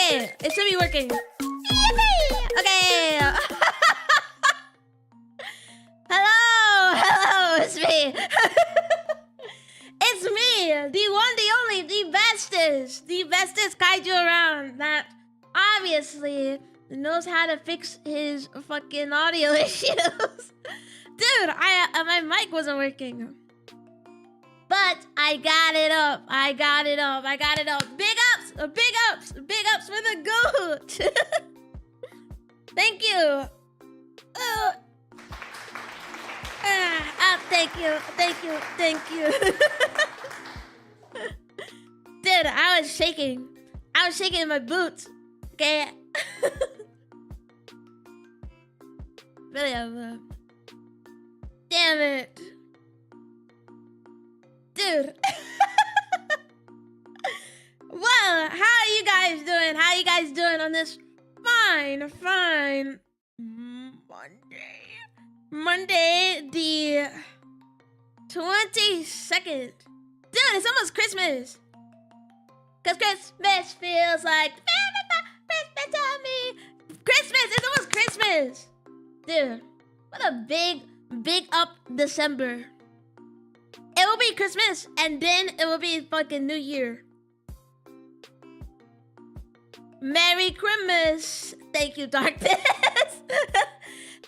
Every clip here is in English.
Okay, it should be working. Okay. Hello, it's me. It's me, the one, the only, the bestest kaiju around that obviously knows how to fix his fucking audio issues. Dude, my mic wasn't working. But I got it up. I got it up. Big ups for the goat. Thank you. Thank you. Dude, I was shaking in my boots. Okay. Really, damn it. Dude. Well, how are you guys doing? How are you guys doing on this fine Monday the 22nd. Dude, it's almost Christmas. Cause Christmas feels like Christmas on me. Christmas, it's almost Christmas. Dude, what a big up December. It will be Christmas, and then it will be fucking New Year. Merry Christmas. Thank you, Darkness.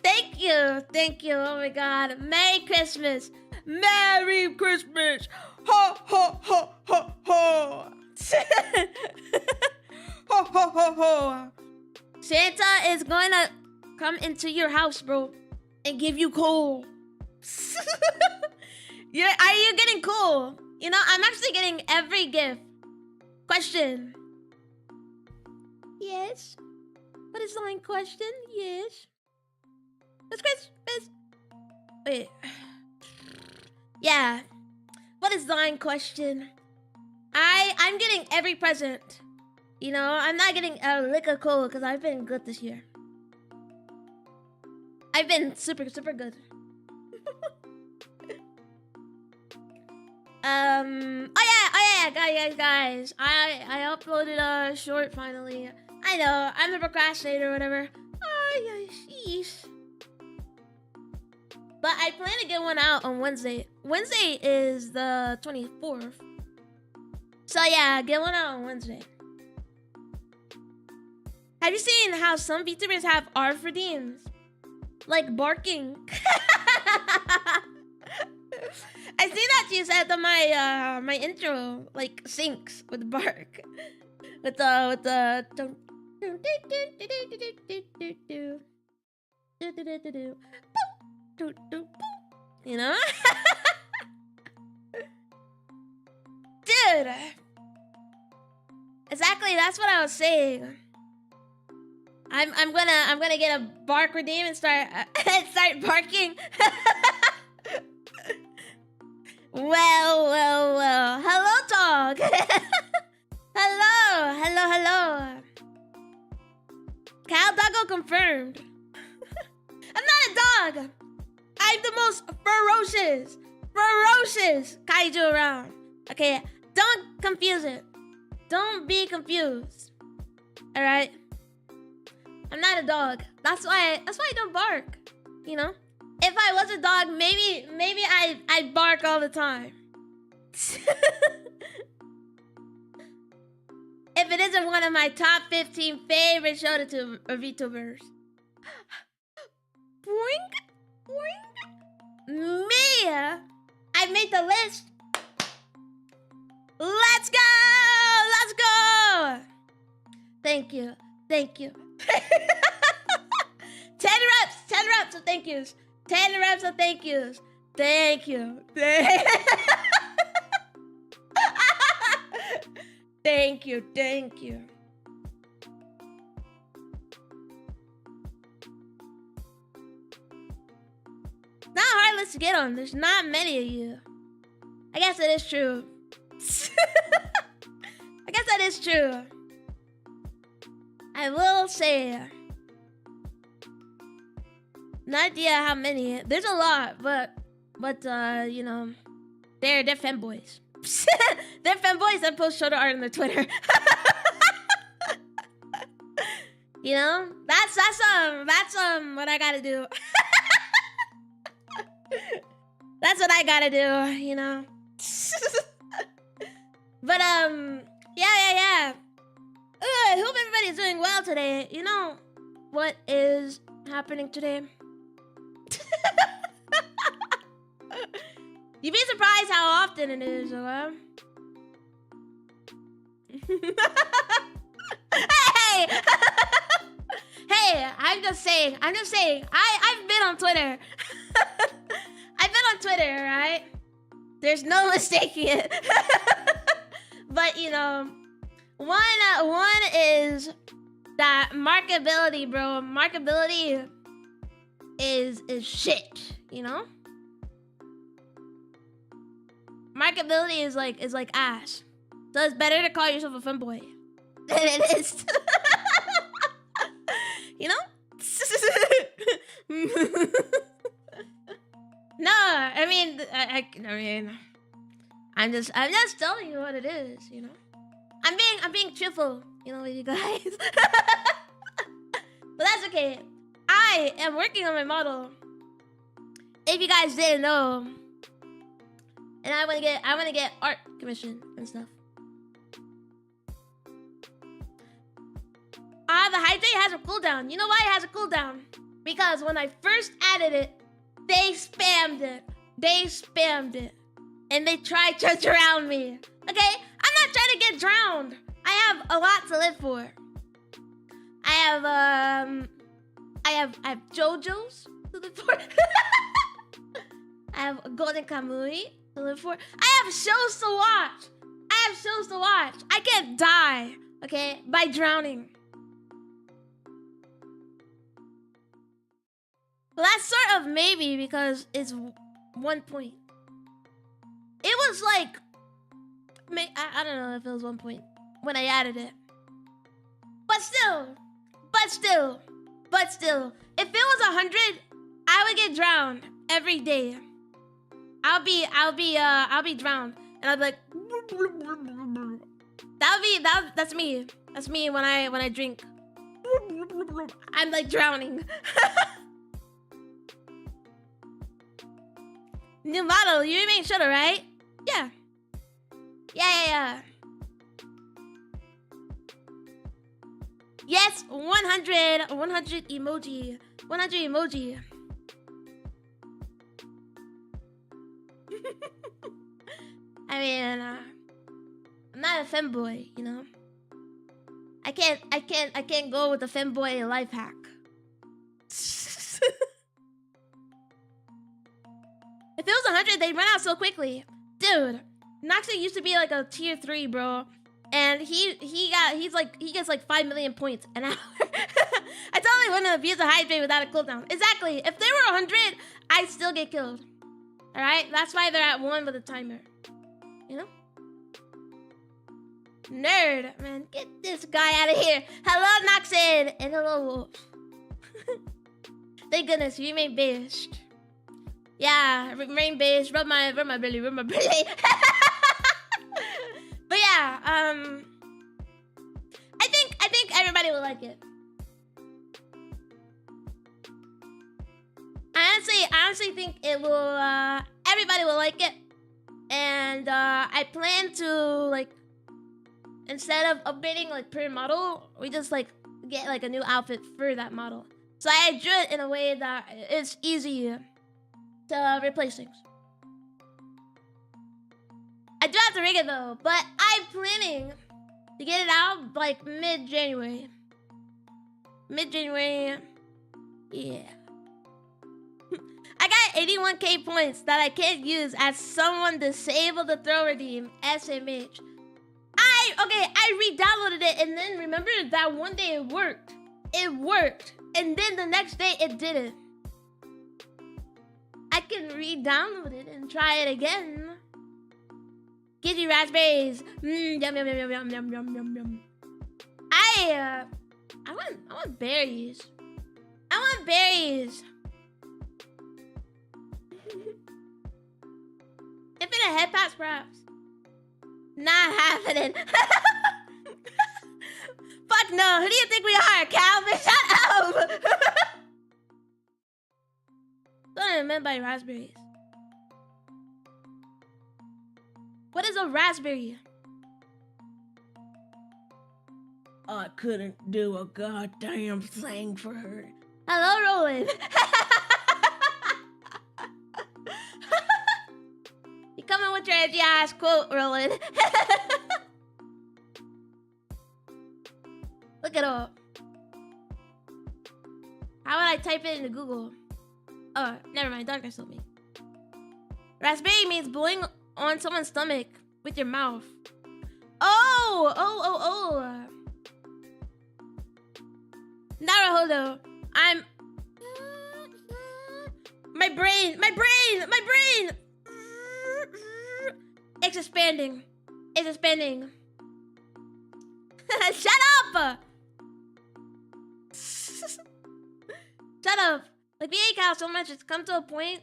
Thank you. Oh my God. Merry Christmas. Merry Christmas. Ho, ho, ho, ho, ho. Ho, ho, ho, ho. Santa is going to come into your house, bro, and give you coal. Are you getting cool? You know, I'm actually getting every gift. Question. Yes. What is the line question? Yes. It's Christmas. Wait. Yeah. What is the line question? I'm getting every present. You know, I'm not getting a lick of coal because I've been good this year. I've been super good. Oh yeah, guys. I uploaded a short finally. I know, I'm the procrastinator or whatever. Oh yeah, sheesh. But I plan to get one out on Wednesday. Wednesday is the 24th. So yeah, get one out on Wednesday. Have you seen how some VTubers have ARF redeems? Like barking. I see that you said that my intro like syncs with bark. With the you know? Dude. Exactly, that's what I was saying. I'm gonna get a bark redeem and start barking. Well. Hello, dog. Hello. Cal Doggo confirmed. I'm not a dog. I'm the most ferocious kaiju around. Okay, don't confuse it. Don't be confused. All right. I'm not a dog. That's why I don't bark. You know. If I was a dog, maybe I'd bark all the time. If it isn't one of my top 15 favorite VTubers. Boing. Me! I made the list. Let's go! Thank you. 10 reps of thank yous. 10 reps of thank yous. Thank you. Thank you. Not heartless to get on. There's not many of you. I guess it is true. I will say, no idea how many. There's a lot, but you know, they're femboys. They're femboys that post shoulder art on their Twitter. You know, that's what I gotta do. That's what I gotta do, you know. But yeah. I hope everybody's doing well today. You know what is happening today? You'd be surprised how often it is, okay? Hey! Hey, I'm just saying. I've been on Twitter. I've been on Twitter, right? There's no mistaking it. But, you know, one is that markability, bro. Markability is shit, you know? Markability is like ass. So it's better to call yourself a femboy than it is. You know? No, I mean, I'm just telling you what it is, you know. I'm being truthful, you know, with you guys. But that's okay. I am working on my model. If you guys didn't know, and I want to get art commission and stuff. The hydrate has a cooldown. You know why it has a cooldown? Because when I first added it, they spammed it. And they tried to drown me. Okay? I'm not trying to get drowned. I have a lot to live for. I have JoJo's to live for. I have a Golden Kamui to live for. I have shows to watch. I can't die, okay, by drowning. Well, that's sort of maybe because it's 1 point. It was like, I don't know if it was 1 point when I added it. But still, if it was 100, I would get drowned every day. I'll be drowned, and I'll be like, that's me. That's me when I drink. I'm like drowning. New model, you remain Shudder, right? Yeah. Yes, 100 emoji. 100 emoji. I mean, I'm not a femboy, you know. I can't go with the femboy life hack. If it was 100, they'd run out so quickly. Dude, Noxie used to be like a tier 3, bro. And he gets like 5 million points an hour. I totally wouldn't have used a hydrate without a cooldown. Exactly. If they were 100, I'd still get killed. Alright? That's why they're at 1 with a timer. You know? Nerd, man. Get this guy out of here. Hello, Noxie. And hello, Wolf. Thank goodness, you remain based. Yeah, remain based. Rub my belly. But yeah, I think everybody will like it. I honestly think it will. Everybody will like it, and I plan to like, instead of upgrading like per model, we just like get like a new outfit for that model. So I drew it in a way that it's easy to replace things. I do have to rig it though, but I'm planning to get it out like mid-January. Yeah. I got 81k points that I can't use as someone disabled the throw redeem SMH. I re-downloaded it, and then remember that one day it worked. And then the next day it didn't. I can re-download it and try it again. Give you raspberries. Yum. I want berries. Infinite head pass, perhaps. Not happening. Fuck fuck no. Who do you think we are, Calvin? Shut up. What I meant by raspberries. What is a raspberry? I couldn't do a goddamn thing for her. Hello, Roland. You coming with your edgy ass quote, Roland. Look it up. How would I type it into Google? Oh, never mind. Darkness told me. Raspberry means blowing on someone's stomach with your mouth. Oh. Naruhodo. My brain. It's expanding. Shut up. Shut up. Like, we hate cows so much, it's come to a point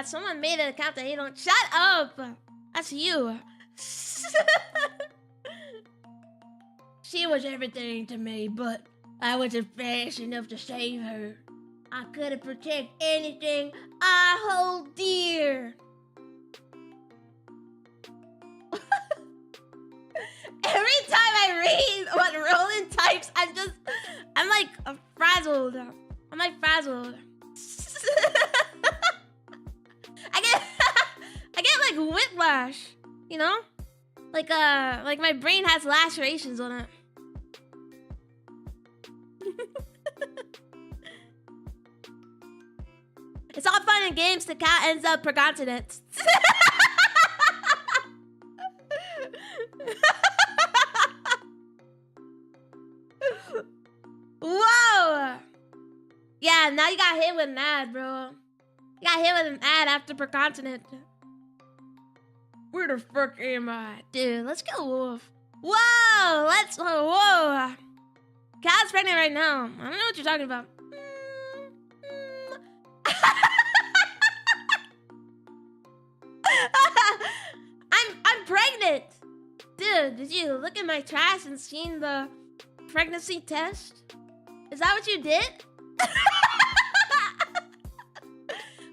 someone made an account that hate on. Shut up. That's you. She was everything to me, but I wasn't fast enough to save her. I couldn't protect anything I hold dear. Every time I read what Roland types, I'm like frazzled. I get like whiplash, you know? Like my brain has lacerations on it. It's all fun and games. The cat ends up per continent. Whoa! Yeah, now you got hit with an ad, bro. You got hit with an ad after per continent. Where the fuck am I? Dude, let's go wolf. Whoa! Whoa! Cat's pregnant right now. I don't know what you're talking about. I'm pregnant. Dude, did you look at my trash and seen the pregnancy test? Is that what you did?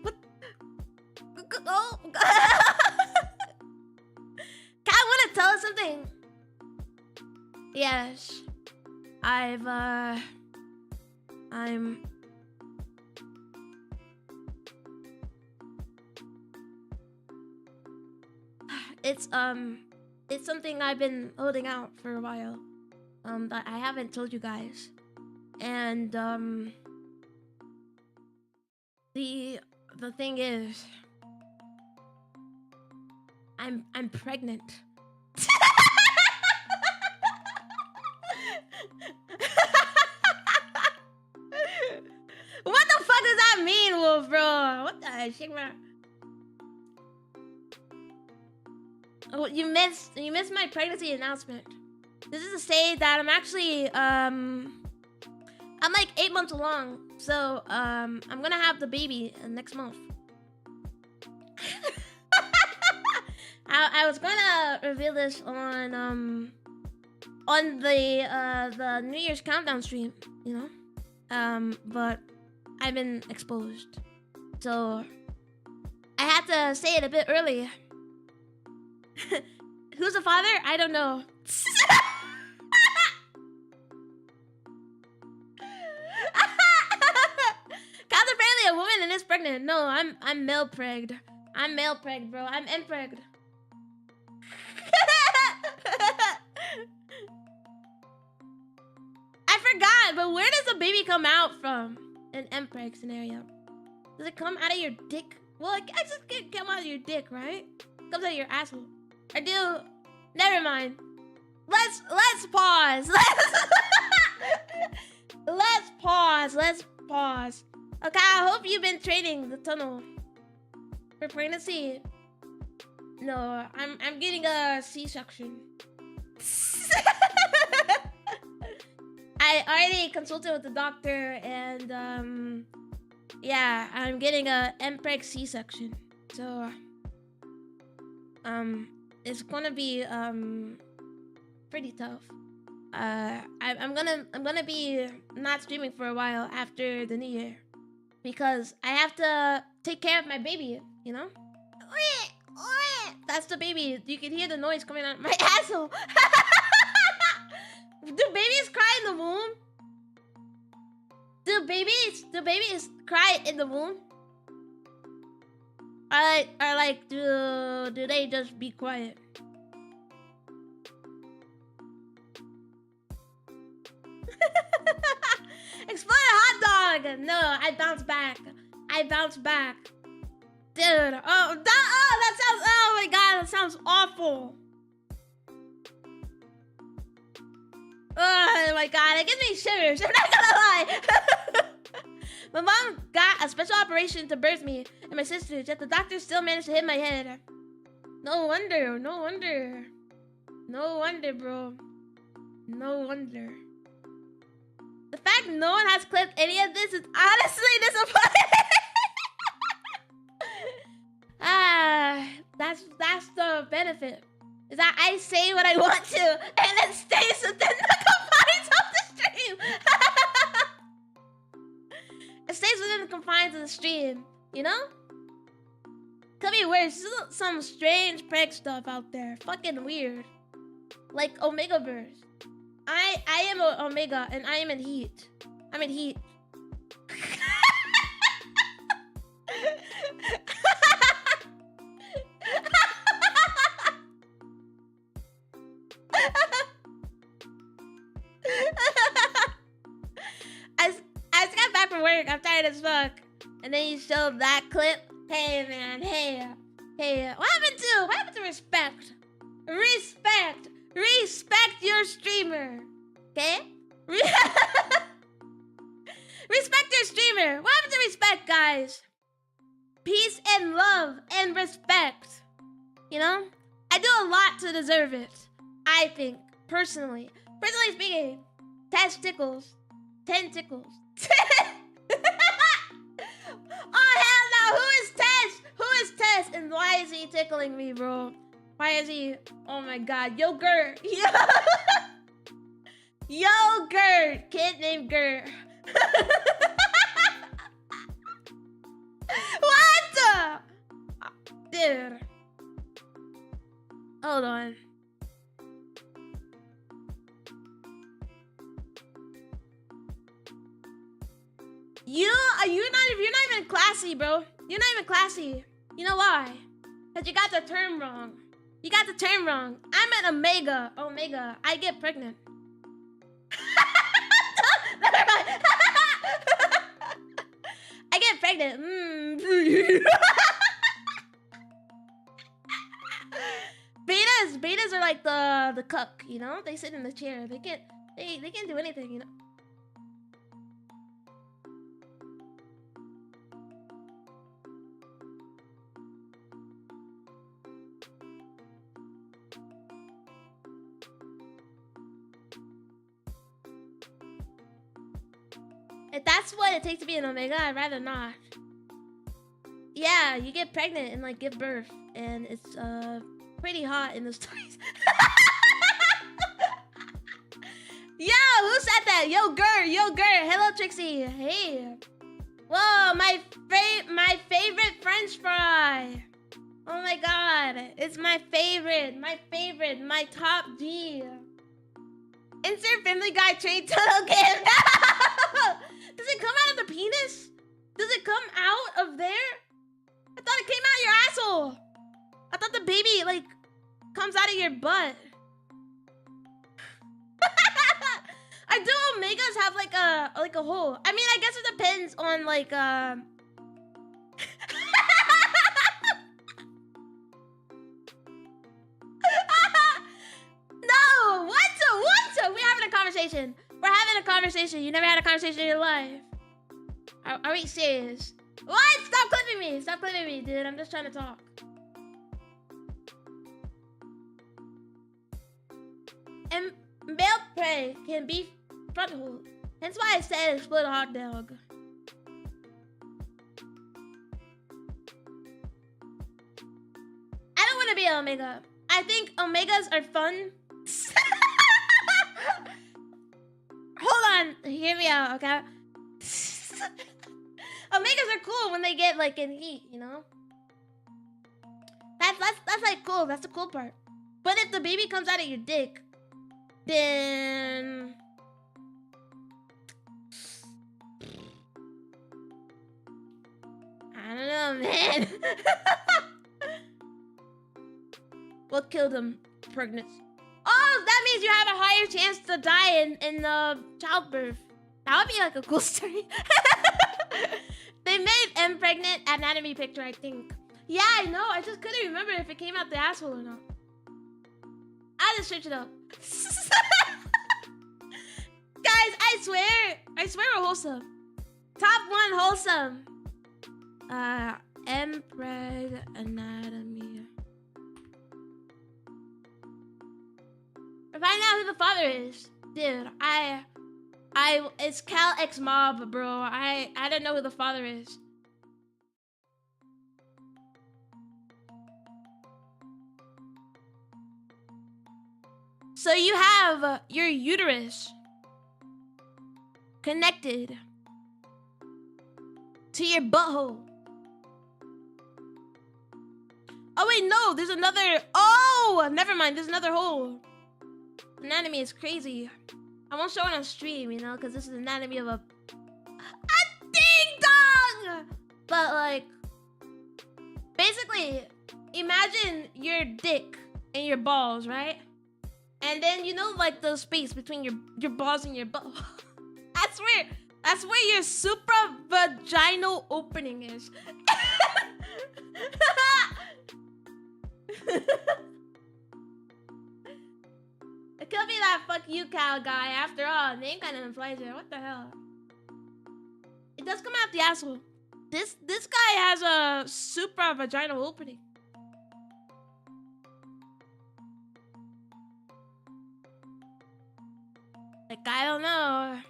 What? Oh. Cat, wanna tell us something? Yes. I'm it's something I've been holding out for a while. That I haven't told you guys. And the thing is, I'm pregnant. What the fuck does that mean, Wolf, bro? What the shit, man? Oh, you missed my pregnancy announcement. This is to say that I'm actually I'm like 8 months along, so I'm gonna have the baby next month. I was gonna reveal this on the New Year's countdown stream, you know, but I've been exposed, so I had to say it a bit early. Who's the father? I don't know. Cat's apparently a woman and is pregnant. No, I'm male pregged. I'm male pregged, bro. I'm M pregged. I forgot, but where does the baby come out from? An M preg scenario. Does it come out of your dick? Well, I guess it can come out of your dick, right? It comes out of your asshole. I do. Never mind. Let's pause. Let's pause. Okay, I hope you've been training the tunnel for pregnancy. No, I'm getting a C-section. I already consulted with the doctor, and yeah, I'm getting a MPreg C-section. So it's gonna be pretty tough. I'm gonna be not streaming for a while after the new year because I have to take care of my baby. You know. That's the baby. You can hear the noise coming out of my asshole. Do babies cry in the womb? Do babies cry in the womb? Or like do they just be quiet? Explode a hot dog! No, I bounce back. Dude, that sounds, oh my god, that sounds awful. Oh my god, it gives me shivers, I'm not gonna lie. My mom got a special operation to birth me and my sisters, yet the doctor still managed to hit my head. No wonder, bro. No wonder. The fact no one has clipped any of this is honestly disappointing. That's the benefit. Is that I say what I want to and it stays within the confines of the stream. It stays within the confines of the stream, you know? Could be worse. There's some strange prank stuff out there. Fucking weird. Like Omega Burst. I am a Omega and I am in heat. I'm in heat. I just got back from work. I'm tired as fuck. And then you showed that clip. Hey man, hey. What happened to respect? Respect your streamer. Okay? Respect your streamer. What happened to respect, guys? Peace and love and respect. You know? I do a lot to deserve it. I think. Personally speaking. Testicles. 10 tickles. Oh hell no! Who is Tess? And why is he tickling me, bro? Why is he? Oh my god. Yo, Gert. Yo, Gert. Kid named Gert. What the? Dude. Hold on. You're not even classy, bro. You're not even classy. You know why? Because you got the term wrong. I'm an Omega. I get pregnant. Never mind. I get pregnant. Betas are like the cuck, you know? They sit in the chair. They can't do anything, you know? If that's what it takes to be an Omega, I'd rather not. Yeah, you get pregnant and like give birth, and it's pretty hot in the stories. Yo, who said that? Yo, Gert. Hello, Trixie. Hey. Whoa, my favorite French fry. Oh my god, it's my favorite, my top G. Insert Family Guy train tunnel game. Does it come out of the penis? Does it come out of there? I thought it came out of your asshole. I thought the baby like comes out of your butt. I do Omegas have like a hole? I mean, I guess it depends on like No, what? We're having a conversation. You never had a conversation in your life. Are we serious? What? Stop clipping me, dude. I'm just trying to talk. And male prey can be front hold. Hence why I said explode a hot dog. I don't want to be an Omega. I think Omegas are fun. on. Hear me out, okay? Omegas are cool when they get like in heat, you know? That's like cool. That's the cool part. But if the baby comes out of your dick, then I don't know, man. What killed him? Pregnancy. Oh, that means you have a higher chance to die in childbirth. That would be like a cool story. They made M pregnant anatomy picture, I think. Yeah, I know. I just couldn't remember if it came out the asshole or not. I'll just search it up. Guys, I swear we're wholesome. Top 1 wholesome. M preg anatomy. Find out who the father is. Dude, it's Cal X Mob, bro. I don't know who the father is. So you have your uterus connected to your butthole. Oh wait, no, there's another. Oh, never mind. There's another hole. Anatomy is crazy. I won't show it on stream, you know, because this is anatomy of a ding dong. But like, basically, imagine your dick and your balls, right? And then you know, like the space between your balls and your butt. That's where your supravaginal opening is. It could be that fuck you cow guy after all. Name kind of implies it. What the hell? It does come out the asshole. This guy has a supravaginal opening. Like, I don't know.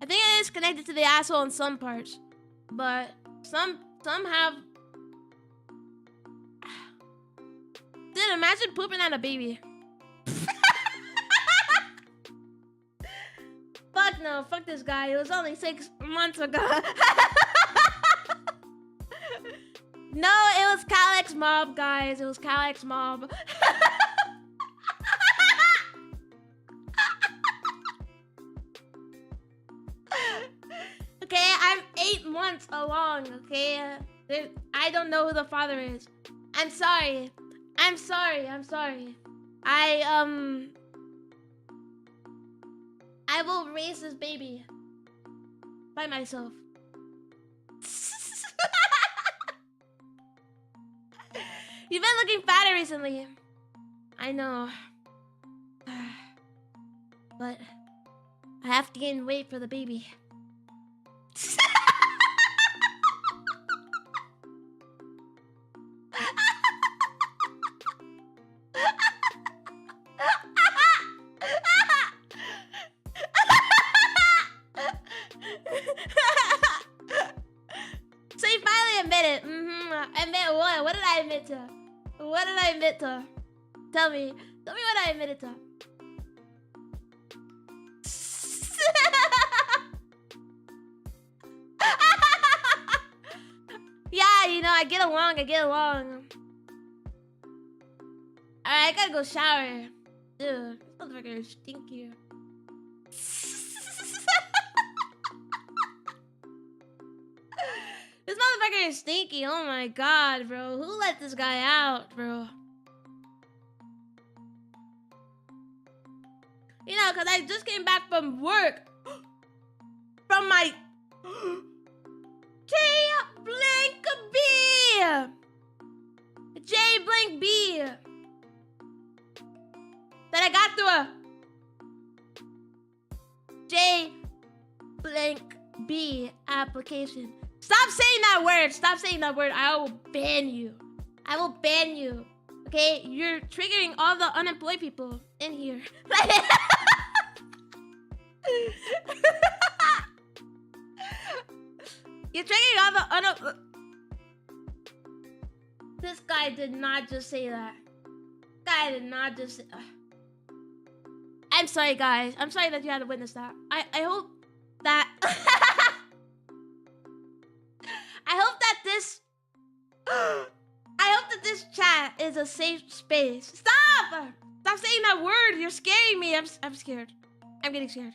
I think it is connected to the asshole in some parts, but some have. Dude, imagine pooping at a baby. Fuck no, fuck this guy. It was only 6 months ago. No, it was Calyx Mob, guys. It was Calyx Mob. Okay, I'm 8 months along, okay? I don't know who the father is. I'm sorry. I will raise this baby by myself. You've been looking fatter recently. I know. But I have to gain weight for the baby. So you finally admitted. Admit what? What did I admit to? What did I admit to? Tell me what I admitted to. Yeah, you know, I get along. Alright, I gotta go shower. Dude, this motherfucker is stinky. This motherfucker is stinky. Oh my god, bro. Who let this guy out, bro? You know, because I just came back from work. From my J-Blink B. That I got through a J-Blink-B application. Stop saying that word. I will ban you. Okay? You're triggering all the unemployed people in here. You're triggering all the unemployed. This guy did not just say that. I I'm sorry, guys. I'm sorry that you had to witness that. I hope that I hope that this this chat is a safe space. Stop! Stop saying that word. You're scaring me. I'm scared. I'm getting scared.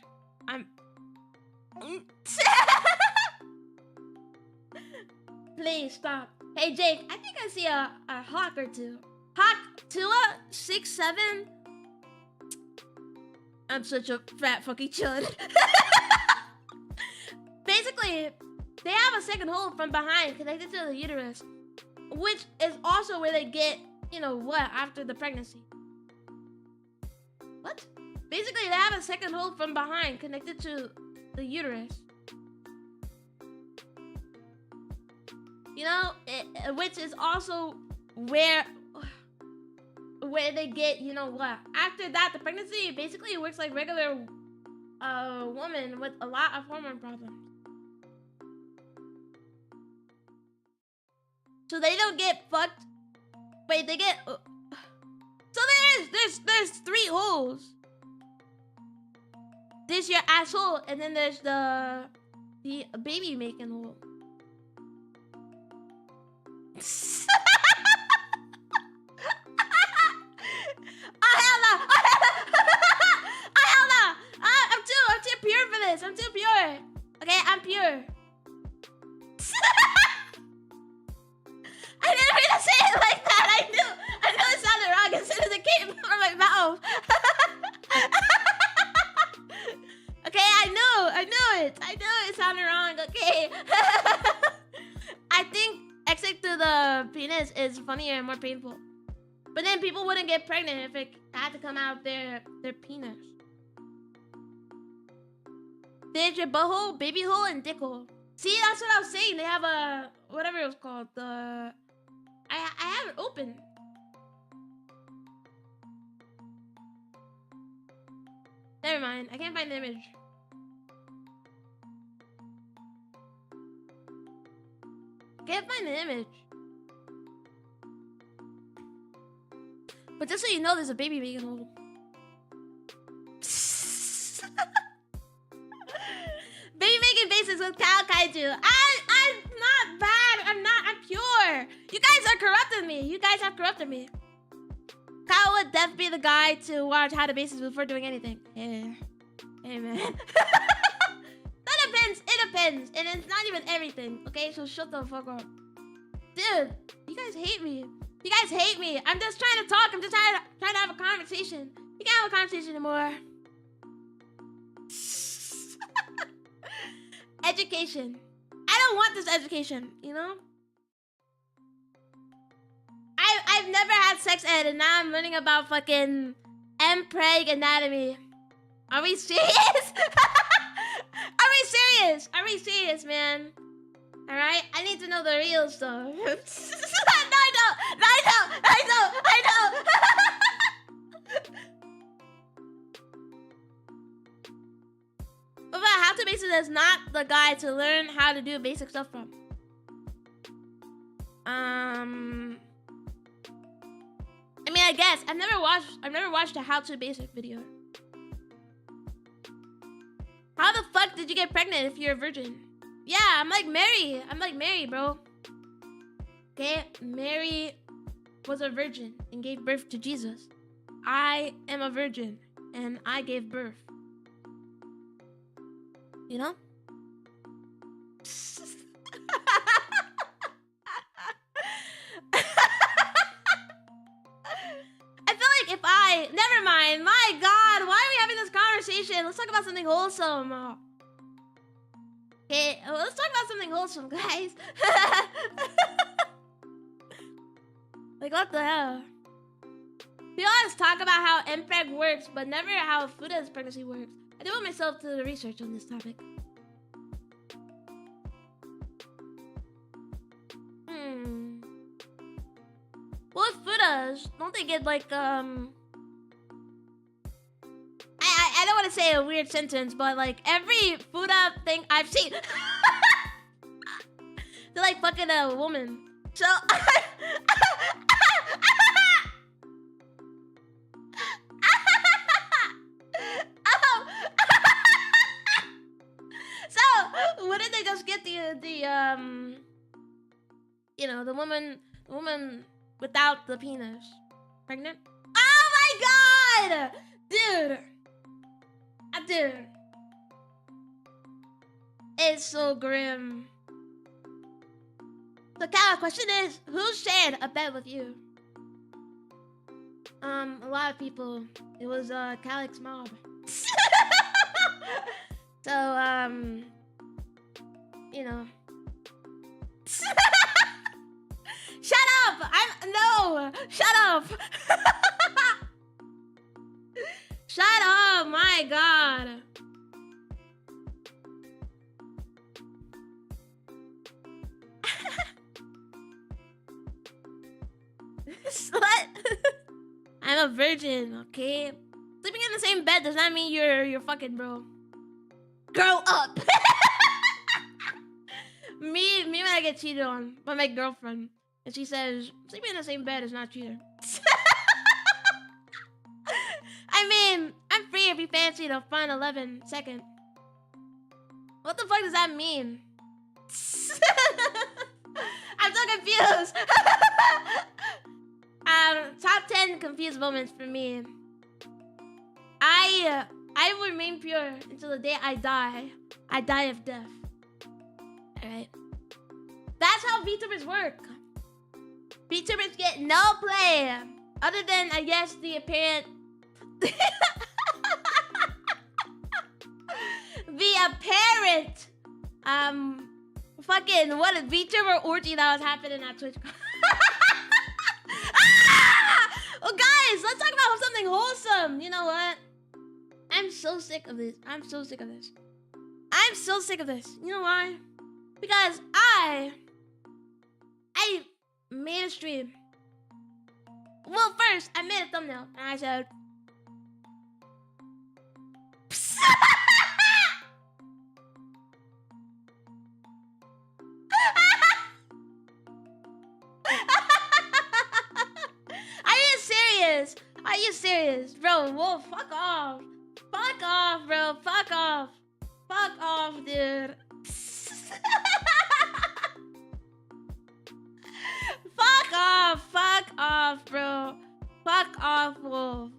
Please stop. Hey Jake, I think I see a hawk or two. Hawk Tua 6'7". I'm such a fat fucking chud. Basically, they have a second hole from behind connected to the uterus, which is also where they get, you know what, after the pregnancy. What? Basically, they have a second hole from behind connected to the uterus. You know, which is also where they get, you know what, after that, the pregnancy basically works like regular woman with a lot of hormone problems. So they don't get fucked. Wait, they get. So there's 3 holes. There's your asshole, and then there's the baby making hole. I'm too pure for this. I'm too pure. Okay, I'm pure. I didn't mean to say it like that. I knew it sounded wrong as soon as it came from my mouth. Okay, I knew it sounded wrong. Okay. I think exit to the penis is funnier and more painful. But then people wouldn't get pregnant if it had to come out of their penis. There's your butthole, baby hole, and dick hole. See, that's what I was saying. They have a whatever it was called. I have it open. Never mind. I can't find the image. Can't find the image. But just so you know, there's a baby making hole. Baby making faces with cow kaiju. I'm not bad. I'm pure. You guys are corrupting me. You guys have corrupted me. Kyle would definitely be the guy to watch How to Bases before doing anything. Yeah. Hey, man. That depends. It depends. And it's not even everything. Okay, so shut the fuck up. Dude, you guys hate me. You guys hate me. I'm just trying to talk. I'm just trying to have a conversation. You can't have a conversation anymore. Education. I don't want this education, you know? I've never had sex ed, and now I'm learning about fucking M-Preg anatomy. Are we serious? Are we serious? Are we serious, man? Alright? I need to know the real stuff. No, I know. But How to Basics is not the guy to learn how to do basic stuff from. I mean, I guess I've never watched a How to Basic video. How the fuck did you get pregnant if you're a virgin? Yeah, I'm like Mary, bro. Okay, Mary was a virgin and gave birth to Jesus. I am a virgin and I gave birth. You know? Never mind. My God, why are we having this conversation? Let's talk about something wholesome. Okay, let's talk about something wholesome, guys. Like, what the hell? We always talk about how MPreg works, but never how Fuda's pregnancy works. I devote myself to the research on this topic. Well, with Fudas, don't they get like, I don't want to say a weird sentence, but like every Fuda thing I've seen, they're like fucking a woman. So, they just get the you know, the woman without the penis pregnant? Oh my god, dude, dude, it's so grim. The question is, who shared a bed with you? A lot of people. It was Calyx Mob. So you know. Shut up! No! Shut up! Shut up! My god! Slut! I'm a virgin, okay? Sleeping in the same bed does not mean you're fucking, bro. Grow up! me when I get cheated on by my girlfriend, and she says sleeping in the same bed is not cheating. I mean, I'm free if you fancy the fun 11-second. What the fuck does that mean? I'm so confused. Top 10 confused moments for me. I will remain pure until the day I die. I die of death. Alright. That's how VTubers work. VTubers get no play. Other than, I guess, the apparent... the apparent... fucking, what a VTuber orgy that was happening at Twitch. Oh, guys, let's talk about something wholesome. You know what? I'm so sick of this. I'm so sick of this. I'm so sick of this. You know why? Because I made a stream. Well, first, I made a thumbnail. And I said... Are you serious? Bro, whoa, fuck off. Fuck off, bro. Fuck off. Fuck off, dude. Fuck off. Fuck off, bro. Fuck off, Wolf.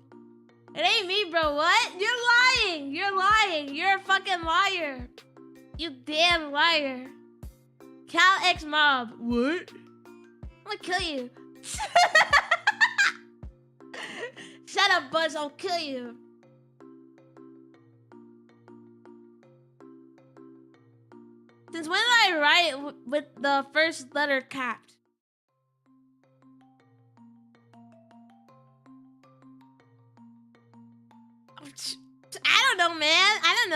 It ain't me, bro. What? You're lying. You're lying. You're a fucking liar. You damn liar. Calyx Mob. What? I'm gonna kill you. Shut up, Buzz. I'll kill you. Since when did I write with the first letter capped? I don't know, man. I don't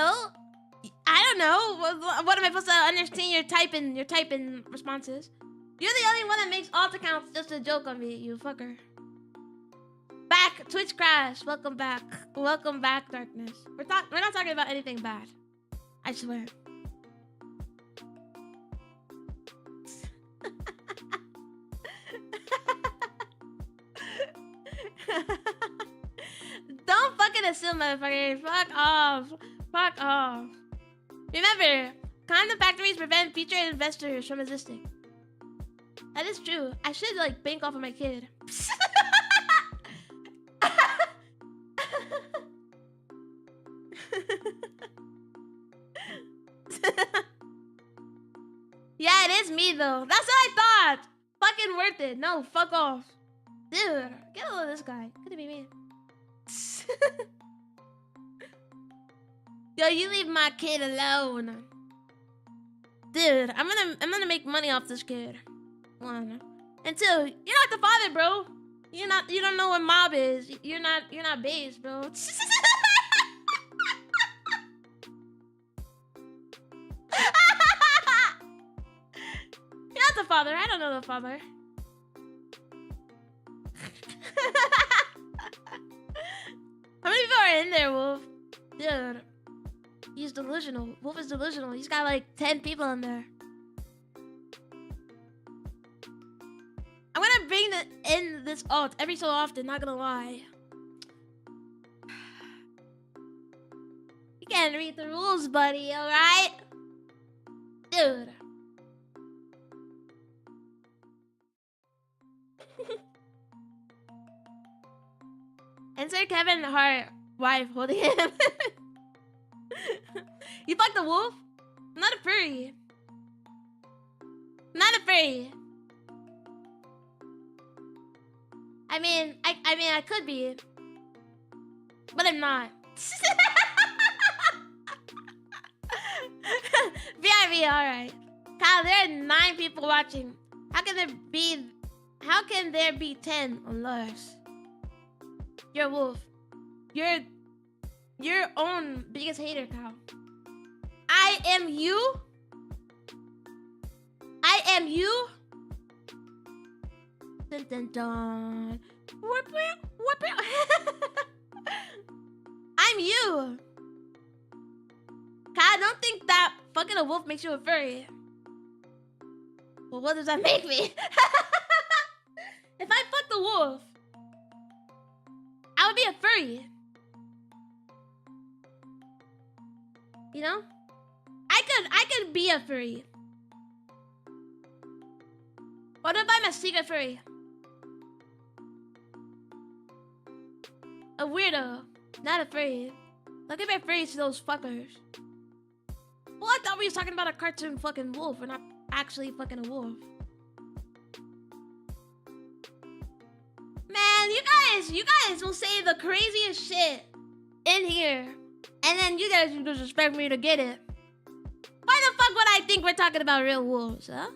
know. What am I supposed to understand your typing responses? You're the only one that makes alt accounts just a joke on me, you fucker. Back, Twitch crash. Welcome back. Welcome back, darkness. We're not talking about anything bad. I swear. Don't fucking assume, motherfucker. Fuck off. Fuck off. Remember, condom factories prevent future investors from existing. That is true. I should like bank off of my kid. Yeah, it is me though. That's what I thought. Fucking worth it. No, fuck off. Dude, get a load of this guy. Could it be me? Yo, you leave my kid alone. Dude, I'm gonna make money off this kid. 1. And 2, you're not the father, bro. You don't know what mob is. You're not base, bro. You're not the father. I don't know the father. How many people are in there, Wolf? Dude, he's delusional. Wolf is delusional. He's got like 10 people in there. I'm gonna bring in this alt every so often, not gonna lie. You can't read the rules, buddy, alright? Dude, Dude. Insert Kevin Hart wife holding him. You fucked the wolf? I'm not a furry. I'm not a furry. I mean, I could be, but I'm not. VIV, alright. Kyle, there are 9 people watching. How can there be 10 unless you're a wolf? You're your own biggest hater, Kyle. I am you? I am you? Dun dun dun. I'm you. Kyle, I don't think that fucking a wolf makes you a furry. Well, what does that make me? If I fuck the wolf, I would be a furry. You know? I could be a furry. What if I'm a secret furry? A weirdo, not a furry. Look at my furries to those fuckers. Well, I thought we was talking about a cartoon fucking wolf. We're not actually fucking a wolf. Man, you guys will say the craziest shit in here. And then you guys just expect me to get it. Why the fuck would I think we're talking about real wolves, huh?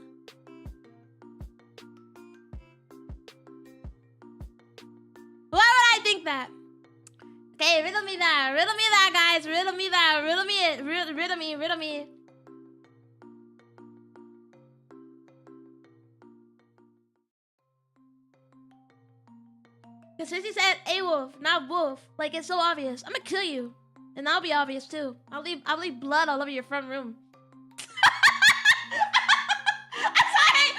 Why would I think that? Okay, riddle me that, guys. Riddle me that. Riddle me it. Riddle me. Because since you said a wolf, not wolf, like it's so obvious. I'm gonna kill you, and that'll be obvious too. I'll leave blood all over your front room. I'm sorry.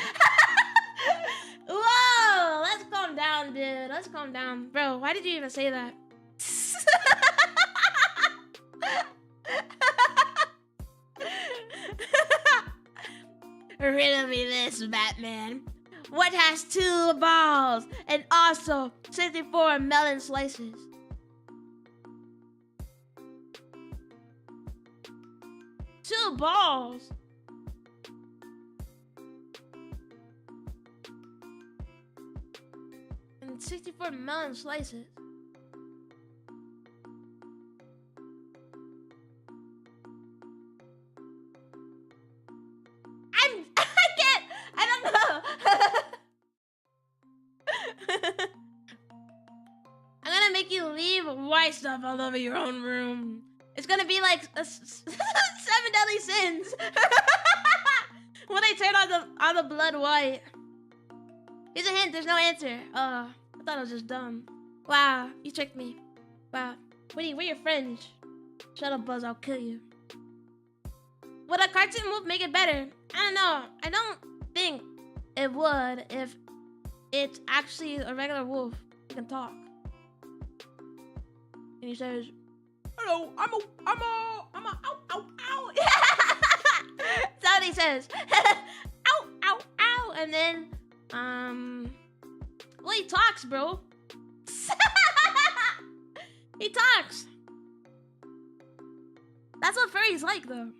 Whoa, let's calm down, dude. Let's calm down, bro. Why did you even say that? Riddle me this, Batman. What has 2 balls and also 64 melon slices? Two balls. And 64 melon slices. I don't know. I'm gonna make you leave white stuff all over your own room. It's gonna be like 7 deadly sins. When I turn on the blood white. Here's a hint, there's no answer. I thought I was just dumb. Wow, you tricked me. Wow. Where your friends? Shut up, Buzz, I'll kill you. Would a cartoon move make it better? I don't know. I don't think it would if it's actually a regular wolf who can talk. And he says, "Hello, I'm a ow, ow." That's what he says. Ow, ow, ow. And then, well, he talks, bro. He talks. That's what furries like, though.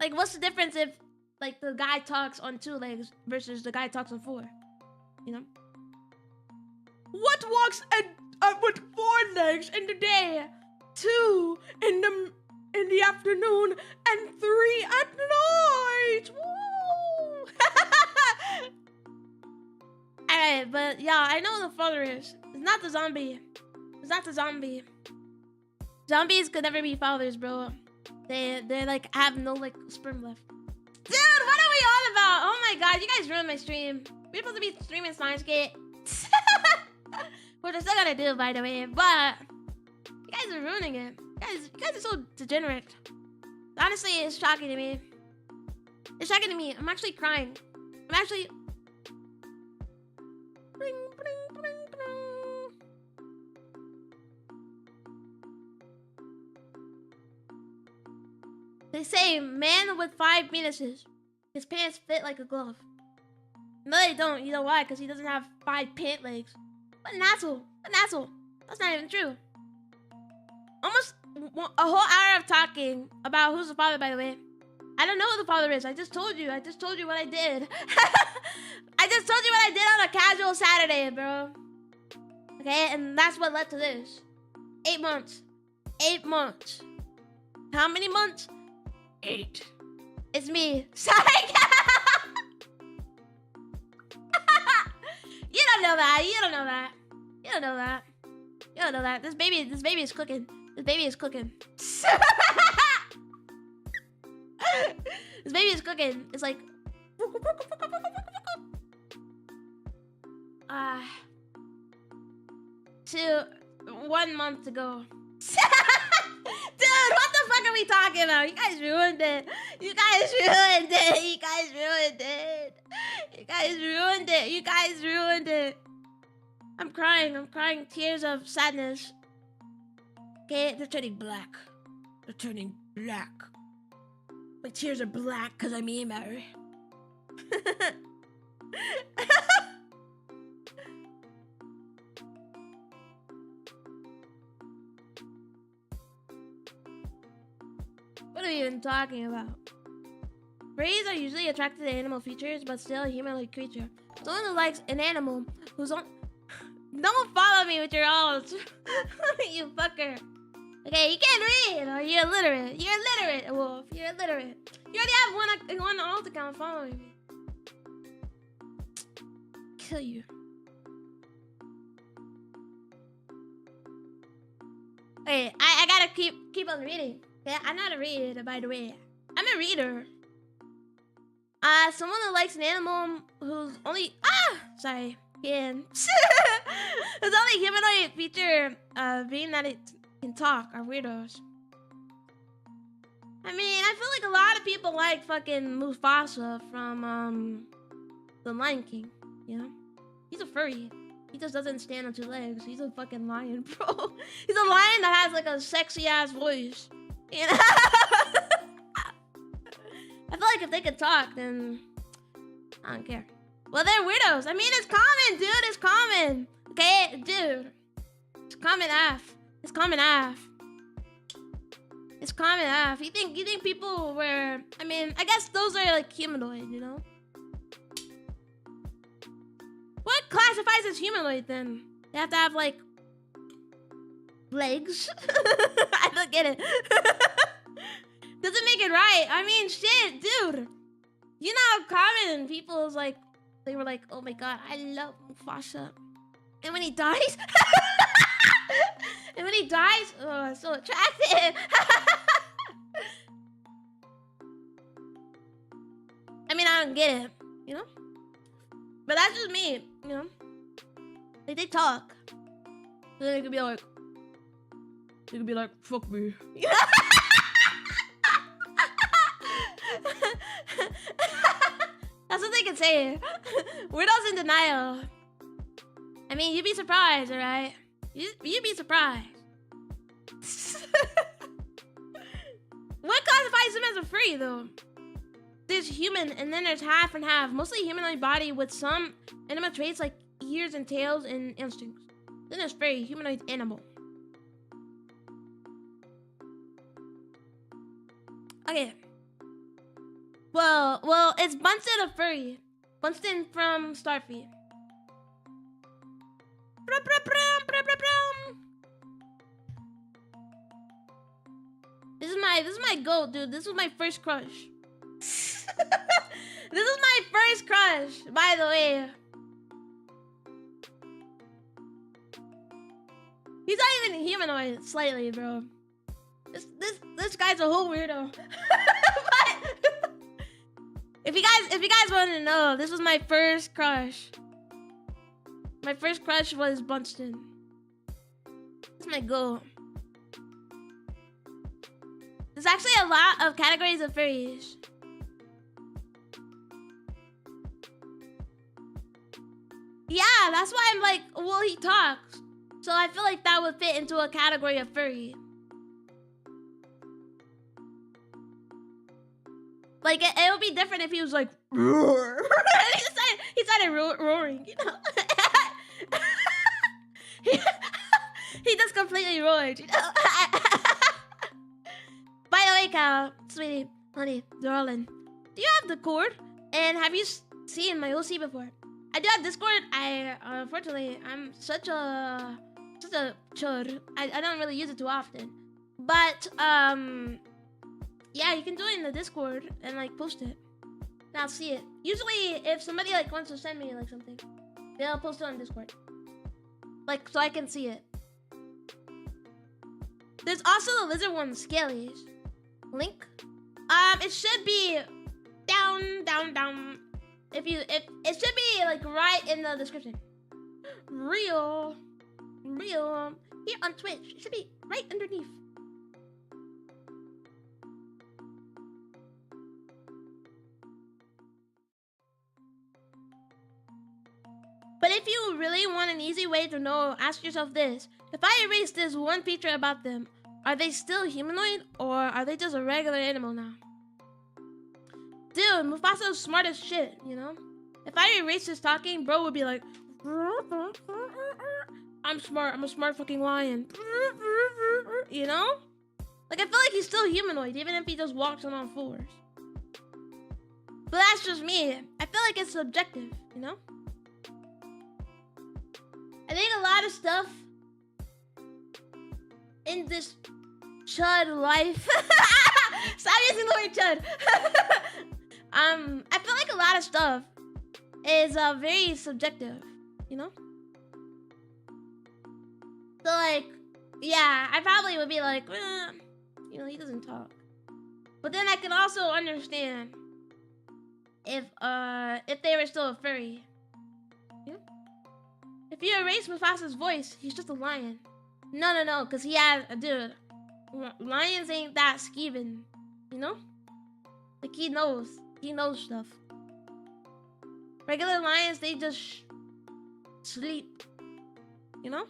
Like, what's the difference if, like, the guy talks on 2 legs versus the guy talks on 4? You know? What walks with 4 legs in the day, 2 in the afternoon, and 3 at night? Woo! Alright, but yeah, I know what the father is. It's not the zombie. It's not the zombie. Zombies could never be fathers, bro. They like have no like sperm left. Dude, what are we on about? Oh my god, you guys ruined my stream. We're supposed to be streaming Steins, which we're still gonna do, by the way. But you guys are ruining it. You guys are so degenerate. Honestly, it's shocking to me. It's shocking to me. I'm actually crying. I'm actually. Bring, bring, bring, bring. They say man with 5 penises. His pants fit like a glove. No, they don't. You know why? Because he doesn't have 5 pant legs. What an asshole. What an asshole. That's not even true. Almost a whole hour of talking about who's the father, by the way. I don't know who the father is. I just told you. I just told you what I did. I just told you what I did on a casual Saturday, bro. Okay, and that's what led to this. 8 months. 8 months. How many months? 8. It's me. Sorry. You don't know that. You don't know that. You don't know that. You don't know that. This baby is cooking. This baby is cooking. This baby is cooking. It's like 1 month to go. Dude, what the fuck are we talking about? You guys ruined it. You guys ruined it. You guys ruined it. You guys ruined it. You guys ruined it. I'm crying. I'm crying tears of sadness. Okay, they're turning black. They're turning black. My tears are black because I'm emo. What are we even talking about? Rays are usually attracted to animal features, but still a human-like creature. Someone who likes an animal who's on... Don't follow me with your alls. You fucker. Okay, you can't read, or you're illiterate. You're illiterate, Wolf. You're illiterate. You already have one alt account following me. Kill you. Okay, I gotta keep on reading. Okay, I'm not a reader, by the way. I'm a reader. Someone that likes an animal who's only sorry, who's only humanoid feature, being that it can talk, are weirdos. I mean, I feel like a lot of people like fucking Mufasa from The Lion King. You know, he's a furry. He just doesn't stand on 2 legs. He's a fucking lion, bro. He's a lion that has like a sexy ass voice. You know? I feel like if they could talk, then I don't care. Well, they're weirdos. I mean, it's common, dude. It's common. Okay, dude. It's common AF. It's common AF. It's common AF. You think people were? I mean, I guess those are like humanoid, you know. What classifies as humanoid then? They have to have like legs. I don't get it. Doesn't make it right. I mean, shit, dude. You know how common people's like, they were like, oh my god, I love Mufasa. And when he dies, oh, so attractive. I mean, I don't get it, you know? But that's just me, you know? Like, they talk. Then they could be like, fuck me. That's what they can say. Weirdos in denial. I mean, you'd be surprised, alright? You'd be surprised. What classifies them as a furry, though? There's human, and then there's half and half. Mostly humanoid body with some animal traits like ears and tails and instincts. Then there's furry, humanoid animal. Okay. Well, it's Bunsen a furry. Bunsen from Starfleet. This is my goat, dude. This was my first crush. This is my first crush, by the way. He's not even humanoid, slightly, bro. This guy's a whole weirdo. But if you guys want to know, this was my first crush. My first crush was Bunsen. That's my goal. There's actually a lot of categories of furries. Yeah, that's why I'm like, well, he talks. So I feel like that would fit into a category of furry. Like it would be different if he was like roar. he started roaring, you know. he just completely roared, you know. By the way, Cal, sweetie, honey, darling, do you have the cord? And have you seen my OC before? I do have Discord. Unfortunately, I'm such a chud. I don't really use it too often. But yeah, you can join the Discord and like post it, and I'll see it. Usually, if somebody like wants to send me like something, they'll post it on Discord, like so I can see it. There's also the lizard one, Scalies. Link. It should be down. If it should be like right in the description. Real here on Twitch. It should be right underneath. But if you really want an easy way to know, ask yourself this: if I erase this one feature about them, are they still humanoid or are they just a regular animal now? Dude, Mufasa's smart as shit, you know? If I erase his talking, bro would be like, I'm smart, I'm a smart fucking lion. You know? Like, I feel like he's still humanoid, even if he just walks on all fours. But that's just me. I feel like it's subjective, you know? I think a lot of stuff in this chud life. Stop using the word chud. I feel like a lot of stuff is very subjective, you know? So like, yeah, I probably would be like, you know, he doesn't talk. But then I can also understand if they were still a furry. You know? If you erase Mufasa's voice, he's just a lion. No, because he has, dude, lions ain't that skeeving, you know? Like, he knows stuff. Regular lions, they just sleep, you know?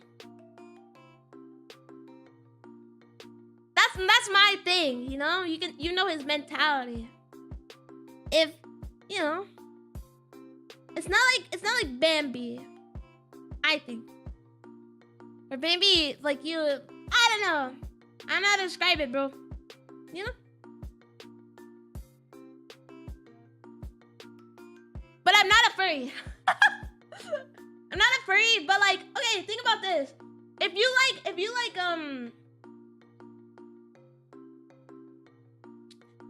That's my thing, you know? You know his mentality. If, you know, it's not like Bambi, I think. Or Bambi, like you, I don't know. I don't know how to describe it, bro. You know? But I'm not a furry. I'm not a furry, but like, okay, think about this. If you like,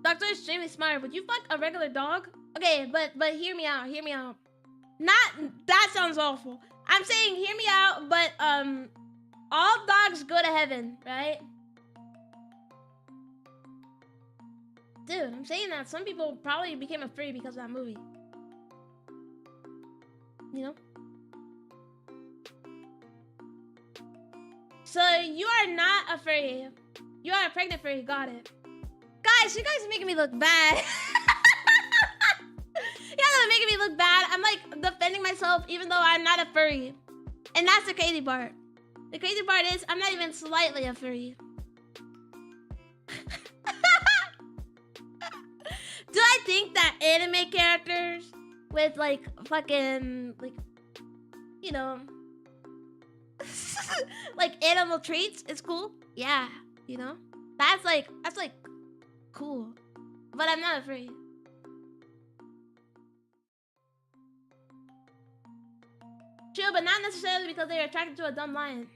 Doctor extremely smart, would you fuck a regular dog? Okay, but hear me out. Not, that sounds awful. I'm saying hear me out, but all dogs go to heaven, right? Dude, I'm saying that some people probably became a furry because of that movie. You know? So you are not a furry. You are a pregnant furry, got it. Guys, you guys are making me look bad. You guys are making me look bad. I'm like defending myself even though I'm not a furry. And that's the crazy part. The crazy part is I'm not even slightly a furry. Do I think that anime characters with like fucking like, you know, like animal traits is cool? Yeah, you know? That's like cool. But I'm not a furry. True, but not necessarily because they are attracted to a dumb lion.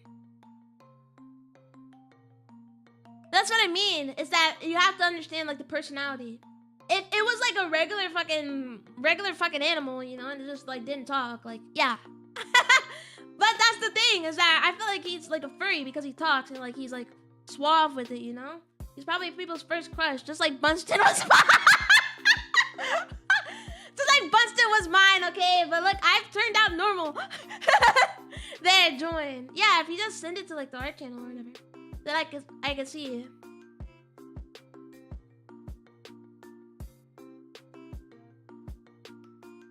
That's what I mean, is that you have to understand like the personality. If it was like a regular fucking animal, you know, and it just like didn't talk, like, yeah. But that's the thing, is that I feel like he's like a furry because he talks and like he's like suave with it, you know? He's probably people's first crush, just like Bunston was mine. Just like Bunston was mine, okay? But look, I've turned out normal. There, join. Yeah, if you just send it to like the art channel or whatever, then I can see it.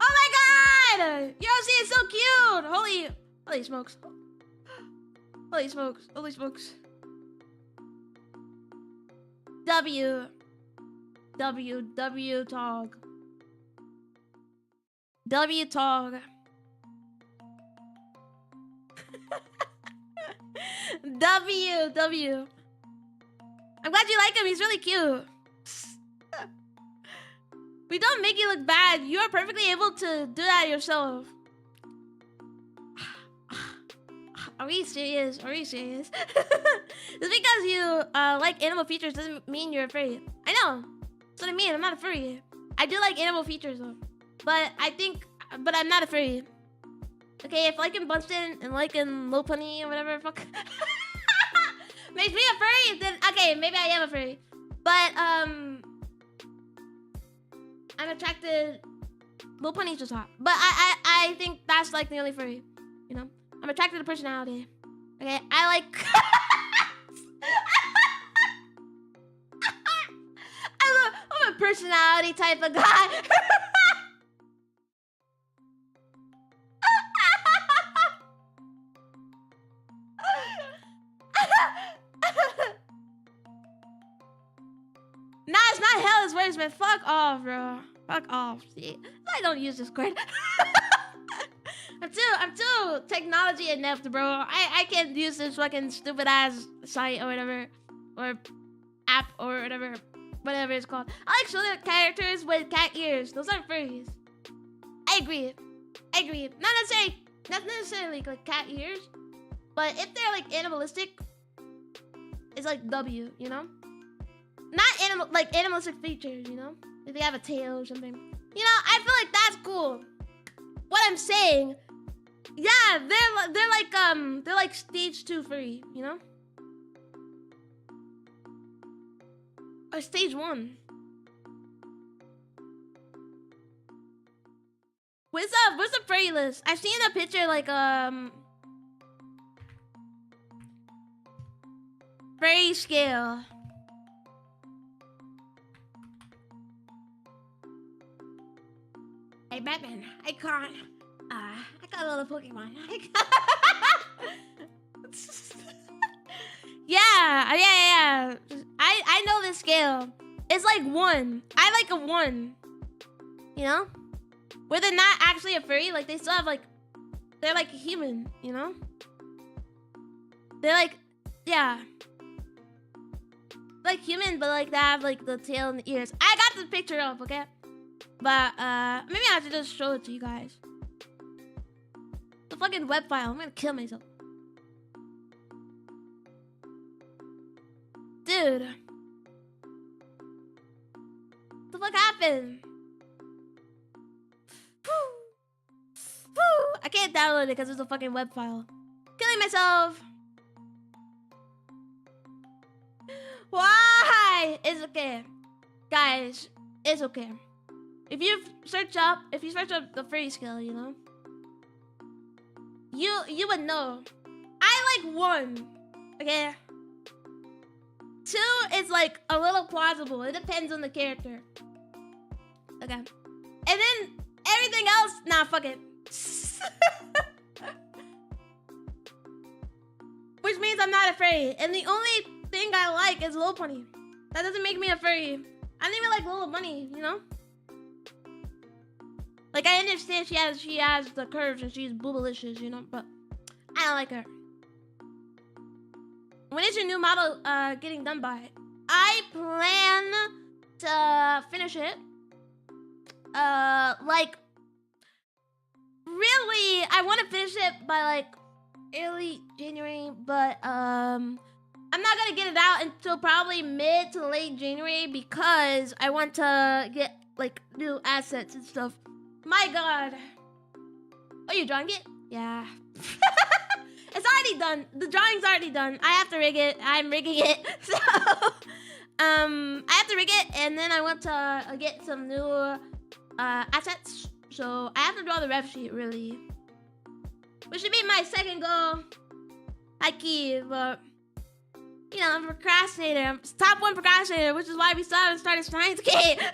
Oh my god! Yoshi is so cute! Holy smokes. Holy smokes. W. W Tog. W Tog. W. I'm glad you like him. He's really cute. We don't make you look bad. You are perfectly able to do that yourself. Are we serious? Are we serious? Just because you like animal features doesn't mean you're a furry. I know. That's what I mean. I'm not a furry. I do like animal features though. But I'm not a furry. Okay, if liking Bunston and liking Low Punny or whatever, fuck. Makes me a furry, then okay, maybe I am a furry. But I'm attracted. Low Punny's just hot. But I think that's like the only furry, you know? I'm attracted to personality. Okay, I like I'm a personality type of guy. Nah, it's not hell, it's worse, man. Fuck off, bro. Fuck off. See, I don't use Discord. I'm too technology inept, bro. I can't use this fucking stupid ass site or whatever, or app or whatever it's called. I like shoulder characters with cat ears. Those aren't furries. I agree. Not necessarily like cat ears, but if they're like animalistic, it's like W, you know? Not animalistic features, you know? If they have a tail or something. You know, I feel like that's cool. What I'm saying, yeah, they're like stage 2 furry, you know? Or stage 1. What's the furry list? I've seen a picture like furry scale. Hey Batman, I can't. I got a little Pokemon. Yeah. I know this scale. It's like 1. I like a 1. You know? Where they're not actually a furry, like they still have like, they're like human, you know? They're like, yeah. Like human, but like they have like the tail and the ears. I got the picture up, okay? But maybe I have to just show it to you guys. The fucking web file. I'm gonna kill myself. Dude. What the fuck happened? I can't download it because it's a fucking web file. Killing myself. Why? It's okay. Guys, it's okay. If you search up the furry scale, you know, you would know. I like 1, okay? 2 is like a little plausible. It depends on the character. Okay. And then everything else, nah, fuck it. Which means I'm not a furry. And the only thing I like is Little Bunny. That doesn't make me a furry. I don't even like Little Bunny, you know? Like, I understand she has the curves and she's boobalicious, you know? But I don't like her. When is your new model getting done by? I plan to finish it. Like, really, I want to finish it by like early January, but I'm not gonna get it out until probably mid to late January because I want to get like new assets and stuff. My God. Oh, you drawing it? Yeah. It's already done. The drawing's already done. I have to rig it. I'm rigging it. So, I have to rig it, and then I want to get some new assets. So I have to draw the ref sheet, really. Which should be my second goal. High key, but you know, I'm a procrastinator. I'm top 1 procrastinator, which is why we still haven't started Steins. Yeah.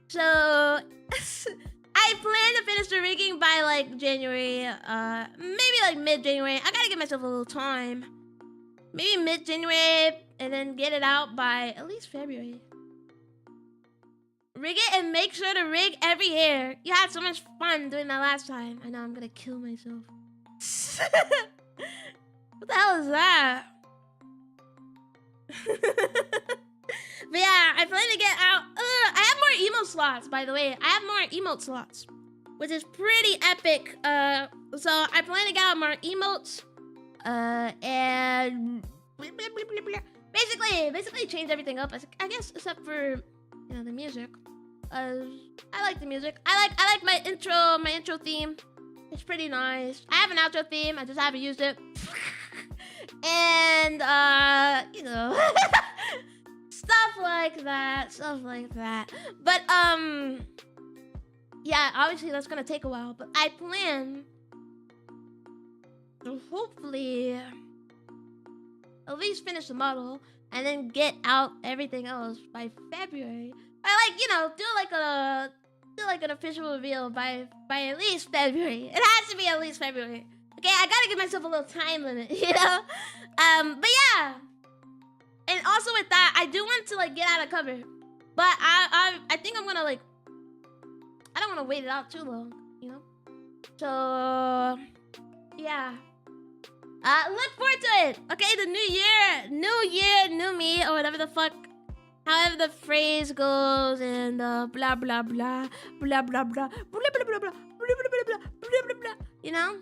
So I plan to finish the rigging by like January, maybe like mid-January. I gotta give myself a little time. maybe mid-January, and then get it out by at least February. Rig it and make sure to rig every hair. You had so much fun doing that last time. I know I'm gonna kill myself. What the hell is that? But yeah, I plan to get out. I have more emote slots, by the way. I have more emote slots, which is pretty epic. So I plan to get out more emotes. And basically change everything up. I guess except for the music. I like the music. I like my intro theme. It's pretty nice. I have an outro theme. I just haven't used it. And stuff like that. But yeah, obviously that's gonna take a while. But I plan to hopefully at least finish the model and then get out everything else by February. I do like an official reveal by at least February. It has to be at least February. Okay, I gotta give myself a little time limit, But yeah. And also with that, I do want to get out of cover. But I think I'm gonna I don't wanna wait it out too long, So yeah. Look forward to it. Okay, the new year, new me, or whatever the fuck. However the phrase goes, and blah blah blah blah blah blah blah blah blah blah blah blah blah blah.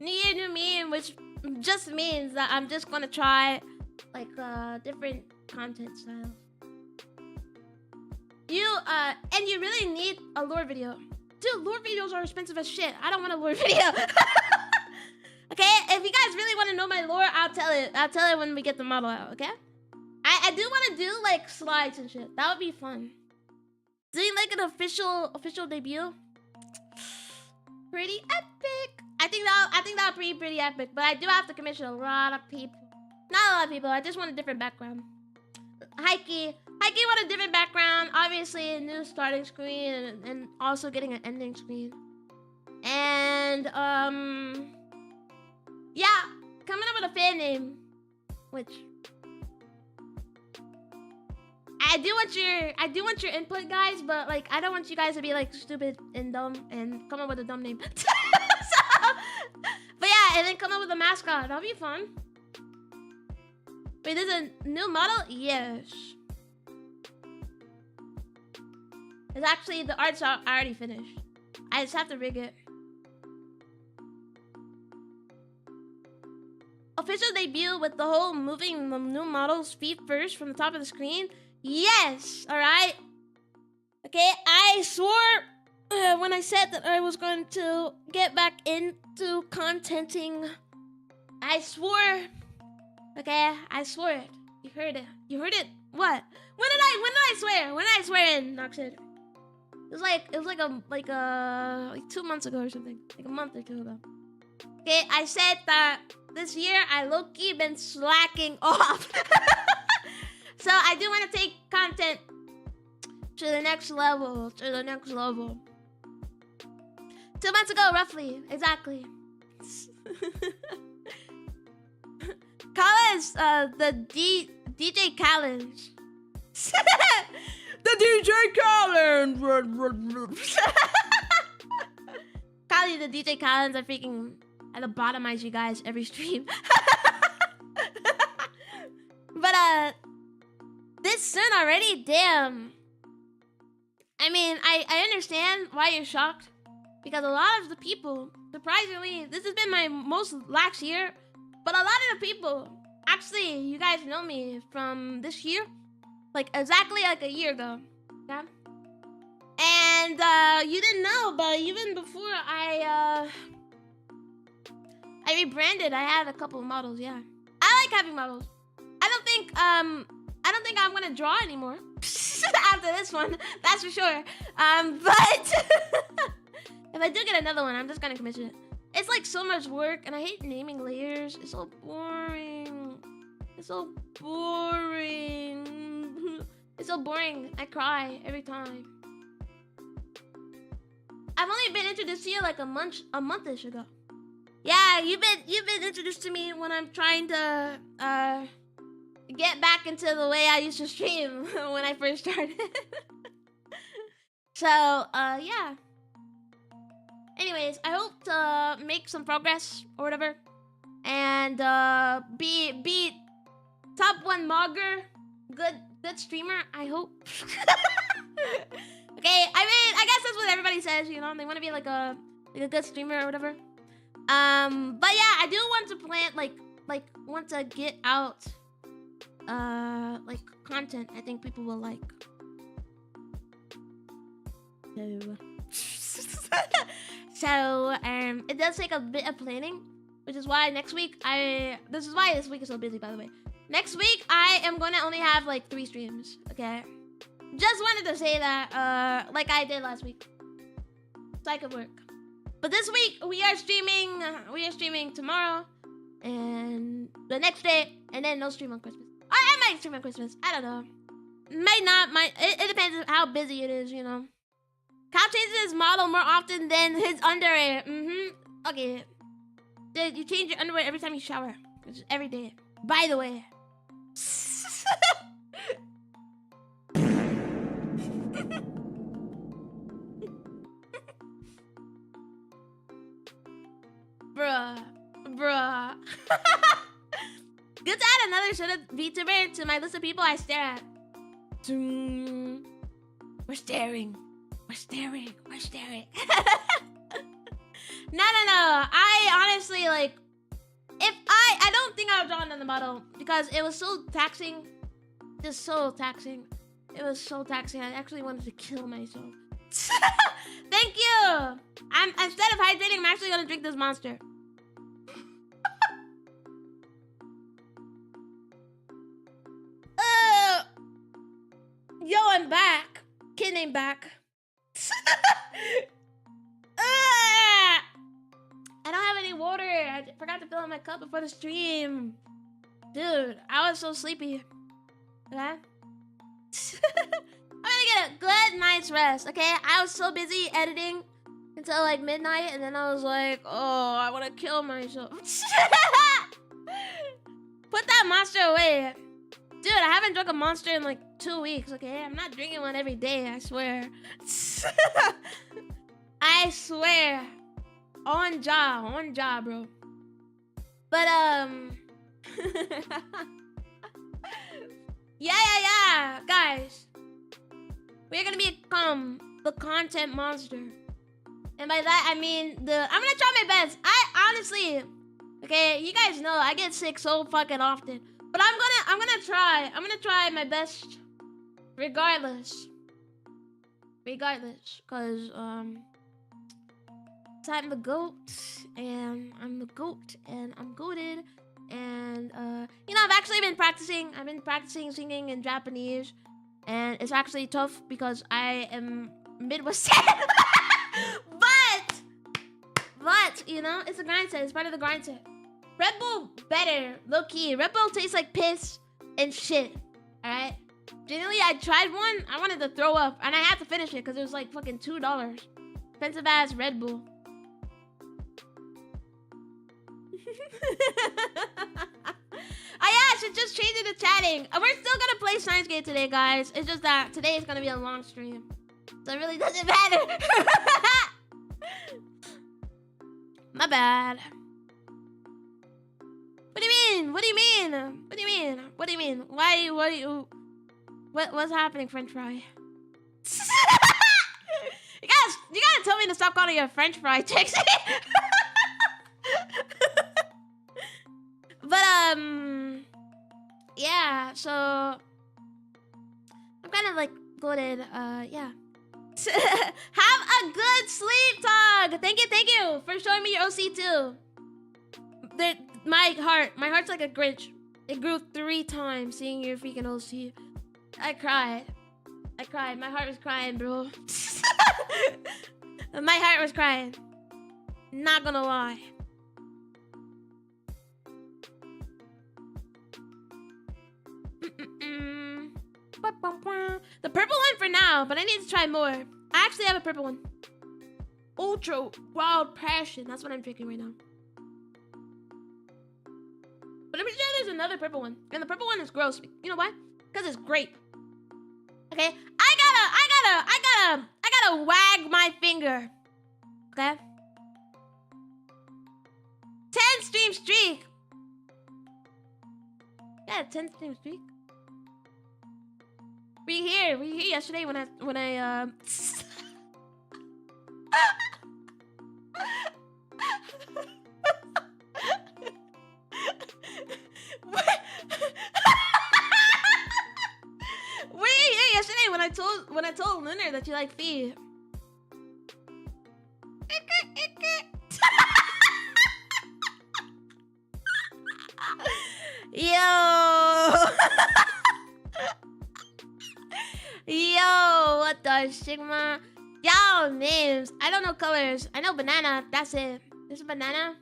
New year, new me, which just means that I'm just gonna try different content styles. And you really need a lore video. Dude, lore videos are expensive as shit. I don't want a lore video. Okay, if you guys really want to know my lore, I'll tell it. I'll tell it when we get the model out, okay? I do want to do slides and shit. That would be fun. Doing an official debut. Pretty epic. I think that would be pretty epic. But I do have to commission a lot of people. Not a lot of people. I just want a different background. Heike want a different background. Obviously, a new starting screen and also getting an ending screen. And yeah, coming up with a fan name, which I do want your input, guys, but I don't want you guys to be stupid and dumb and come up with a dumb name. But yeah, and then come up with a mascot. That'll be fun. Wait, there's a new model? Yes. It's actually, the art's already finished. I just have to rig it. Official debut with the whole moving the new model's feet first from the top of the screen? Yes! Alright? Okay, I swore when I said that I was going to get back into contenting. I swore. Okay, I swore it. You heard it. You heard it. What? When did I swear? When did I swear in Noxid? It was like 2 months ago or something. Like a month or two ago. Okay, I said that this year I low-key been slacking off. So I do want to take content to the next level. 2 months ago, roughly. Exactly. Collins, the DJ Collins. The DJ Collins. Callie, the DJ Collins, I freaking lobotomize you guys every stream. But this soon already? Damn. I mean, I understand why you're shocked. Because a lot of the people, surprisingly, this has been my most lax year. But a lot of the people, actually, you guys know me from this year. Exactly a year ago. Yeah? And you didn't know, but even before I rebranded, I had a couple of models, yeah. I like having models. I don't think I'm gonna draw anymore after this one, that's for sure. But if I do get another one, I'm just gonna commission it. It's so much work, and I hate naming layers. It's so boring. It's so boring. It's so boring. I cry every time. I've only been introduced to you a month-ish ago. Yeah, you've been introduced to me when I'm trying to get back into the way I used to stream when I first started. So, yeah. Anyways, I hope to make some progress or whatever, and be top 1 mogger, good streamer. I hope. Okay, I mean, I guess that's what everybody says. You know, they want to be like a good streamer or whatever. But yeah, I do want to plan want to get out like content I think people will like. So it does take a bit of planning, which is why next week this is why this week is so busy, by the way. Next week I am gonna only have like 3 streams, okay? Just wanted to say that like I did last week, so I could work. But this week we are streaming tomorrow and the next day, and then no stream on Christmas. I might stream on Christmas, I don't know. Might not, it depends on how busy it is, you know. Cal changes his model more often than his underwear. Okay. Dude, you change your underwear every time you shower. It's every day. By the way. Bruh. Good to add another should have VTuber to my list of people I stare at. We're staring. No. I honestly, like, if I don't think I would draw another model because it was so taxing. Just so taxing. It was so taxing. I actually wanted to kill myself. Thank you. Instead of hydrating, I'm actually gonna drink this monster. Yo, I'm back. Kid named back. I don't have any water. I forgot to fill up my cup before the stream. Dude, I was so sleepy. Okay? I'm gonna get a good night's rest, okay? I was so busy editing until like midnight, and then I was like, oh, I wanna kill myself. Put that monster away. Dude, I haven't drunk a monster in like 2 weeks, okay? I'm not drinking one every day, I swear. I swear. On jaw, bro. But, yeah. Guys, we're gonna become the content monster. And by that, I mean I'm gonna try my best. I honestly, okay, you guys know I get sick so fucking often. But I'm gonna try my best regardless. Cause I'm the GOAT, and I'm the GOAT, and I'm goated, and you know, I've actually been practicing. I've been practicing singing in Japanese, and it's actually tough because I am Midwestern. but you know, it's a grind set. It's part of the grind set. Red Bull better, low key. Red Bull tastes like piss and shit. All right. Generally, I tried one. I wanted to throw up, and I had to finish it because it was like fucking $2. Expensive ass Red Bull. Oh yeah, I should just change it to chatting. We're still gonna play Steins today, guys. It's just that today is gonna be a long stream, so it really doesn't matter. My bad. What do you mean? What's happening, French fry? You gotta tell me to stop calling you a French fry, Trixie. But yeah, so I'm kind of like goated, yeah. Have a good sleep, Tog. Thank you for showing me your OC too. My heart's like a Grinch. It grew 3 times seeing your freaking OC. I cried. My heart was crying, bro. My heart was crying. Not gonna lie. The purple one for now, but I need to try more. I actually have a purple one. Ultra Wild Passion. That's what I'm drinking right now. there's another purple one, and the purple one is gross. You know why? Because it's grape. Okay, I gotta wag my finger. Okay. 10 stream streak. Yeah, 10 stream streak. Were you here yesterday when I Were you here yesterday when I told Lunar that you like feet? Yo. Yo, what the Sigma? Yo, names. I don't know colors. I know banana. That's it. There's a banana.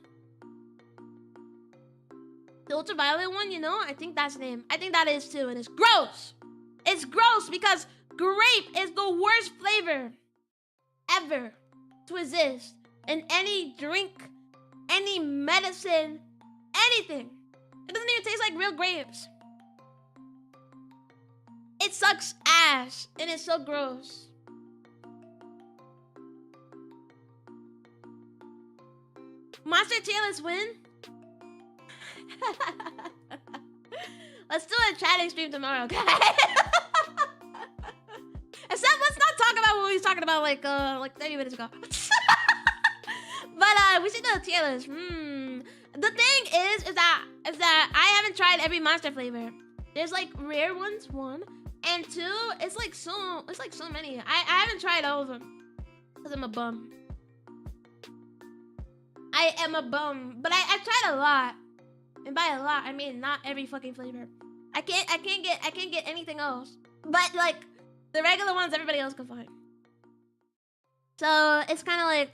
The ultraviolet one, you know? I think that's the name. I think that is too. And it's gross. It's gross because grape is the worst flavor ever to exist in any drink, any medicine, anything. It doesn't even taste like real grapes. It sucks ass, and it's so gross. Monster Tailors win? Let's do a chatting stream tomorrow, okay? Except let's not talk about what we was talking about like 30 minutes ago. But we should do the Tailors. The thing is that I haven't tried every monster flavor. There's like rare ones, one. And two, it's like so many. I haven't tried all of them. Because I'm a bum. I am a bum. But I tried a lot. And by a lot, I mean not every fucking flavor. I can't get anything else. But like the regular ones everybody else can find. So it's kinda like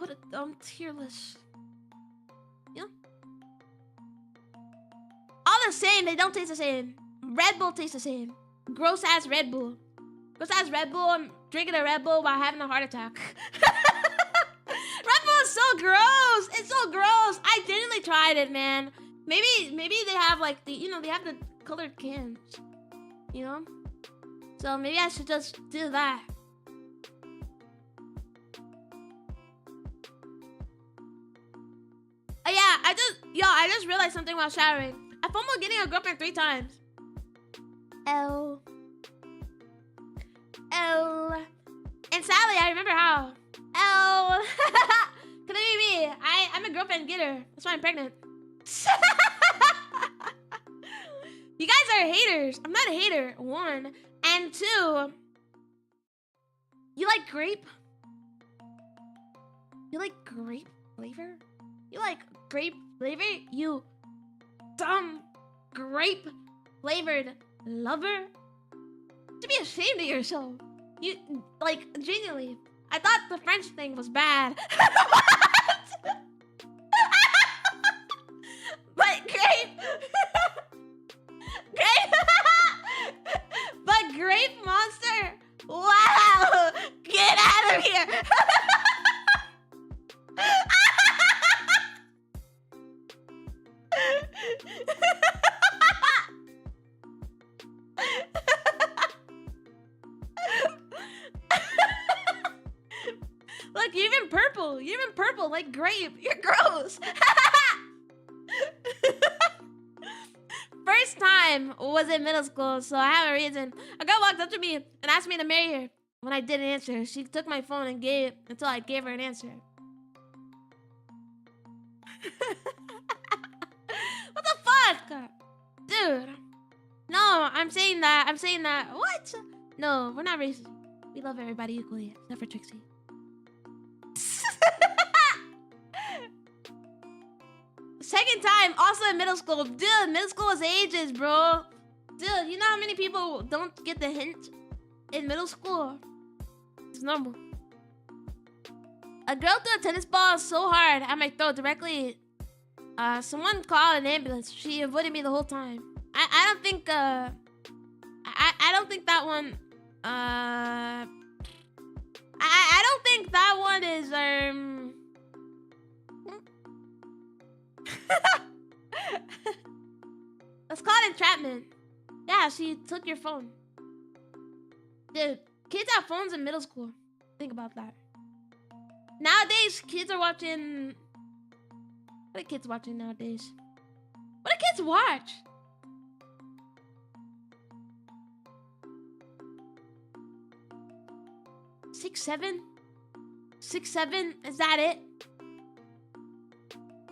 what a dumb tier list. You know? All the same, they don't taste the same. Red Bull tastes the same. Gross ass Red Bull. Gross ass Red Bull. I'm drinking a Red Bull while having a heart attack. Red Bull is so gross. It's so gross. I genuinely tried it, man. Maybe they have like the, you know, they have the colored cans. You know? So maybe I should just do that. Oh yeah, I just realized something while showering. I FOMO getting a girlfriend 3 times. L. And Sally, I remember how. L. Could it be me? I'm a girlfriend getter. That's why I'm pregnant. You guys are haters. I'm not a hater. 1. And 2. You like grape? You like grape flavor? You like grape flavor? You dumb grape flavored lover? To be ashamed of yourself. You, like, genuinely. I thought the French thing was bad. But grape. Grape. But grape monster. Wow. Get out of here. Look, you're even purple. You're even purple like grape. You're gross. First time was in middle school, so I have a reason. A girl walked up to me and asked me to marry her. When I didn't answer, she took my phone and gave until I gave her an answer. What the fuck? Dude. No, I'm saying that. What? No, we're not racist. We love everybody equally, except for Trixie. Second time, also in middle school. Dude, middle school is ages, bro. Dude, you know how many people don't get the hint in middle school? It's normal. A girl threw a tennis ball so hard at my throat directly. Someone called an ambulance. She avoided me the whole time. I don't think I don't think that one I don't think that one is That's called entrapment. Yeah, she took your phone. Dude, kids have phones in middle school. Think about that. Nowadays, kids are watching... What are kids watching nowadays? What do kids watch? Six, seven? 6'7"? Is that it?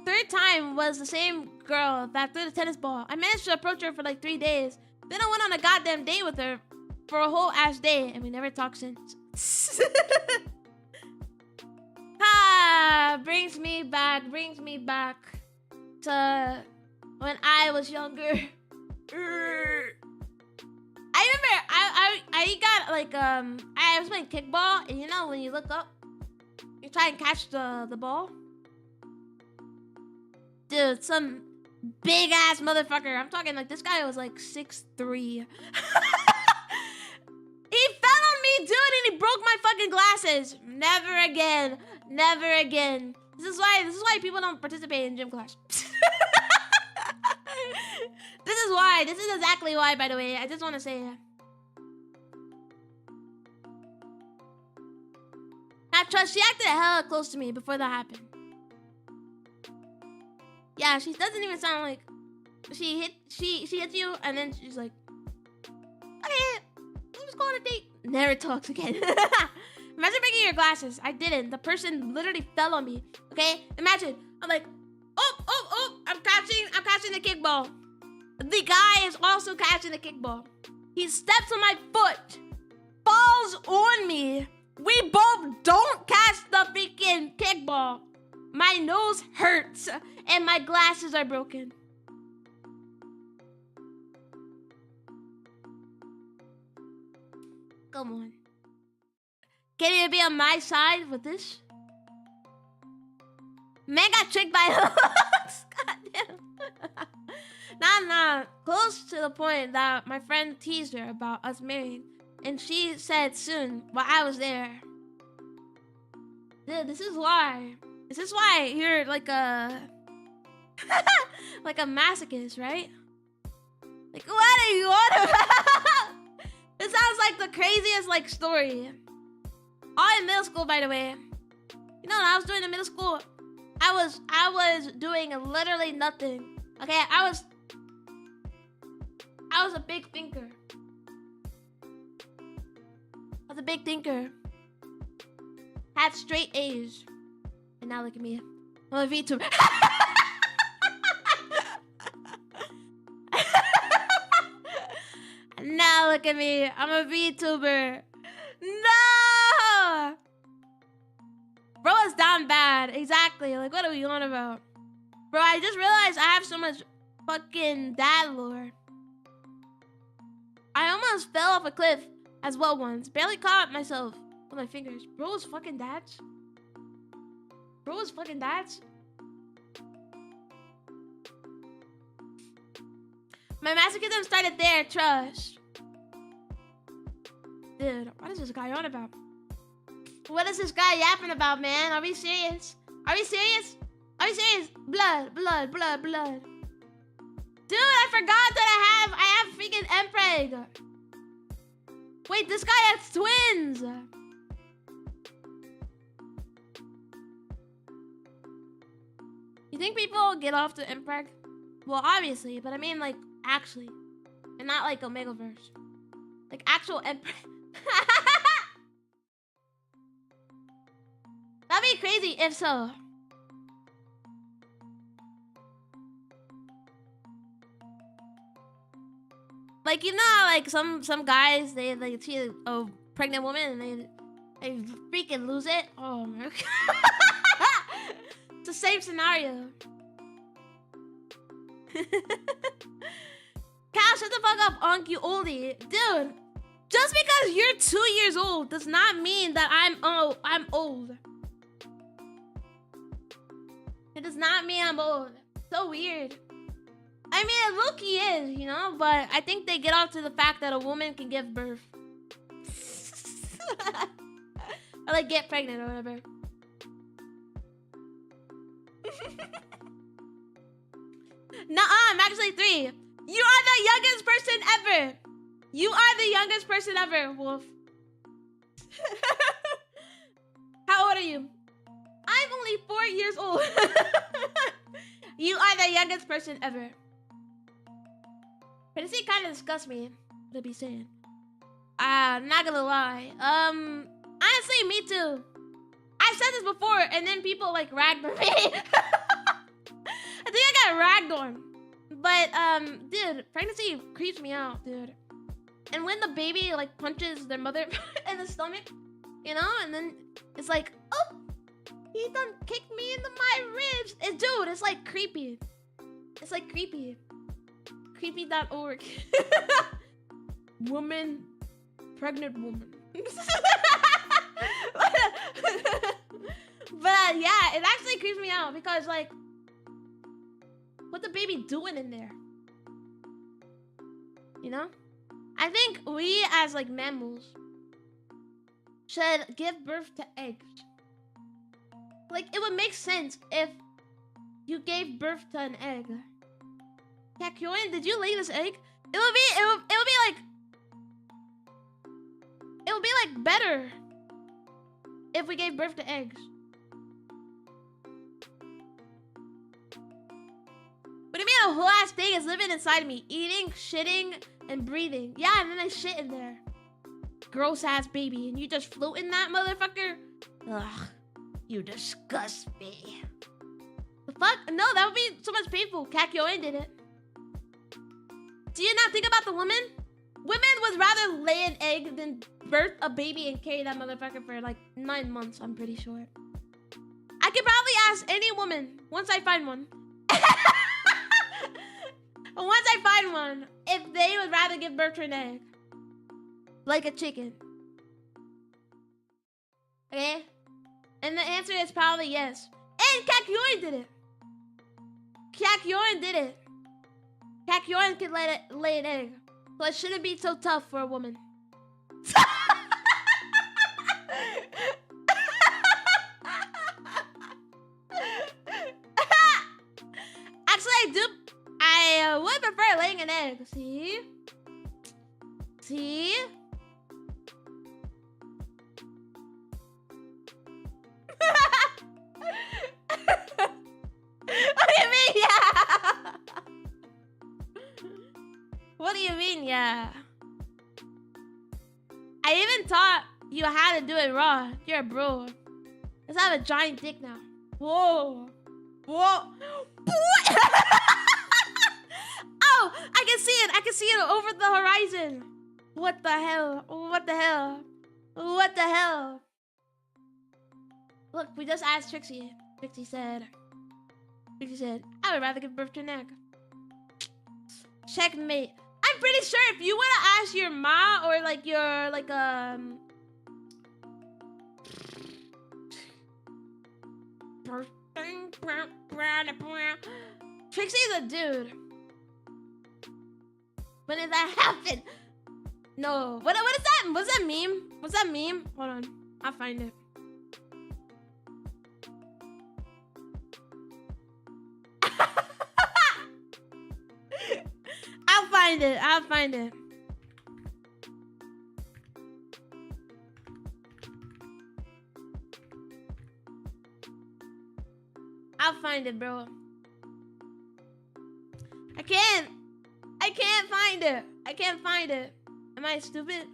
Third time was the same girl that threw the tennis ball. I managed to approach her for like 3 days. Then I went on a goddamn date with her for a whole ass day, and we never talked since. Brings me back to when I was younger. I remember I got like I was playing kickball, and you know when you look up, you try and catch the ball. Dude, some big ass motherfucker. I'm talking like this guy was like 6'3". He fell on me, dude, and he broke my fucking glasses. Never again. Never again. This is why people don't participate in gym class. This is why. This is exactly why, by the way. I just want to say that. Now, trust, she acted hella close to me before that happened. Yeah, she doesn't even sound like she hits you, and then she's like, okay, let's go on a date. Never talks again. Imagine breaking your glasses. I didn't. The person literally fell on me. Okay, imagine. I'm like, oh, I'm catching the kickball. The guy is also catching the kickball. He steps on my foot, falls on me. We both don't catch the freaking kickball. My nose hurts and my glasses are broken. Come on. Can you be on my side with this? Man got tricked by hooks. Goddamn. Nah. Close to the point that my friend teased her about us marrying. And she said soon while I was there. Dude, this is why. This is why you're like a... like a masochist, right? Like, what are you on about? This sounds like the craziest, like, story. All in middle school, by the way. You know what I was doing in middle school? I was doing literally nothing. Okay, I was a big thinker. I was a big thinker. Had straight A's. And now look at me. I'm a VTuber. Now look at me. I'm a VTuber. No! Bro is down bad. Exactly. Like, what are we on about? Bro, I just realized I have so much fucking dad lore. I almost fell off a cliff as well once. Barely caught myself with my fingers. Bro is fucking dads. Bro is fucking dads. My masochism started there, trust. Dude, what is this guy on about? What is this guy yapping about, man? Are we serious? Are we serious? Are we serious? Blood. Dude, I forgot that I have freaking Mpreg. Wait, this guy has twins. You think people get off the Mpreg? Well, obviously, but I mean, like, actually. And not like Omegaverse. Like, actual Mpreg. That'd be crazy if so. Like, you know how, like, some guys, they see a pregnant woman and they freaking lose it? Oh, my God. It's the same scenario. Cal, shut the fuck up, Onk, you oldie. Dude, just because you're 2 years old does not mean that I'm old. It does not mean I'm old. So weird. I mean, it low-key is, you know? But I think they get off to the fact that a woman can give birth. Or, like, get pregnant or whatever. Nuh-uh, I'm actually 3. You are the youngest person ever. You are the youngest person ever, Wolf. How old are you? I'm only 4 years old. You are the youngest person ever. Pregnancy kind of disgusts me, to be saying. Not gonna lie. Honestly, me too. I've said this before, and then people like ragged on me. I think I got ragged on. But, dude, pregnancy creeps me out, dude. And when the baby, like, punches their mother in the stomach, you know? And then it's like, oh, he done kicked me into my ribs. Dude, it's like creepy. It's like creepy. Creepy.org. Woman. Pregnant woman. But, yeah, it actually creeps me out because, like, what the baby doing in there? You know? I think we as like mammals should give birth to eggs. Like it would make sense if you gave birth to an egg. Kakyoin, did you lay this egg? It would be like better if we gave birth to eggs. What do you mean a whole ass thing is living inside me? Eating, shitting, and breathing. Yeah, and then I shit in there. Gross ass baby. And you just float in that motherfucker? Ugh. You disgust me. The fuck? No, that would be so much painful. Kakyoin did it. Do you not think about the woman? Women would rather lay an egg than birth a baby and carry that motherfucker for like 9 months, I'm pretty sure. I could probably ask any woman once I find one. Once I find one, if they would rather give birth to an egg. Like a chicken. Okay? And the answer is probably yes. And Kakyoin did it. Kakyoin did it. Kakyoin could lay an egg. So it shouldn't be so tough for a woman. Actually, I would prefer laying an egg. See? See? What do you mean, yeah? What do you mean, yeah? I even taught you how to do it raw. You're a bro. Let's have a giant dick now. Whoa. Whoa. Oh, I can see it. I can see it over the horizon. What the hell? What the hell? What the hell? Look, we just asked Trixie. Trixie said, I would rather give birth to an egg. Checkmate. I'm pretty sure if you would have asked your ma or like your Trixie's a dude. When did that happen? No. What is that? What's that meme? What's that meme? Hold on. I'll find it. I'll find it. I'll find it. I'll find it, bro. I can't find it. I can't find it. Am I stupid?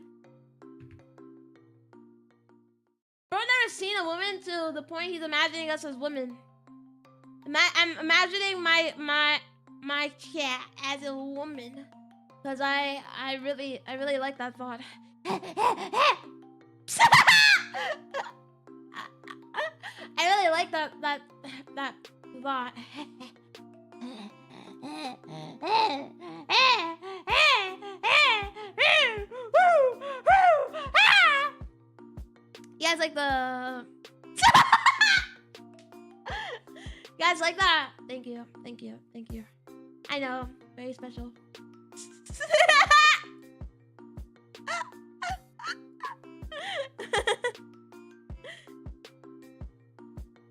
Bro never seen a woman to the point he's imagining us as women. I'm imagining my cat as a woman. Cause I really like that thought. I really like that thought. You guys like the you guys like that? Thank you. Thank you. Thank you. I know. Very special.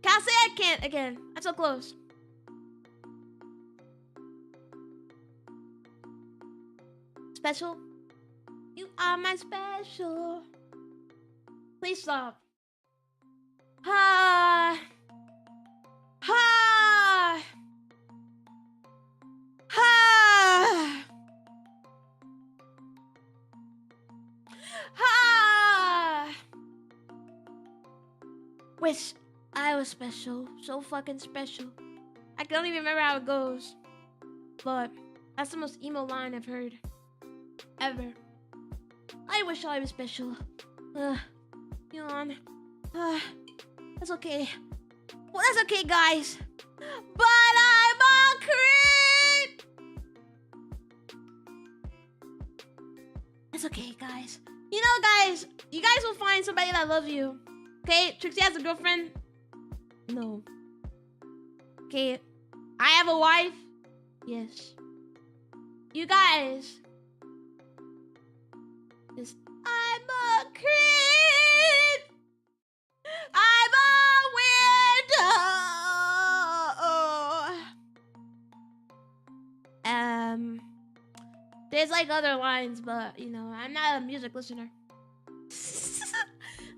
Can't say I can't again. I'm so close. Special? You are my special. Please stop. Ha. Ha. Ha. Ha. Wish I was special. So fucking special. I don't even remember how it goes. But that's the most emo line I've heard. Ever. I wish I was special. Yawn. That's okay. Well, that's okay, guys. But I'm a creep! That's okay, guys. You know, guys, you guys will find somebody that loves you. Okay? Trixie has a girlfriend? No. Okay. I have a wife? Yes. You guys. Just, I'm a creep. I'm a weirdo. There's like other lines, but you know, I'm not a music listener.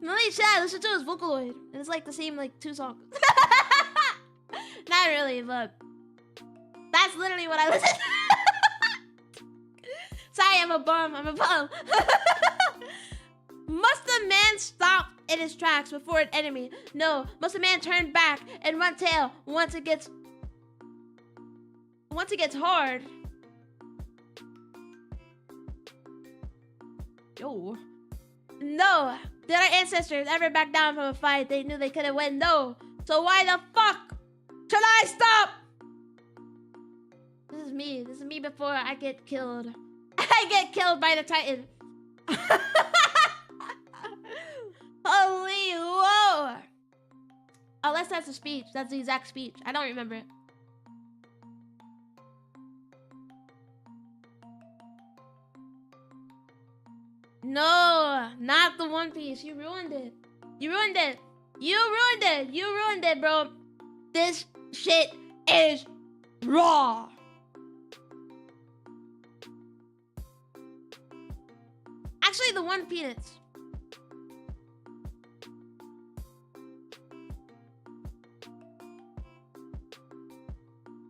Really sad. I listen to his Vocaloid, and it's like the same like 2 songs. Not really, but that's literally what I listen to. Sorry, I'm a bum. Must the man stop in his tracks before an enemy? No. Must the man turn back and run tail once it gets hard? Yo. No. Did our ancestors ever back down from a fight they knew they couldn't win? No. So why the fuck should I stop? This is me. This is me before I get killed. I get killed by the Titan. Holy whoa. Unless that's a speech. That's the exact speech. I don't remember it. No, not the One Piece. You ruined it. You ruined it. You ruined it. You ruined it, bro. This shit is raw. Actually, the One Peanuts.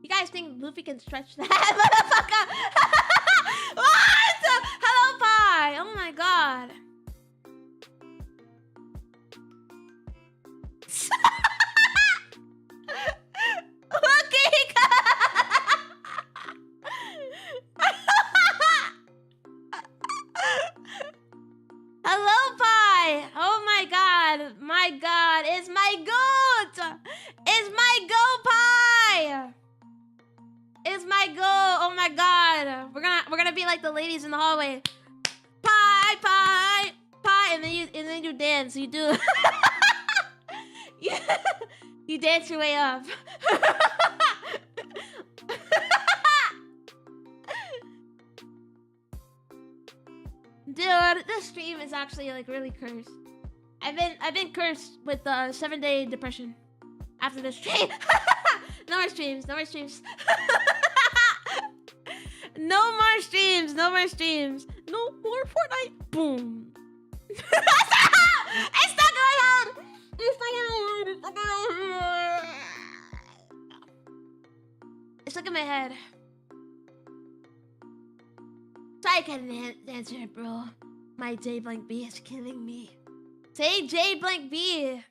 You guys think Luffy can stretch that motherfucker? What? Hello, Pie. Oh my god. Hello, Pie. Oh my god. My god. It's my goat. It's my goat, Pie. It's my goat. Oh my god. We're gonna be like the ladies in the hallway. Pie, pie, pie, and then you dance. You do. You dance your way up. Dude, this stream is actually like really cursed. I've been cursed with 7-day depression after this stream. No more streams. No more streams. No more streams. No more streams. No more Fortnite. Boom. It's stuck in my head. It's stuck in my head. It's stuck in my head. Sorry, I can't answer it, bro. My J blank B is killing me. Say J blank B.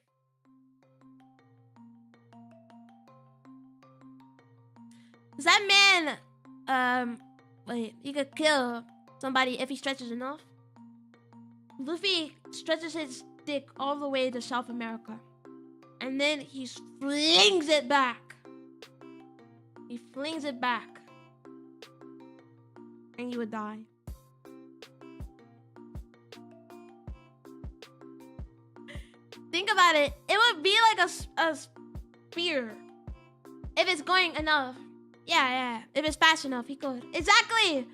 Does that man, wait, he could kill somebody if he stretches enough? Luffy stretches his dick all the way to South America. And then he flings it back. He flings it back. And you would die. Think about it. It would be like a spear. If it's going enough. Yeah. If it's fast enough, he could. Exactly.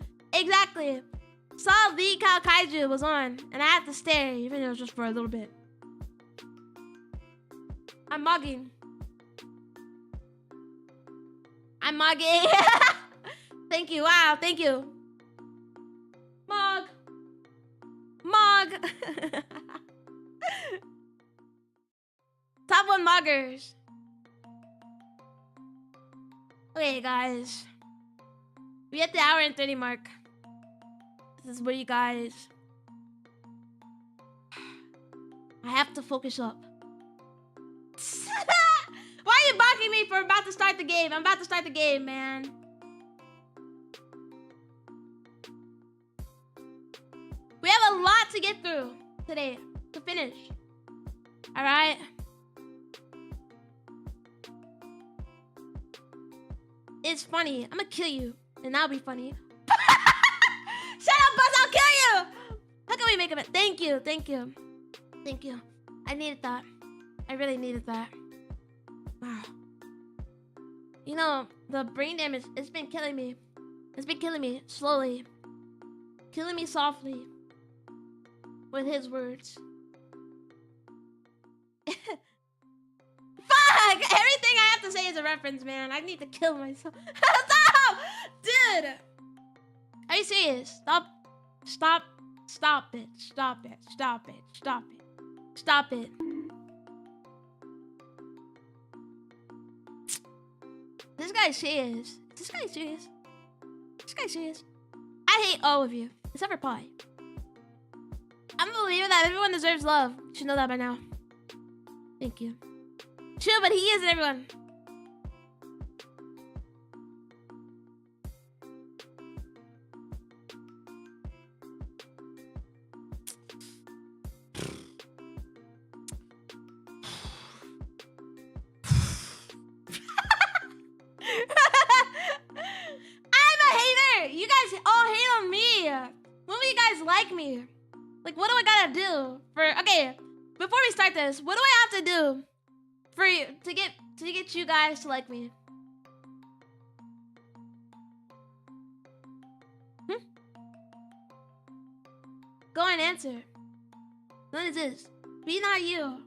Saw the Cow Kaiju was on, and I had to stare, even though it was just for a little bit. I'm mugging. Thank you. Wow, thank you. mug. Top 1 muggers. Okay, guys. We hit the hour and 30 mark. This is where you guys... I have to focus up. Why are you blocking me for about to start the game? I'm about to start the game, man. We have a lot to get through today to finish. All right. It's funny. I'm gonna kill you, and that'll be funny. Shut up, Buzz! I'll kill you. How can we make it? Thank you, thank you, thank you. I needed that. I really needed that. Wow. You know, the brain damage, it's been killing me. It's been killing me slowly. Killing me softly. With his words. Fuck! Everything I have to say is a reference, man. I need to kill myself. Stop! Dude! Are you serious? Stop. Stop. Stop it. Stop it. Stop it. Stop it. Stop it. This guy's serious. This guy's serious. This guy's serious. I hate all of you. Except for Pie. I'm a believer that everyone deserves love. You should know that by now. Thank you. True, but he isn't everyone. I'm a hater. You guys all hate on me. When will you guys like me? Like, what do I gotta do for... Okay, before we start this, what do I have to do for you to get you guys to like me? Go and answer. What is this? Be not you.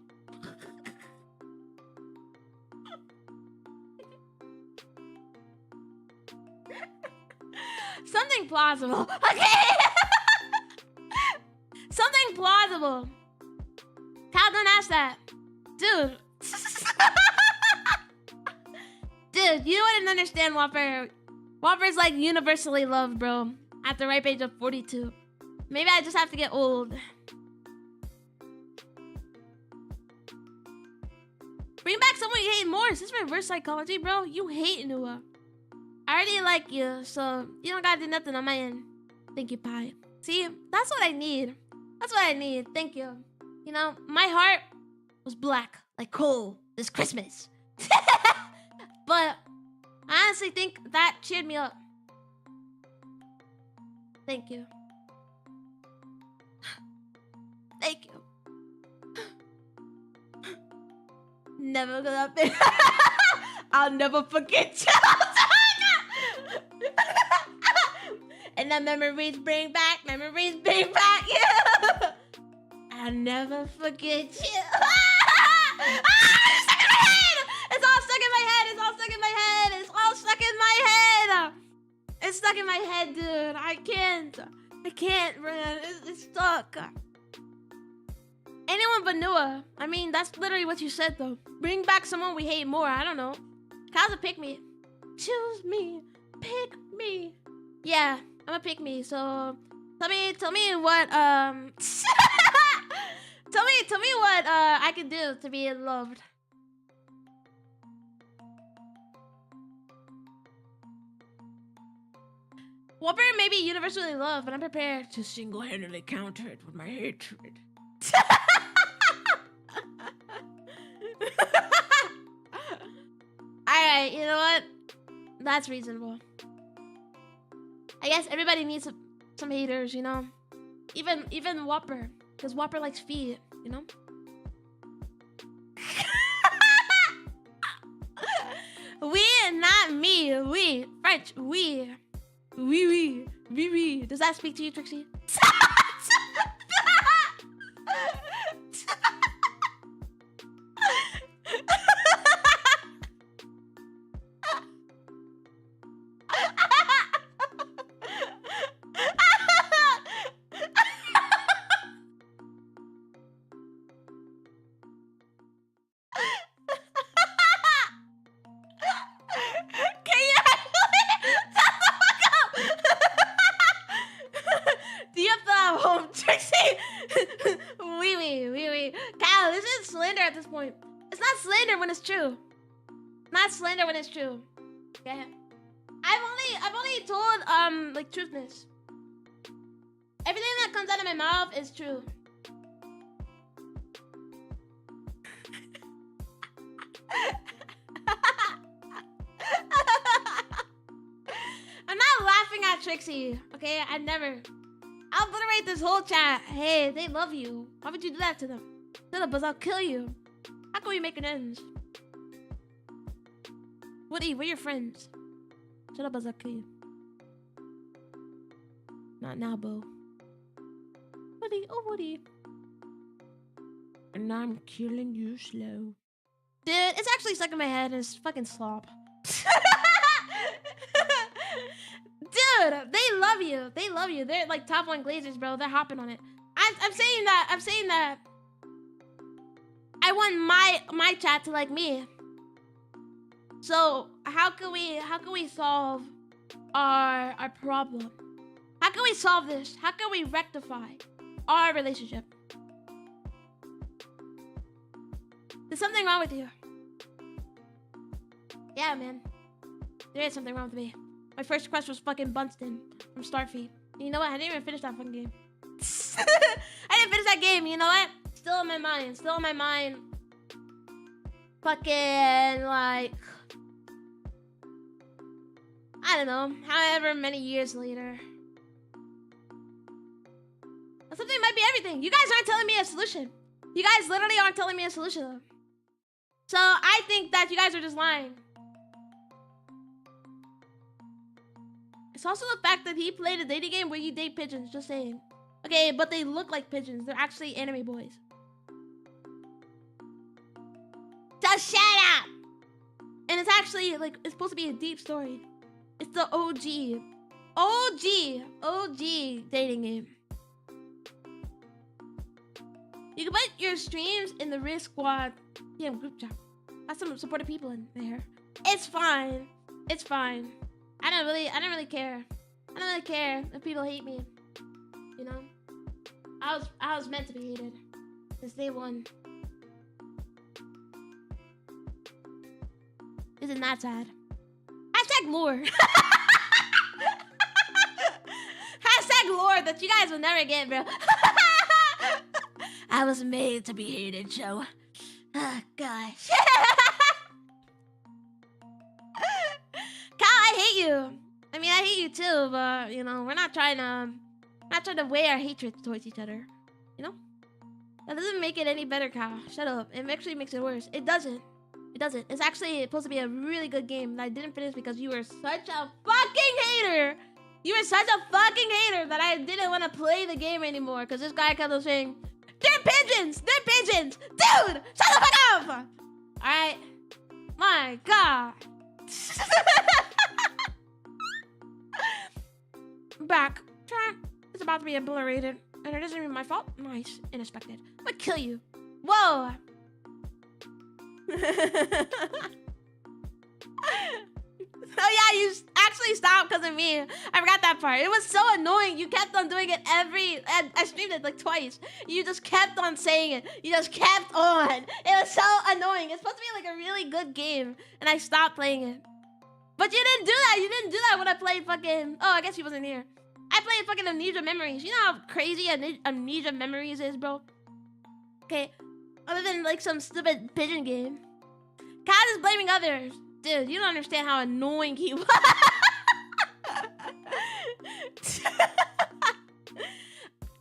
Something plausible. Okay. Something plausible. Cal, don't ask that. Dude. Dude, you wouldn't understand Whopper. Whopper's like universally loved, bro. At the ripe age of 42. Maybe I just have to get old. Bring back someone you hate more. Is this reverse psychology, bro? You hate Nua. I already like you, so you don't gotta do nothing on my end. Thank you, Pie. See, that's what I need. That's what I need. Thank you. You know, my heart was black like coal this Christmas. But I honestly think that cheered me up. Thank you. Thank you. Never gonna be. I'll never forget you. And the memories bring back you. I'll never forget you. It's all stuck in my head. It's all stuck in my head. It's all stuck in my head. It's stuck in my head, dude. I can't, man. It's stuck. Anyone but Noah. I mean, that's literally what you said, though. Bring back someone we hate more. I don't know. Kyle's a pick me. Choose me. Pick me. Yeah, I'm a pick me. So tell me what tell me what I can do to be loved. Whopper may be universally loved, but I'm prepared to single-handedly counter it with my hatred. Alright, you know what? That's reasonable. I guess everybody needs some haters, you know? Even Whopper. Because Whopper likes feet, you know? We, not me. We. French. We. Oui. Does that speak to you, Trixie? not slander when it's true. Not slander when it's true. Okay. I've only told like truthness. Everything that comes out of my mouth is true. I'm not laughing at Trixie, okay? I never. I'll obliterate this whole chat. Hey, they love you. Why would you do that to them? Shut up, Buzz, I'll kill you. How can we make an end? Woody, we're your friends. Shut up, Buzz, I'll kill you. Not now, Bo. Woody, oh Woody. And I'm killing you slow. Dude, it's actually stuck in my head and it's fucking slop. Dude, they love you. They love you. They're like top 1 glazers, bro. They're hopping on it. I'm saying that I want my chat to like me. So how can we solve our problem? How can we solve this? How can we rectify our relationship? There's something wrong with you. Yeah, man. There is something wrong with me. My first quest was fucking Bunston from Starfleet. You know what? I didn't even finish that fucking game. I didn't finish that game. You know what? Still in my mind. Still in my mind. Fucking like, I don't know. However many years later. Something might be everything. You guys aren't telling me a solution. You guys literally aren't telling me a solution though. So I think that you guys are just lying. It's also the fact that he played a dating game where you date pigeons, just saying. Okay, but they look like pigeons. They're actually anime boys. Just shut up! And it's actually, like, it's supposed to be a deep story. It's the OG dating game. You can put your streams in the Risk Squad group chat. Got some supportive people in there. It's fine. It's fine. I don't really care. I don't really care if people hate me. You know? I was meant to be hated. Since day one. Isn't that sad? Hashtag lore. Hashtag lore that you guys will never get, bro. I was made to be hated, Joe. Oh, gosh. Kyle, I hate you. I mean, I hate you too, but, you know, we're not trying to weigh our hatred towards each other. You know? That doesn't make it any better, Kyle. Shut up. It actually makes it worse. It doesn't. It doesn't. It's actually supposed to be a really good game that I didn't finish because you were such a fucking hater. You were such a fucking hater that I didn't want to play the game anymore because this guy kept on saying, "They're pigeons! They're pigeons! Dude! Shut the fuck up!" Alright? My God. Back. It's about to be obliterated. And it isn't even my fault. Nice. Unexpected. I'm gonna kill you. Whoa! Oh yeah, you actually stopped because of me. I forgot that part. It was so annoying. You kept on doing it I streamed it like twice. You just kept on saying it. You just kept on. It was so annoying. It's supposed to be like a really good game. And I stopped playing it. But you didn't do that. You didn't do that when I played fucking... Oh, I guess he wasn't here. I played fucking Amnesia Memories. You know how crazy Amnesia Memories is, bro? Okay. Other than like some stupid pigeon game. Cat is blaming others. Dude, you don't understand how annoying he was.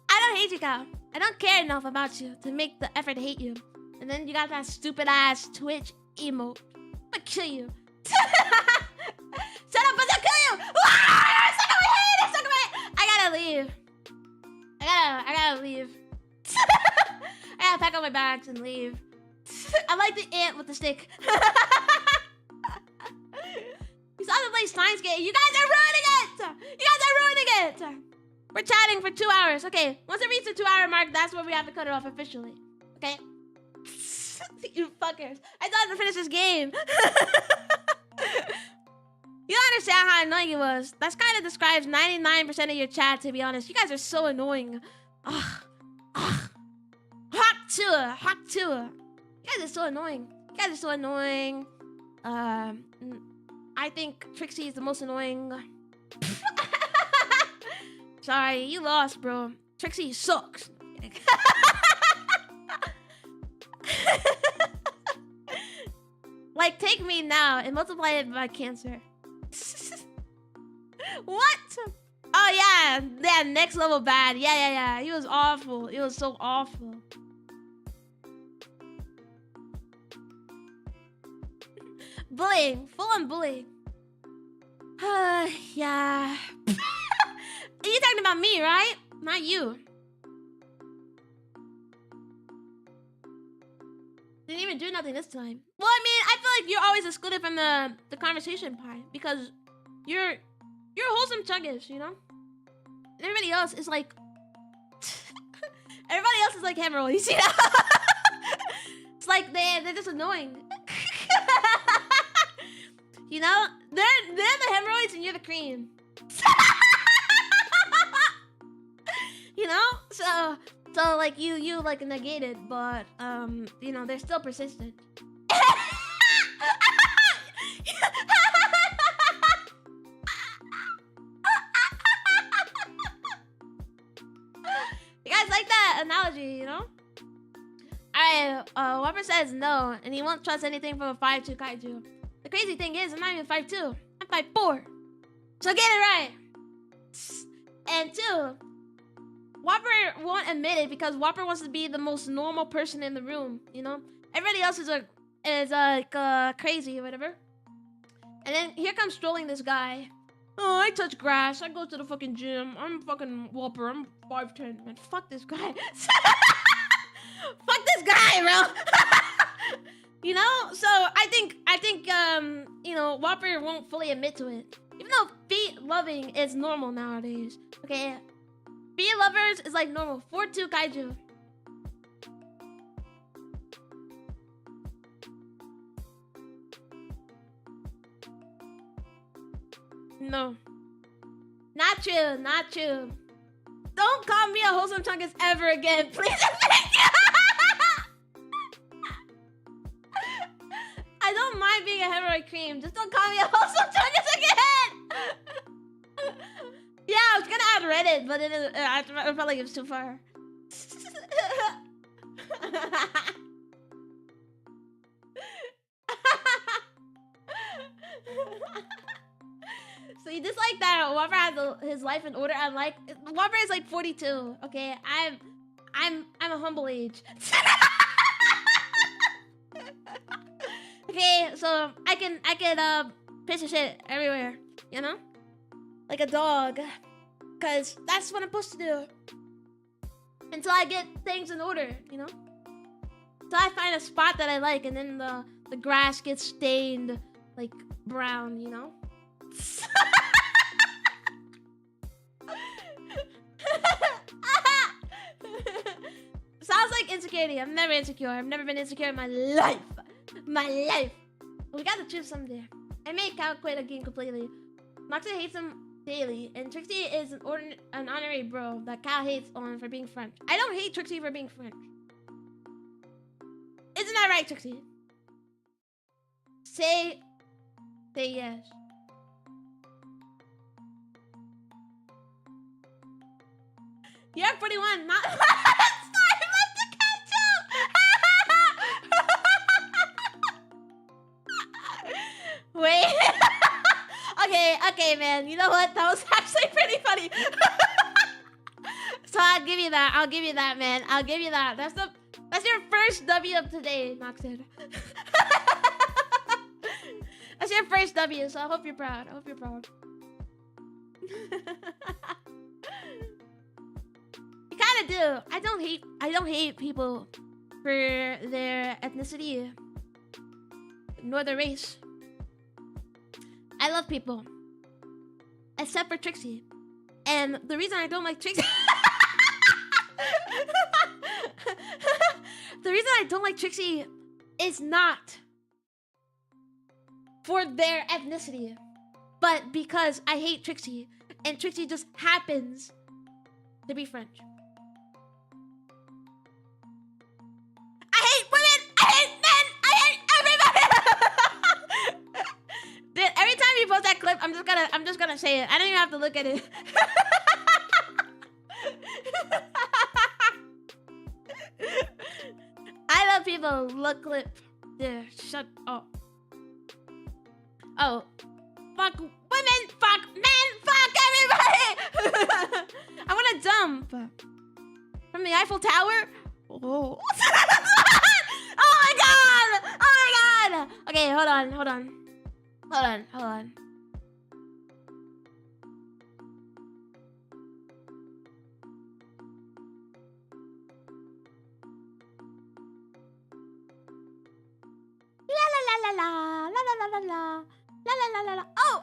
I don't hate you, Cal. I don't care enough about you to make the effort to hate you. And then you got that stupid ass Twitch emote. I'm gonna kill you. Shut up, but I'll kill you! I gotta leave. I gotta leave. I gotta pack up my bags and leave. I like the ant with the stick. You saw the play Steins game. You guys are ruining it! You guys are ruining it! We're chatting for 2 hours. Okay, once it reaches the 2-hour mark, that's where we have to cut it off officially. Okay? You fuckers. I thought to finish this game. You don't understand how annoying it was. That kind of describes 99% of your chat, to be honest. You guys are so annoying. Ugh. Ugh. Hot tour. You guys are so annoying. You guys are so annoying. I think Trixie is the most annoying. Sorry, you lost, bro. Trixie sucks. Like, take me now and multiply it by cancer. What? Oh, yeah. Yeah, next level bad. Yeah. He was awful. It was so awful. Bullying. Full-on bullying. Yeah. You're talking about me, right? Not you. Didn't even do nothing this time. Well, I mean, I feel like you're always excluded from the conversation part because you're wholesome chuggish, you know? And everybody else is like everybody else is like hemorrhoids, you know? It's like they're just annoying. You know? They're the hemorrhoids and you're the cream. You know? So like you like negate it, but you know, they're still persistent. You guys like that analogy, you know? Alright, Whopper says no, and he won't trust anything from a 5'2" kaiju. The crazy thing is, I'm not even 5'2". I'm 5'4". So get it right. And 2, Whopper won't admit it because Whopper wants to be the most normal person in the room, you know? Everybody else is crazy or whatever. And then here comes strolling this guy. Oh, I touch grass. I go to the fucking gym. I'm fucking Whopper. I'm 5'10". Man, fuck this guy. Fuck this guy, bro. You know? So I think you know, Whopper won't fully admit to it. Even though feet loving is normal nowadays. Okay? Feet lovers is like normal. 4'2" kaiju. No. Not true. Not true. Don't call me a wholesome chungus ever again, please. Thank you. I don't mind being a hemorrhoid cream. Just don't call me a wholesome chungus again. Yeah, I was gonna add Reddit, but I felt like it was too far. So you dislike that Whopper has his life in order. I'm like, Whopper is like 42. Okay, I'm a humble age. Okay, so I can piss of shit everywhere, you know, like a dog, cause that's what I'm supposed to do. Until I get things in order, you know. Until I find a spot that I like, and then the grass gets stained like brown, you know. Sounds like insecurity. I'm never insecure. I've never been insecure in my life. We gotta choose someday. I may calculate a game completely. Moxie hates him daily, and Trixie is an honorary bro that Cal hates on for being French. I don't hate Trixie for being French. Isn't that right, Trixie? Say yes. You're 41, not Stein left to catch up. Wait. Okay, man. You know what? That was actually pretty funny. So I'll give you that, man. I'll give you that. That's your first W of today, Noxid. That's your first W, so I hope you're proud. You kinda do. I don't hate people for their ethnicity nor their race. I love people. Except for Trixie. And the reason I don't like Trixie the reason I don't like Trixie is not for their ethnicity, but because I hate Trixie, and Trixie just happens to be French. I hate women, I hate men, I hate everybody! post that clip, I'm just gonna say it. I don't even have to look at it. I love people look clip. Yeah, shut up. Oh, fuck women, fuck men, fuck everybody. I wanna jump from the Eiffel Tower. Oh. Oh my god! Oh my god! Okay, hold on. La la la la la la la la la la la la. Oh,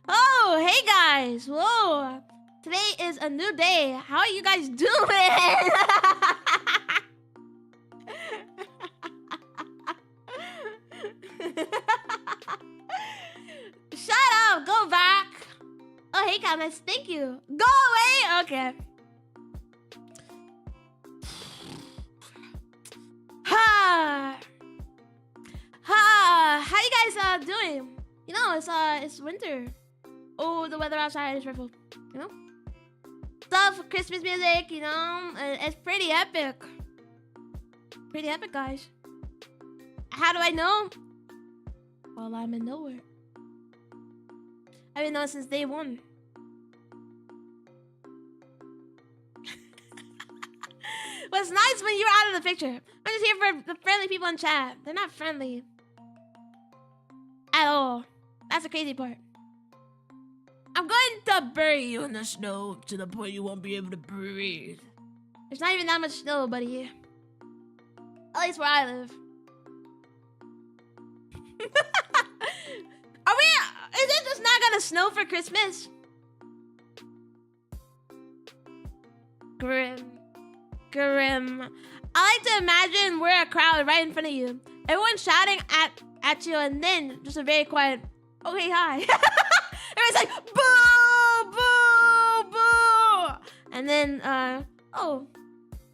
oh, hey guys! Whoa, today is a new day. How are you guys doing? Shut up! Go back. Oh, hey, comments. Thank you. Go away. Okay. How you guys doing? You know, it's winter. Oh, the weather outside is dreadful. You know, stuff, Christmas music. You know, it's pretty epic. Pretty epic, guys. How do I know? Well, I'm in nowhere. I've been knowing since day one. What's nice when you're out of the picture. I'm just here for the friendly people in chat. They're not friendly at all. That's the crazy part. I'm going to bury you in the snow to the point you won't be able to breathe. There's not even that much snow, buddy. At least where I live. Is it just not gonna snow for Christmas? Grim. I like to imagine we're a crowd right in front of you. Everyone's shouting at you, and then just a very quiet, okay, hi. Everyone's like, boo, boo, boo. And then, oh,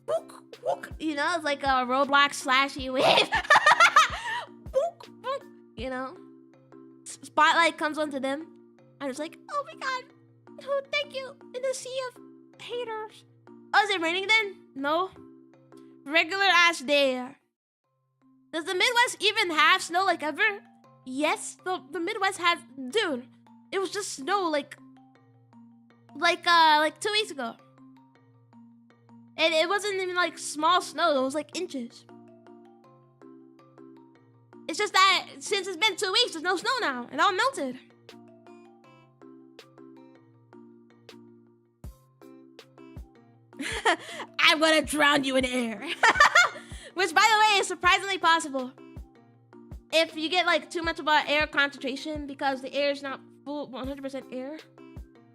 book, book. You know, it's like a Roblox slashy wave. Book, book. You know? Spotlight comes onto them. I'm just like, oh my god. Oh, thank you. In the sea of haters. Oh, is it raining then? No. Regular ass day. Does the Midwest even have snow like ever? Yes. The Midwest has... Dude, it was just snow like 2 weeks ago. And it wasn't even like small snow. It was like inches. It's just that since it's been 2 weeks, there's no snow now. It all melted. I'm gonna drown you in air. Which, by the way, is surprisingly possible. If you get like too much of an air concentration because the air is not full 100% air.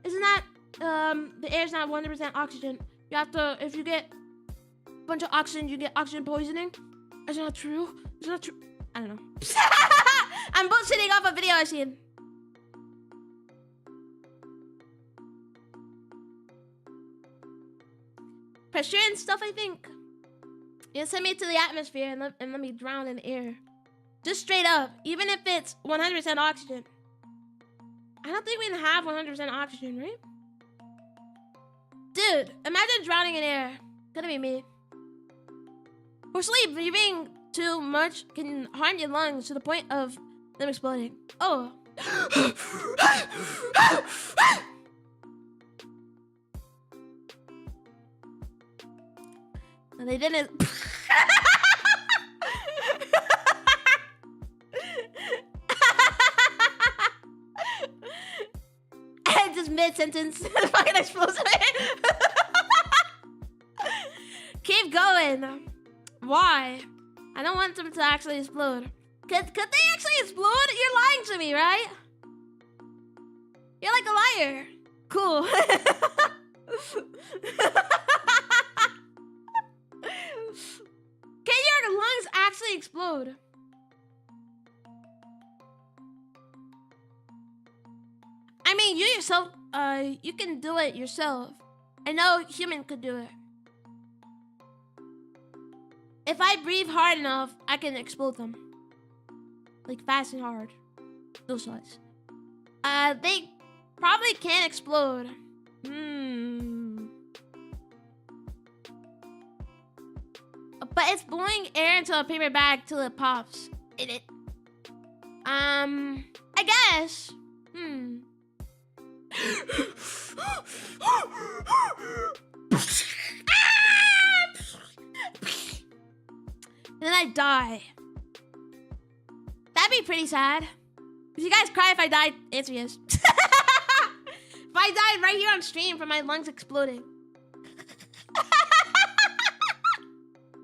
Isn't that, the air is not 100% oxygen. You have to, if you get a bunch of oxygen, you get oxygen poisoning. Is that true? Is that true? I don't know. I'm bullshitting off a video I've seen. Pressure and stuff, I think. You send me to the atmosphere and let me drown in air. Just straight up, even if it's 100% oxygen. I don't think we can have 100% oxygen, right? Dude, imagine drowning in air. Gonna be me. For sleep, breathing too much can harm your lungs to the point of them exploding. Oh. No, they didn't. Just mid-sentence, fucking explosion. Keep going. Why? I don't want them to actually explode. Could they actually explode? You're lying to me, right? You're like a liar. Cool. Can your lungs actually explode? I mean, you yourself, you can do it yourself. I know human could do it. If I breathe hard enough, I can explode them. like fast and hard. Those ones. They probably can't explode. But it's blowing air into a paper bag till it pops in it. I guess. Then I die. That'd be pretty sad. Would you guys cry if I died? Answer yes. If I died right here on stream from my lungs exploding.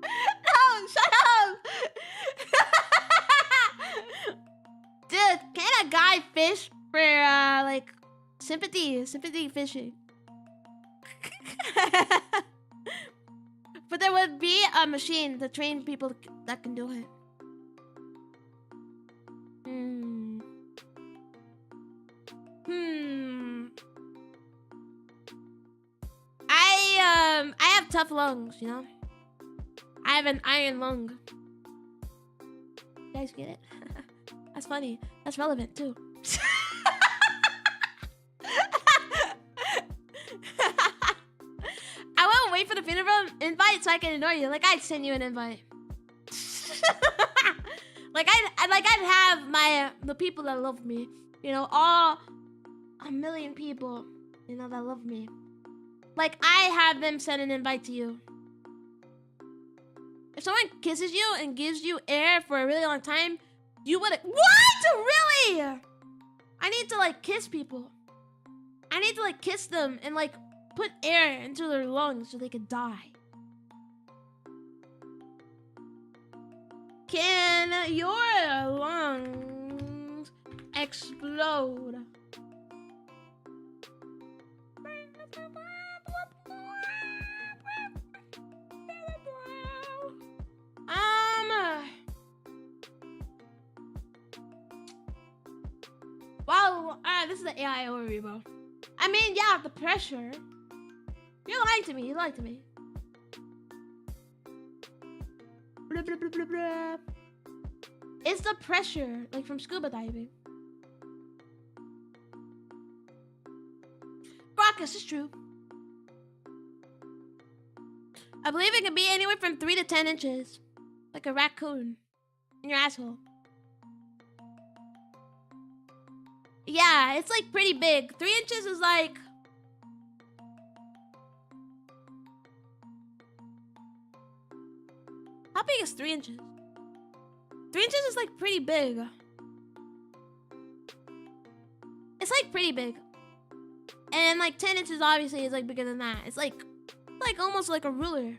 No, shut up. Dude, can a guy fish for like sympathy fishing? But there would be a machine to train people that can do it. I have tough lungs, you know? I have an iron lung. You guys get it? That's funny. That's relevant too. I won't wait for the funeral invite so I can ignore you. Like I'd send you an invite. I'd have the people that love me. You know, all 1 million people, you know, that love me. Like I have them send an invite to you. If someone kisses you and gives you air for a really long time, you would. What? Really? I need to like kiss people. I need to like kiss them and like put air into their lungs so they could die. Can your lungs explode? Well, this is the AI overview, bro. I mean, yeah, the pressure. You're lying to me. You lied to me. Blah, blah, blah, blah, blah. It's the pressure, like from scuba diving. Brock, this is true. I believe it can be anywhere from 3 to 10 inches. Like a raccoon in your asshole. Yeah, it's like pretty big. 3 inches is like... How big is 3 inches? 3 inches is like pretty big. It's like pretty big. And like 10 inches obviously is like bigger than that. It's like almost like a ruler.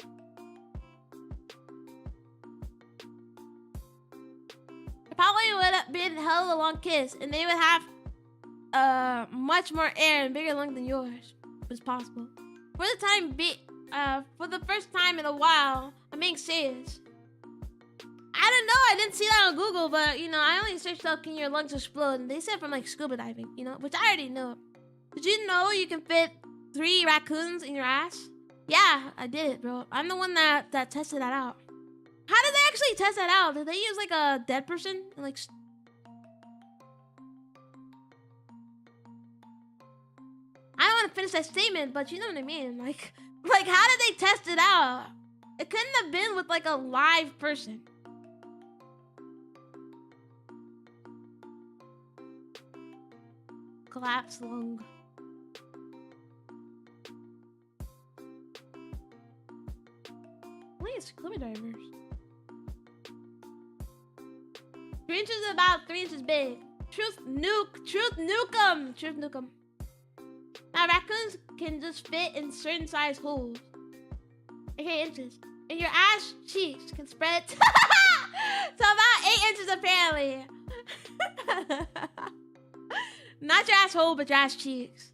It probably would have been a hell of a long kiss, and they would have much more air and bigger lungs than yours. It's possible. For the first time in a while, I'm being serious. I don't know, I didn't see that on Google, but you know, I only searched up can your lungs explode, and they said from like scuba diving, you know, which I already know. Did you know you can fit 3 raccoons in your ass? Yeah, I did it, bro. I'm the one that tested that out. How did they actually test that out? Did they use like a dead person and like... I don't want to finish that statement, but you know what I mean. Like how did they test it out? It couldn't have been with like a live person. Collapsed lung. Only scuba divers. 3 inches is about 3 inches big. Truth nukem. Now raccoons can just fit in certain size holes. Okay, inches. And your ass cheeks can spread to about 8 inches apparently. Not your asshole, but your ass cheeks.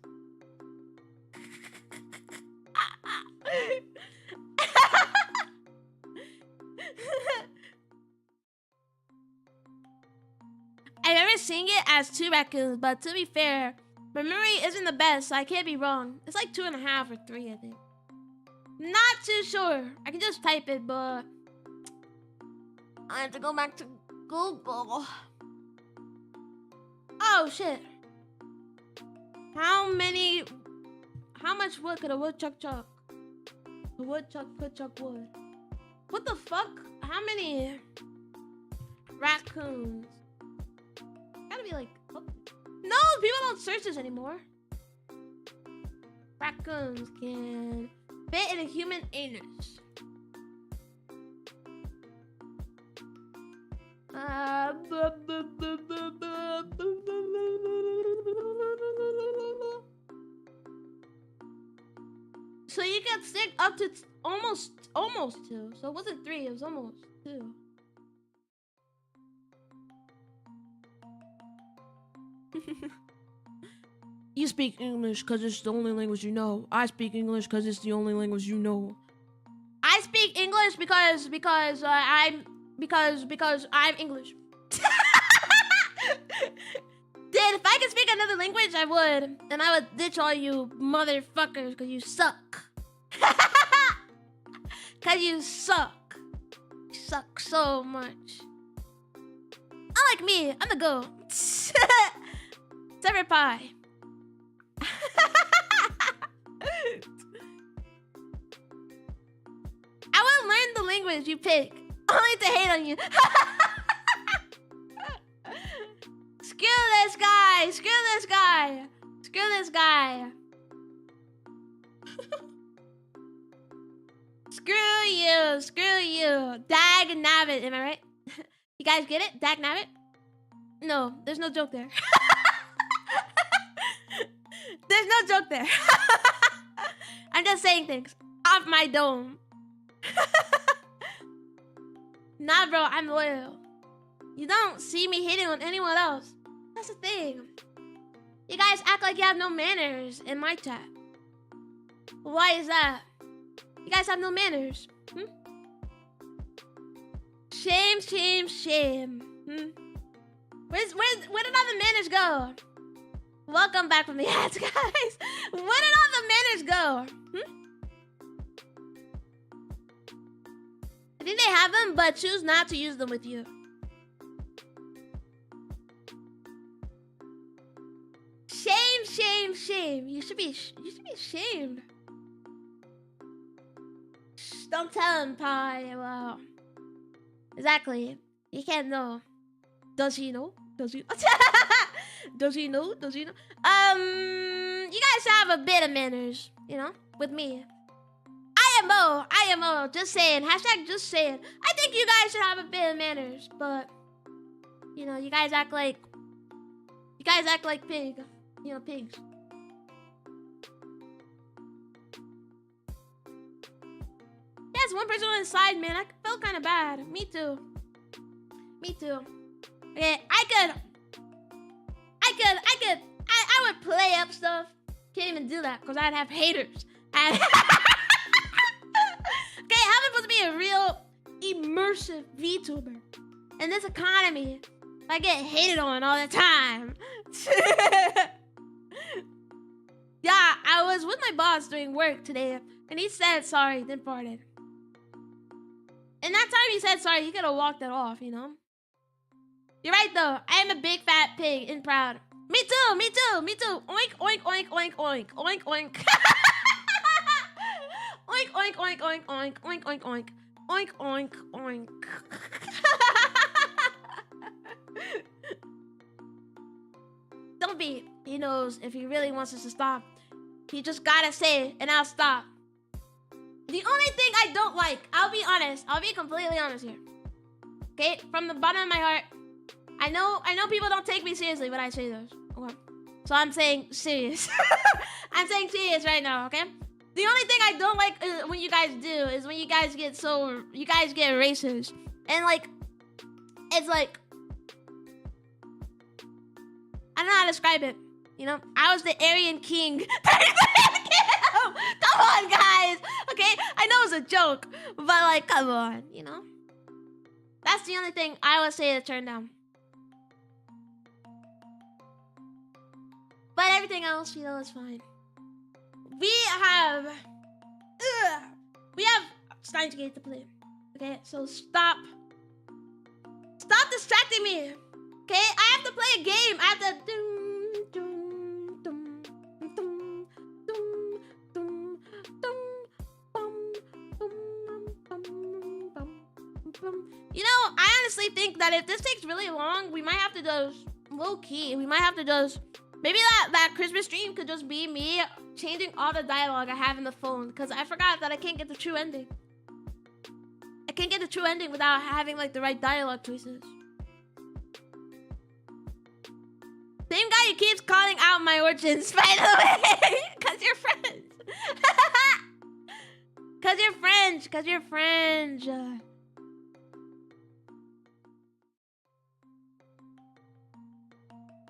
I remember seeing it as 2 raccoons, but to be fair, my memory isn't the best, so I can't be wrong. It's like 2.5 or 3, I think. Not too sure. I can just type it, but I have to go back to Google. Oh shit. How much wood could a woodchuck chuck? A woodchuck could chuck wood. What the fuck? How many raccoons? Gotta be like, oh. No, people don't search this anymore. Raccoons can fit in a human anus. So you got sick up to almost 2. So it wasn't 3, it was almost 2. You speak English because it's the only language you know. I speak English because it's the only language you know. I speak English because I'm English. Dude, if I could speak another language, I would. And I would ditch all you motherfuckers because you suck. Because you suck. You suck so much. Unlike me, I'm the goat. Server pie. I would learn the language you pick, only to hate on you. Screw this guy! Screw this guy! Screw this guy! Screw you! Screw you! Dag nabbit, am I right? You guys get it? Dag nabbit? No, there's no joke there. There's no joke there. I'm just saying things off my dome. Nah, bro, I'm loyal. You don't see me hitting on anyone else. That's the thing. You guys act like you have no manners in my chat. Why is that? You guys have no manners. Shame, shame, shame. Where did all the manners go? Welcome back from the ads, guys. Where did all the manners go? I think they have them, but choose not to use them with you. Shame, shame, shame. You should be ashamed. Shh, don't tell him, Pie. Wow. Exactly. He can't know. Does he know? Does he? Does he know? Does he know? You guys have a bit of manners, you know, with me. IMO, just saying. Hashtag just saying. I think you guys should have a bit of manners, but you know, you guys act like pig. You know, pigs. Yes, one person on the side, man. I felt kind of bad. Me too. Me too. Okay, I would play up stuff. Can't even do that because I'd have haters. Okay, how am I supposed to be a real immersive VTuber in this economy if I get hated on all the time? Yeah, I was with my boss doing work today, and he said sorry, then farted. And that time he said sorry, he could have walked it off, you know? You're right, though. I am a big fat pig and proud. Me too, me too, me too. Oink, oink, oink, oink, oink, oink, oink. Oink, oink, oink, oink, oink, oink, oink, oink. Oink, oink, oink. Don't be. He knows if he really wants us to stop. He just gotta say it, and I'll stop. The only thing I don't like, I'll be honest. I'll be completely honest here. Okay? From the bottom of my heart. I know people don't take me seriously when I say this. Okay? So I'm saying serious. I'm saying serious right now, okay? The only thing I don't like when you guys do is when you guys get racist. And like, it's like, I don't know how to describe it. You know, I was the Aryan King. Come on, guys. Okay, I know it's a joke, but like, come on, you know? That's the only thing I would say to turn down. But everything else, you know, is fine. We have Steins Gate to play. Okay, so stop distracting me. Okay, I have to play a game. I have to. You know, I honestly think that if this takes really long, we might have to just low key. We might have to just maybe that Christmas stream could just be me changing all the dialogue I have in the phone, because I forgot that I can't get the true ending. I can't get the true ending without having like the right dialogue choices. Same guy who keeps calling out my origins, by the way. Cause you're friends. Cause you're friends. Cause you're friends.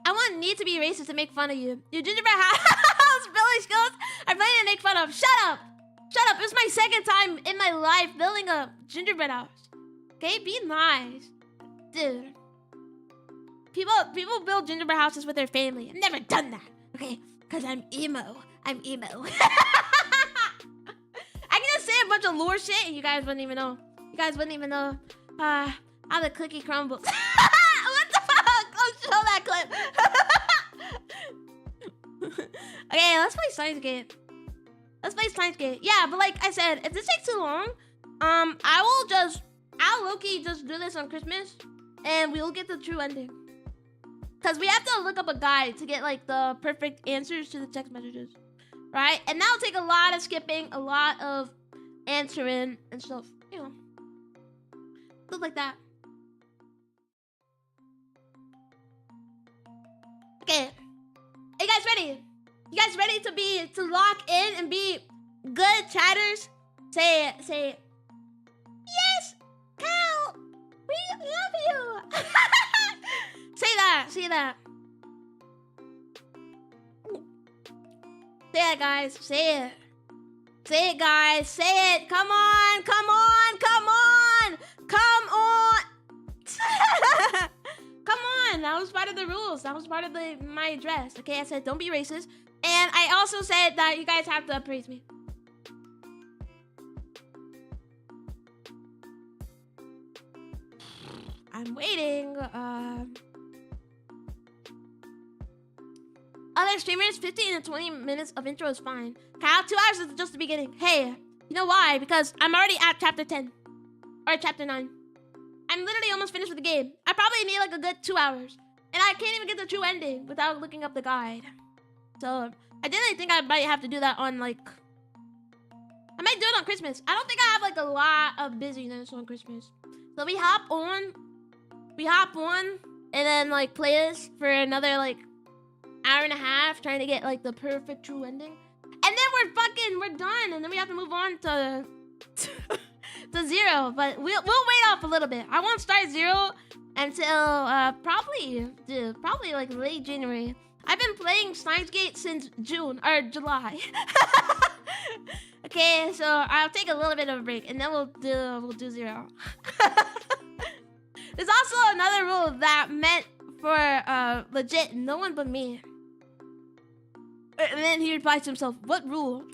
I want need to be racist to make fun of you. You gingerbread house village skills I'm planning to make fun of. Shut up. Shut up. It's my second time in my life building a gingerbread house. Okay, be nice. Dude. People build gingerbread houses with their family. I've never done that. Okay? Because I'm emo. I'm emo. I can just say a bunch of lore shit and you guys wouldn't even know. You guys wouldn't even know how the cookie crumbles. What the fuck? Oh, show that clip. Okay, let's play Steins Gate. Let's play Steins Gate. Yeah, but like I said, if this takes too long, I'll low-key just do this on Christmas and we'll get the true ending. Because we have to look up a guide to get like the perfect answers to the text messages. Right? And that'll take a lot of skipping, a lot of answering and stuff. You know. Stuff like that. Okay. Are you guys ready? You guys ready to lock in and be good chatters? Say it. Yes, Cal, we love you. Say that. Say that, guys. Say it. Say it, guys. Say it. Come on. Come on. Come on. Come on. Come on. That was part of the rules. That was part of my address. Okay, I said don't be racist. And I also said that you guys have to praise me. I'm waiting. Other streamers, 15 to 20 minutes of intro is fine. Kyle, 2 hours is just the beginning. Hey, you know why? Because I'm already at chapter 10. Or chapter 9. I'm literally almost finished with the game. I probably need like a good 2 hours. And I can't even get the true ending without looking up the guide. So, I didn't think I might have to do that on like... I might do it on Christmas. I don't think I have like a lot of busyness on Christmas. So we hop on, and then like play this for another like hour and a half, trying to get like the perfect true ending. And then we're done, and then we have to move on to to 0. But we'll wait off a little bit. I won't start 0 until probably like late January. I've been playing Steins Gate since June or July. Okay, so I'll take a little bit of a break, and then we'll do 0. There's also another rule that meant for legit no one but me. And then he replies to himself, "What rule?"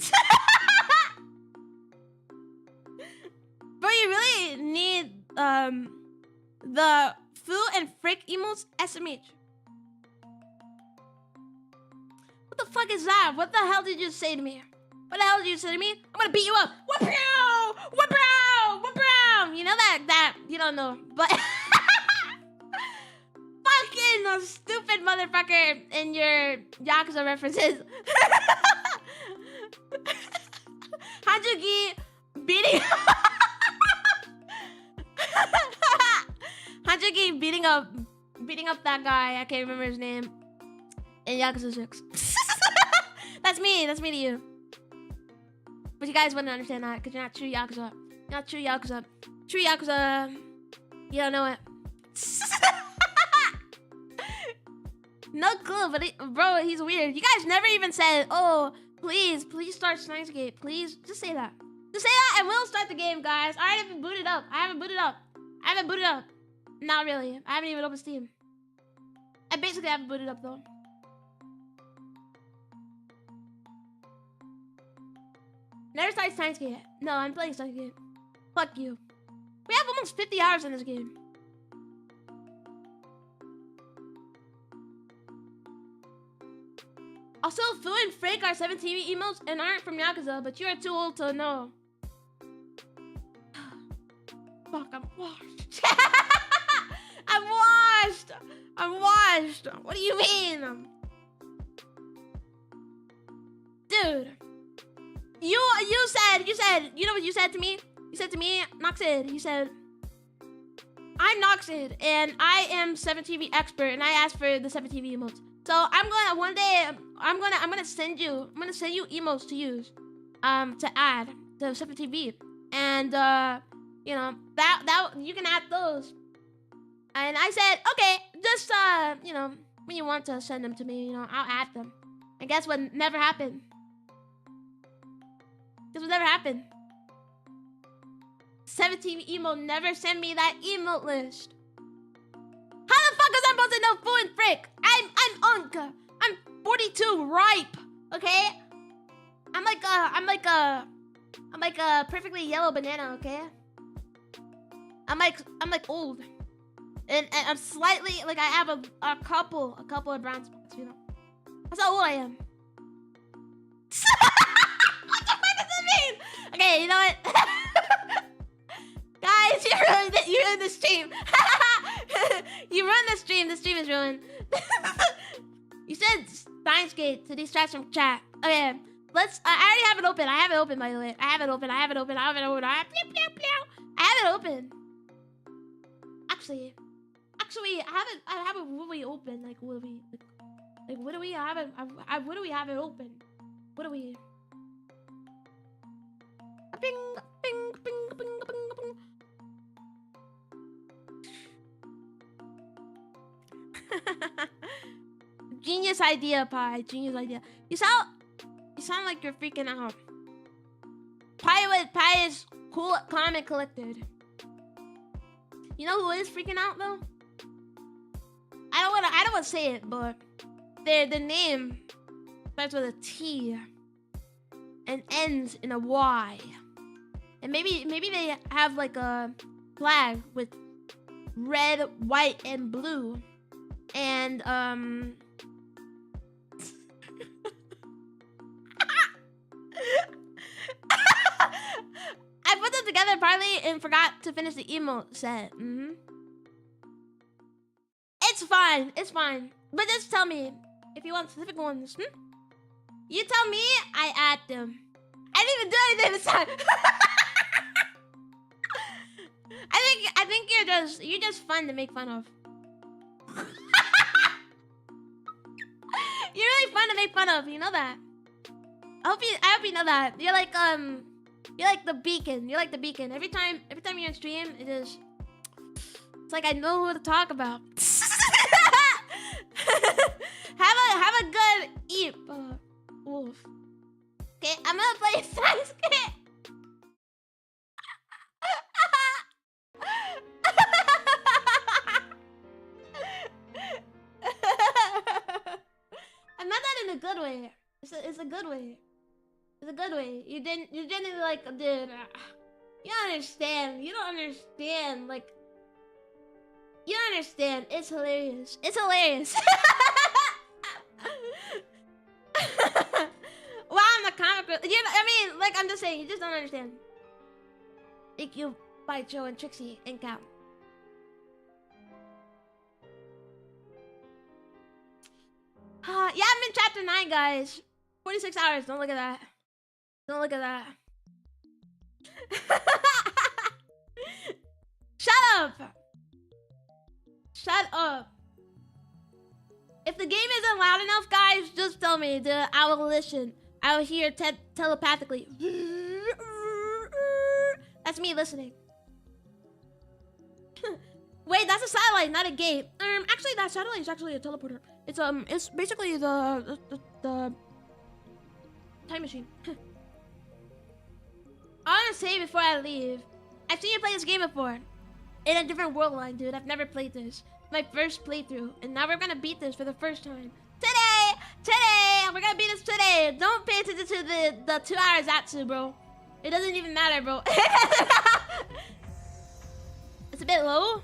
Bro, you really need the foo and frick emotes SMH. What the fuck is that? What the hell did you say to me? What the hell did you say to me? I'm gonna beat you up. Whoop-yow! Whoop-yow! Whoop-yow! You know that you don't know, but fucking a stupid motherfucker in your Yakuza references. Hanjuki beating Hanjuki beating up that guy. I can't remember his name. In Yakuza 6. That's me to you. But you guys wouldn't understand that because you're not true Yakuza. You're not true Yakuza. True Yakuza, you don't know it. No clue, but bro, he's weird. You guys never even said, "Oh, please start Steins Gate." Please, just say that. Just say that, and we'll start the game, guys. I haven't booted up. I haven't booted up. Not really. I haven't even opened Steam. I basically haven't booted up though. Never started Steins Gate. No, I'm playing Steins Gate. Fuck you. We have almost 50 hours in this game. Also, Fu and Frank are 17 emotes and aren't from Yakuza, but you are too old to know. Fuck, I'm washed. I'm washed. I'm washed. What do you mean? Dude. You said, you know what you said to me? You said to me, Noxid, you said, I'm Noxid, and I am 7TV expert, and I asked for the 7TV emotes. So I'm gonna, one day, I'm gonna send you emotes to use, to add to 7TV. And, you know, that, you can add those. And I said, okay, just, you know, when you want to send them to me, you know, I'll add them. And guess what never happened? This will never happen. 17 emote never sent me that emote list. How the fuck is I supposed to know Fu and Frick? I'm Unka. I'm 42 ripe. Okay? I'm like a perfectly yellow banana, okay? I'm like old. And I'm slightly like I have a couple of brown spots, you know. That's how old I am. What the fuck does that mean? Okay, you know what? Guys, you ruined the stream. You ruined the stream. The stream is ruined. You said Steins gate to distract from chat. Okay, let's. I already have it open. I have it open, by the way. I have it open. I have it open. I have it open. Actually, I have it really open. Like, what do we have it? What do we have it open? What do we? Bing, bing, bing, bing, bing, bing. Genius idea, Pi. Genius idea. You sound like you're freaking out. Pi is cool, calm, and collected. You know who is freaking out though? I don't wanna say it, but the name starts with a T and ends in a Y. And maybe they have like a flag with red, white, and blue. And I put them together partly and forgot to finish the emote set. It's fine. It's fine. But just tell me if you want specific ones. You tell me, I add them. I didn't even do anything this time. I think you're just fun to make fun of. You're really fun to make fun of. You know that. I hope you know that. You're like the beacon. You're like the beacon. Every time you're on stream, it's like I know who to talk about. have a good eep, wolf. Okay, I'm gonna play Steins Gate. I meant that in a good way. It's a good way. It's a good way. You didn't like, dude. You don't understand. You don't understand. Like, you don't understand. It's hilarious. It's hilarious. Wow, I'm the comic relief. You know, I mean, like, I'm just saying, you just don't understand. EQ by Joe and Trixie and Cap. Yeah, I'm in chapter 9, guys. 46 hours. Don't look at that. Don't look at that. Shut up! Shut up. If the game isn't loud enough, guys, just tell me. I will listen. I will hear telepathically. That's me listening. Wait, that's a satellite, not a gate. Actually, that satellite is actually a teleporter. It's basically the time machine. I want to say before I leave, I've seen you play this game before. In a different world line, dude. I've never played this. My first playthrough. And now we're gonna beat this for the first time. Today! We're gonna beat this today. Don't pay attention to the 2 hours Zatsu, bro. It doesn't even matter, bro. It's a bit low.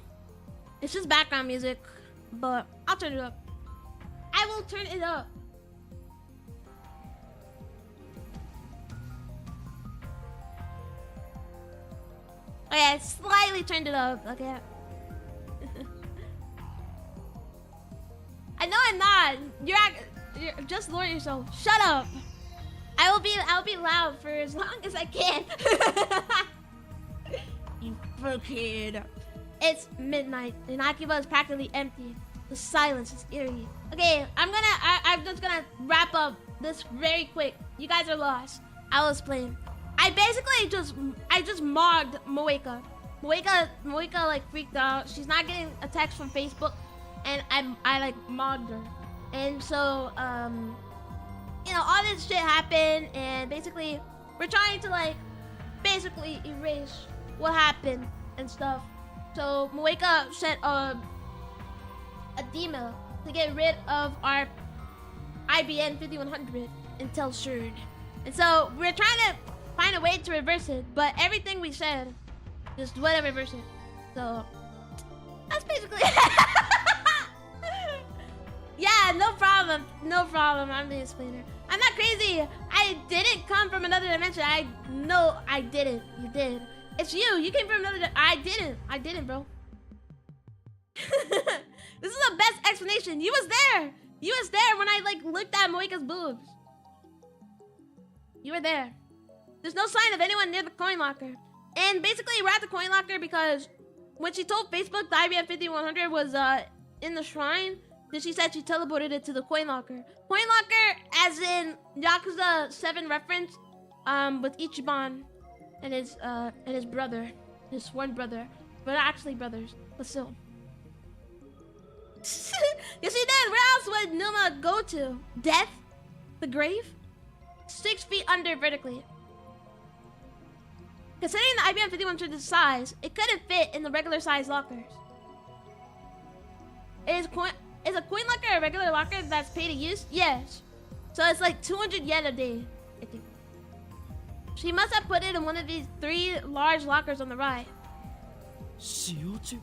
It's just background music. But I'll turn it up. I will turn it up. Okay, I slightly turned it up. Okay. I know I'm not. You're just lower yourself. Shut up. I'll be loud for as long as I can. You fuckhead. It's midnight and Akiba is practically empty. The silence is eerie. Okay, I'm just gonna wrap up this very quick. You guys are lost. I'll explain. I just mogged Moeka. Moeka like freaked out. She's not getting a text from Facebook, and I like mogged her. And so you know, all this shit happened, and basically we're trying to like basically erase what happened and stuff. So Moeka sent a email to get rid of our IBN 5100 until Sherd. And so we're trying to find a way to reverse it, but everything we said just wouldn't reverse it. So that's basically yeah, no problem. I'm the explainer. I'm not crazy. I didn't come from another dimension. I know I didn't. You did. It's you. You came from another. I didn't, bro. This is the best explanation. You was there. You was there when I like looked at Moeka's boobs. You were there. There's no sign of anyone near the coin locker. And basically, we're at the coin locker because when she told Facebook the IBM 5100 was in the shrine, then she said she teleported it to the coin locker. Coin locker, as in Yakuza 7 reference, with Ichiban and his brother, his sworn brother, but actually brothers, but still. Yes, he did. Where else would Numa go to? Death? The grave? 6 feet under vertically. Considering the IBM 5100's size, it couldn't fit in the regular size lockers. Is a coin locker a regular locker that's pay to use? Yes. So it's like 200 yen a day, I think. She must have put it in one of these 3 large lockers on the right.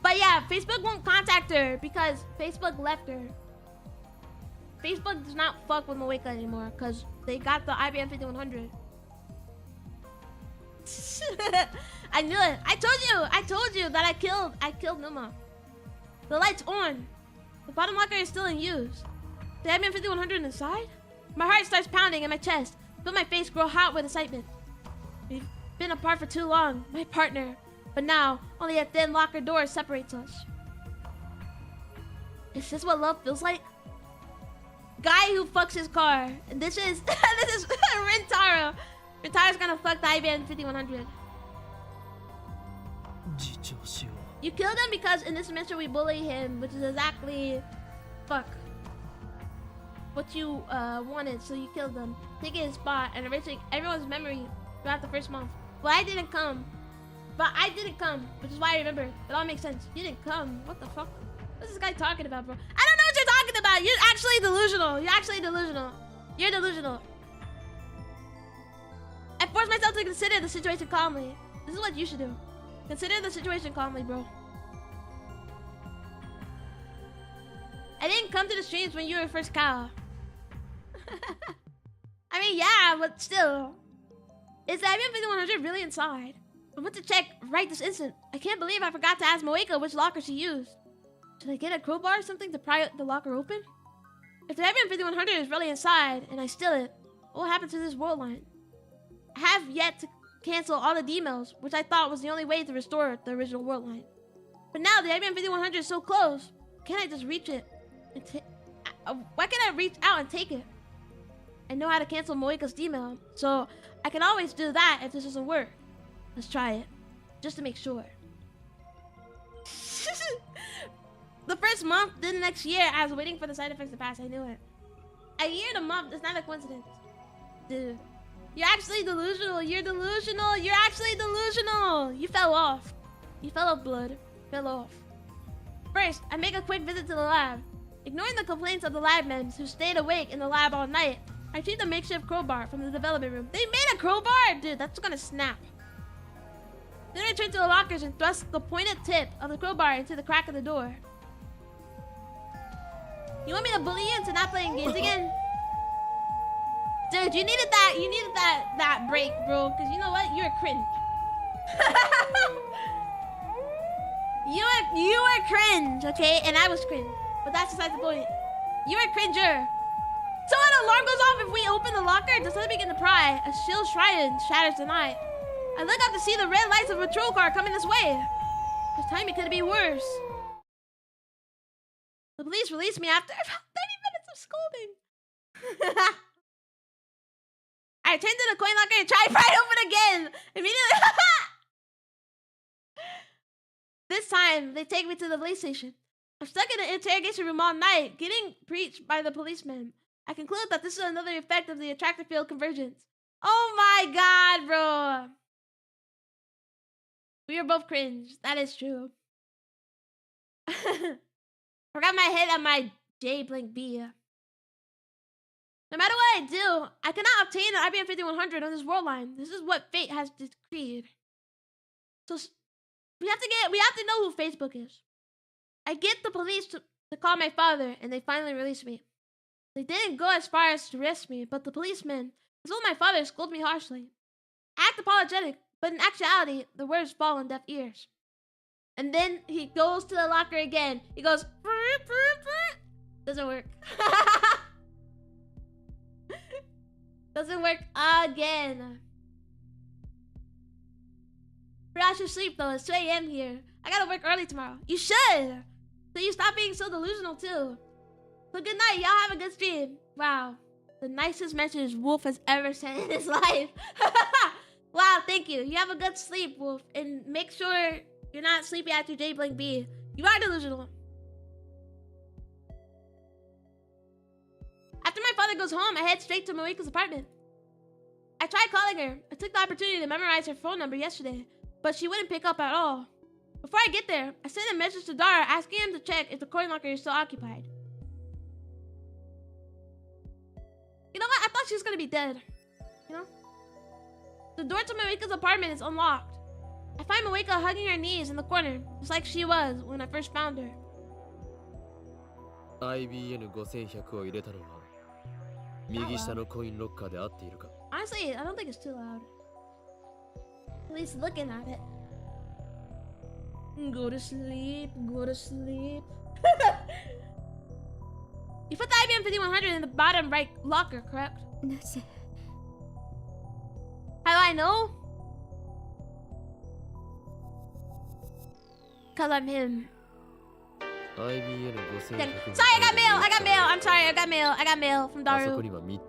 But yeah, Facebook won't contact her because Facebook left her. Facebook does not fuck with Moeka anymore because they got the IBM 5100. I knew it. I told you that I killed Numa. The light's on. The bottom locker is still in use. The IBM 5100 inside? My heart starts pounding in my chest. Feel my face grow hot with excitement. We've been apart for too long, my partner. But now, only a thin locker door separates us. Is this what love feels like? Guy who fucks his car. And this is Rintaro. Rintaro's gonna fuck the IBM 5100. You killed him because in this dimension we bully him, which is exactly what you wanted, so you killed them, taking his spot and erasing everyone's memory throughout the first month. But I didn't come, which is why I remember. It all makes sense. You didn't come. What the fuck? What's this guy talking about, bro? I don't know what you're talking about. You're actually delusional. You're delusional. I forced myself to consider the situation calmly. This is what you should do. Consider the situation calmly, bro. I didn't come to the streams when you were first cow. I mean, yeah, but still. Is the IBM 5100 really inside? I went to check right this instant. I can't believe I forgot to ask Moeka which locker she used. Should I get a crowbar or something to pry the locker open? If the IBM 5100 is really inside and I steal it, what will happen to this world line? I have yet to cancel all the emails, which I thought was the only way to restore the original world line. But now the IBM 5100 is so close. Can't I just reach it? Why can't I reach out and take it? I know how to cancel Moeka's email, so I can always do that if this doesn't work. Let's try it, just to make sure. The first month, then the next year, I was waiting for the side effects to pass. I knew it. A year and a month is not a coincidence. Dude, you're actually delusional. You're delusional. You're actually delusional. You fell off. You fell off, blood. Fell off. First, I make a quick visit to the lab. Ignoring the complaints of the lab men who stayed awake in the lab all night, I retrieved a makeshift crowbar from the development room. They made a crowbar? Dude, that's gonna snap. Then I returned to the lockers and thrust the pointed tip of the crowbar into the crack of the door. You want me to bully you into not playing games again? Dude, you needed that break, bro. Cause you know what? You're a cringe. You were cringe, okay? And I was cringe. But that's besides the point. You were cringer. So an alarm goes off if we open the locker. The sun begin to pry. A shield shrine shatters the night. I look up to see the red lights of a patrol car coming this way. This timing couldn't be worse. The police released me after about 30 minutes of scolding. I turned to the coin locker and tried to pry it open again. Immediately. This time, they take me to the police station. I'm stuck in an interrogation room all night, getting preached by the policeman. I conclude that this is another effect of the attractor field convergence. Oh my god, bro. We are both cringe. That is true. Forgot my head on my J blank B. No matter what I do, I cannot obtain an IBM 5100 on this world line. This is what fate has decreed. So we have to know who Facebook is. I get the police to call my father, and they finally release me. They didn't go as far as to arrest me, but the policeman, as well as my father, scolded me harshly. I act apologetic, but in actuality, the words fall on deaf ears. And then he goes to the locker again. He goes, doesn't work. Doesn't work again. I should sleep though. It's 2 a.m. here. I gotta work early tomorrow. You should. So you stop being so delusional too. So good night. Y'all have a good stream. Wow. The nicest message Wolf has ever sent in his life. Wow, thank you. You have a good sleep, Wolf. And make sure you're not sleepy after J blank B. You are delusional. After my father goes home, I head straight to Marika's apartment. I tried calling her. I took the opportunity to memorize her phone number yesterday, but she wouldn't pick up at all. Before I get there, I sent a message to Dara asking him to check if the coin locker is still occupied. You know what? I thought she was gonna be dead. You know? The door to Marika's apartment is unlocked. I find Marika hugging her knees in the corner, just like she was when I first found her. IBN 5100を入れたのは右下のコインロッカーで合っているか? Honestly, I don't think it's too loud. At least looking at it. Go to sleep, go to sleep. You put the IBM 5100 in the bottom right locker, correct? How do I know? Cause I'm him. IBN 5100. Sorry, I got mail. I got mail. I'm sorry, I got mail. I got mail from Daru.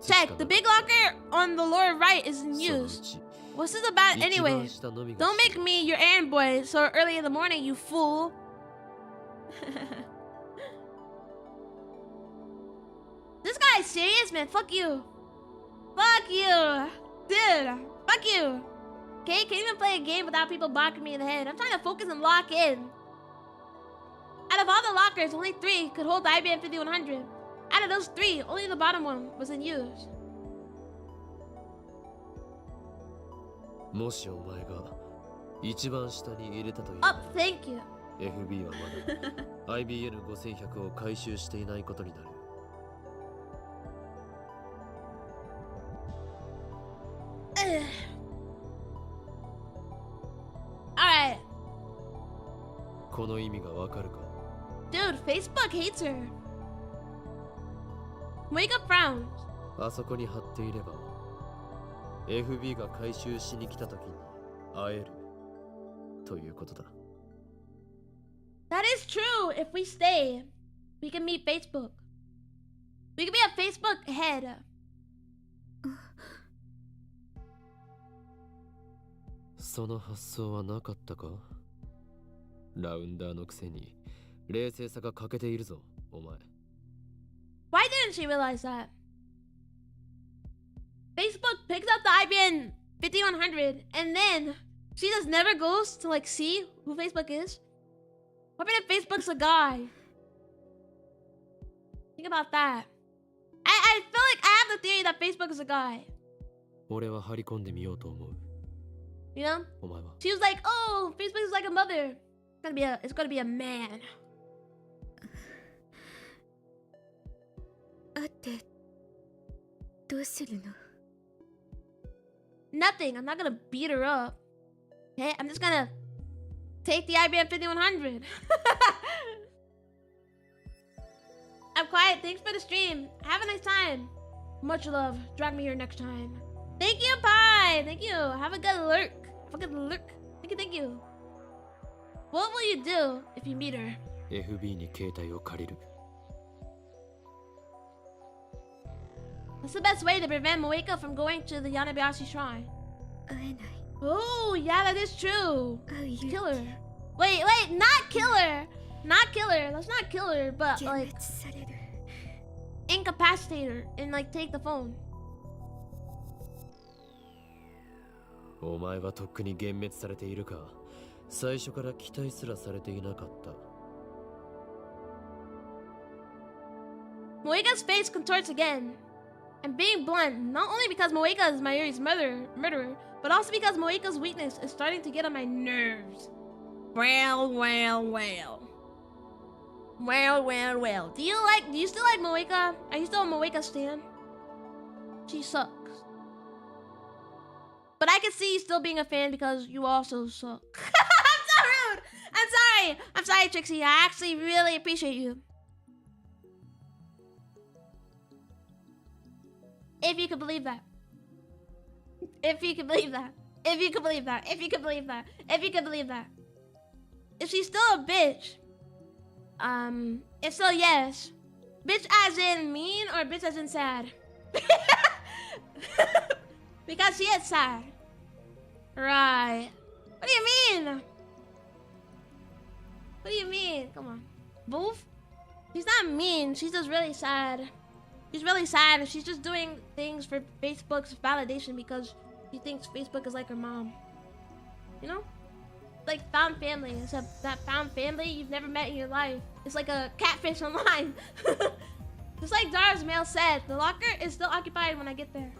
Check. The big locker on the lower right is in use. What's this about anyway? Don't make me your errand boy so early in the morning, you fool. This guy's serious, man. Fuck you. Fuck you. Dude, fuck you. Okay, can't even play a game without people bonking me in the head. I'm trying to focus and lock in. Out of all the lockers, only 3 could hold the IBM 5100. Out of those 3, only the bottom one was in use. もしお前が一番下に入れたという Up, thank you. FB はまだ IBN 5100を回収していないことになる。Alright. この意味がわかるか? Dude, Facebook hates her. Wake up frowns. あそこに貼っていれば FB が回収しに来た時に会えるということだ。That is true. If we stay, we can meet Facebook. We can be a Facebook head. その発想はなかったか? ラウンダーのくせに冷静さが欠けているぞ、お前。Why didn't she realize that? Facebook picks up the IBM 5100 and then she just never goes to like see who Facebook is. What if Facebook's a guy? Think about that. I feel like I have the theory that Facebook is a guy. 俺は張り込んでみようと思う。You know? お前は? She was like, oh, Facebook is like a mother. It's gonna be a man. 会ってどうするの? Nothing. I'm not gonna beat her up. Okay? I'm just gonna Take the IBM 5100. I'm quiet. Thanks for the stream. Have a nice time. Much love. Drag me here next time. Thank you, Pie. Thank you. Have a good lurk. Have a good lurk. Thank you, thank you. What will you do if you meet her? FB に携帯を借りる。 What's the best way to prevent Moeka from going to the Yanabayashi shrine? 会えない。 Oh, yeah, that is true. 会う勇気。 Kill her. Wait, not kill her. Not kill her. Let's not kill her, but 幻 like 滅される。 incapacitate her and like take the phone. お前はとっくに幻滅されているか。最初から期待すらされていなかった。 Moeka's face contorts again. I'm being blunt, not only because Moeka is Mayuri's murderer, but also because Moeka's weakness is starting to get on my nerves. Well. Do you still like Moeka? Are you still a Moeka stan? She sucks. But I can see you still being a fan because you also suck. I'm so rude! I'm sorry, Trixie. I actually really appreciate you. If you could believe that. If you could believe that. If you could believe that. If you could believe that. If you could believe that. If she's still a bitch. If so, yes. Bitch as in mean or bitch as in sad? Because she is sad. Right. What do you mean? What do you mean? Come on. Both? She's not mean. She's just really sad. She's really sad and she's just doing things for Facebook's validation because she thinks Facebook is like her mom. You know? Like found family, except that found family you've never met in your life. It's like a catfish online. Just like Zara's mail said, the locker is still occupied when I get there.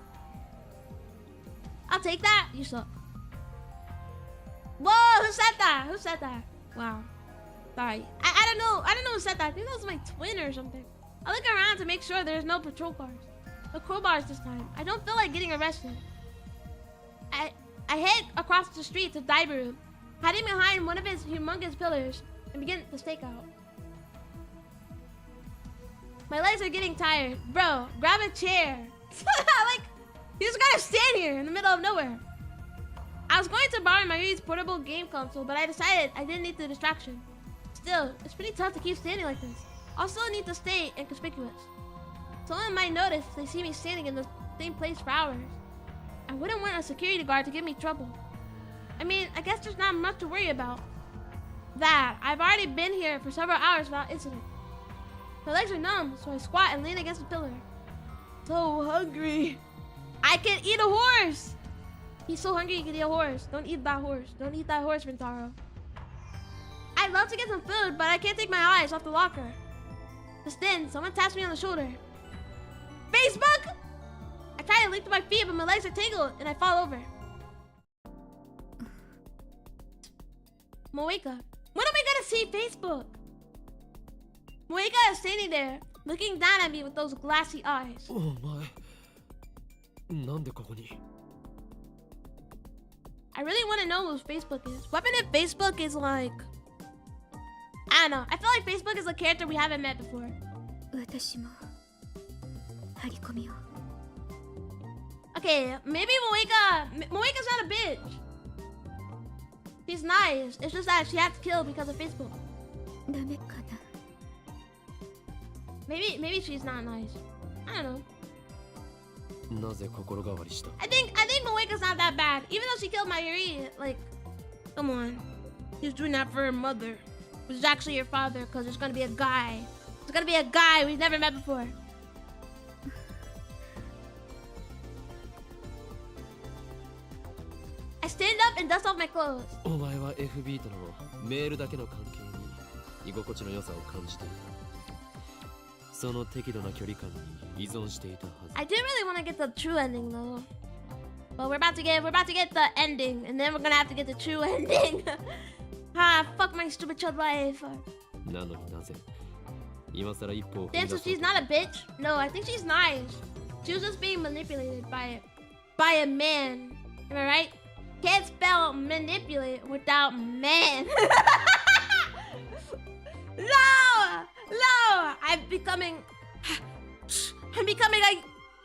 I'll take that. You suck. Whoa, who said that? Who said that? Wow. Sorry. I don't know. I don't know who said that. I think that was my twin or something. I look around to make sure there's no patrol cars. No crowbars this time. I don't feel like getting arrested. I head across the street to Daibaru, hiding behind one of his humongous pillars, and begin the stakeout. My legs are getting tired. Bro, grab a chair. Like, you just gotta stand here in the middle of nowhere. I was going to borrow Mayuri's portable game console, but I decided I didn't need the distraction. Still, it's pretty tough to keep standing like this. Also need to stay inconspicuous. Someone might notice if they see me standing in the same place for hours. I wouldn't want a security guard to give me trouble. I mean, I guess there's not much to worry about. That, I've already been here for several hours without incident. My legs are numb, so I squat and lean against the pillar. So hungry. I can eat a horse! He's so hungry he can eat a horse. Don't eat that horse. Don't eat that horse, Rintaro. I'd love to get some food, but I can't take my eyes off the locker. Just then, someone taps me on the shoulder. Facebook! I try to leap to my feet, but my legs are tangled, and I fall over. Moeka. When am I gonna see Facebook? Moeka is standing there, looking down at me with those glassy eyes. Oh my. なんでここに? I really want to know who Facebook is. What if Facebook is like... I don't know. I feel like Facebook is a character we haven't met before. 私も張り込みを。 Okay, maybe Moeka's not a bitch. She's nice. It's just that she had to kill because of Facebook. ダメかな。 Maybe she's not nice. I don't know. なぜ心変わりした? I think Moeka's not that bad. Even though she killed Mayuri, like, come on. She's doing that for her mother, which is actually her father, because there's gonna be a guy. There's gonna be a guy we've never met before. I stand up and dust off my clothes. お前は FB とのメールだけの関係に居心地の良さを感じていた。その適度な距離感に依存していたはず。I didn't really want to get the true ending though. But we're about to get the ending, and then we're gonna have to get the true ending. Ah, fuck my stupid child life. なのになぜ今更一歩を踏み Damn, 出 so そう she's not a bitch? No, I think she's nice. She was just being manipulated by a man. Am I right? Can't spell manipulate without man. No! I'm becoming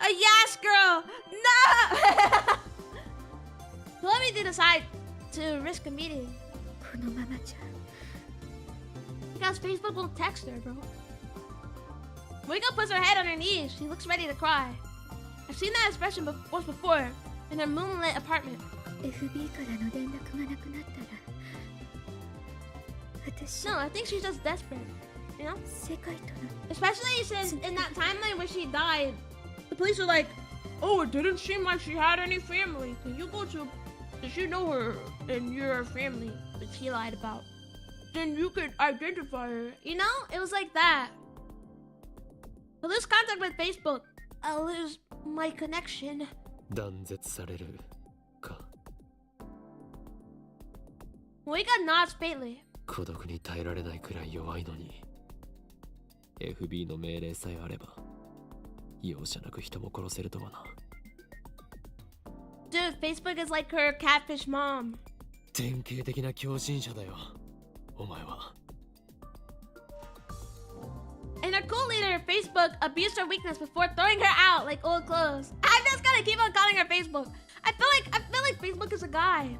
a yes girl. No! So let me decide to risk a meeting. このままじゃ Because Facebook won't text her, bro. Moika puts her head on her knees. She looks ready to cry. I've seen that expression once before in her moonlit apartment. FB からの連絡がなくなったら私 No, I think she's just desperate. You know? 世界との Especially since in that timeline where she died, the police were like, "Oh, it didn't seem like she had any family. Did you know her and your family that she lied about? Then you could identify her." You know? It was like that. I lose contact with Facebook. I'll lose my connection. 断絶されるか。 Moika nods faintly. 孤独に耐えられないくらい弱いのに FB の命令さえあれば容赦なく人も殺せるとはな。 Dude, Facebook is like her catfish mom. 典型的な狂信者だよお前は。 And her cool leader, Facebook, abused her weakness before throwing her out like old clothes. I'm just gonna keep on calling her Facebook. I feel like Facebook is a guy.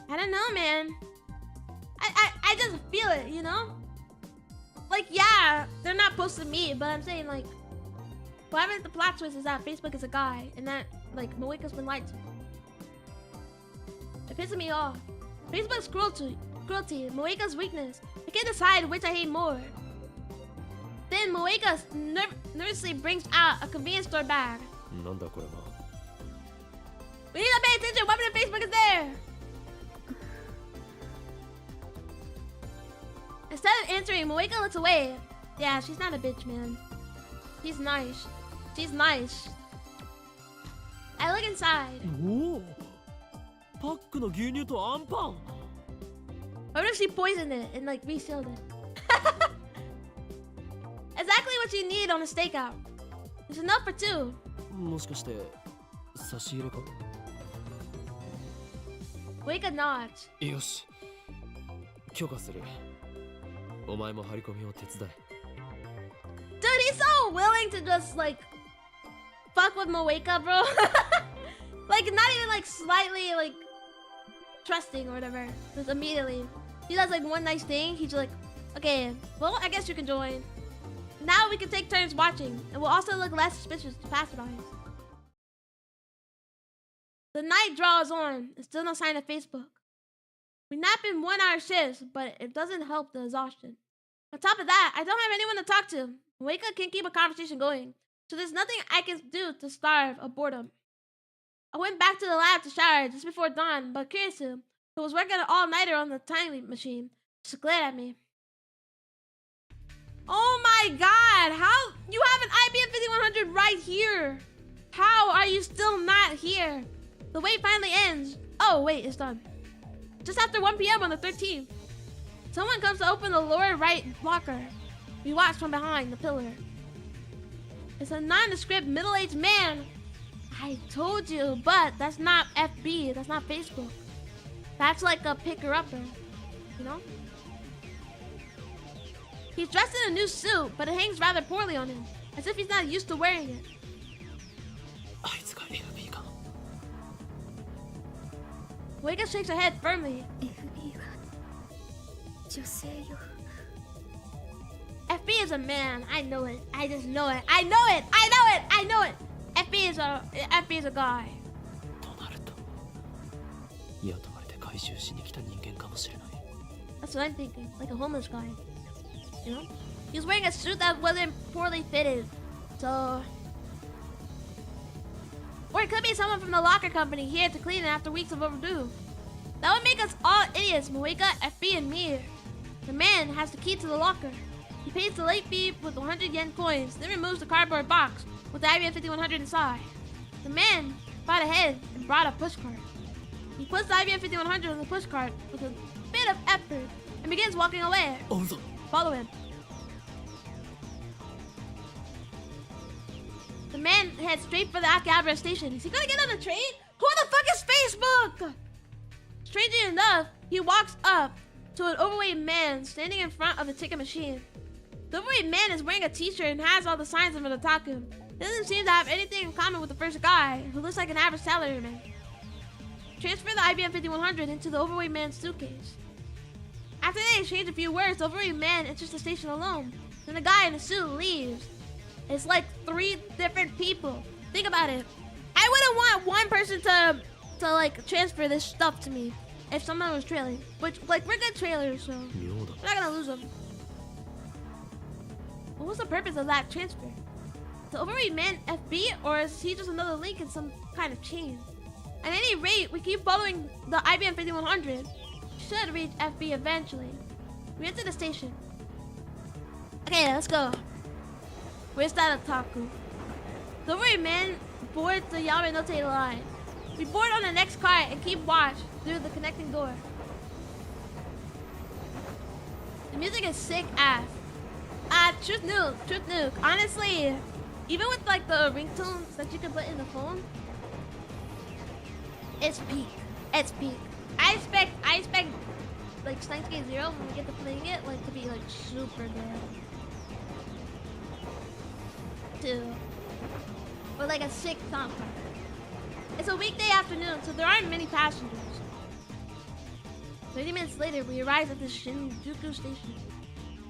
I don't know, man. I just feel it, you know? Like, yeah, they're not supposed to meet, but I'm saying, like, what happens if the plot twist is that Facebook is a guy and that, like, Moika's been lied to? It pisses me off. Facebook's cruelty, Moika's weakness. I can't decide which I hate more. Then Moika nervously brings out a convenience store bag. なんだこれは。 We need to pay attention. What if Facebook is there? Instead of answering, Moika looks away. Yeah, she's not a bitch, man. She's nice. She's nice. I look inside. おお。パックの牛乳とアンパン。 What if she poisoned it and like resealed it? Exactly what you need on a stakeout. There's enough for two. もしかして差し入れか。 Moika nods. よし。許可する。お前も張り込みを手伝え。 Dude, he's so willing to just like fuck with Moika, bro. Like not even like slightly like trusting or whatever. Just immediately. He does like one nice thing, he's like, okay, well I guess you can join. Now we can take turns watching, and we'll also look less suspicious to passerbys. The night draws on, and still no sign of Facebook. We nap in 1 hour shifts, but it doesn't help the exhaustion. On top of that, I don't have anyone to talk to. Moika can't keep a conversation going, so there's nothing I can do to starve of boredom. I went back to the lab to shower just before dawn, but Kiryu, who was working an all-nighter on the time machine, just glared at me. Oh my god, how? You have an IBM 5100 right here. How are you still not here? The wait finally ends. Oh wait, it's done. Just after 1 p.m. on the 13th. Someone comes to open the lower right locker. We watch from behind the pillar. It's a nondescript middle-aged man. I told you, but that's not FB, that's not Facebook. That's like a picker-upper, you know? He's dressed in a new suit, but it hangs rather poorly on him, as if he's not used to wearing it. あいつが FB か。 Moika shakes her head firmly. FB は女性よ FB is a man. I know it. I just know it. I know it. I know it. I know it. FB is a guy. となると雇われて回収しに来た人間かもしれない。 That's what I'm thinking. Like a homeless guy. You know? He was wearing a suit that wasn't poorly fitted. So... Or it could be someone from the locker company here to clean it after weeks of overdue. That would make us all idiots, Moika, FB, and me. The man has the key to the locker. He pays the late fee with 100 yen coins, then removes the cardboard box with the IBM 5100 inside. The man thought ahead and brought a pushcart. He puts the IBM 5100 on the pushcart with a bit of effort and begins walking away. おうぞ。 Follow him. The man heads straight for the Akihabara station. Is he gonna get on the train? Who the fuck is Facebook? Strangely enough, he walks up to an overweight man standing in front of a ticket machine. The overweight man is wearing a t-shirt and has all the signs of an otaku. He doesn't seem to have anything in common with the first guy, who looks like an average salaryman. Transfer the IBM 5100 into the overweight man's suitcase. After they exchange a few words, the overweight man enters the station alone. Then the guy in the suit leaves. It's like 3 different people. Think about it. I wouldn't want one person to like transfer this stuff to me if someone was trailing. But like we're good trailers, so we're not gonna lose them. What was the purpose of that transfer? The overweight man FB, or is he just another link in some kind of chain? At any rate, we keep following the IBM 5100. Should reach FB eventually. We enter the station. Okay, let's go. Where's that otaku? The overweight man boards the Yamanote line. We board on the next car and keep watch through the connecting door. The music is sick ass. Truth nuke. Honestly, even with like the ringtones that you can put in the phone, it's peak. It's peak. I expect like Steins Gate 0 when we get to playing it like to be like super good. Too. Or like a sick soundtrack. It's a weekday afternoon, so there aren't many passengers. 30 minutes later, we arrive at the Shinjuku station.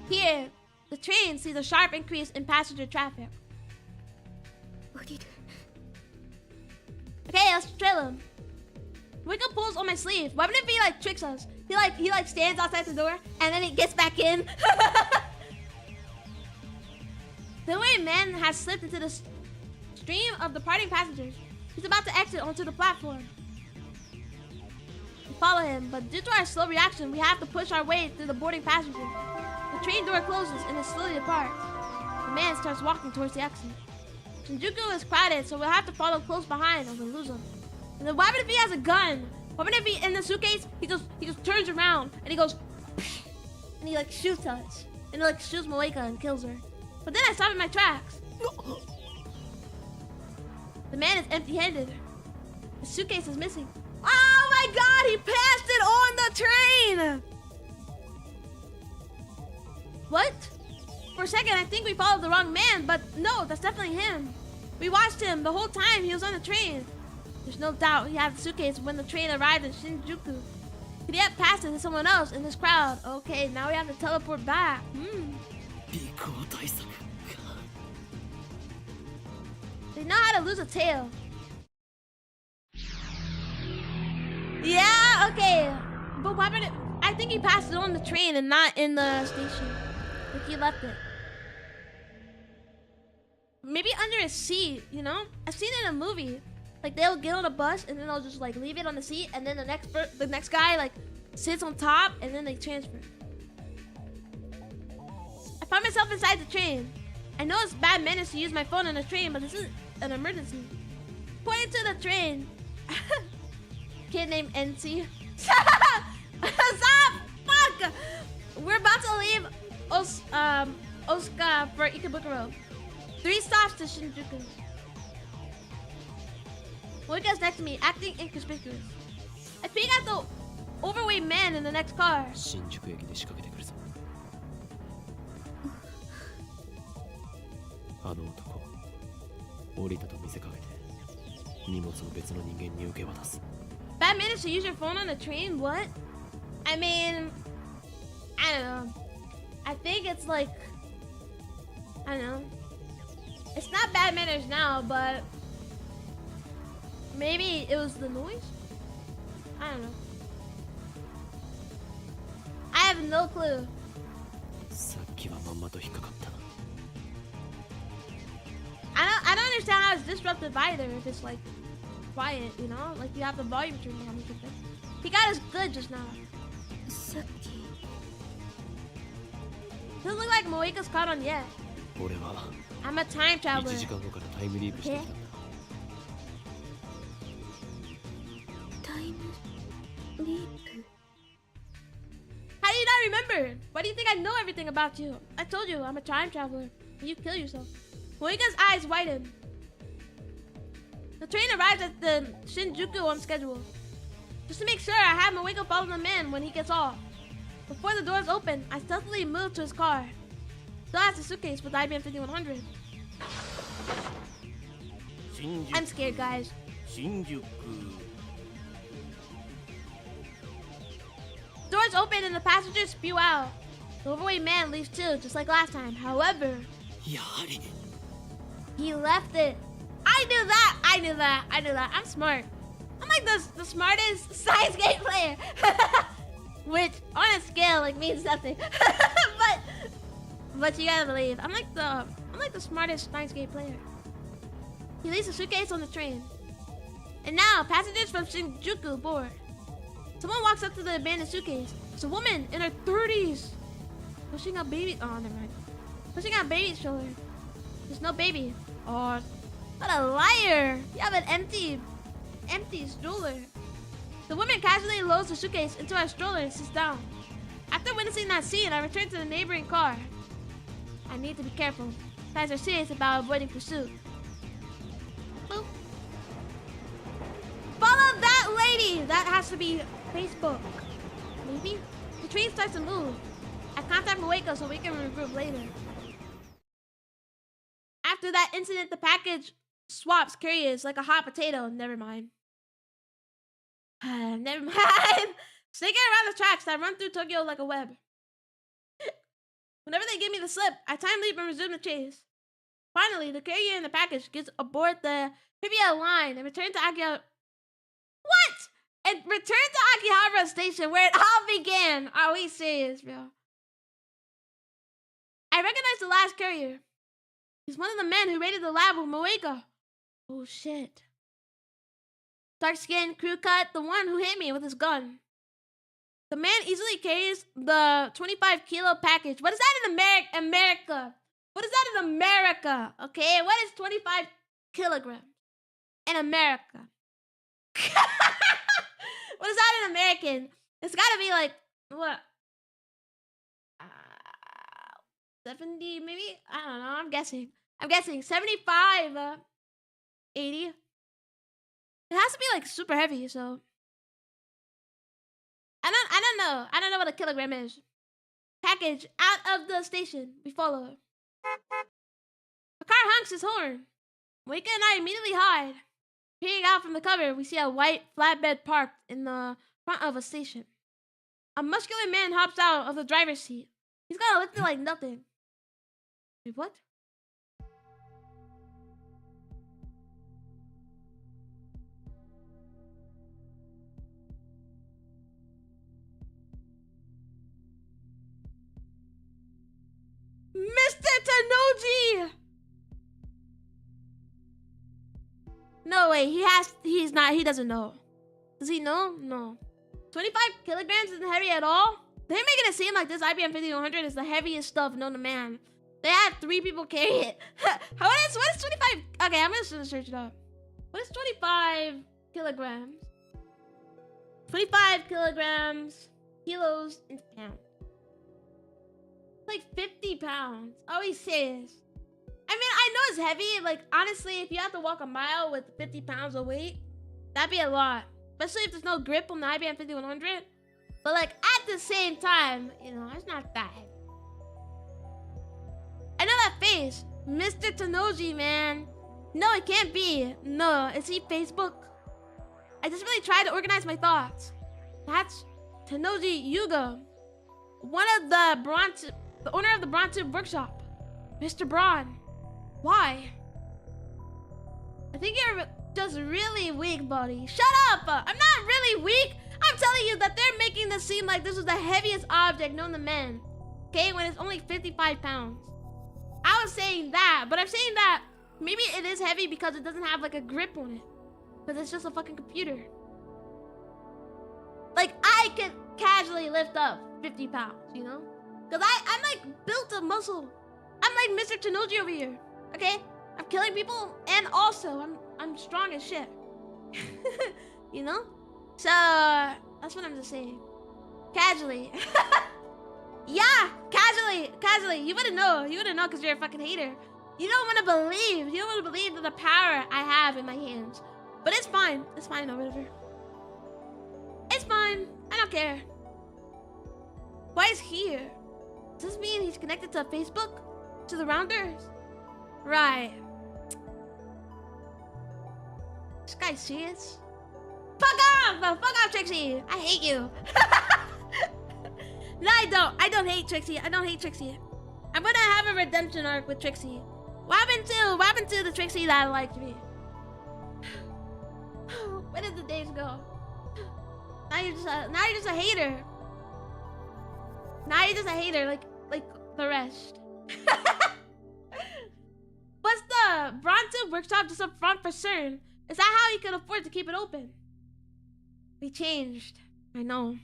Here, the train sees a sharp increase in passenger traffic. Okay, let's trail him. Wicca pulls on my sleeve. What if he like tricks us? He like stands outside the door and then he gets back in. The way man has slipped into the stream of departing passengers. He's about to exit onto the platform. We follow him, but due to our slow reaction, we have to push our way through the boarding passengers. The train door closes and it slowly departs. The man starts walking towards the exit. Shinjuku is crowded, so we'll have to follow close behind or we'll lose him. And then what if he has a gun? What if he in the suitcase he just turns around and he goes and he like shoots us. And he like shoots Moeka and kills her. But then I stop in my tracks. The man is empty-handed. The suitcase is missing. Oh my god, he passed it on the train! What? For a second, I think we followed the wrong man, but no, that's definitely him. We watched him the whole time he was on the train. There's no doubt he had the suitcase when the train arrived in Shinjuku. Could he have passed it to someone else in this crowd? Okay, now we have to teleport back. They know how to lose a tail. Yeah, okay. But what happened? I think he passed it on the train and not in the station. Like he left it. Maybe under a seat, you know? I've seen it in a movie. Like they'll get on a bus and then they'll just like leave it on the seat and then the next guy like sits on top and then they transfer. I found myself inside the train. I know it's bad manners to use my phone on a train, but this is an emergency. Pointing to the train. Kid named NC. Stop! Fuck! We're about to leave Osaka for Ikebukuro. 3 stops to Shinjuku. Moika's next to me, acting inconspicuous. I peek at the overweight man in the next car. 新宿駅で仕掛けてくるぞ。あの男、降りたと見せかけて荷物を別の人間に受け渡す。Bad manners to use your phone on a train? What? I mean, I don't know. I think it's like, I don't know. It's not bad manners now, but maybe it was the noise? I don't know. I have no clue. さっきはまんまと引っかかった。I don't understand how it's disruptive either if it's like quiet, you know? Like you have the volume turned down or something. He got us good just now. Doesn't look like Moika's caught on yet. 俺は I'm a time 1 traveler. 時間後からタイムリープしてきたんだ。タイムリープ。 How do you not remember? Why do you think I know everything about you? I told you I'm a time traveler. You kill yourself. Moika's eyes widen. The train arrives at the Shinjuku on schedule. Just to make sure, I have Moeko follow the man when he gets off. Before the doors open, I stealthily move to his car. Still has a suitcase with IBM 5100. I'm scared, guys. Doors open and the passengers spew out. The overweight man leaves too, just like last time. However, he left it. I knew that. I'm smart. I'm like the smartest Steins game player. Which, on a scale, like means nothing. but you gotta believe, I'm like the smartest Steins game player. He leaves a suitcase on the train. And now, passengers from Shinjuku board. Someone walks up to the abandoned suitcase. It's a woman in her 30s. Pushing a baby. Oh, never mind. Pushing out a baby stroller. There's no baby. Oh, what a liar. You have an empty stroller. The woman casually loads the suitcase into her stroller and sits down. After witnessing that scene, I return to the neighboring car. I need to be careful. Guys are serious about avoiding pursuit. Boop. Follow that lady! That has to be Facebook. Maybe? The train starts to move. I contact Moeko so we can regroup later. After that incident, the package swaps carriers like a hot potato. Never mind. Never mind. Sneaking around the tracks that run through Tokyo like a web. Whenever they give me the slip, I time leap and resume the chase. Finally, the carrier in the package gets aboard the Hibiya line and returns to Akihabara. What? And return to Akihabara Station where it all began. Are we serious, bro? I recognize the last carrier. He's one of the men who raided the lab with Moeko. Oh shit. Dark skin, crew cut, the one who hit me with his gun. The man easily carries the 25 kilo package. What is that in America? What is that in America? Okay, what is 25 kilograms in America? What is that in American? It's gotta be like, what? 70 maybe? I don't know, I'm guessing 75, 80. It has to be like super heavy, so. I don't know what a kilogram is. Package out of the station. We follow. The car honks his horn. Moeko and I immediately hide. Peering out from the cover, we see a white flatbed parked in the front of a station. A muscular man hops out of the driver's seat. He's got a lift like nothing. Wait, what? Mr. Tanoji! No way, he doesn't know. Does he know? No. 25 kilograms isn't heavy at all? They're making it seem like this IBM 5100 is the heaviest stuff known to man. They had 3 people carry it. What is 25? Okay, I'm gonna search it up. What is 25 kilograms? 25 kilograms, kilos into pounds. Like 50 pounds. Are we serious? I mean, I know it's heavy. Like, honestly, if you have to walk a mile with 50 pounds of weight, that'd be a lot. Especially if there's no grip on the IBM 5100. But, like, at the same time, you know, it's not that heavy. I know that face. Mr. Tanoji, man. No, it can't be. No, is he Facebook? I just really tried to organize my thoughts. That's Tanoji Yuga. One of the owner of the Braun Tube Workshop. Mr. Braun. Why? I think you're just really weak, buddy. Shut up! I'm not really weak. I'm telling you that they're making this seem like this was the heaviest object known to men. Okay, when it's only 55 pounds. I was saying that, but I'm saying that maybe it is heavy because it doesn't have like a grip on it. But it's just a fucking computer. Like, I could casually lift up 50 pounds, you know? Because I'm like built of muscle. I'm like Mr. Tanoji over here. Okay? I'm killing people and also I'm strong as shit. You know? So that's what I'm just saying. Casually. Yeah, casually. You wouldn't know because you're a fucking hater. You don't want to believe that the power I have in my hands But it's fine. It's fine or whatever. It's fine. I don't care. Why is here? Does this mean he's connected to Facebook? To the Rounders? Right. This guy's serious? Fuck off! Fuck off, Trixie! I hate you. No, I don't. I don't hate Trixie. I don't hate Trixie. I'm gonna have a redemption arc with Trixie. What happened to the Trixie that liked me? Where did the days go? Now you're just a hater. Now you're just a hater, like the rest. What's the Bronze workshop just up front for CERN? Is that how he could afford to keep it open? We changed. I know.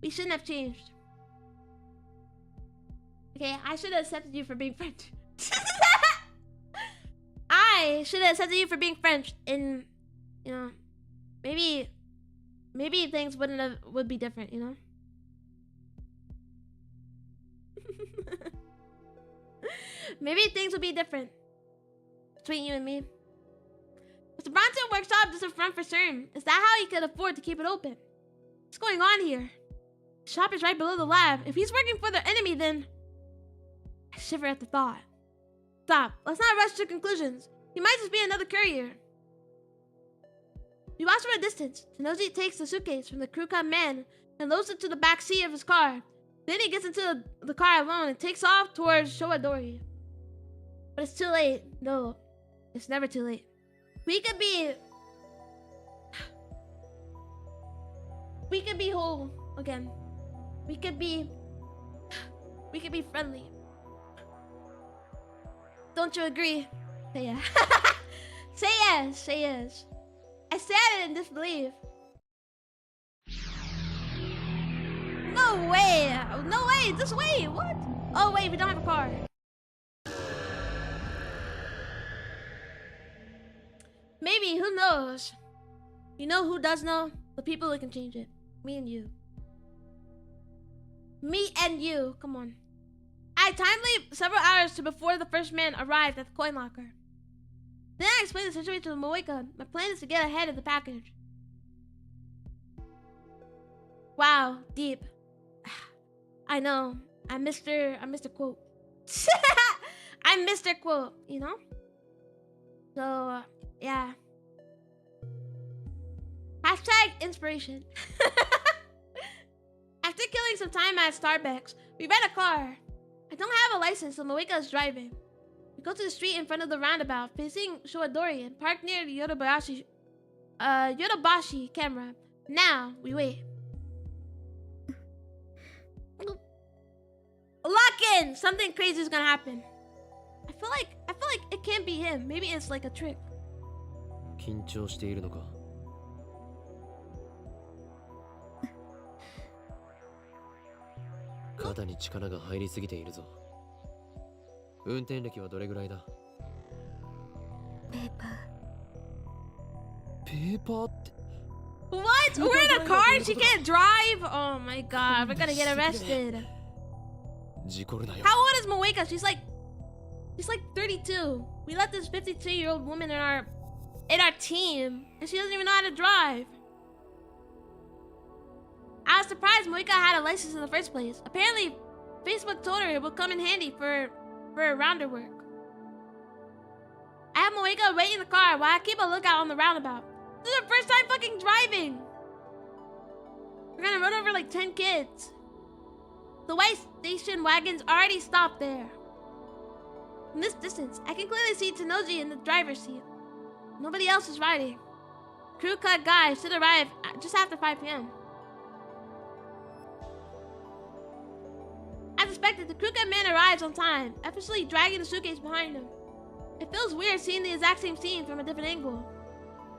We shouldn't have changed. Okay, I should have accepted you for being French. I should have accepted you for being French, and you know, maybe things would be different, you know. Maybe things would be different between you and me. But the Bronze workshop just in front for CERN. Is that how he could afford to keep it open? What's going on here? The shop is right below the lab. If he's working for the enemy, then I shiver at the thought. Stop. Let's not rush to conclusions. He might just be another courier. We watch from a distance. Tenoji takes the suitcase from the crew cab man and loads it to the back seat of his car. Then he gets into the car alone and takes off towards Showadori. But it's too late. No, it's never too late. We could be whole again. We could be friendly. Don't you agree? Say yeah. Say yes. Say yes. I said it in disbelief. No way. No way. Just wait. What? Oh wait, we don't have a car. Maybe, who knows? You know who does know? The people who can change it. Me and you. Me and you. Come on. I time leap several hours to before the first man arrived at the coin locker. Then I explained the situation to Moeka. My plan is to get ahead of the package. Wow, deep. I know. I'm Mr. Quote. I'm Mr. Quote, you know? So, yeah. Hashtag inspiration. After killing some time at Starbucks, we rent a car. I don't have a license, so Moeka is driving. We go to the street in front of the roundabout, facing Showadori, and park near the Yodobashi camera. Now, we wait. Lock in! Something crazy is gonna happen. I feel like it can't be him. Maybe it's like a trick. 緊張しているのか? 肩に力が入りすぎているぞ。運転歴はどれぐらいだ? ペーパー。ペーパーって What? We're in a car and she can't drive? Oh my god, we're gonna get arrested. 事故るなよ。 How old is Moeka? She's like 32. We let this 52-year-old woman in our team, and she doesn't even know how to drive. I was surprised Moeka had a license in the first place. Apparently, Facebook told her it would come in handy for rounder work. I have Moeka wait in the car while I keep a lookout on the roundabout. This is her first time fucking driving. We're gonna run over like 10 kids. The white station wagon's already stopped there. From this distance, I can clearly see Tenoji in the driver's seat. Nobody else is riding. Crew cut guy should arrive just after 5 p.m. As expected, the crew cut man arrives on time, effortlessly dragging the suitcase behind him. It feels weird seeing the exact same scene from a different angle.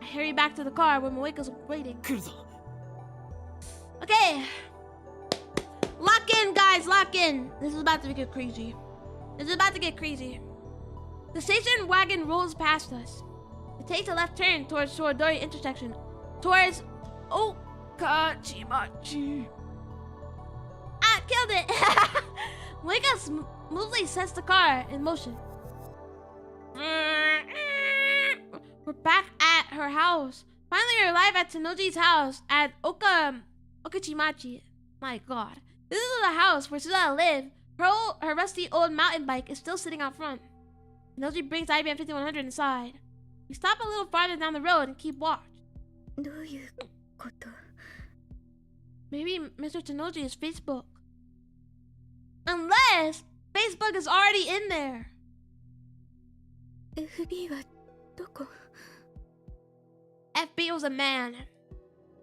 I hurry back to the car where Moeka's waiting. Okay. Lock in, guys, lock in. This is about to get crazy. This is about to get crazy. The station wagon rolls past us. It takes a left turn towards Showadori intersection. Towards Okachimachi. Ah, killed it! Moeka smoothly sets the car in motion. We're back at her house. Finally arrive at Tenoji's house at Okachimachi. My god. This is the house where Suda lived. Her rusty old mountain bike is still sitting out front. Tenoji brings IBM 5100 inside. We stop a little farther down the road and keep watch. どういうこと？ Maybe Mr. Tenoji's Facebook. Unless Facebook is already in there. FB はどこ？ FB was a man.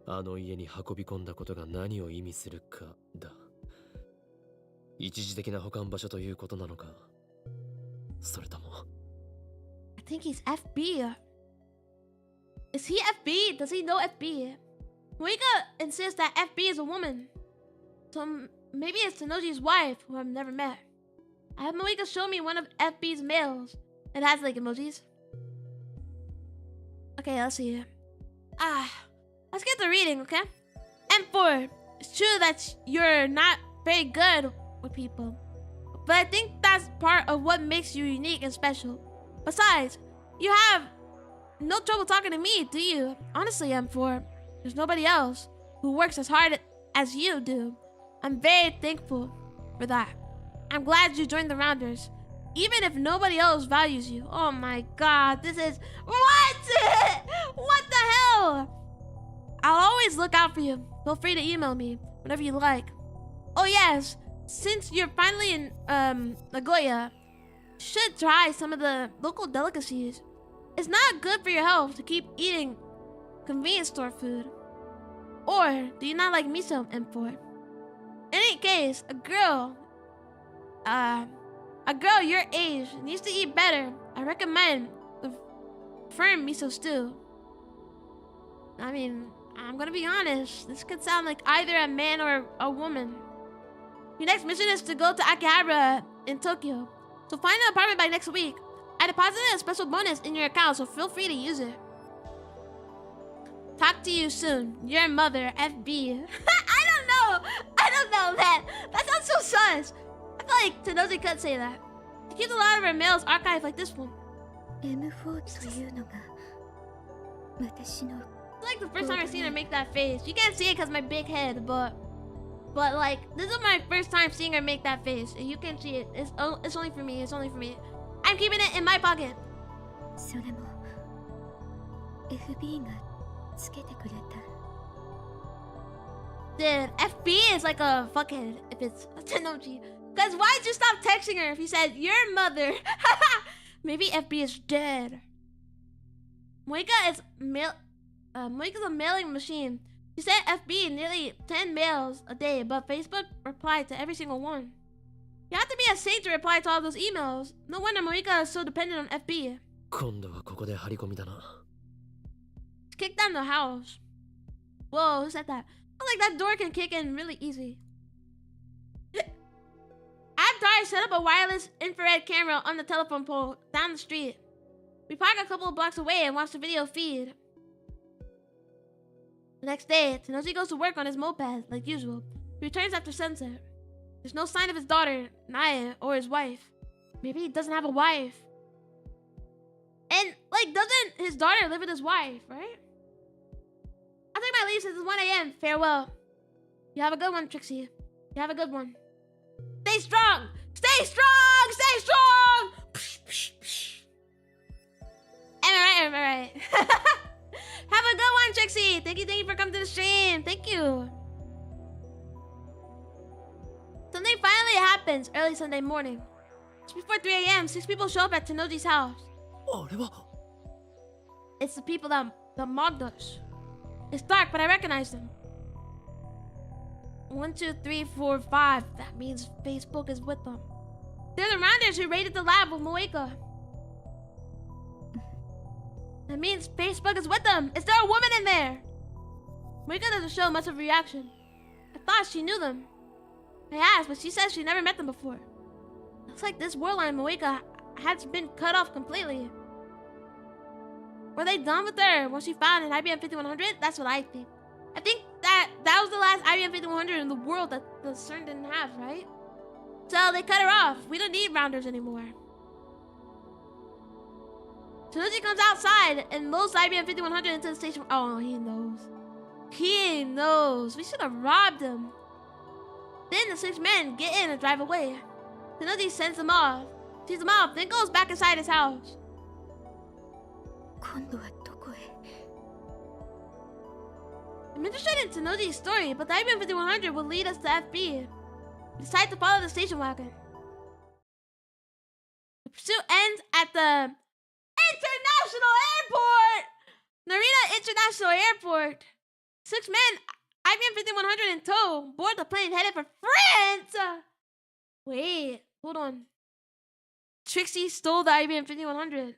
あの家に運び込んだことが何を意味するかだ。一時的な保管場所ということなのか、それとも。I think he's FB. Is he FB? Does he know FB? Moika insists that FB is a woman. So maybe it's Tenoji's wife, who I've never met. I have Moika show me one of FB's mails. It has like emojis. Okay, let's see. Let's get to reading, okay? M4. It's true that you're not very good with people, but I think that's part of what makes you unique and special. Besides, you have no trouble talking to me, do you? Honestly, M4, there's nobody else who works as hard as you do. I'm very thankful for that. I'm glad you joined the Rounders, even if nobody else values you. Oh my god, this is... What? What the hell? I'll always look out for you. Feel free to email me whenever you like. Oh yes, since you're finally in Nagoya, you should try some of the local delicacies. It's not good for your health to keep eating convenience store food. Or do you not like miso, M4? In any case, a girl your age needs to eat better. I recommend the firm miso stew. I mean, I'm gonna be honest, this could sound like either a man or a woman. Your next mission is to go to Akihabara in Tokyo. So find an apartment by next week. I deposited a special bonus in your account, so feel free to use it. Talk to you soon. Your mother, FB. I don't know, man. That sounds so sus. I feel like Tenoji could say that. She keeps a lot of her mails archived like this one. M4 というのが私の It's like the first time I've seen her make that face. You can't see it because my big head, but like this is my first time seeing her make that face. And you can see it. It's only for me. It's only for me. I'm keeping it in my pocket. それも FB がつけてくれた。 Dude, FB is like a fuckhead if it's a Tenoji. Because why'd you stop texting her if you said your mother? Maybe FB is dead. Moika is Moika's a mailing machine. She sent FB nearly 10 mails a day, but Facebook replied to every single one. You have to be a saint to reply to all those emails. No wonder Moika is so dependent on FB. 今度はここで張り込みだな。Kick down the house. Whoa, who said that? I feel like that door can kick in really easy. After I set up a wireless infrared camera on the telephone pole down the street, we park a couple of blocks away and watch the video feed. The next day, Tenoji goes to work on his moped like usual. He returns after sunset. There's no sign of his daughter, Naya, or his wife. Maybe he doesn't have a wife. And, like, doesn't his daughter live with his wife, right? I'll take my leave since it's 1 a.m. Farewell. You have a good one, Trixie. You have a good one. Stay strong! Stay strong! Stay strong! Psh, psh, psh. Am I right? Have a good one, Trixie! Thank you for coming to the stream. Thank you. Something finally happens early Sunday morning. Just before 3 a.m., 6 people show up at Tenoji's house. It's the people that mobbed us. It's dark, but I recognize them. 1, 2, 3, 4, 5. That means Facebook is with them. They're the Rounders who raided the lab with Moeka. That means Facebook is with them. Is there a woman in there? Moeka doesn't show much of a reaction. I thought she knew them. I asked, but she says she never met them before. Looks like this war line Moeka has been cut off completely. Were they done with her once she found an IBM 5100? That's what I think. I think that was the last IBM 5100 in the world that the CERN didn't have, right? So they cut her off. We don't need Rounders anymore. Tsunoji comes outside and loads IBM 5100 into the station. Oh, he knows. He knows. We should have robbed him. Then the 6 men get in and drive away. Tsunoji sends them off. Sees them off, then goes back inside his house. 今度はどこへ I'm interested in Tsunoji's story, but the IBM 5100 will lead us to FB. We decide to follow the station wagon. The pursuit ends at the International Airport! Narita International Airport. 6 men, IBM 5100 in tow, board the plane headed for France! Wait, hold on. Trixie stole the IBM 5100.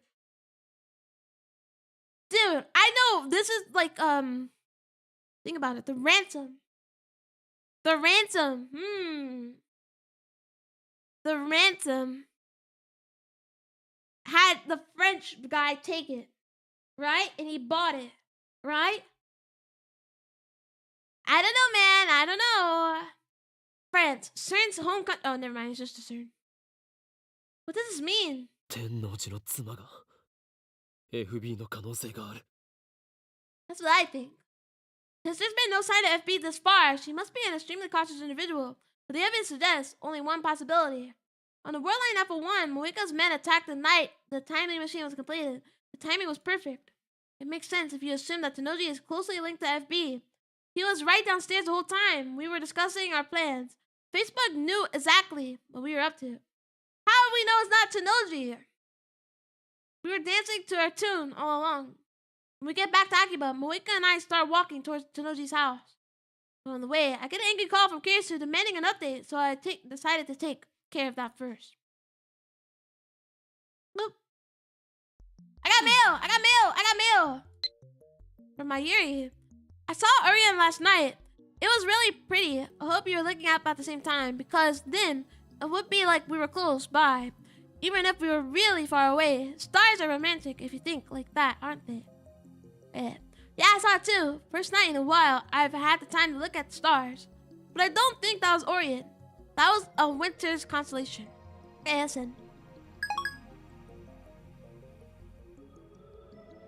Dude, I know this is like, think about it. The ransom. The ransom. The ransom had the French guy take it, right? And he bought it, right? I don't know, man. I don't know. France. CERN's home country. Oh, never mind. It's just a CERN. What does this mean? 天王寺の妻が FB の可能性がある。 That's what I think. Since there's been no sign of FB this far, she must be an extremely cautious individual. But the evidence suggests only one possibility. On the Worldline Apple 1, Moika's men attacked the night the timing machine was completed. The timing was perfect. It makes sense if you assume that Tenoji is closely linked to FB. He was right downstairs the whole time. We were discussing our plans. Facebook knew exactly what we were up to. How do we know it's not Tenoji? We were dancing to our tune all along. When we get back to Akiba, Moika and I start walking towards Tenoji's house. On the way, I get an angry call from Kirisu demanding an update, so I decided to take care of that first. Boop. I got mail! I got mail! I got mail! From my Yuri. I saw Orion last night. It was really pretty. I hope you were looking up at the same time, because then it would be like we were close by. Even if we were really far away. Stars are romantic if you think like that, aren't they? Yeah, I saw it too. First night in a while, I've had the time to look at the stars. But I don't think that was Orion. That was a winter's constellation. ASN.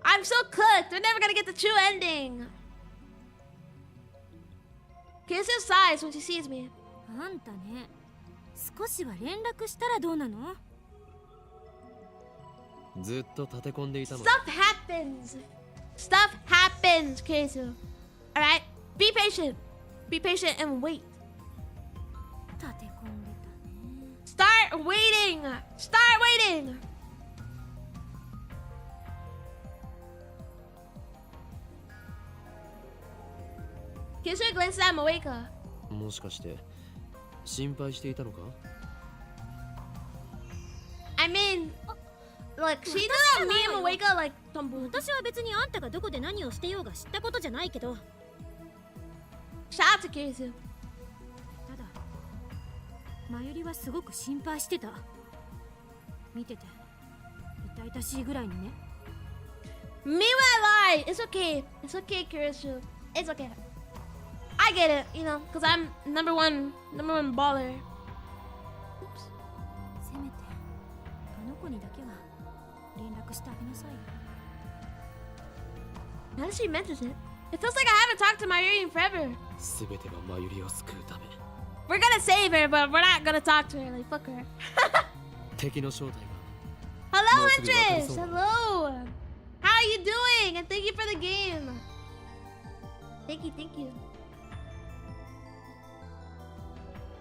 I'm so cooked. They're never gonna get the true ending. Kirisu sighs when she sees me. あんたね、少しは連絡したらどうなの？ずっと立て込んでいたの。 Stuff happens. Stuff happens, Kirisu. Alright? Be patient. Be patient and wait. 立て込んでたね。Start waiting. Start waiting. Kirisu glances at Moeka. もしかして心配していたのか？ I mean, look, she knew that me and Moeka like tumbled. 私は別にあんたがどこで何をしてようが知ったことじゃないけど。 Shout out to Kirisu. ただ、まゆりはすごく心配してた。見てて、痛々しいぐらいにね。Me when I lied. It's okay. It's okay, Kirisu. It's okay. I get it, you know, because I'm number one baller. Oops. せめて、あの子にだけは連絡してあげなさいよ。 Now that she mentions it, it feels like I haven't talked to Mayuri in forever. 全てはマユリを救うため。 We're gonna save her, but we're not gonna talk to her. Like, fuck her. 敵の正体が。 Hello, もうすぐ分かり Huntress! そうだ。 Hello! How are you doing? And thank you for the game. Thank you, thank you.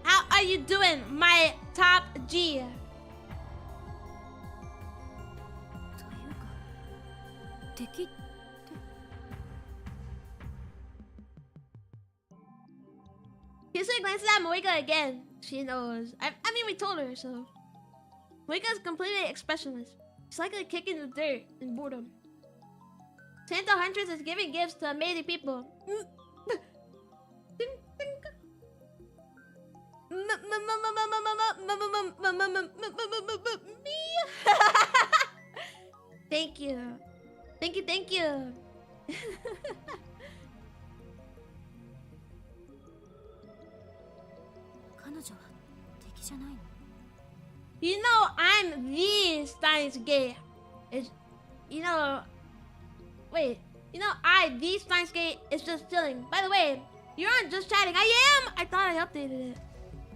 How are you doing, my top G? というか、敵って。 Kisuya glances at Moeka again. She knows. I mean, we told her, so. Moeka's completely expressionless. She's likely kicking the dirt in boredom. Santa Huntress is giving gifts to amazing people. Thank you. Thank you, thank you. You know I'm the Steins gay. You know, wait. You know, the Steins is just chilling. By the way, you're on just chatting. I am. I thought I updated it.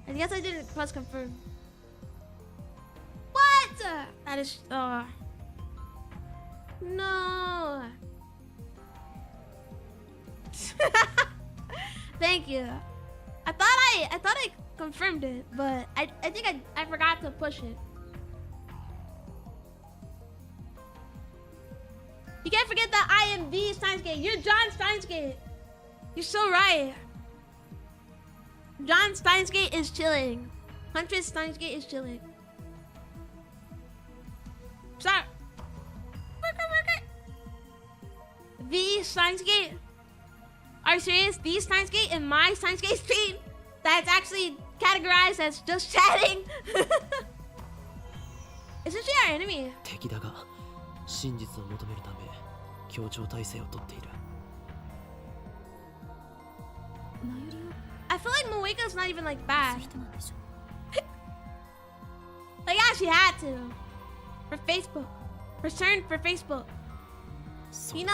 I guess I didn't press confirm. What? That is. No. Thank you. I thought I confirmed it, but I think I forgot to push it. You can't forget that I am the Steins. You're John Steins. You're so right. John Steins is chilling. Huntress Steins is chilling. Sorry. The Steins. Are you serious? The Steins and my Steins stream that's actually categorized as just chatting? Isn't she our enemy? 敵だが真実を求めるため協調体制をとっている。 I feel like Moeka's not even like bad. Like yeah, she had to. For Facebook. For Facebook. You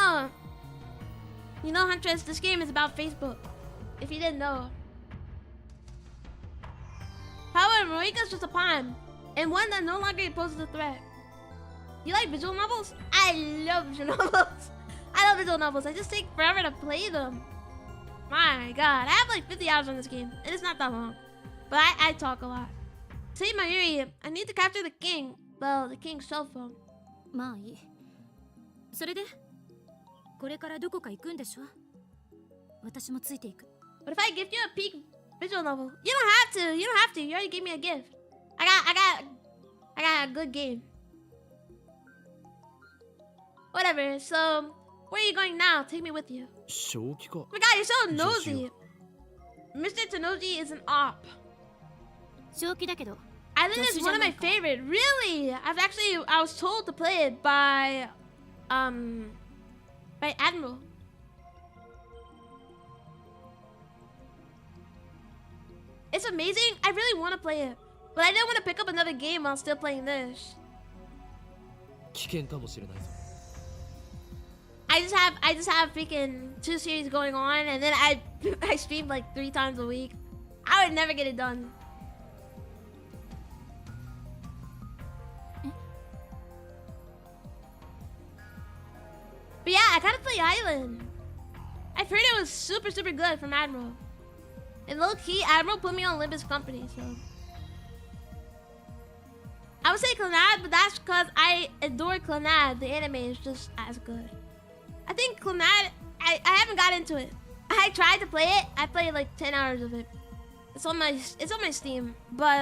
know, Huntress, this game is about Facebook. If you didn't know. However, Moeka's just a pawn. And one that no longer poses a threat. You like visual novels? I love visual novels. I love visual novels. I just take forever to play them. My god. I have like 50 hours on this game. And it's not that long. But I talk a lot. Say Mayuri, I need to capture the king. Well, the king's cell phone. まあいい。それでこれからどこか行くんでしょ？私もついていく。 But if I gift you a peak visual novel, you don't have to. You don't have to. You already gave me a gift. I got a good game. Whatever. So, where are you going now? Take me with you. 正気か。 Oh my god, you're so nosy. Mr. Tanoji is an op. 正気だけど。 Island is one of my favorite. Really? I was told to play it by Admiral. It's amazing. I really want to play it, but I didn't want to pick up another game while still playing this. 危険かもしれないぞ。 I just have freaking 2 series going on, and then I stream like 3 times a week. I would never get it done. But yeah, I gotta play Island. I've heard it was super good from Admiral. And low-key, Admiral put me on Olympus Company, so... I would say Clannad, but that's because I adore Clannad. The anime is just as good. I think Clannad, I haven't got into it. I tried to play it. I played like 10 hours of it. It's on my Steam. But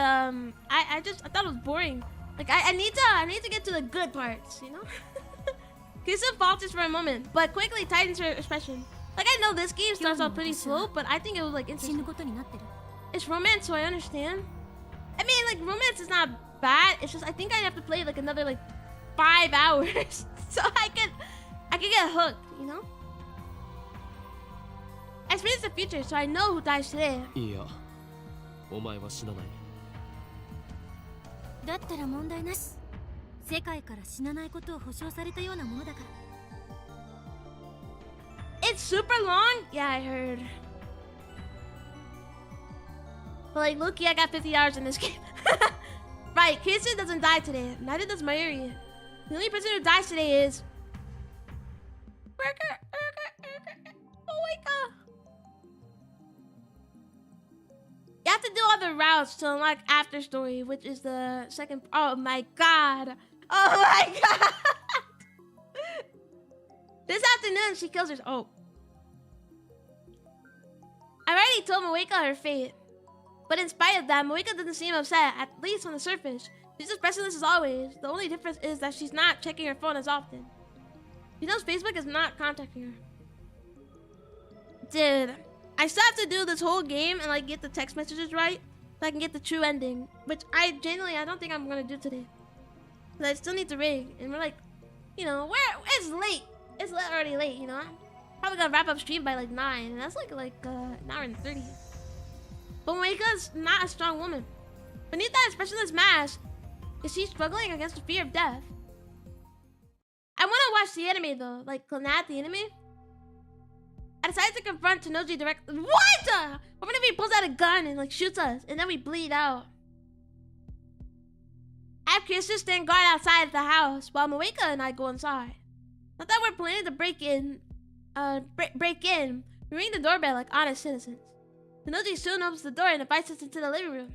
I thought it was boring. Like I need to get to the good parts, you know? Kisa falters for a moment, but quickly tightens her expression. Like I know this game starts off pretty slow, but I think it was like interesting. It's romance, so I understand. I mean, like romance is not bad. It's just I think I have to play like another like 5 hours so I can get hooked, you know? I experienced the future, so I know who dies today. いや、お前は死なない。だったら問題なし。世界から死なないことを保証されたようなものだから。It's super long? Yeah, I heard. But like, Loki, I got 50 hours in this game. Right, Kisa doesn't die today. Neither does Mayuri. The only person who dies today is... Oh my god. You have to do all the routes to unlock After Story, which is the second... Oh my god. Oh my god. This afternoon, she kills her... Oh. I already told Moeka her fate. But in spite of that, Moeka doesn't seem upset, at least on the surface. She's as pressureless as always. The only difference is that she's not checking her phone as often. She knows Facebook is not contacting her. Dude, I still have to do this whole game and like get the text messages right so I can get the true ending. Which I don't think I'm gonna do today. But I still need to rig. And we're like, you know, it's late. It's already late, you know? I'm probably gonna wrap up stream by like 9. And that's like an hour and 30. But Moeka's not a strong woman. Beneath that expressionless mask, is she struggling against the fear of death? I want to watched the anime though, like Clannad, the anime. I decided to confront Tanoji directly. What? What if he pulls out a gun and like shoots us, and then we bleed out? I have Kirsten stand guard outside the house while Moeka and I go inside. Not that we're planning to break in. We ring the doorbell like honest citizens. Tanoji soon opens the door and invites us into the living room.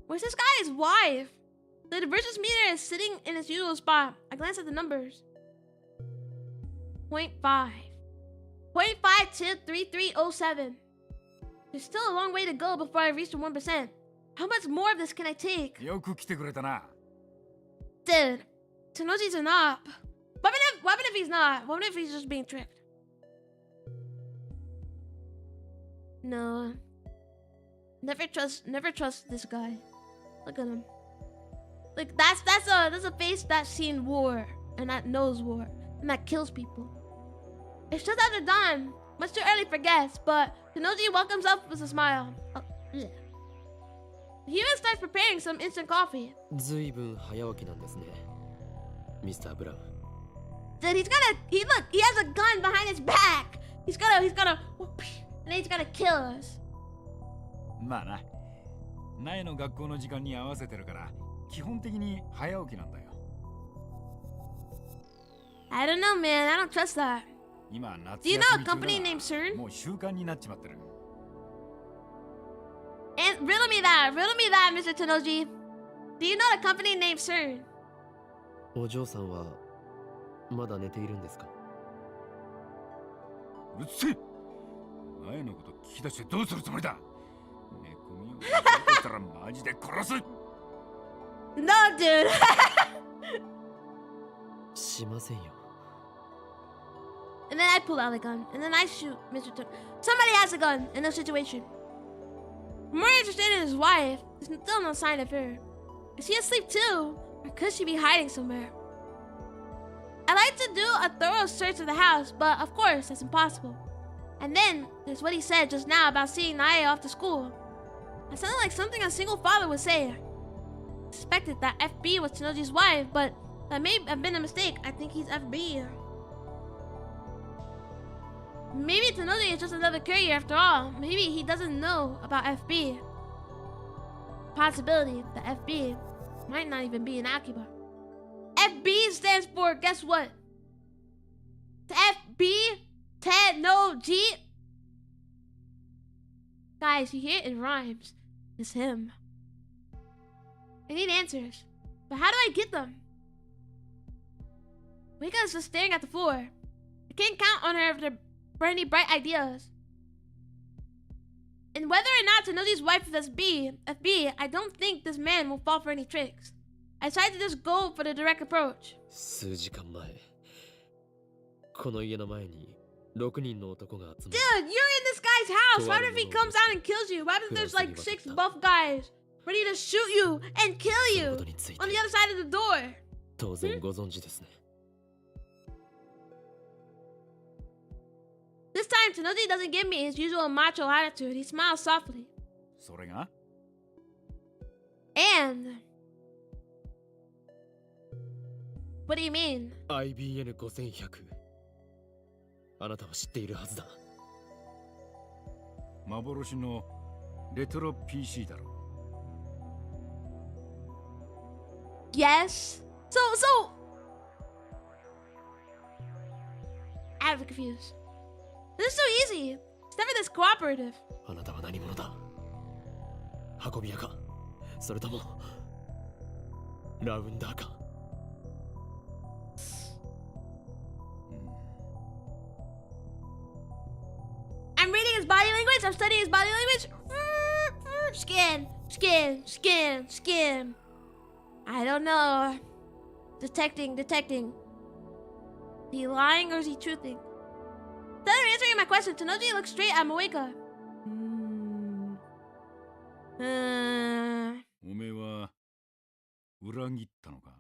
Where's this guy's wife? The divergence meter is sitting in its usual spot. I glance at the numbers. 0.5. 0.523307. There's still a long way to go before I reach the 1%. How much more of this can I take? Dude, Tanoji's an op. What if he's not? What if he's just being tricked? No. Never trust this guy. Look at him. Like that's a face that's seen war and that knows war and that kills people. It's just after dawn, much too early for guests, but Tanoji welcomes us with a smile. Oh, yeah. He even starts preparing some instant coffee. 随分早起きなんですね, Mr. Brown. Dude, he has a gun behind his back. He's gonna, and then he's gonna kill us. まあな、苗の学校の時間に合わせてるから、基本的に早起きなんだよ。I don't know, man. I don't trust that. 今夏 Do you 休 know み a 中 company だ named が、 CERN? もう習慣になっちまってる。And riddle me that, Mr. Tanoji. Do you know a company named CERN? お嬢さんはまだ寝ているんですか? うるせえ。苗のこと聞き出してどうするつもりだ。寝込みをしたらマジで殺す。No, dude. しませんよ。 And then I pull out a gun, and then I shoot Mr. Somebody has a gun in this situation. I'm more interested in his wife. There's still no sign of her. Is she asleep too? Or could she be hiding somewhere? I like to do a thorough search of the house, but of course, that's impossible. And then, there's what he said just now about seeing Naya off to school. That sounded like something a single father would say. I suspected that FB was Tanoji's wife, but that may have been a mistake. I think he's FB. Maybe Tanoji is just another courier after all. Maybe he doesn't know about FB. Possibility that FB might not even be an Akiba. FB stands for, guess what? FB? Ted, no, G? Guys, you hear it? It rhymes. It's him. I need answers. But how do I get them? Mika's just staring at the floor. I can't count on her for any bright ideas. And whether or not Tanoji's wife is FB, I don't think this man will fall for any tricks. I decided to just go for the direct approach. 数時間前、この家の前に6人の男が集まる。 Dude, you're in this guy's house. What if he comes out and kills you? What if there's like 6 buff guys ready to shoot you and kill you on the other side of the door? 当然ご存知ですね。 This time, Tanoji doesn't give me his usual macho attitude. He smiles softly. それが? And... What do you mean? IBN5100 あなたは知っているはずだ。幻のレトロ PC だろ。 Yes. So I'm confused. This is so easy. It's never this cooperative. あなたは何者だ? 運び屋か? それともラウンダーか? I'm reading his body language. I'm studying his body language. Skin. I don't know. Detecting. Is he lying or is he truthing? Instead of answering my question, Tanoji looks straight at Moeka. おめえは裏切ったのか?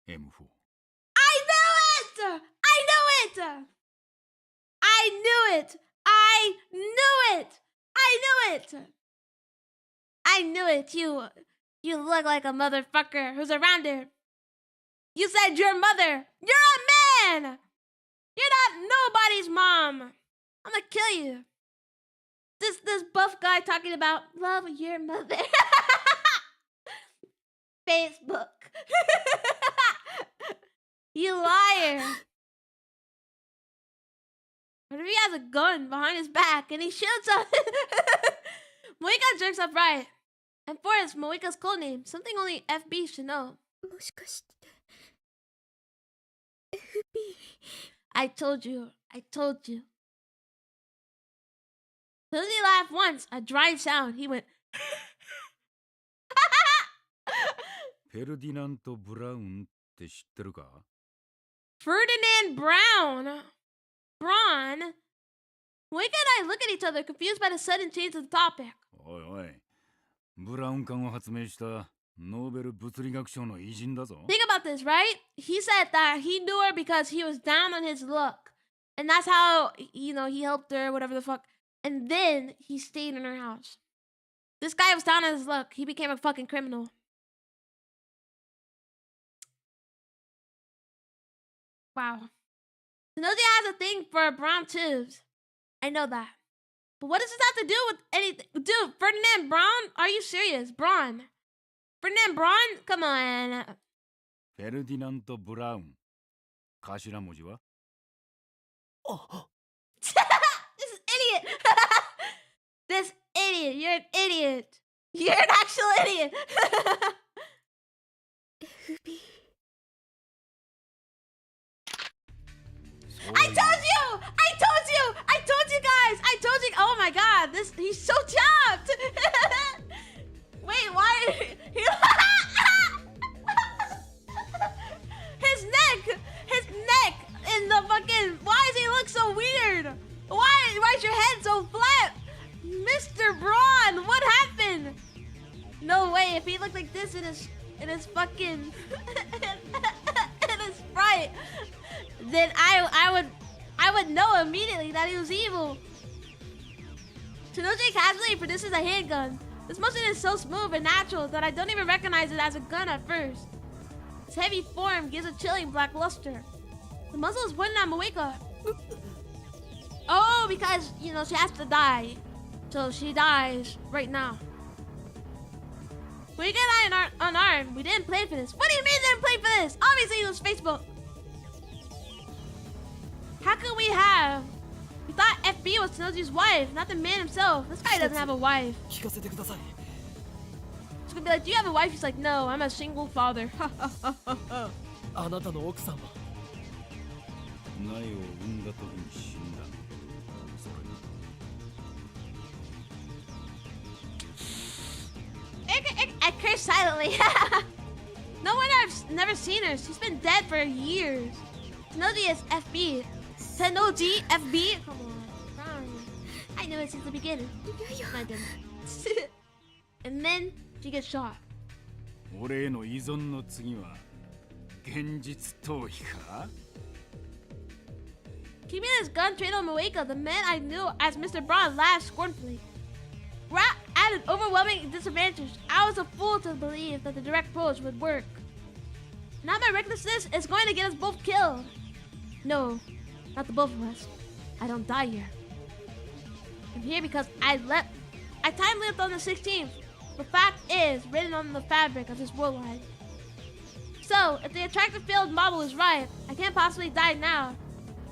M4. I knew it! You look like a motherfucker who's around here. You said your mother. You're a man. You're not nobody's mom. I'm gonna kill you. This buff guy talking about love your mother. Facebook. You liar. What if he has a gun behind his back and he shoots us? Moika jerks up right. And four is Moika's code name. Something only FB should know. もしかして FB I told you. I told you. Lily laughed once, a dry sound. He went. フェルディナント・ブラウンって知ってるか？ Ferdinand Brown. Braun. Moika and I look at each other, confused by the sudden change of the topic. おいおい、ブラウン管を発明したノーベル物理学賞の偉人だぞ。 Think about this, right? He said that he knew her because he was down on his luck. And that's how, he helped her, whatever the fuck. And then he stayed in her house. This guy was down on his luck. He became a fucking criminal. Wow. Tenoji has a thing for brown tubes. I know that. But what does this have to do with anything? Dude, Ferdinand Braun? Are you serious? Braun. Ferdinand Braun? Come on. フェルディナント・ブラウン。頭文字は？ This is idiot. This idiot. You're an idiot. You're an actual idiot. FB I told you! I told you guys! I told you! Oh my god, he's so chopped! Wait, why? His neck! In the fucking... Why does he look so weird? Why is your head so flat? Mr. Braun, what happened? No way, if he looked like this in his fucking... in his sprite, then I would know immediately that he was evil. Tenoji casually produces a handgun. This motion is so smooth and natural that I don't even recognize it as a gun at first. Its heavy form gives a chilling black luster. The muzzle is pointed at Moeka. Oh, because, she has to die. So she dies right now. Moeka and I are unarmed. We didn't play for this. What do you mean didn't play for this? Obviously it was Facebook. How could we have? We thought FB was Tenoji's wife, not the man himself. This guy doesn't have a wife. 聞かせてください。 It's gonna be like, do you have a wife? He's like, no, I'm a single father. あなたの奥さんは苗を産んだ時に死んだ。それに。I curse silently. No wonder I've never seen her. She's been dead for years. Tenoji is FB. Tenoji FB? Come on. I knew it since the beginning. I didn't. And then she gets shot. 俺への依存の次は現実逃避か？ Keeping his gun trained on Moeka, the man I knew as Mr. Braun laughed scornfully. We're at an overwhelming disadvantage. I was a fool to believe that the direct approach would work. Now my recklessness is going to get us both killed. No, not the both of us. I don't die here. I'm here because I time lived on the 16th. The fact is written on the fabric of this worldwide. So, if the attractive field model is right, I can't possibly die now,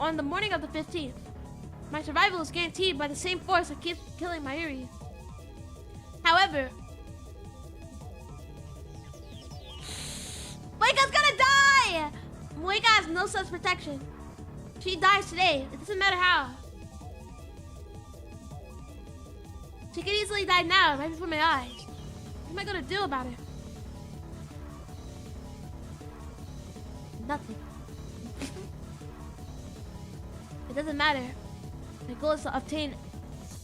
on the morning of the 15th. My survival is guaranteed by the same force that keeps killing Mayuri. However, Moeka's gonna die! Moeka has no such protection. She dies today. It doesn't matter how. She could easily die now, right before my eyes. What am I gonna do about it? Nothing. It doesn't matter. My goal is to obtain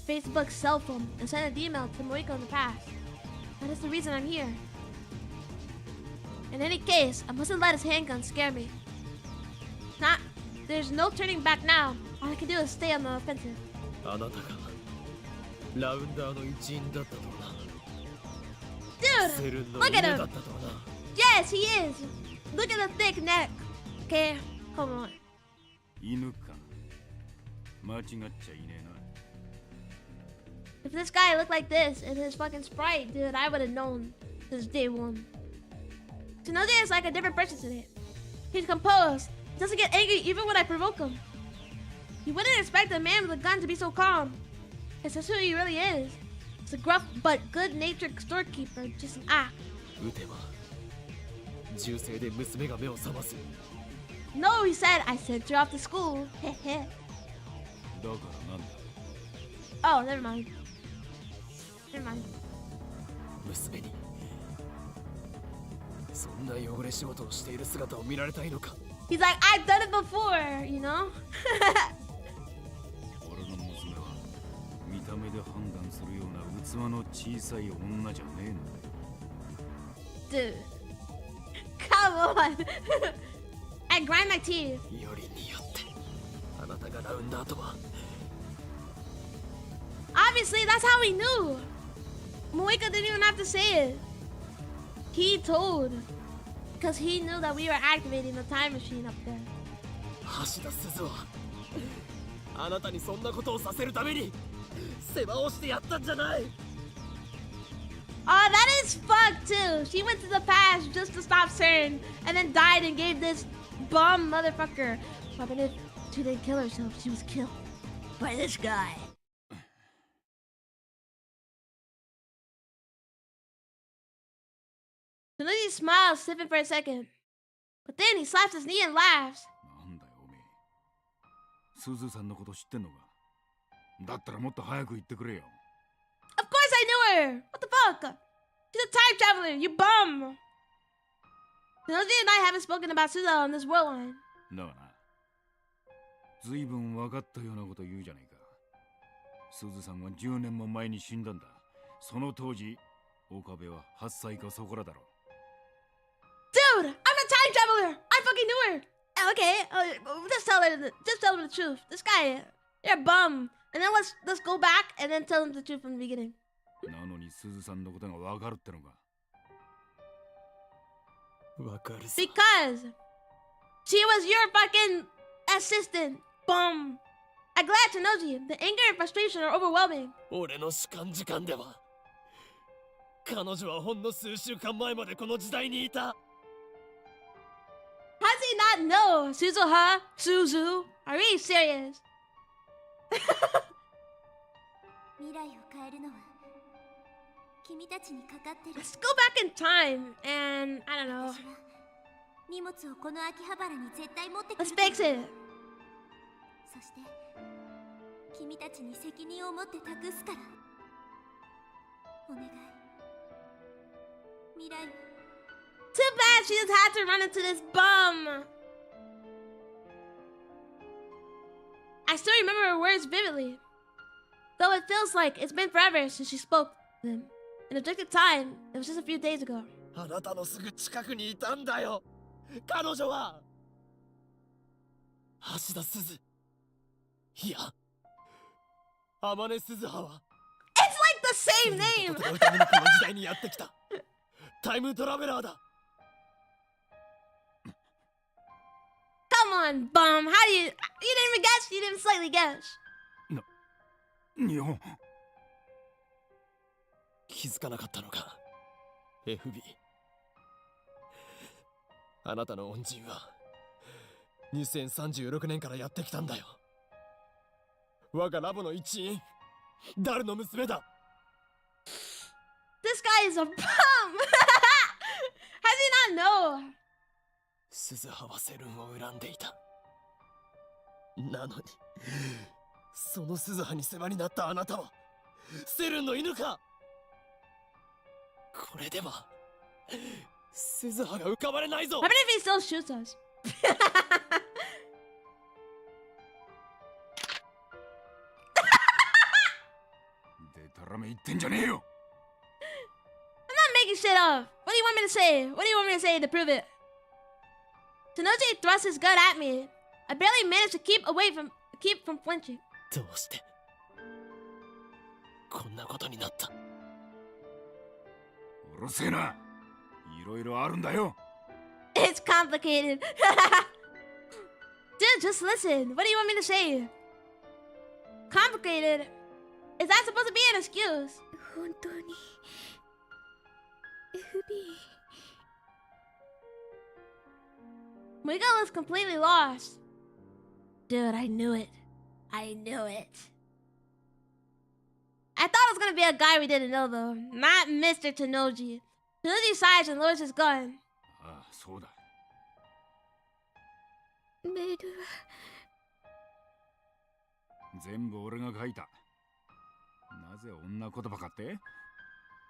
Facebook's cell phone and send an email to Moeka in the past. That is the reason I'm here. In any case, I mustn't let his handgun scare me. There's no turning back now. All I can do is stay on the offensive. あなたがラウンダーの一員だったとはな。 Dude, セルンの look 夢 at だ him. ったとはな。 Yes, he is. Look at the thick neck. Okay, hold on. 犬か。間違っちゃいねえな。 If this guy looked like this in his fucking sprite, dude, I would have known since day one. Tsunoji is like a different person today. He's composed. He doesn't get angry even when I provoke him. You wouldn't expect a man with a gun to be so calm. It's just who he really is. It's a gruff but good-natured storekeeper, just an act. 撃てば銃声で娘が目を覚ます。 No, he said, I sent her off to school. Heh. だからなんだ。 Oh, never mind. Never mind. 娘にそんな汚れ仕事をしている姿を見られたいのか。 He's like, I've done it before, you know? 俺の娘は見た目で判断するような器の小さい女じゃねえんだよ。 Dude. Come on. I grind my teeth. よりによってあなたがラウンダーとは。 Obviously, that's how we knew. Moika didn't even have to say it. He told. Because he knew that we were activating the time machine up there. 橋田鈴はあなたにそんなことをさせるために世話をしてやったんじゃない。 Oh, that is fucked too. She went to the past just to stop CERN and then died and gave this bum motherfucker. But if she didn't kill herself, she was killed by this guy. Tsunoji smiles, sniffing for a second. But then he slaps his knee and laughs. なんだよおめえ。すずさんのこと知ってんのか。だったらもっと早く言ってくれよ。 Of course I knew her! What the fuck? She's a time traveler, you bum! Tsunoji and I haven't spoken about Suza on this world line. だがな。ずいぶん分かったようなこと言うじゃないか。すずさんは10年も前に死んだんだ。その当時、岡部は8歳かそこらだろう。 Dude, I'm a time traveler. I fucking knew her. Okay, just tell him the truth. This guy, you're a bum. And then let's go back and then tell him the truth from the beginning. なのにすずさんのことが分かるってのか。わかるさ。 Because she was your fucking assistant. Bum. I'm glad to know you. The anger and frustration are overwhelming. 俺の主観時間では彼女はほんの数週間前までこの時代にいた。 How does he not know? Suzuha? Suzu? Are we serious? 未来を変えるのは君たちにかかってる。 Let's go back in time and I don't know. 私は荷物をこの秋葉原に絶対持ってく Let's る。 fix it. そして君たちに責任を持って託すから。お願い。未来を。 Too bad she just had to run into this bum. I still remember her words vividly. Though it feels like it's been forever since she spoke them. In objective time, it was just a few days ago. あなたのすぐ近くにいたんだよ。彼女は橋田鈴。いや、天音鈴葉は It's like the same name! 戦うためにこの時代にやってきたタイムトラベラーだ。 Come on, bum. How do you... You didn't even guess. You didn't slightly guess. 日本。気づかなかったのか FB。 あなたの恩人は2036年からやってきたんだよ。我がラボの一員ダルの娘だ。 This guy is a bum! How does he not know? 鈴葉はセルンを恨んでいた。なのにその鈴葉に世話になったあなたはセルンの犬か。これでは鈴葉が浮かばれないぞ。 What if he still shoots us? でたらめ言ってんじゃねえよ。 I'm not making shit up. What do you want me to say? What do you want me to say to prove it? Tsunoji thrusts his gun at me. I barely managed to keep from flinching. どうしてこんなことになった。うるせえな。いろいろあるんだよ。It's complicated. Dude, just listen. What do you want me to say? Complicated? Is that supposed to be an excuse? 本当に FB Miguel was completely lost. Dude, I knew it. I knew it. I thought it was gonna be a guy we didn't know though. Not Mr. Tanoji. Tanoji sighs and lowers his gun. ああ、そうだ。メールは全部俺が書いた。なぜ女言葉かって？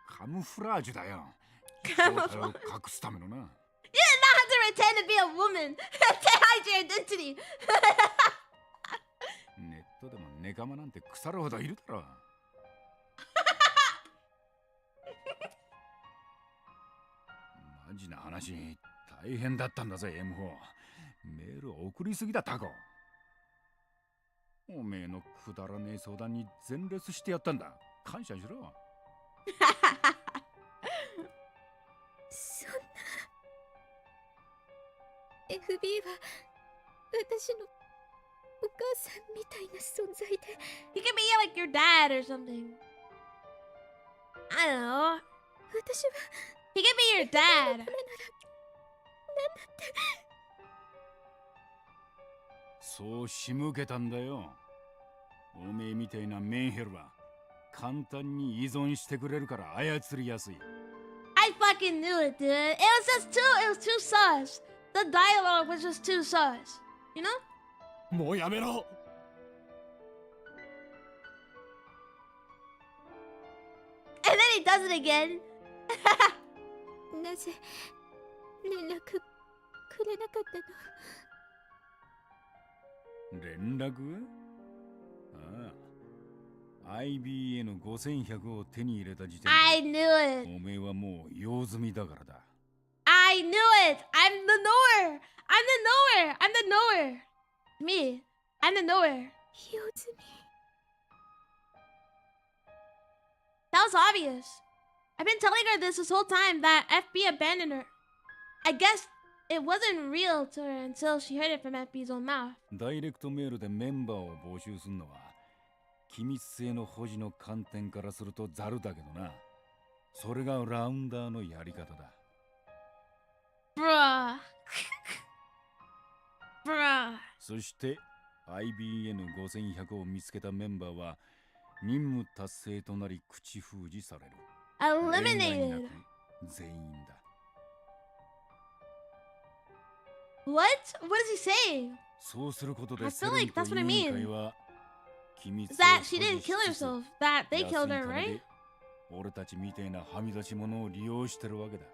カムフラージュだよ。正体を隠すためのな。You did not have to pretend to be a woman to hide your identity. ネットでもネカマなんて腐るほどいるだろ。マジな話、大変だったんだぜ M4。メール送りすぎだタコ。おめえのくだらねえ相談に全レスしてやったんだ。感謝しろ。そんな FB は私のお母さんみたいな存在で He could be like your dad or something. I don't know. 私は He could be your dad. そう仕向けたんだよ。おめえみたいなメンヘルは簡単に依存してくれるから操りやすい。I fucking knew it, dude. It was too sus. The dialogue was just too sus. You know? もうやめろ。 And then he does it again. なぜ連絡くれなかったの？連絡？ああ。IBN5100 を手に入れた時点 I で knew it. おめえはもう用済みだからだ。I knew it. I'm the knower. I'm the knower. I'm the knower. Me. I'm the knower. 用済み That was obvious. I've been telling her this whole time that FB abandoned her. I guess it wasn't real to her until she heard it from FB's own mouth. ダイレクトメールでメンバーを募集するのは機密性の保持の観点からするとザルだけどな。それがラウンダーのやり方だ。Bruh. Bruh. そして IBN5100 を見つけたメンバーは任務達成となり口封じされる。Eliminated. 全員だ。What? What is he saying? そうすることで I セ feel レン like と that's what 委 I 員 mean. 会は機密 Is 性を that 保 she 持 didn't し kill つつ herself. That they 安い killed her, 金 right? で俺たちみてえなはみ出し者を利用してるわけだ。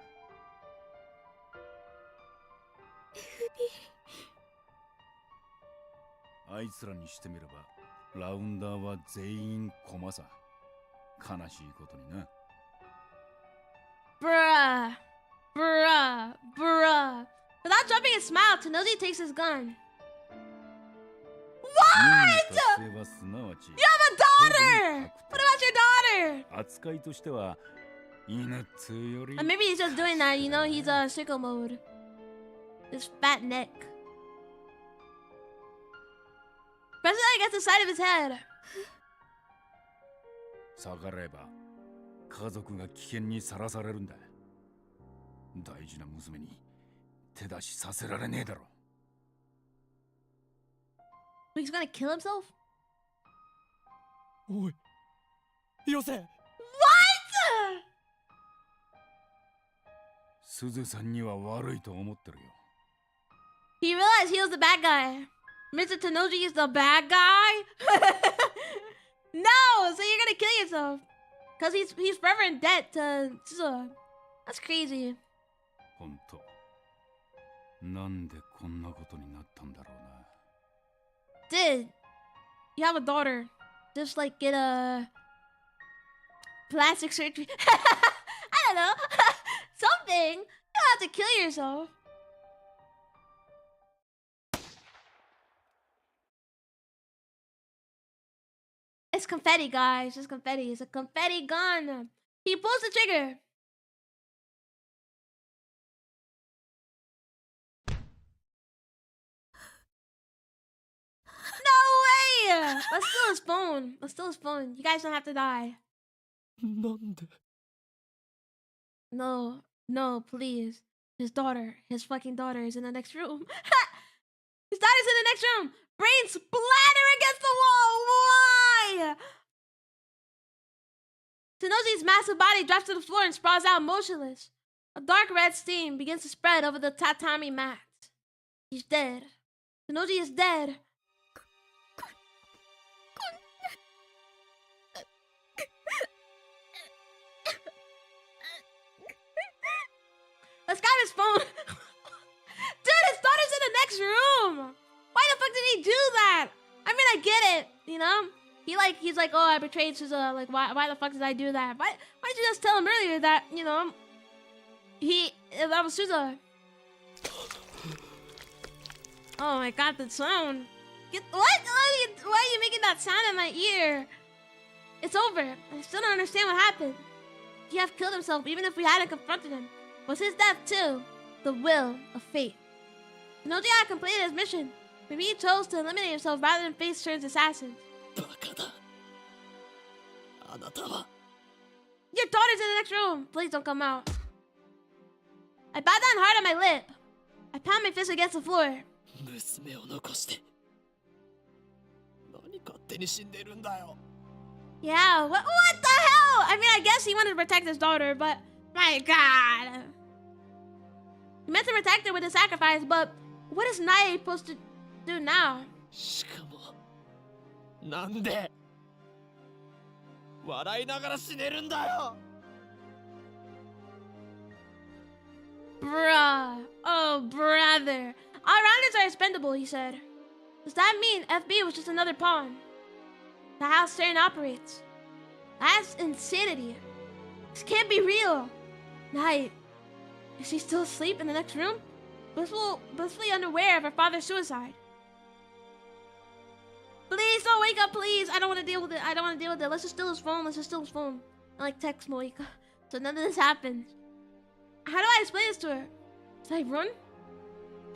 あいつらにしてみればラウンダーは全員駒さ。悲しいことにな。Bruh. Bruh. Bruh. Without dropping a smile, Tanoji takes his gun. 任務達成はすなわち You have a daughter! What about your daughter? 扱いとしては犬っつうより Maybe he's just doing that, you know, he's sicko mode. His fat neck. Especially against the side of his head. 逆らえば家族が危険にさらされるんだ。大事な娘に手出しさせられねえだろ。 He's gonna kill himself? おいよせ。 What? すずさんには悪いと思ってるよ。 He realized he was the bad guy. Mr. Tanoji is the bad guy? No! So you're gonna kill yourself. Because he's forever in debt to Suzuha. That's crazy. ほんとなんでこんなことになったんだろうな。 Dude, you have a daughter. Just like get a plastic surgery. I don't know. Something. You don't have to kill yourself. It's confetti, guys. It's confetti. It's a confetti gun. He pulls the trigger. Let's steal his phone. Let's steal his phone. You guys don't have to die. なんで No, no, please. His fucking daughter is in the next room. His daughter's in the next room. Brain splatter against the wall. Why? Tenoji's massive body drops to the floor and sprawls out motionless. A dark red steam begins to spread over the tatami mat. He's dead. Tenoji is dead. Let's grab his phone. Dude, his daughter's in the next room. Why the fuck did he do that? I mean, I get it, you know? He's like, oh, I betrayed Suza. Like, why the fuck did I do that? Why didn't you just tell him earlier that, you know, that was Suza? Oh my god, the sound. What? Why are you making that sound in my ear? It's over. I still don't understand what happened. He have killed himself even if we hadn't confronted him. Was his death too the will of fate? Tenoji had completed his mission. Maybe he chose to eliminate himself rather than face Stern's assassins. バカだあなたは Your daughter's in the next room. Please don't come out. I bowed down hard on my lip. I pound my fist against the floor. 娘を残して何勝手に死んでるんだよ Yeah, what the hell? I mean, I guess he wanted to protect his daughter, but my god. He meant to protect her with a sacrifice, but what is Nae supposed to do now? しかもなんで笑いながら死ねるんだよ Bruh. Oh, brother. All rounders are expendable, he said. Does that mean FB was just another pawn? The house Stern operates. That's insanity. This can't be real. Night. Is she still asleep in the next room? Blissfully unaware of her father's suicide. Please don't wake up, please. I don't want to deal with it. Let's just steal his phone. I like text Moika. So none of this happens. How do I explain this to her? Should I run?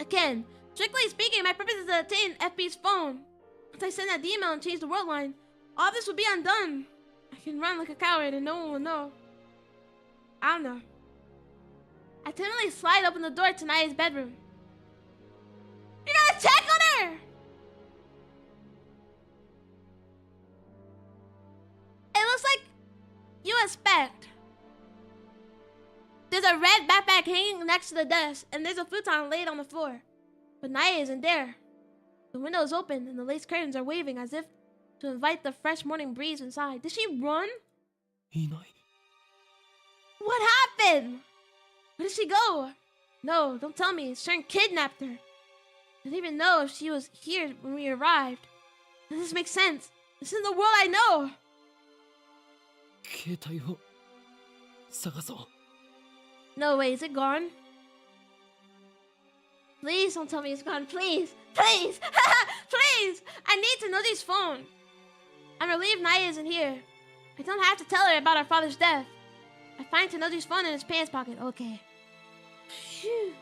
Again, strictly speaking, my purpose is to obtain FB's phone. Once I send that email and change the world line, all this will be undone. I can run like a coward and no one will know. I don't know. I timidly slide open the door to Naya's bedroom. You're gonna check on her! It looks like you expect. There's a red backpack hanging next to the desk, and there's a futon laid on the floor. But Naya isn't there. The window is open, and the lace curtains are waving as if to invite the fresh morning breeze inside. Did she run? いない What happened? Where did she go? No, don't tell me. Stern kidnapped her. I didn't even know if she was here when we arrived. Does this make sense? This is the world I know. 携帯を探そう No way, is it gone? Please don't tell me it's gone. Please. Please. Please. I need Tenoji's phone. I'm relieved Naya isn't here. I don't have to tell her about our father's death. I find Tenoji's phone in his pants pocket. Okay. Phew.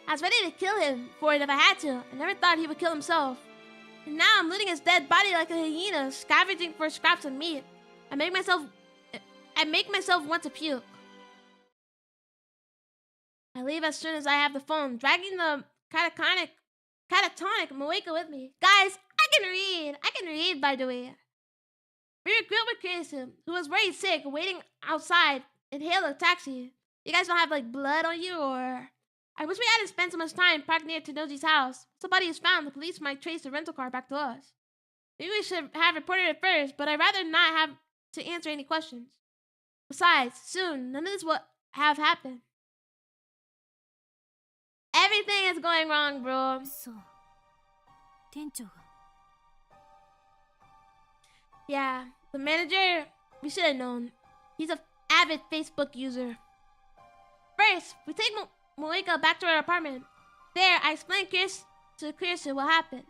I was ready to kill him for it if I had to. I never thought he would kill himself. And now I'm looting his dead body like a hyena, scavenging for scraps of meat. I make myself want to puke. I leave as soon as I have the phone, dragging the catatonic Moeka with me. Guys, I can read, by the way. We were grilled with Kirsten, who was very sick, waiting outside, and hailed a taxi. You guys don't have, like, blood on you, or... I wish we hadn't spent so much time parked near Tenoji's house. If somebody is found, the police might trace the rental car back to us. Maybe we should have reported it first, but I'd rather not have to answer any questions. Besides, soon, none of this will have happened. Everything is going wrong, bro. そう店長が Yeah, the manager, we should have known. He's an avid Facebook user. First, we take Moeka back to her apartment. There, I explain to Kirsten what happened.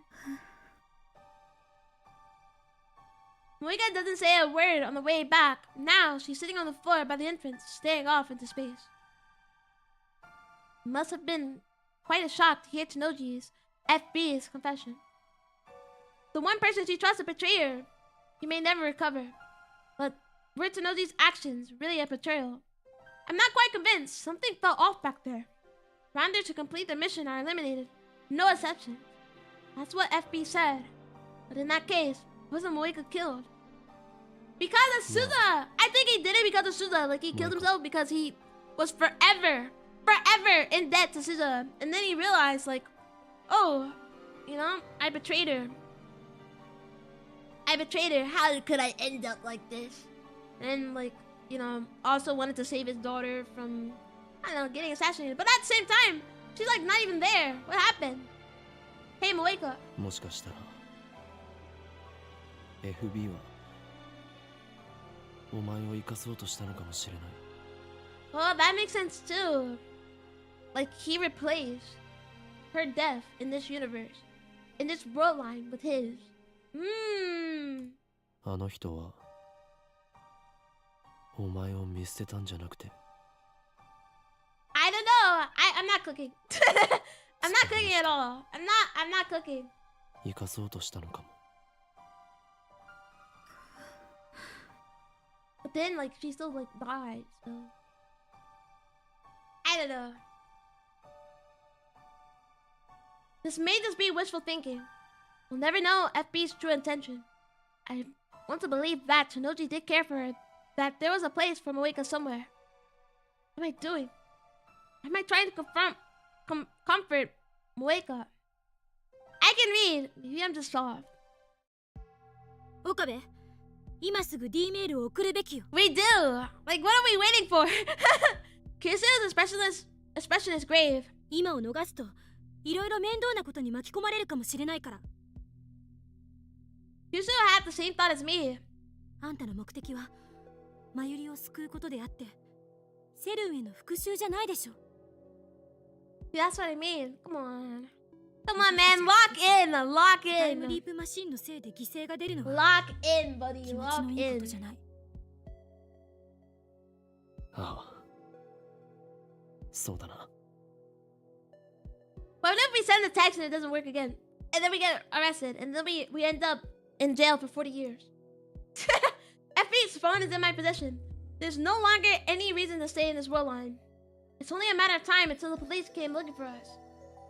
Moeka doesn't say a word on the way back. Now, she's sitting on the floor by the entrance, staring off into space. It must have been quite a shock to hear Tenoji's FB's confession. the one person she trusts to betray her, he may never recover. But were Tenoji's actions really a betrayal? I'm not quite convinced. Something felt off back there. Rounders to complete the mission are eliminated. No exceptions. That's what FB said. But in that case, wasn't Moeka killed? Because of Suza! I think he did it because of Suza. Like, he killed himself because he was forever in debt to Suza. And then he realized, like, oh, you know, I betrayed her. How could I end up like this? And, like, you know, also wanted to save his daughter from, I don't know, getting assassinated. But at the same time, she's, like, not even there. What happened? Hey, Moeka. もしかしたら FB はお前を生かそうとしたのかもしれない。 Well, that makes sense too. Like, he replaced her death in this universe, in this world line with his. あの人はお前を見捨てたんじゃなくて I don't know. I'm not cooking. I'm not cooking at all. I'm not cooking. 生かそうとしたのかも。 But then, like, she still, like, died, so... I don't know. This may just be wishful thinking. We'll never know FB's true intention. I want to believe that Tenoji did care for her, that there was a place for Moeka somewhere. What am I doing? Am I trying to comfort Moeka? I can read. Maybe I'm just soft. 岡部、今すぐ D メールを送るべきよ。 We do! Like, what are we waiting for? Kyusu's expression is grave. 今を逃すと、いろいろ面倒なことに巻き込まれるかもしれないから。 Kyusu had the same thought as me. あんたの目的は、マユリを救うことであって、セルンへの復讐じゃないでしょ。 See, that's what I mean. Come on. Come on, man. Lock in. Lock タイム in. リープマシンのせいで犠牲が出るのは Lock in, buddy. 気持ちの Lock いいこ in. とじゃない。ああそうだな。 What if we send a text and it doesn't work again? And then we get arrested. And then we end up in jail for 40 years. FB's phone is in my possession. There's no longer any reason to stay in this world line. It's only a matter of time until the police came looking for us.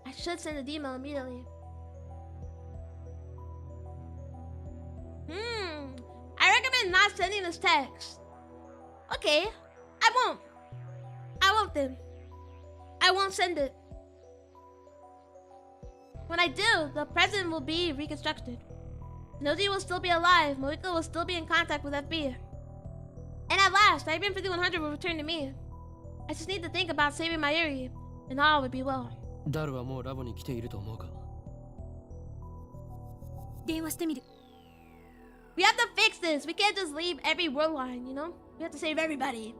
I should send an email immediately. I recommend not sending this text. Okay, I won't. I won't then. I won't send it. When I do, the present will be reconstructed. Noji will still be alive, Moeka will still be in contact with FB. And at last, IBM 5100 will return to me. I just need to think about saving Mayuri, and all would be well. ダルはもうラボに来ていると思うか。電話してみる。 We have to fix this. We can't just leave every world line, you know? We have to save everybody.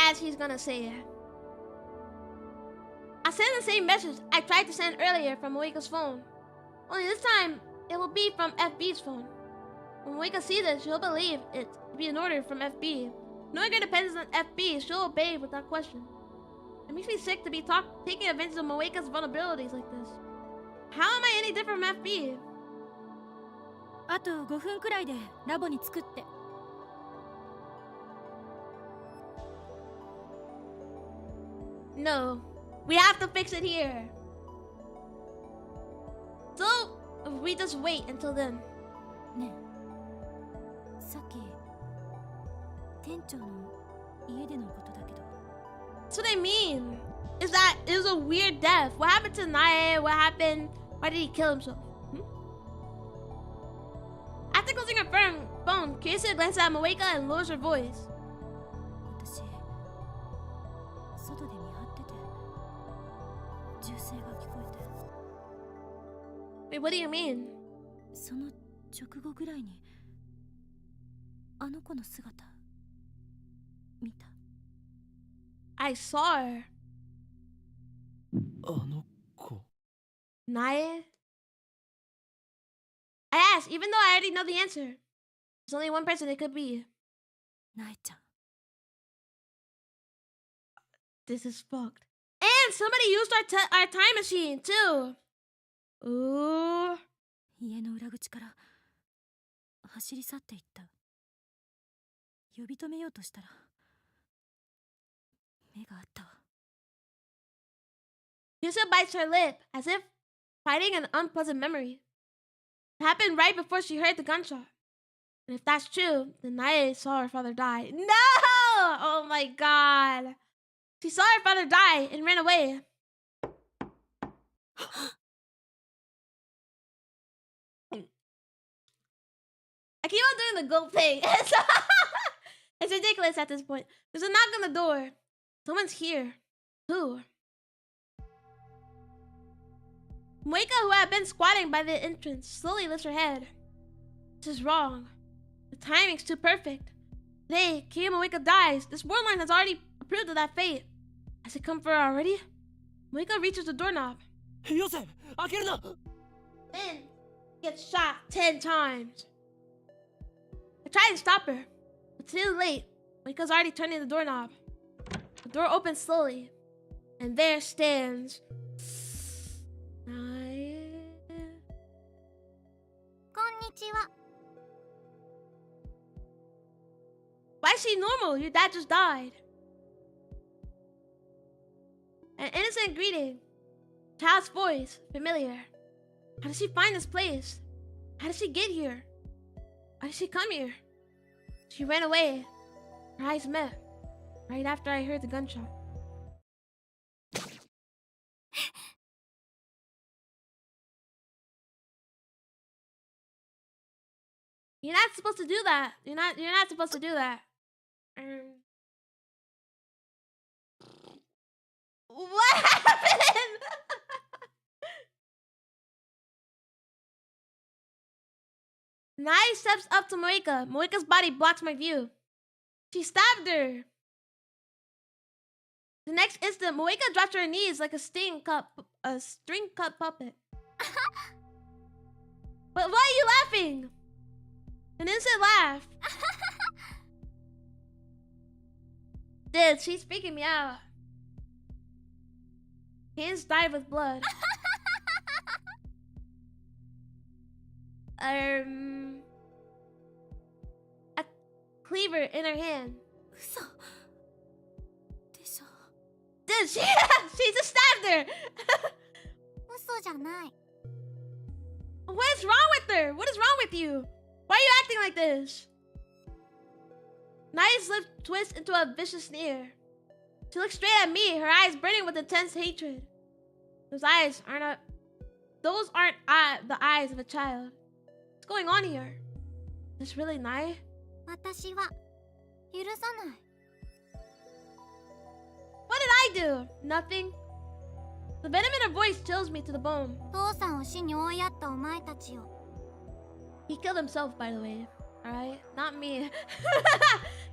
As he's gonna say it. I send the same message I tried to send earlier from Moeka's phone. Only this time, it will be from FB's phone. When Moeka sees it, she'll believe it to be an order from FB. Knowing her dependence on FB, she'll obey without question. It makes me sick to be taking advantage of Moeka's vulnerabilities like this. How am I any different from FB? あと5分くらいでラボに着くって。 No, we have to fix it here. So, we just wait until then. ねえ、さっき店長の家でのことだけど。 That's what I mean. Is that it was a weird death. What happened to Nae? What happened? Why did he kill himself? After closing her phone, Kirisa glances at Moeka and lowers her voice. 私、外で見張ってて、銃声が聞こえて。 Wait, what do you mean? その直後ぐらいに、あの子の姿、見た。 I saw her. あの子。 Nae? I asked, even though I already know the answer. There's only one person it could be. なえちゃん。 This is fucked. And somebody used our time machine too. Ooh. 家の裏口から走り去っていった。呼び止めようとしたら目があったわ。Yusa bites her lip as if fighting an unpleasant memory. It happened right before she heard the gunshot. And if that's true, then Nae saw her father die. No! Oh my god. She saw her father die and ran away. I keep on doing the gulp thing. It's ridiculous at this point. There's a knock on the door. Someone's here. Who? Moika, who had been squatting by the entrance, slowly lifts her head. This is wrong. The timing's too perfect. Today, King Moika dies. This warlord has already approved of that fate. Has it come for her already? Moika reaches the doorknob. Yose, akeru na! Then gets shot 10 times. I tried to stop her, but too late. Moika's already turning the doorknob. The door opens slowly, and there stands Nae. こんにちは。 Why is she normal? Your dad just died. An innocent greeting. Child's voice, familiar. How did she find this place? How did she get here? Why did she come here? She ran away. Our eyes met right after I heard the gunshot. You're not supposed to do that. You're not supposed to do that. What happened? Nai steps up to Moika. Moika's body blocks my view. She stabbed her. The next instant, Moika drops to her knees like a string cut puppet. But why are you laughing? An instant laugh. Dude, she's freaking me out. Hands dyed with blood. A cleaver in her hand. 嘘でしょ。 Dude, she just stabbed her. 嘘じゃない。 What is wrong with her? What is wrong with you? Why are you acting like this? Nai's lips twist into a vicious sneer. She looks straight at me, her eyes burning with intense hatred. Those aren't the eyes of a child. What's going on here? Is this really Nai? 私は許さない。 What did I do? Nothing. The venom in her voice chills me to the bone. 父さんを死に追いやったお前たちを。 He killed himself, by the way. Alright? Not me.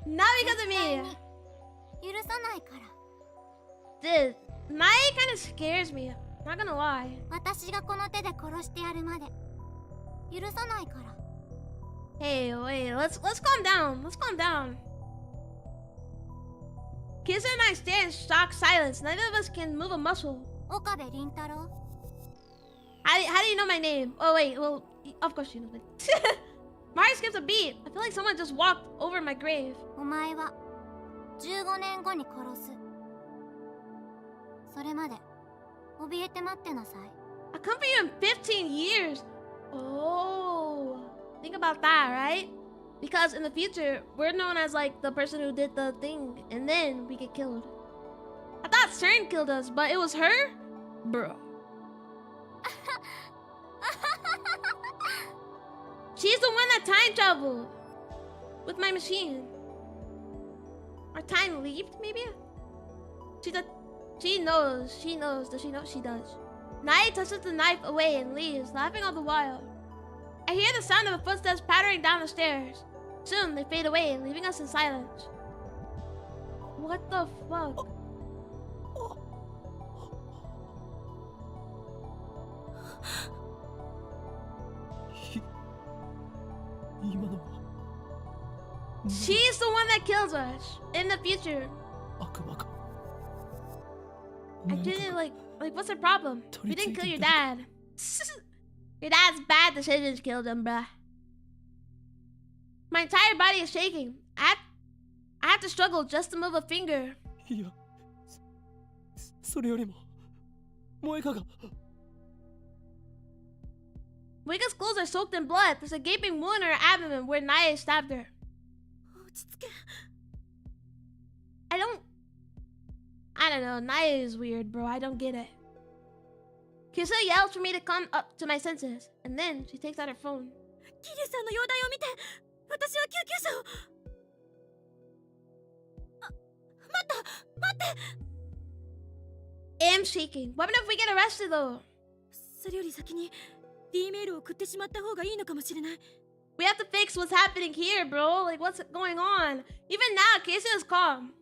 Not because of me. 許さないから。 Dude, Nai kind of scares me. Not gonna lie. 私がこの手で殺してやるまで許さないから。 Hey, wait, let's calm down. Let's calm down. Kisa and I stare in shocked silence. Neither of us can move a muscle. 岡部倫太郎。 How do you know my name? Oh wait, well, of course you know it. Mari skips a beat. I feel like someone just walked over my grave. お前は15年後に殺す。それまで怯えて待ってなさい。 I come for you in 15 years. Oh, think about that, right? Because in the future, we're known as like the person who did the thing, and then we get killed. I thought CERN killed us, but it was her? Bro. She's the one that time traveled with my machine. Or time leaped, maybe? She knows. Does she know? She does. Nai touches the knife away and leaves, laughing all the while. I hear the sound of the footsteps pattering down the stairs. Soon they fade away, leaving us in silence. What the fuck? She's the one that kills us in the future. I didn't like what's the problem? We didn't kill your dad. Your dad's bad decisions killed him, bruh. My entire body is shaking. I have to struggle just to move a finger. いや、それよりも、萌香が。Moika's clothes are soaked in blood. There's a gaping wound in her abdomen where Naya stabbed her. I don't know. Naya is weird, bro. I don't get it. Kisa yells for me to come up to my senses, and then she takes out her phone. 桐生さんの容体を見て、私は救急車を。待って。 I'm shaking. What if we get arrested though? それより先に D メールを送ってしまった方がいいのかもしれない。 We have to fix what's happening here, bro. Like, what's going on? Even now, Casey is calm.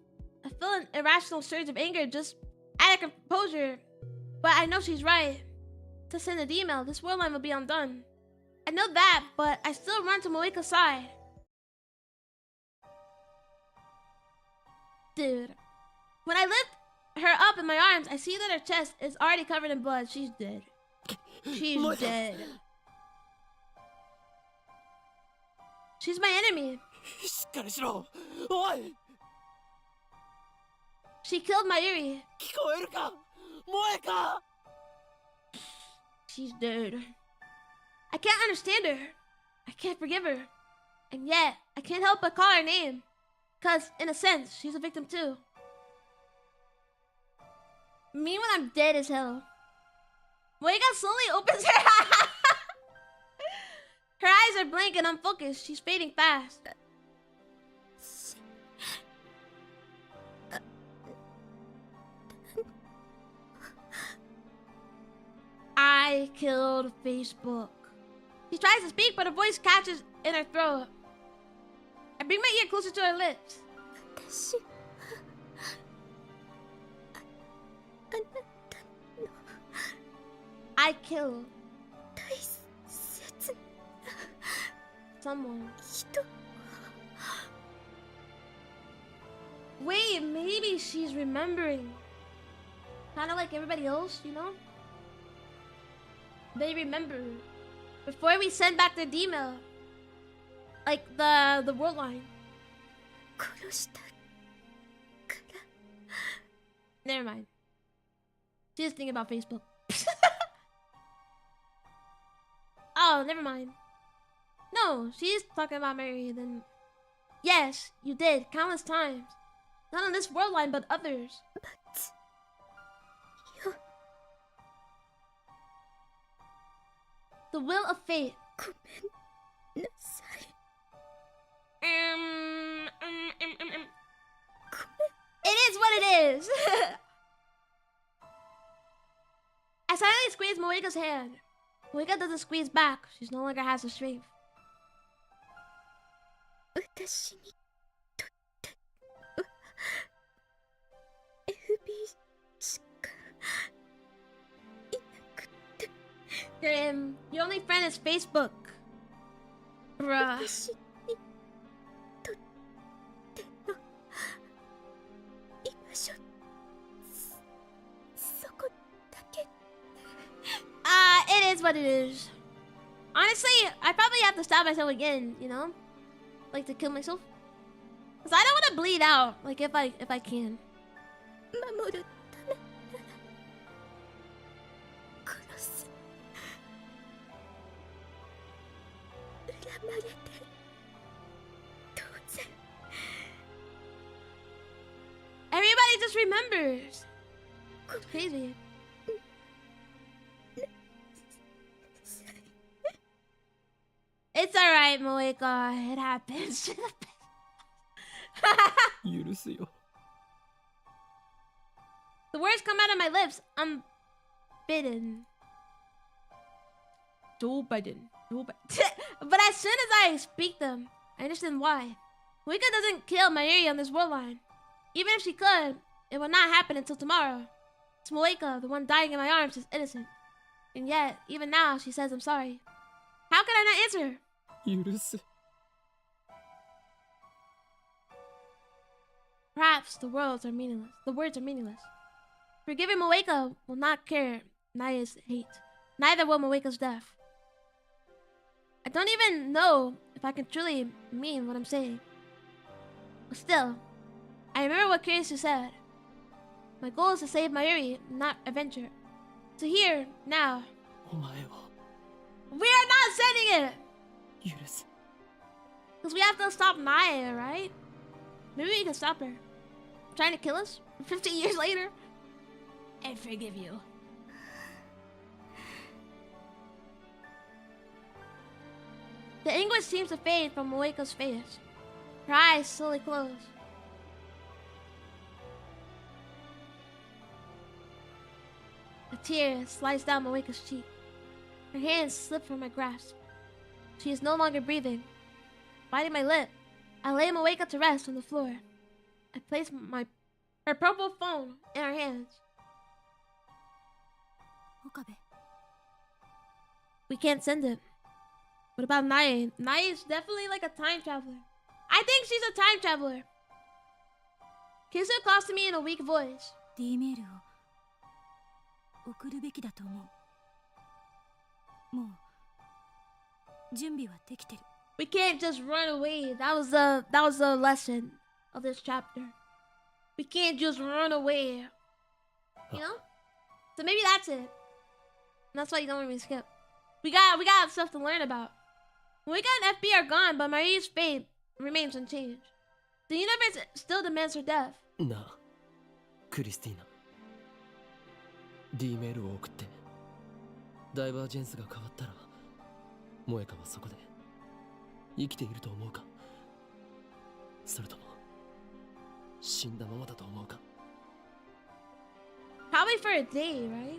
I feel an irrational surge of anger just at her composure. But I know she's right. To send an email, this world line will be undone. I know that, but I still run to Moika's side. Dude. When I lift her up in my arms, I see that her chest is already covered in blood. She's dead. She's dead. She's my enemy. しっかりしろ。おい。 She killed Mayuri. 聞こえるか？萌香。 She's dead. I can't understand her. I can't forgive her. And yet, I can't help but call her name. Because, in a sense, she's a victim too. Me when I'm dead as hell. Moika slowly opens her eyes. Her eyes are blank and unfocused. She's fading fast. I killed Facebook. She tries to speak, but her voice catches in her throat. I bring my ear closer to her lips. I killed someone. Wait, maybe she's remembering. Kind of like everybody else, you know? They remember. Before we send back their email. Like the world line. Never mind. She's just thinking about Facebook. Oh, never mind. No, she's talking about Mary then. Yes, you did, countless times. Not on this world line, but others. The will of fate. It is what it is. I silently squeeze Moika's hand. Moika doesn't squeeze back. She no longer has the strength. Your only friend is Facebook. Bruh. It is what it is. Honestly, I probably have to stab myself again, you know? Like to kill myself. Cause I don't want to bleed out, like if I can. Everybody just remembers. It's crazy. It's alright, Moika. It happens. 許すよ。 The words come out of my lips. I'm bitten. Joe Biden. But as soon as I speak them, I understand why. Moika doesn't kill Mayuri on this world line. Even if she could, it will not happen until tomorrow. It's Moika, the one dying in my arms, is innocent. And yet, even now, she says I'm sorry. How can I not answer her? 許す。 Perhaps the words are meaningless. Forgiving Moeka will not cure Naya's hate. Neither will Moeka's death. I don't even know if I can truly mean what I'm saying. But still, I remember what Kirisu said. My goal is to save Mayuri, not adventure. So here, now. お前を We are not sending it! 許す Because we have to stop Naya, right? Maybe we can stop her. Trying to kill us? 15 years later? I forgive you. The anguish seems to fade from Moeka's face. Her eyes slowly close. A tear slides down Moeka's cheek. Her hands slip from my grasp. She is no longer breathing. Biting my lip, I lay Moeka to rest on the floor. I place her purple phone in her hands. 岡部 We can't send it. What about Naya? Naya is definitely like a time traveler. I think she's a time traveler. Kisu calls to me in a weak voice. D メールを送るべきだと思う。もう準備はできてる。 We can't just run away. That was the lesson of this chapter. We can't just run away. You know? So maybe that's it. And that's why you don't want me to skip. We got stuff to learn about. Moeka and FB are gone, but Maria's fate remains unchanged. The universe still demands her death. なあクリスティーナ D メールを送ってダイバージェンスが変わったら萌香はそこで生きていると思うかそれとも死んだままだと思うか Probably for a day, right?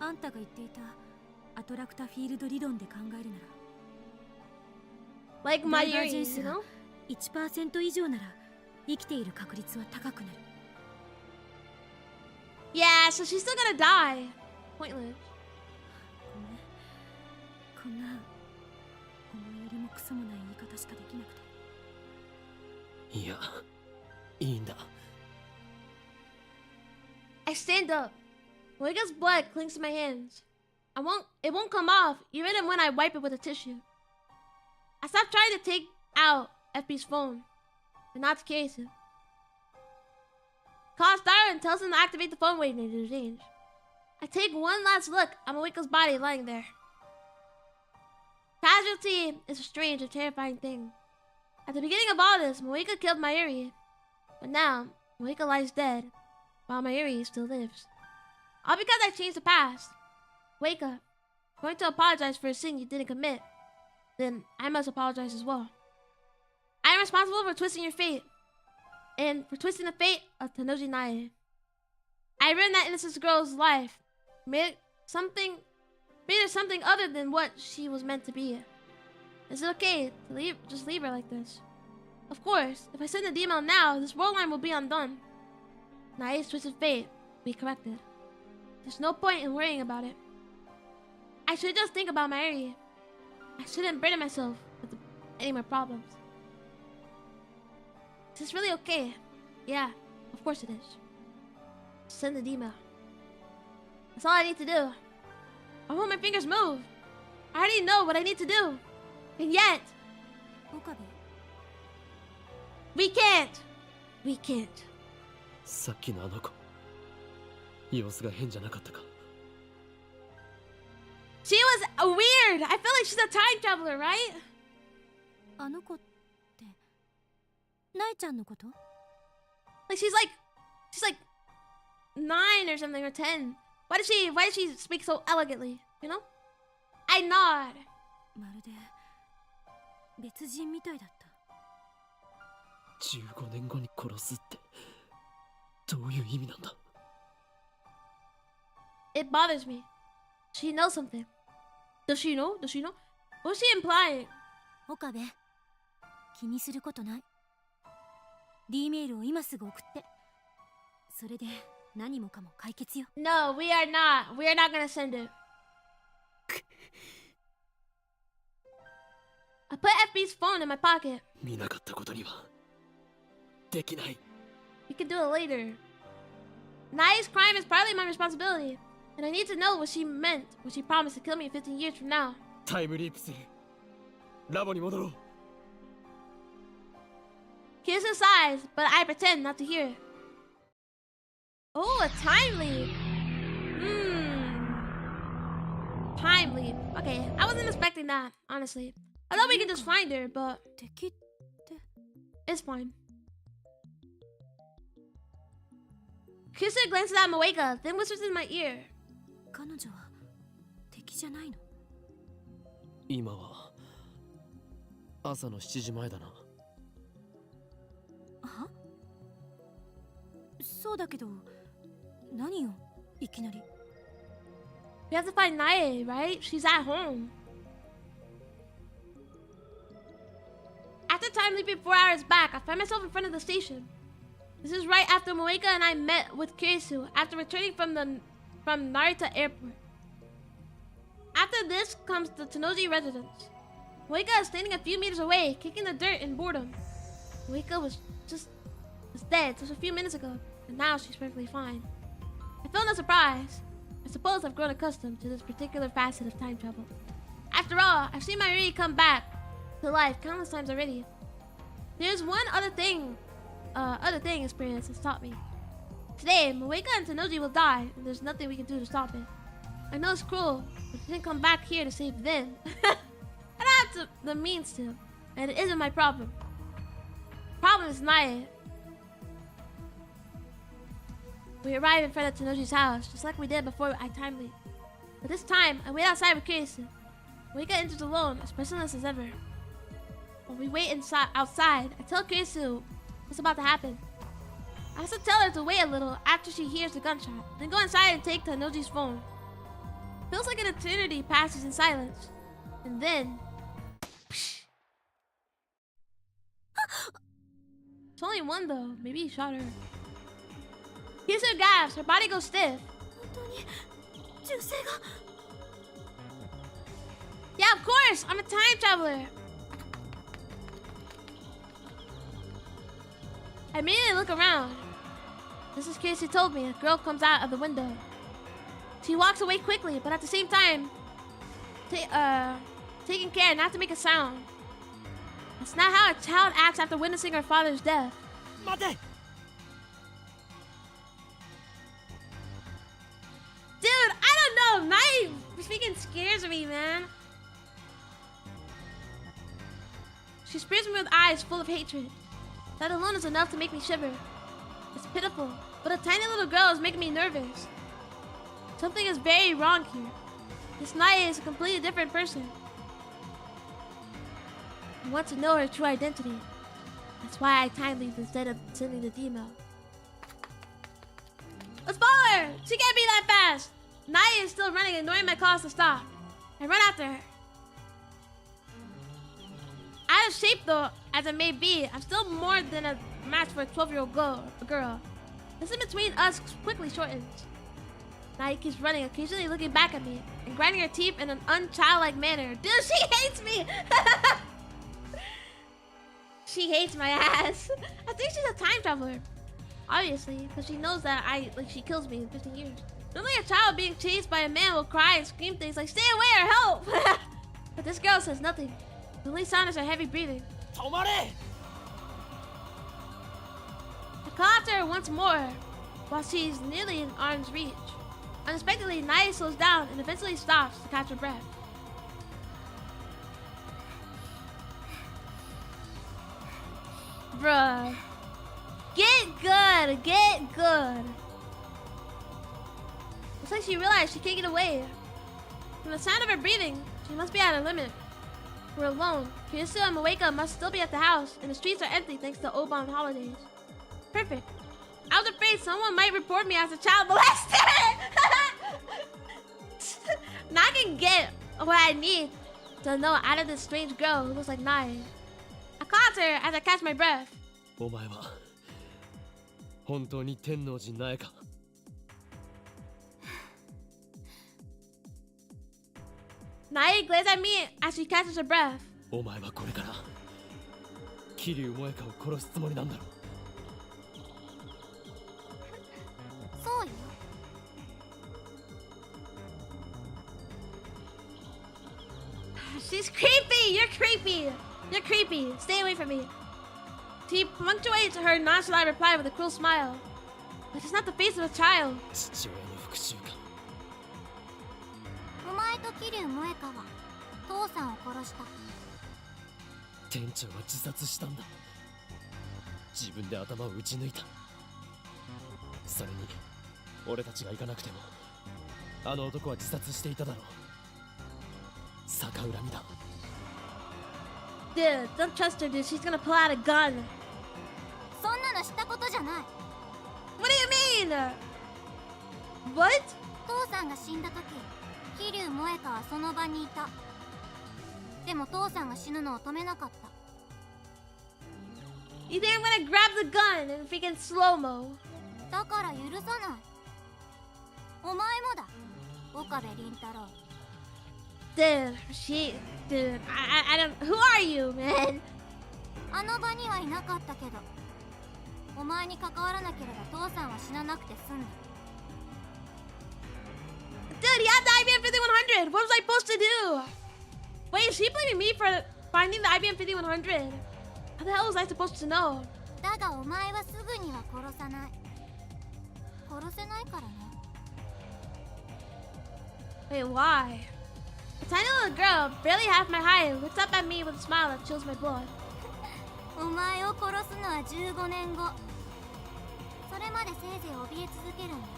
あんたが言っていたアトラクタフィールド理論で考えるなら Like ダ my イバー earrings, ジェンス you が know? 1% 以上なら生きている確率は高くなる。 Yeah, so she's still gonna die. Pointless. ごめん。こんな思いやりもクソもない言い方しかできなくて。いやいいんだ I stand up. Moega's blood clings to my hands. It won't come off even when I wipe it with a tissue. I stop trying to take out FB's phone, but not to case it. Calls Dara and tells him to activate the phone waiting to change. I take one last look at Moeka's body lying there. Casualty is a strange and terrifying thing. At the beginning of all this, Moeka killed Mayuri. But now, Moeka lies dead, while Mayuri still lives. All because I changed the past. Wake up. I'm going to apologize for a sin you didn't commit. Then I must apologize as well. I am responsible for twisting your fate. And for twisting the fate of Tanoji Nae. I ruined that innocent girl's life. Made her something other than what she was meant to be. Is it okay to just leave her like this? Of course, if I send the email now, this world line will be undone. Nae's twisted fate will be corrected. There's no point in worrying about it. I should just think about my area. I shouldn't burden myself with any more problems. Is this really okay? Yeah, of course it is. Send the email. That's all I need to do. I won't my fingers move. I already know what I need to do. And yet, 岡部 we can't. We can't. さっきのあの子様子が変じゃなかったか She was weird. I feel like she's a time traveler, right? あの子ってナエちゃんのこと？ Like she's like 9 or something or 10. Why does she speak so elegantly? You know? I nod. まるで別人みたいだった。15年後に殺すってどういう意味なんだ It bothers me. She knows something. Does she know? Does she know? What's she implying? 岡部気にすることない。D メールを今すぐ送って。それで何もかも解決よ。 No, we are not. We are not gonna send it. I put FB's phone in my pocket. 見なかったことにはできない We can do it later. Nai's crime is partly my responsibility, and I need to know what she meant when she promised to kill me 15 years from now. タイムリープする。ラボに戻ろう。 Kiss his sighs, but I pretend not to hear it. Oh, a time leap. Time leap. Okay, I wasn't expecting that, honestly. I thought we could just find her, but 敵って it's fine. Kissa glances at Moeka, then whispers in my ear. 彼女は敵じゃないの？今は朝の7時前だな。は？そうだけど何よいきなり。 We have to find Nae, right? She's at home. After time leaping 4 hours back, I find myself in front of the station. This is right after Moeka and I met with Kirisu after returning from Narita Airport. After this comes the Tenoji residence. Moeka is standing a few meters away, kicking the dirt in boredom. Moeka was dead just a few minutes ago, and now she's perfectly fine. I feel no surprise. I suppose I've grown accustomed to this particular facet of time travel. After all, I've seen Mayuri come back to life countless times already. There's one other thing experience has taught me. Today, Moeka and Tenoji will die, and there's nothing we can do to stop it. I know it's cruel, but I didn't come back here to save them. I don't have the means to, and it isn't my problem. The problem is Nae. We arrive in front of Tenoji's house, just like we did before I time leap. But this time, I wait outside with Kirisu. Moeka enters alone, as expressionless as ever. While we wait outside, I tell Kirisu what's about to happen. I also tell her to wait a little after she hears the gunshot, then go inside and take Tenoji's phone. Feels like an eternity passes in silence. And then... It's only one though, maybe he shot her. Here's her gasp, her body goes stiff. Yeah, of course, I'm a time traveler. I immediately look around. This is Casey told me. A girl comes out of the window. She walks away quickly, but at the same time, taking care not to make a sound. That's not how a child acts after witnessing her father's death. Mate! Dude, I don't know. Nae freaking scares me, man. She spears me with eyes full of hatred. That alone is enough to make me shiver. It's pitiful, but a tiny little girl is making me nervous. Something is very wrong here. This Nae is a completely different person. I want to know her true identity. That's why I time leap instead of sending the email. Let's follow her! She can't be that fast! Nae is still running, ignoring my calls to stop. I run after her. Out of shape though, as I may be, I'm still more than a match for a 12-year-old girl. This in between us quickly shortens. Nae keeps running, occasionally looking back at me and grinding her teeth in an unchildlike manner. Dude, she hates me! She hates my ass. I think she's a time traveler. Obviously, because she knows that she kills me in 15 years. Normally a child being chased by a man will cry and scream things like, "Stay away or help!" But this girl says nothing. The only sound is her heavy breathing. Tomare! I call after her once more, while she's nearly in arm's reach. Unexpectedly, Nae slows down and eventually stops to catch her breath. Bruh. Get good! Get good! Looks like she realized she can't get away. From the sound of her breathing, she must be at her limit. We're alone. Kirisu and Moeka must still be at the house, and the streets are empty thanks to Obon holidays. Perfect. I was afraid someone might report me as a child molester! Now I can get what I need to know out of this strange girl who looks like Nae. I call out to her as I catch my breath. お前は本当に天王寺苗か? Nae glares at me as she catches her breath. お前はこれから桐生萌香を殺すつもりなんだろう。そうよ。creepy! You're creepy! You're creepy! Stay away from me! She punctuates her nonchalant reply with a cruel smile. But it's not the face of a child. 父親の復讐か。お前と桐生萌香は父さんを殺した。店長は自殺したんだ。自分で頭を打ち抜いた。それに俺たちが行かなくてもあの男は自殺していただろう。逆恨みだ。 Dude, don't trust her, dude. She's gonna pull out a gun. そんなのしたことじゃない。 What do you mean? What? 父さんが死んだ時、桐生萌香はその場にいた。でも父さんが死ぬのを止めなかった。 You think I'm gonna grab the gun in freaking slow-mo? だから許さない。お前もだ、岡部倫太郎。 Dude, I don't. Who are you, man? あの場にはいなかったけど、お前に関わらなければ父さんは死ななくて済んだ。 Dude, he had the IBM 5100. What was I supposed to do? Wait, is he blaming me for finding the IBM 5100? How the hell was I supposed to know? だがお前はすぐには殺さない。殺せないからね。 Wait, why? A tiny little girl, barely half my height, looks up at me with a smile that chills my blood. お前を殺すのは15年後。それまでせいぜい怯え続けるんだ。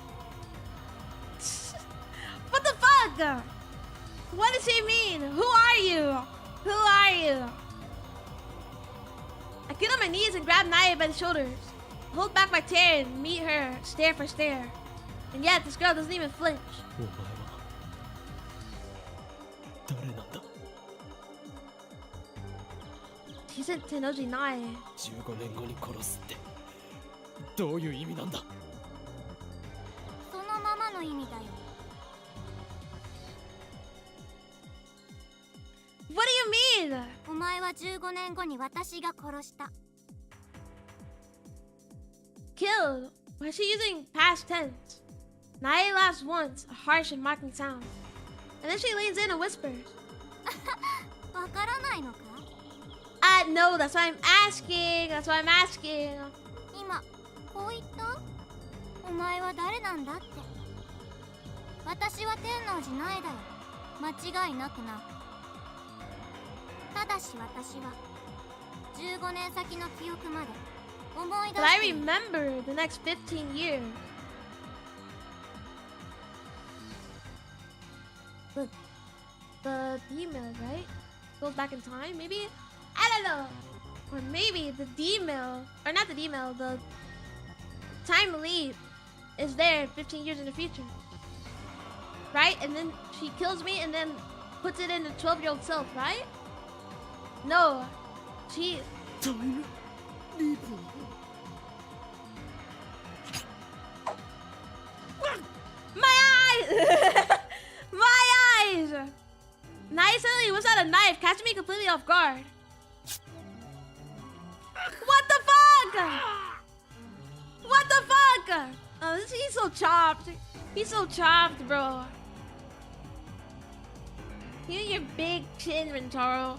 What the fuck? What does he mean? Who are you? Who are you? I get on my knees and grab Naya by the shoulders, hold back my tear and meet her stare for stare. And yet this girl doesn't even flinch. お前は誰なんだ。 She isn't Tenoji Naya. 15年後に殺すってどういう意味なんだ。そのままの意味だよ。 What do you mean? お前は15年後に私が殺した。 Killed? Why is she using past tense? Naya laughs once, a harsh and mocking sound. And then she leans in and whispers. わからないのか？ No, that's why I'm asking. That's why I'm asking. 今、こう言った？お前は誰なんだって。私は天王寺苗だよ。間違いなくな。ただし私は15年先の記憶まで思い出 But I している。 remember the next 15 years. The email, right? Goes back in time, maybe? I don't know. Or maybe the D-mail, or not the D-mail, the time leap is there 15 years in the future. Right? And then she kills me and then puts it in the 12-year-old self, right? No. She... タイムリープ。 My eyes! My eyes! Naya suddenly whips out a knife, catching me completely off guard. What the fuck? What the fuck? Oh, he's so chopped. He's so chopped, bro. You and your big chin, Rentaro.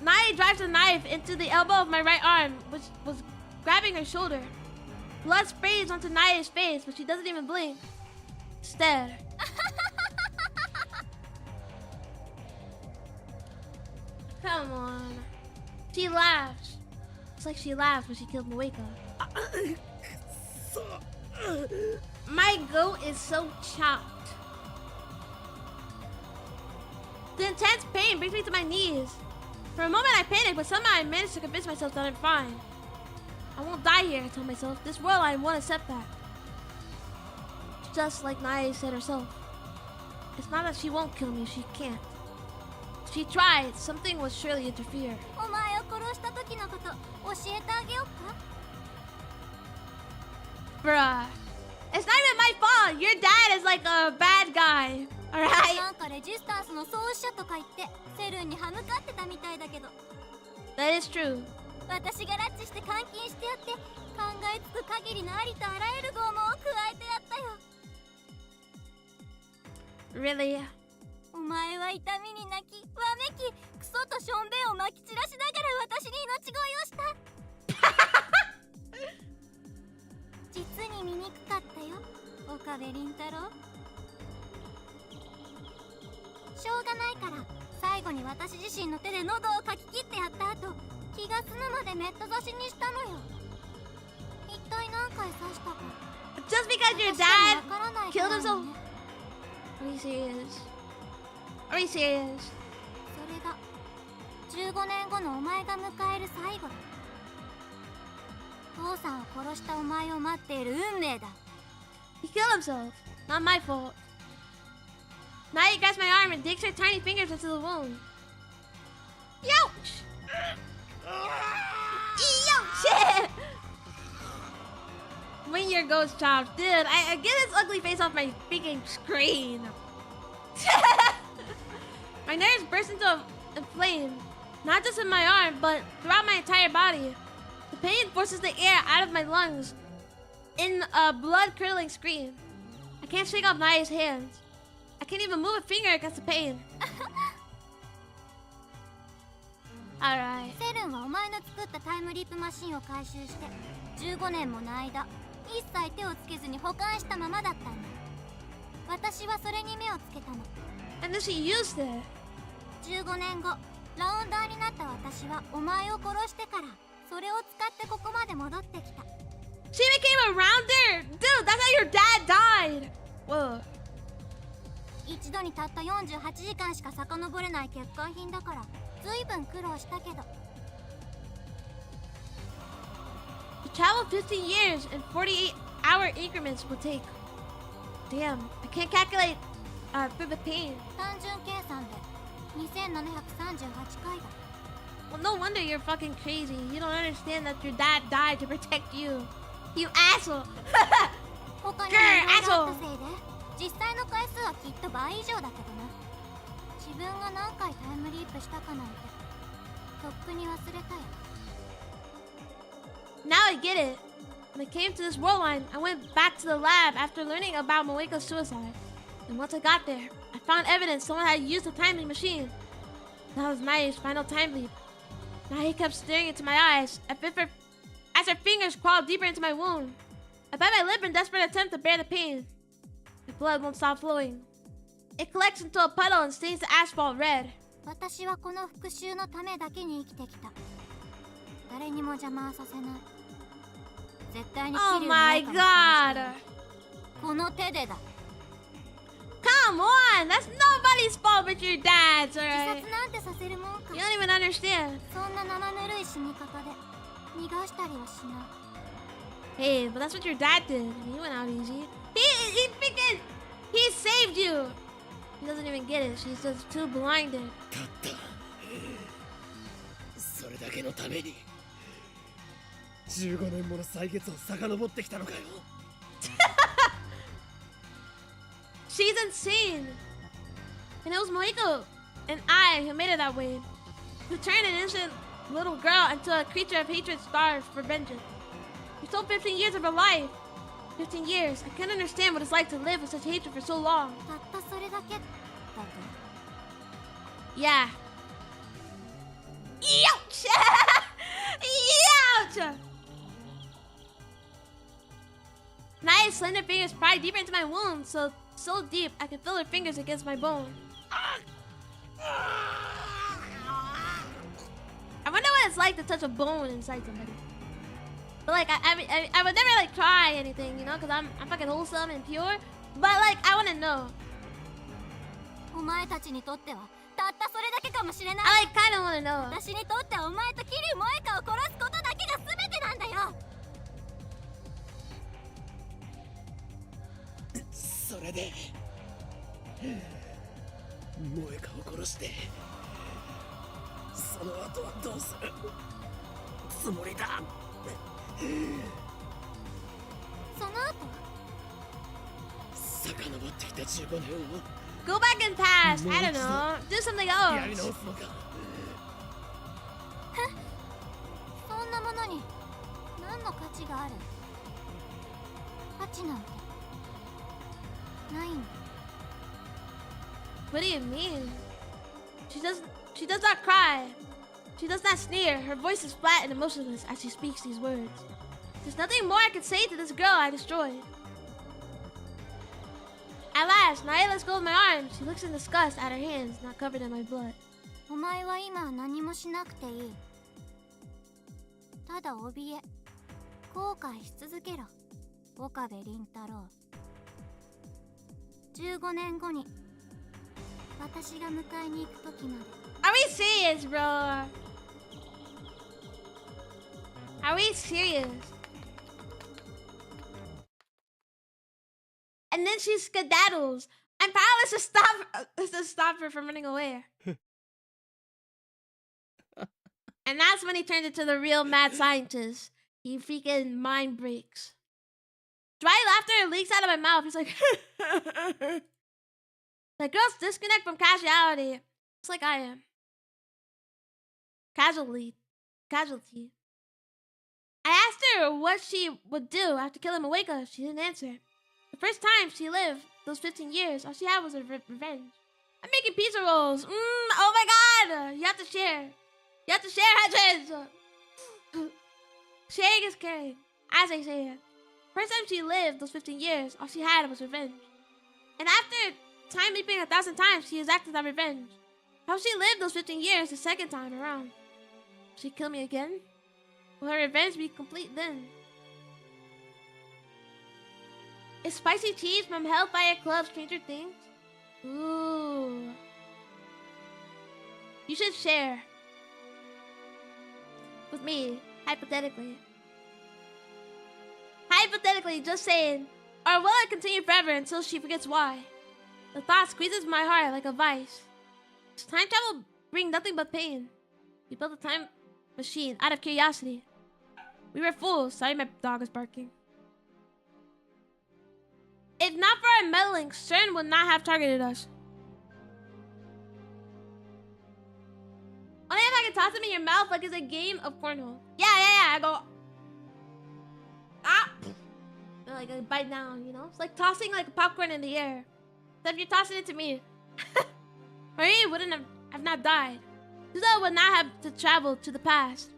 Naya drives a knife into the elbow of my right arm, which was grabbing her shoulder. Blood sprays onto Naya's face, but she doesn't even blink. Instead, come on. She laughs. It's like she laughed when she killed Moeka. My goat is so chopped. The intense pain brings me to my knees. For a moment I panic, but somehow I manage to convince myself that I'm fine. I won't die here, I tell myself. This world, I won't accept that. Just like Naya said herself. It's not that she won't kill me, she can't. If she tried, something would surely interfere. お前を殺した時のこと教えてあげようか？ Bruh. It's not even my fault. Your dad is like a bad guy. Alright? なんかレジスタンスの創始者とか言ってセルンに歯向かってたみたいだけど、 That is true. 私が拉致して監禁してやって考えつく限りのありとあらゆる拷問を加えてやったよ。 Really? お前は痛みに泣きわめきクソとしょんべんをまき散らしながら私に命乞いをした実に醜かったよ岡部倫太郎。しょうがないから最後に私自身の手で喉をかき切ってやった後気が済むまでメット刺しにしたのよ。一体何回刺したか Just because your 私には dad わからない killed から himself? ね。 Are you serious? Are you serious? それが15年後のお前が迎える最後だ。父さんを殺したお前を待っている運命だ。 He killed himself. Not my fault. Now he grabs my arm and digs her tiny fingers into the wound. Youch! Youch! When your ghost chops. Dude, I get this ugly face off my freaking screen. My nerves burst into a flame. Not just in my arm, but throughout my entire body. The pain forces the air out of my lungs in a blood-curdling scream. I can't shake off Naya's hands. I can't even move a finger against the pain. Alright. セルンはお前の作ったタイムリープマシンを回収して15年もの間一切手をつけずに保管したままだったんだ。私はそれに目をつけたの。 And then she used it. 15年後ラウンダーになった私はお前を殺してからそれを使ってここまで戻ってきた。 She became a rounder? Dude, that's how your dad died. Whoa. 一度にたった48時間しか遡れない欠陥品だからずいぶん苦労したけど。 To travel 15 years in 48-hour increments will take. Damn, I can't calculate through the pain. 単純計算で2738回だ。 Well, no wonder you're fucking crazy. You don't understand that your dad died to protect you. You asshole. 他にもいろいろあったせいで実際の回数はきっと倍以上だけどな。自分が何回タイムリープしたかなんてとっくに忘れたよ。 Now I get it. When I came to this world line, I went back to the lab after learning about Moeko's suicide. And once I got there, I found evidence someone had used the timing machine. That was Naya's final time leap. Naya kept staring into my eyes as her fingers crawled deeper into my wound. I bite my lip in desperate attempt to bear the pain. The blood won't stop flowing. It collects into a puddle and stains the asphalt red. 私はこの復讐のためだけに生きてきた。誰にも邪魔はさせない。絶対に Oh 桐生 my 萌香を殺して god! この手でだ。 Come on! That's nobody's fault but your dad's, 自 alright? 殺なんてさせるもんか。 You don't even understand. そんな生ぬるい死に方で逃がしたりはしない。 Hey, but that's what your dad did. He went out easy. He saved you. He doesn't even get it. She's just too blinded. たったそれだけのために15年もの歳月を遡ってきたのかよ。She's insane. And it was Moeko and I who made her that way. Who turned an innocent little girl into a creature of hatred starved for vengeance. We stole 15 years of her life. 15 years. I can't understand what it's like to live with such hatred for so long. たったそれだけだと。 Yeah. Youch! Youch! Naya's slender fingers pry deeper into my wound, so deep I can feel her fingers against my bone. I wonder what it's like to touch a bone inside somebody. But like, I would never like try anything, you know, because I'm fucking wholesome and pure. But like, I want to know. お前たちにとってはたったそれだけかもしれない。 I like kind of want to know. 私にとってはお前と桐生萌香を殺すことだけが全てなんだよ。それで萌香を殺してその後はどうするつもりだ。その後遡ってきた15年を Go back in past. I don't know. Do something やり else. 直すのか。そんなものに何の価値がある。価値なんてないんだ。What do you mean? She does not cry. She does not sneer. Her voice is flat and emotionless as she speaks these words. There's nothing more I can say to this girl I destroyed. At last, Nae lets go of my arms. She looks in disgust at her hands, not covered in my blood. お前は今何もしなくていい。ただ怯え、後悔し続けろ。岡部倫太郎。15年後に私が迎えに行く時まで。Are we serious, bro? Are we serious? And then she skedaddles. I'm powerless to stop her from running away. And that's when he turns into the real mad scientist. He freaking mind breaks. Dry laughter leaks out of my mouth. He's like, the girls disconnect from casuality. Just like I am. Casualty. I asked her what she would do after killing Moeka. She didn't answer. The first time she lived, those 15 years, all she had was revenge. I'm making pizza rolls. Oh my god! You have to share. You have to share, Hedges! Sharing is caring, as I say it. First time she lived, those 15 years, all she had was revenge. And after time leaping 1,000 times, she exacted that revenge. How she lived those 15 years the second time around? Will she kill me again? Will her revenge be complete then? Is spicy cheese from Hellfire Club Stranger Things? Ooh. You should share. With me, hypothetically. Hypothetically, just saying. Or will it continue forever until she forgets why? The thought squeezes my heart like a vice. Does time travel bring nothing but pain? We built a time machine out of curiosity. We were fools. Sorry, my dog is barking. If not for our meddling, CERN would not have targeted us. Only if I can toss them in your mouth like it's a game of cornhole. Yeah. I go. Ah! Like I bite down, you know? It's like tossing like popcorn in the air. Except you're tossing it to me. Marie wouldn't have not died. Suza would not have to travel to the past.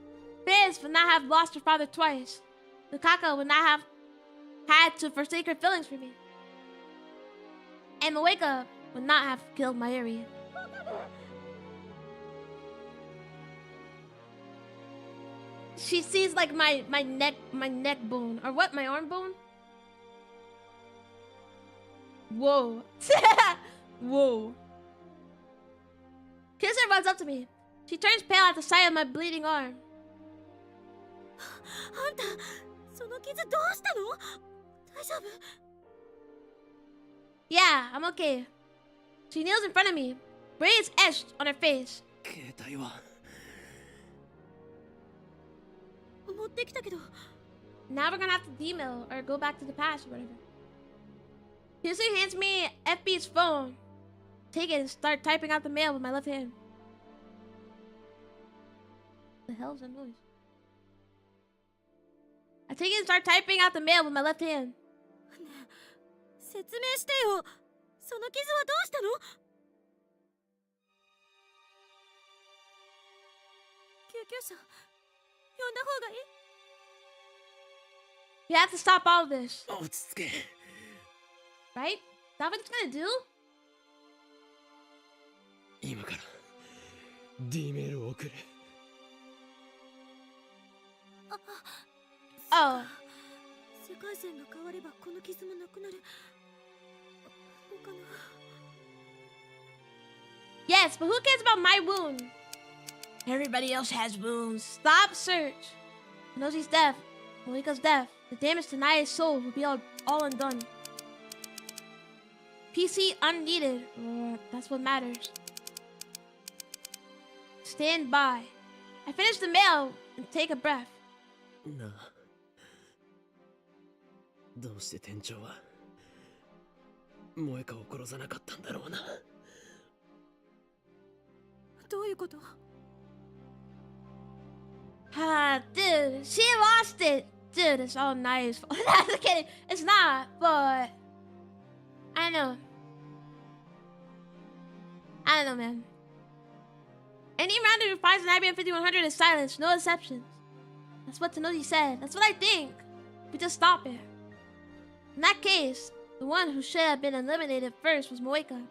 Fizz would not have lost her father twice. Lukaka would not have had to forsake her feelings for me. And Moeka would not have killed Mayuri. She sees like my neck bone. Or what? My arm bone? Whoa. Whoa. Kisser runs up to me. She turns pale at the sight of my bleeding arm. Yeah, I'm okay. She kneels in front of me. Braids etched on her face. Now we're gonna have to demail or go back to the past or whatever. Kisser hands me FB's phone. Take it and start typing out the mail with my left hand. The hell is that noise? I take it and start typing out the mail with my left hand. You have to stop all of this. Right? Is that what it's gonna do? 今から D メールを送る。Oh. 世界線が変わればこの傷もなくなるのかな。 Yes, but who cares about my wound? Everybody else has wounds. Stop search. He knows he's deaf. Moeka's deaf. The damage to Naya's soul will be all undone. PC unneeded. That's what matters. Stand by. I finish the mail and take a breath. なあ、どうして店長は萌香を殺さなかったんだろうな。どういうこと？ Dude, she lost it. Dude, it's all nice. I'm just kidding. It's not, but I know. I don't know, man. Any rounder who finds an IBM 5100 is silenced, no exceptions. That's what Tanoji said. That's what I think. We just stop it. In that case, the one who should have been eliminated first was Moeka.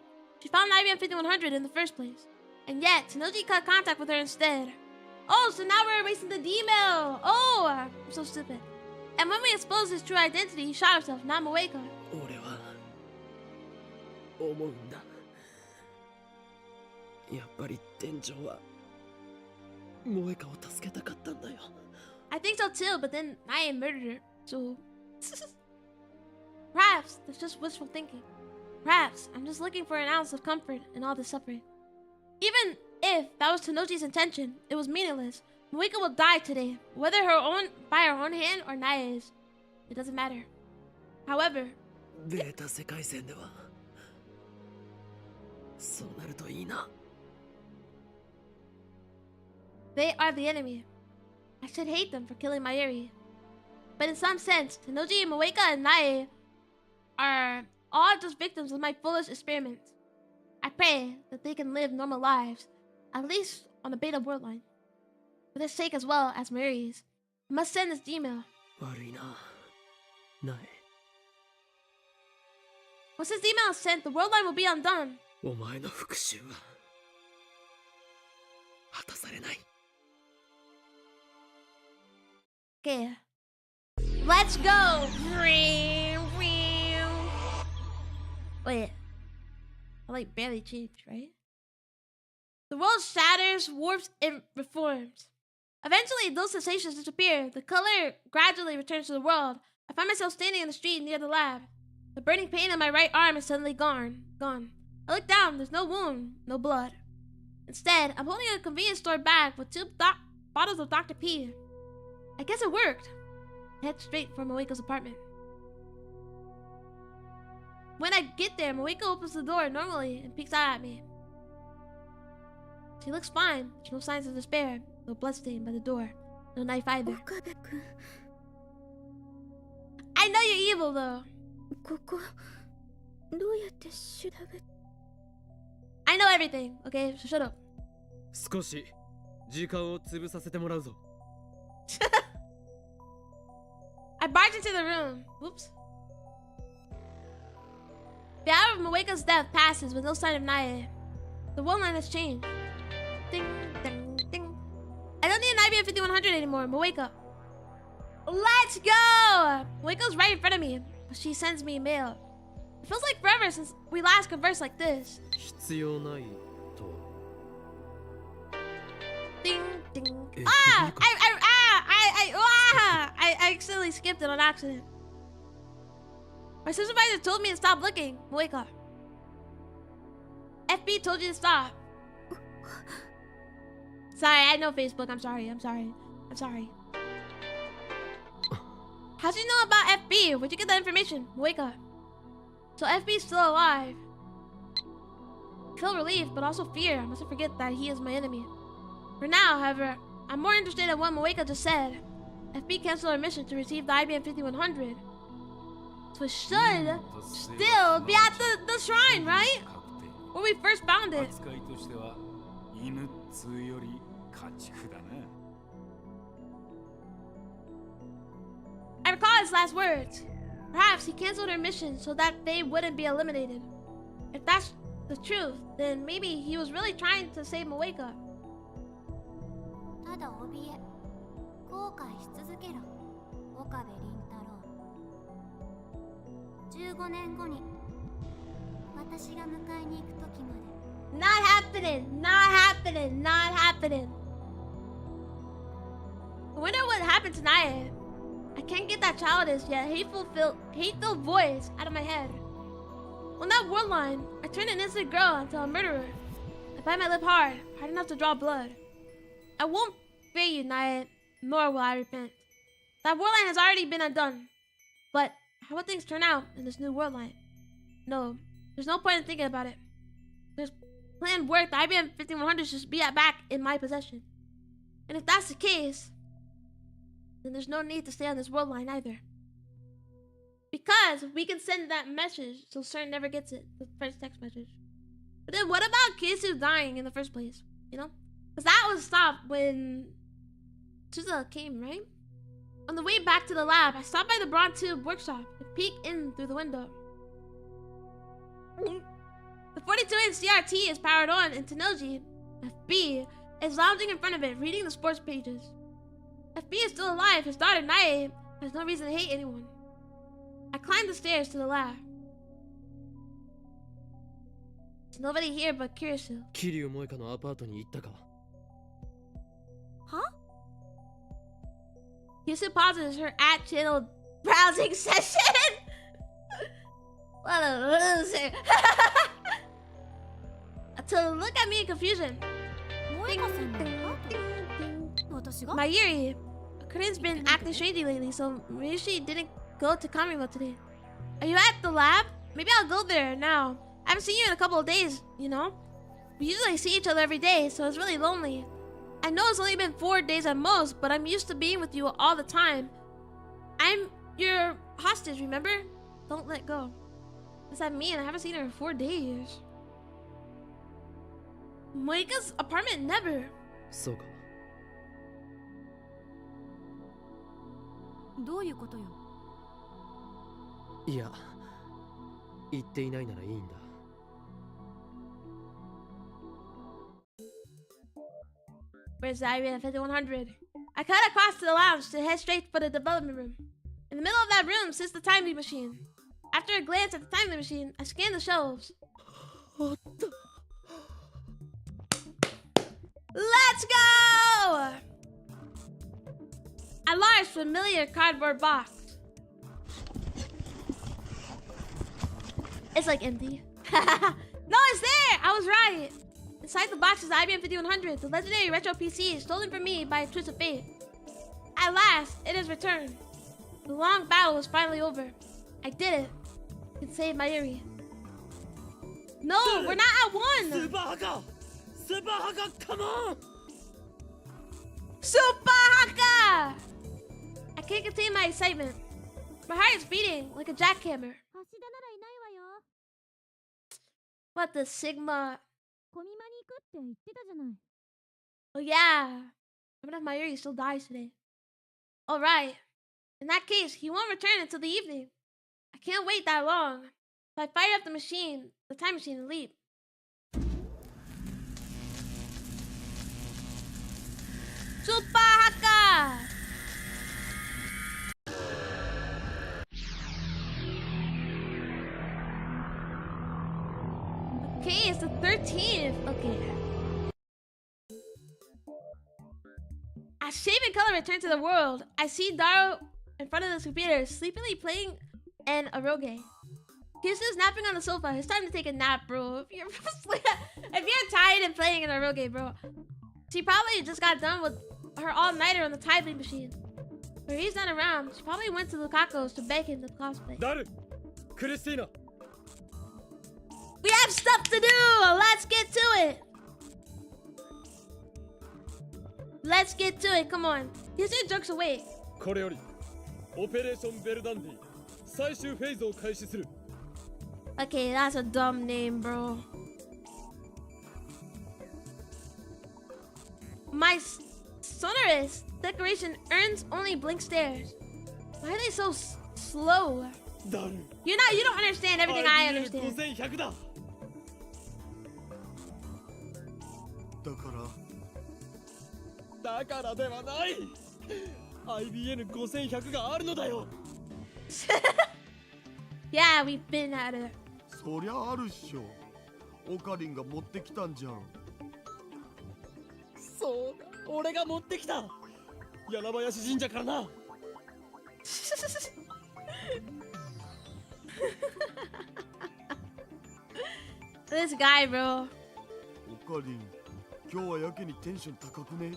She found the IBM 5100 in the first place. And yet, Tanoji cut contact with her instead. Oh, so now we're erasing the D-mail. Oh, I'm so stupid. And when we exposed his true identity, he shot himself, not Moeka. 俺は思うんだ。やっぱり店長は萌香を助けたかったんだよ。I think so too, but then I murdered her, so... Perhaps that's just wishful thinking. Perhaps I'm just looking for an ounce of comfort in all this suffering. Even if that was Tanoji's intention, it was meaningless. Moeka will die today, whether by her own hand or Naya's. It doesn't matter. However, データ世界線ではそうなるといいな。 they are the enemy. I should hate them for killing Mayuri. But in some sense, Tanoji, Moeka, and Nae are all just victims of my foolish experiments. I pray that they can live normal lives, at least on the beta world line. For their sake as well as Mayuri's, I must send this email. 悪いな。ない。 Once this email is sent, the world line will be undone. お前の復讐は果たされない。 Okay. Let's go! Wait. I like barely changed, right? The world shatters, warps, and reforms. Eventually, those sensations disappear. The color gradually returns to the world. I find myself standing in the street near the lab. The burning pain in my right arm is suddenly gone. I look down. There's no wound, no blood. Instead, I'm holding a convenience store bag with 2 bottles of Dr. P. I guess it worked. I head straight for Moeka's apartment. When I get there, Moeka opens the door normally and peeks out at me. She looks fine. There's no signs of despair. No bloodstain by the door. No knife either. I know you're evil, though. I know everything, okay? So shut up. 少し時間を潰させてもらうぞ。 I barge into the room. Whoops. The hour of Moeka's death passes with no sign of Nae. The world line has changed. Ding, ding, ding. I don't need an IBM 5100 anymore, Moeka. Let's go! Moeka's right in front of me, but she sends me mail. It feels like forever since we last conversed like this. 必要ないと。 Ding, ding. Eh, Ah! Moeka. I accidentally skipped it on accident. My supervisor told me to stop looking, Moeka. FB told you to stop. Sorry, I know Facebook. I'm sorry. How'd you know about FB? Where'd you get that information? Moeka. So FB's still alive. I feel relief, but also fear. I mustn't forget that he is my enemy. For now, however, I'm more interested in what Moeka just said. FB canceled our mission to receive the IBM 5100. So it should still be at the shrine, right? Where we first found it. 扱いとしては犬通より家畜だな。 I recall his last words. Perhaps he canceled our mission so that they wouldn't be eliminated. If that's the truth, then maybe he was really trying to save Moeka. ただ怯え後悔し続けろ岡部倫太郎。15年後に私が迎えに行く時まで Not happening. I wonder what happened to Naya. I can't get that childish yet hate-filled voice out of my head. On that world line, I turned an innocent girl into a murderer. I bite my lip hard enough to draw blood. I won't fear you, Naya, nor will I repent. That world line has already been undone. But how will things turn out in this new world line? No, there's no point in thinking about it. There's planned work. The IBM 5100 should be back in my possession. And if that's the case, then there's no need to stay on this world line either. Because we can send that message so CERN never gets it, the first text message. But then what about Kisu dying in the first place? You know? Because that was stopped when Suza came, right? On the way back to the lab, I stopped by the Bronze Tube workshop and peeked in through the window. The 42-inch CRT is powered on, and Tenoji, FB, is lounging in front of it, reading the sports pages. FB is still alive. His daughter, Nae, has no reason to hate anyone. I climbed the stairs to the lab. There's nobody here but Kirisu. 桐生萌香のアパートに行ったか？ Huh? Kirisu pauses her at-channel browsing session. What a loser. To look at me in confusion. Mayuri, Corinne's been acting shady lately, so maybe she didn't go to Kamimo today. Are you at the lab? Maybe I'll go there now. I haven't seen you in a couple of days, you know? We usually see each other every day, so it's really lonely. I know it's only been 4 days at most, but I'm used to being with you all the time. I'm your hostage, remember? Don't let go. What's that mean? I haven't seen her in 4 days. Moika's apartment never. そうか。どういうことよ？いや、言っていないならいいんだ。Where's the Iron 5100? I cut across to the lounge to head straight for the development room. In the middle of that room sits the timing machine. After a glance at the timing machine, I scan the shelves. Let's go! A large, familiar cardboard box. It's like empty. No, it's there! I was right. Inside the box is the IBM 5100, the legendary retro PC stolen from me by a twist of fate. At last, it is returned. The long battle was finally over. I did it. I can save Mayuri. No, we're not at one! Super Haka! Super Haka, come on! Super Haka! I can't contain my excitement. My heart is beating like a jackhammer. What the Sigma? Oh yeah. Even if Mayuri still dies today. Alright. In that case, he won't return until the evening. I can't wait that long. So I fire up the time machine and leap. Super Haka! Okay, it's the 13th. Okay. As Shape and Color return to the world, I see Daro in front of the computer, sleepily playing an eroge. He's just napping on the sofa. It's time to take a nap, bro. If you're tired and playing an eroge, bro. She probably just got done with her all-nighter on the typing machine. Where he's not around, she probably went to Lukaku's to beg him to cosplay. Daru! Christina! We have stuff to do! Let's get to it! Let's get to it, come on. Here's your jokes away. これよりオペレーションベルダンディ最終フェーズを開始する。 Okay, that's a dumb name, bro. My sonorous decoration earns only blink stares. Why are they so slow? ダル You don't understand everything I understand. 5100だ。だからではない。IBN5100 があるのだよ。Yeah, we've been at it. そりゃあるっしょ。オカリンが持ってきたんじゃん。そうだ、俺が持ってきた。柳林神社からな。This guy, bro. オカリン、今日はやけにテンション高くね？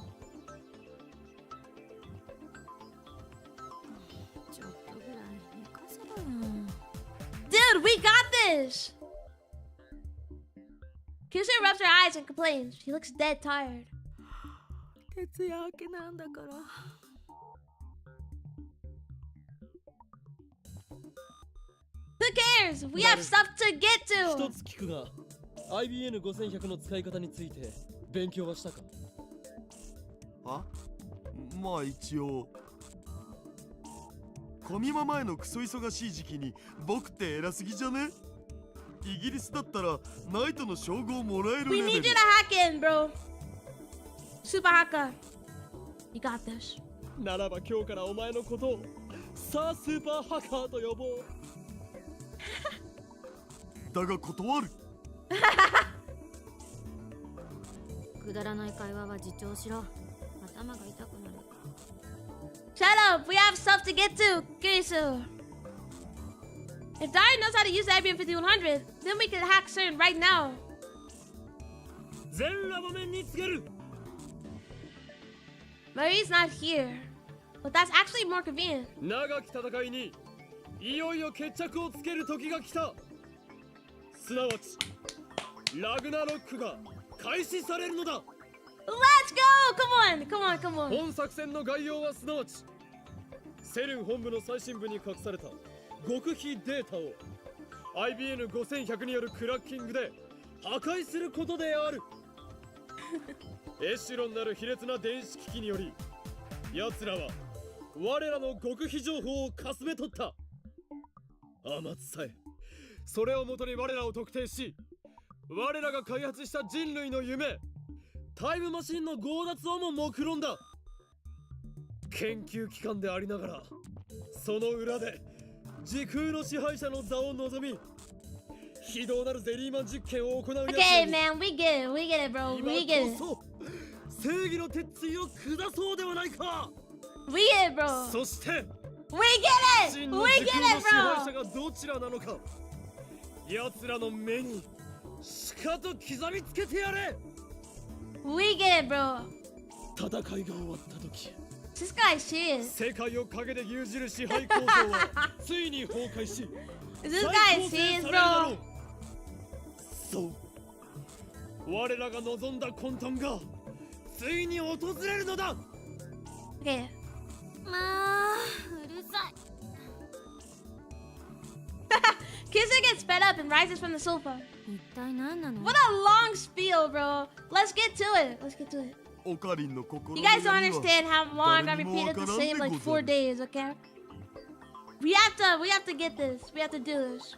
ちょっとぐらい寝かせろよ。Dude, we got this! Kyusei rubs her eyes and complains. She looks dead tired. 徹夜明けなんだから。Who cares? We have stuff to get 一 to! つ聞くが、IBN5100 の使い方について勉強はしたか？あ、まあ一応。コミマ前のクソ忙しい時期に僕って偉すぎじゃね？イギリスだったらナイトの称号もらえる We レベ need ル。 you to hack in, bro. Super hacker. You got this. ならば今日からお前のことをさあスーパーハッカーと呼ぼう。だが断る。くだらない会話は自重しろ。頭が痛くなる。 Shut up. We have stuff to get to. Kirisu. If Dari knows how to use the IBM 5100, then we can hack CERN right now. 全ラボ面に告げる。 Marie's not here. But that's actually more convenient. 長き戦いにいよいよ決着をつける時が来た。すなわちラグナロックが開始されるのだ。 Let's go! Come on, come on, come on. 本作戦の概要はすなわちセルン本部の最新部に隠された極秘データを IBN5100 によるクラッキングで破壊することである。エシュロンなる卑劣な電子機器により奴らは我らの極秘情報をかすめ取った。天津さえそれをもとに我らを特定し、我らが開発した人類の夢タイムマシンの強奪をも目論んだ。研究機関でありながらその裏で時空の支配者の座を望み非道なるゼリーマン実験を行うやつ Okay, らに man, we get it, we get it, bro. 今 We get it. こそ正義の鉄槌を下そうではないか。 We get it, bro. そして We get it! 真 We の get 時空の it, 支配者 bro. がどちらなのか奴らの目にしかと刻みつけてやれ。 We get it, bro. 戦いが終わった時 This guy's serious. 世界を陰で牛耳る支配構造はついに崩壊し This 再 guy's 構成 serious, されるだろ bro. う。そう我らが望んだ混沌がついに訪れるのだ。 Okay. まあうるさい。 Kissa gets fed up and rises from the sofa. 一体何なの？ What a long spiel, bro. Let's get to it. Let's get to it. オカリンの心 You の guys don't 闇は understand how long I repeated the same like 4 days, okay? We have to get this. We have to do this.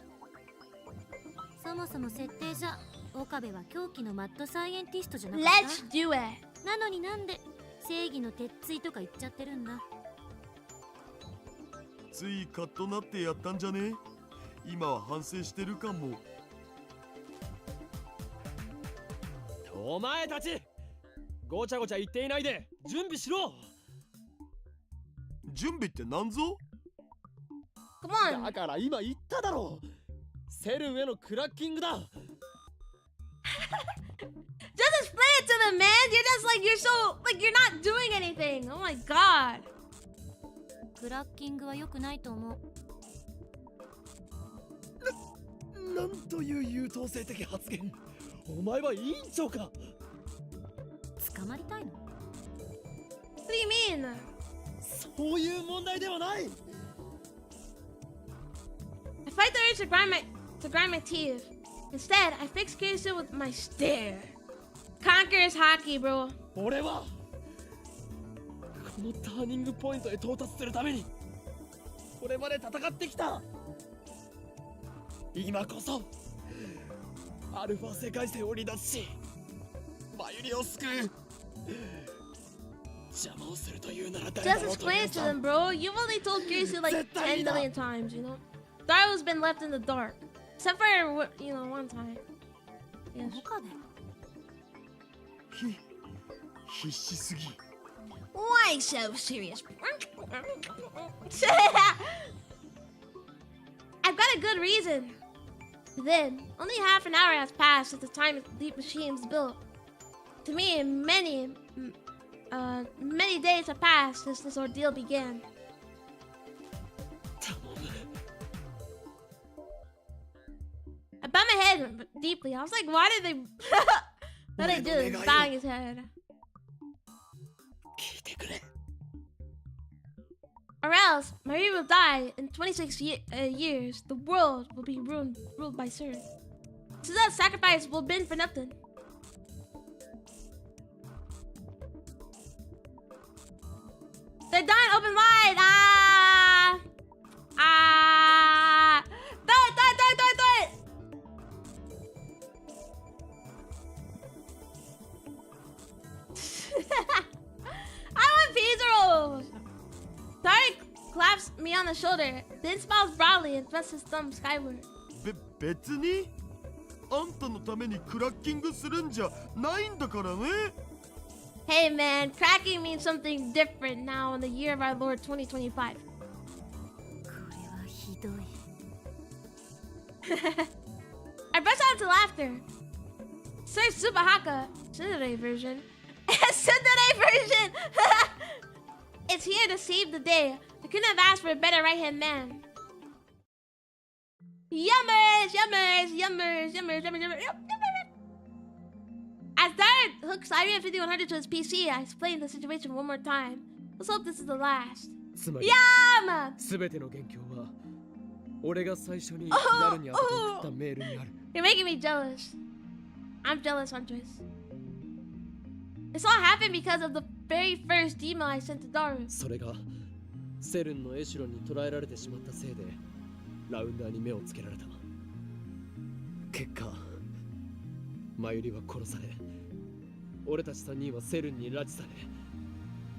そもそも設定じゃ岡部は狂気のマッドサイエンティストじゃなかっ Let's た。 do it. なのになんで正義の鉄槌とか言っちゃってるんだ。ついカッとなってやったんじゃね？今は反省してるかも。お前たちごちゃごちゃ言っていないで準備しろ。準備ってなんぞ？ Come on. だから今言っただろう。セルンへのクラッキングだ。 Just explain it to them, man. You're just like, you're so, like, you're not doing anything. Oh my god. クラッキングは良くないと思う。なんという優等生的発言。お前は委員長か。捕まりたいの？ What do you mean? そういう問題ではない。 I fight the urge to grind my teeth. Instead, I fix Kirisu with my stare. Conquers hockey, bro. 俺はこのターニングポイントへ到達するためにこれまで戦ってきた。今こそアルファ世界線を離脱しマユリを救う。邪魔をするというなら誰だ Just ろうと explain it to them, bro. You've only told Kirisu like 10 million times, you know? Daro's been left in the dark. Except for, you know, one time. Yes. 岡部。必死すぎ。 Why so serious? I've got a good reason. Then, only half an hour has passed since the time the machine was built. To me, many days have passed since this ordeal began. I bowed my head deeply. I was like, why did they... what did they do? He's bowing his head. 聞いてくれ。 Or else, Marie will die in 26 years. The world will be ruled by CERN. Suza's sacrifice will been for nothing. They're done. Open wide. Do it. I want pizza rolls. Tarek claps me on the shoulder, then smiles broadly and thrusts his thumb skyward. 別にあんたのためにクラッキングするんじゃないんだからね。 Hey man, cracking means something different now in the year of our Lord 2025. これはひどい。 I burst out into laughter. Sir Subahaka, Tsundere version. Tsundere version! It's here to save the day. I couldn't have asked for a better right-hand man. Yummers, yummers, yummers, yummers, yummers, yummers, yummers. As Dart hooks IBM 5100 to his PC, I explained the situation one more time. Let's hope this is the last. つまり Yum! 全ての元凶は俺が最初になるにあたって送ったメールにある。 You're making me jealous. I'm jealous, Huntress. This all happened because of the very first email I sent to Daru. それがセルンのエシュロンに捕らえられてしまったせいでラウンダーに目をつけられた。結果マユリは殺され、俺たち3人はセルンに拉致され、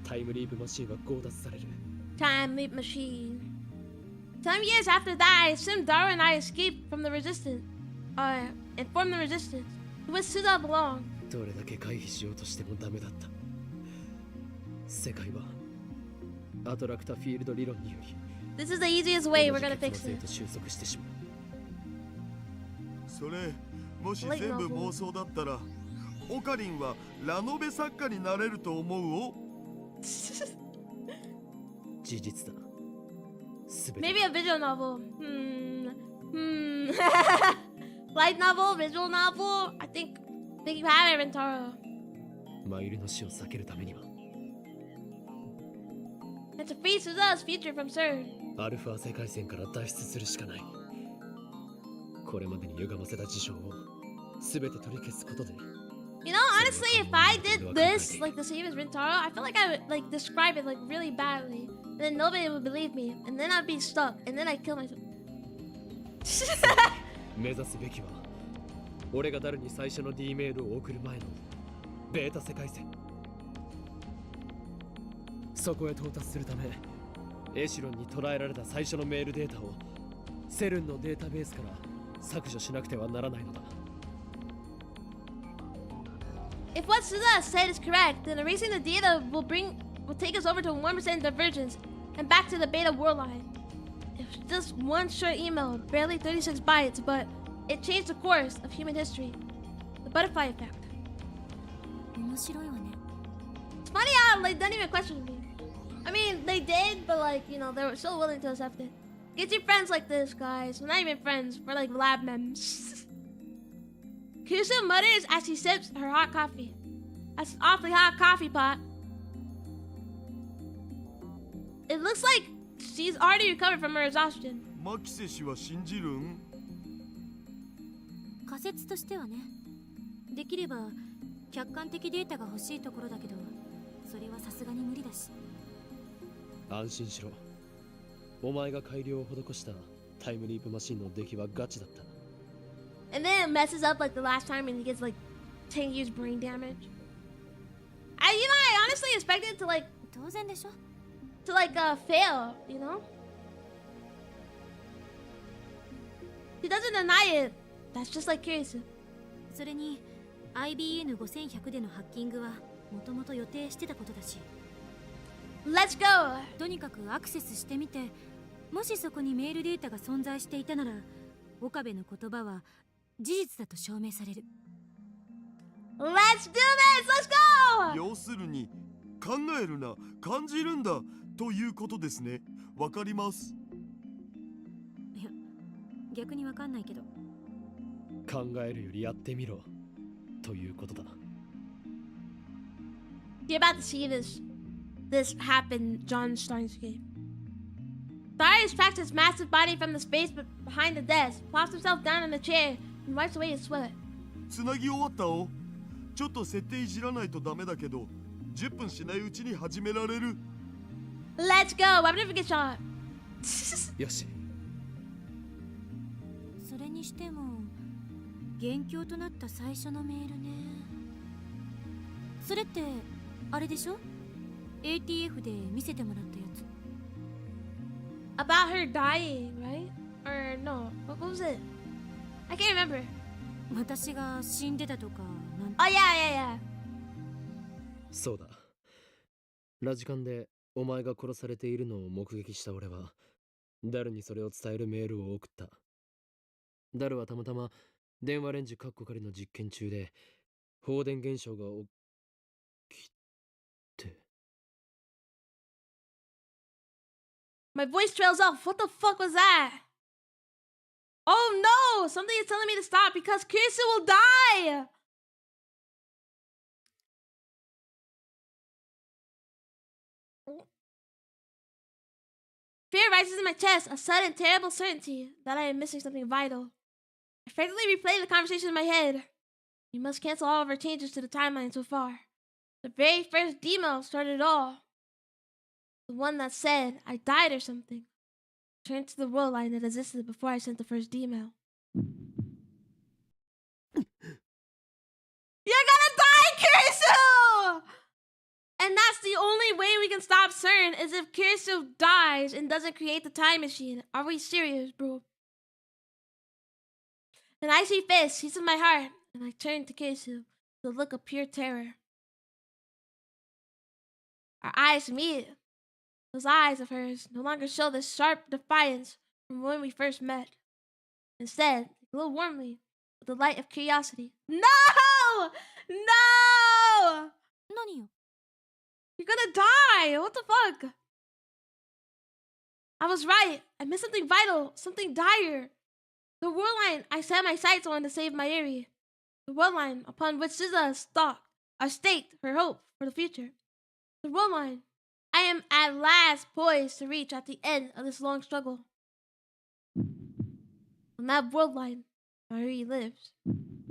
タイムリープマシンは強奪される。 Time leap machine. Some years after that, I assumed Daru and I escaped from the resistance. And formed the resistance. To which Suda belonged. どれだけ回避しようとしてもダメだった。世界はアトラクタフィールド理論により This is the easiest way we're gonna fix 同じ結末へ it. と収束してしまう。それもし全部妄想だったらオカリンはラノベ作家になれると思うお。事実だ。すべて Maybe a visual novel. Light novel, visual novel. I think you have it, Rentaro. マユリの死を避けるためには And to free Suza's future from CERN. アルファ世界線から脱出するしかない。これまでに歪ませた事象をすべて取り消すことで You know, honestly, if I did this, like the same as Rintaro, I feel like I would like describe it like really badly. And then nobody would believe me. And then I'd be stuck. And then I'd kill myself. 目指すべきは俺がダルに最初の D メールを送る前のベータ世界線。そこへ到達するためエシュロンに捕らえられた最初のメールデータをセルンのデータベースから削除しなくてはならないのだ。 If what Suza said is correct, then erasing the data will take us over to 1% divergence and back to the beta world line. It's just one short email, barely 36 bytes, but it changed the course of human history. The butterfly effect. 面白いわね。 It's funny how they didn't even question me. I mean, they did, but like, you know, they were so willing to accept it. Get your friends like this, guys. We're not even friends. We're like lab mems. Kusu mutters as she sips her hot coffee. That's an awfully hot coffee pot. It looks like she's already recovered from her exhaustion. マキセ氏は信じるん？仮説としてはね。できれば客観的データが欲しいところだけど、それはさすがに無理だし。安心しろ。お前が改良を施したタイムリープマシンの出来はガチだった。 And then it messes up like the last time and he gets like 10 years brain damage. I honestly expected to like 当然でしょ。 fail, you know? He doesn't deny it. That's just like curious. それに IBN5100 でのハッキングはもともと予定してたことだし。 Let's go! とにかくアクセスしてみて、もしそこにメールデータが存在していたなら、岡部の言葉は事実だと証明される。 Let's do this! Let's go! 要するに考えるな、感じるんだということですね。わかります。いや、逆にわかんないけど。考えるよりやってみろということだ。 You're about to see this happen, John Steins game. Darius tracks his massive body from the space behind the desk, plops himself down in the chair, and wipes away his sweat. つなぎ終わったお。ちょっと設定いじらないとダメだけど、10分しないうちに始められる。 Let's go! Why would I get shot? よし。それにしても元凶となった最初のメールね。それってあれでしょ？ ATF で見せてもらったやつ。 About her dying, right? Or no? What was it? I can't remember. 私が死んでたとかなんて。 Oh yeah. そうだ。ラジカンでお前が殺されているのを目撃した俺は、ダルにそれを伝えるメールを送った。ダルはたまたま電話レンジカッコ仮の実験中で、放電現象が起きて。My voice trails off. What the fuck was that? Oh no! Something is telling me to stop because Kirsten will die! Fear rises in my chest, a sudden, terrible certainty that I am missing something vital. I frantically replay the conversation in my head. We must cancel all of our changes to the timeline so far. The very first demo started it all. The one that said I died or something. Turned to the world line that existed before I sent the first email. You're gonna die, Kirsu! And that's the only way we can stop CERN is if Kirsu dies and doesn't create the time machine. Are we serious, bro? An icy fist seizes my heart, and I turn to Kirsu with a look of pure terror. Our eyes meet. Those eyes of hers no longer show the sharp defiance from when we first met. Instead, they glow warmly with the light of curiosity. No! No! 何よ。 You're gonna die! What the fuck? I was right. I missed something vital, something dire. The world line I set my sights on to save my area. The world line upon which SZA staked her hope for the future. The world line I am at last poised to reach at the end of this long struggle. On that world line, Marie lives.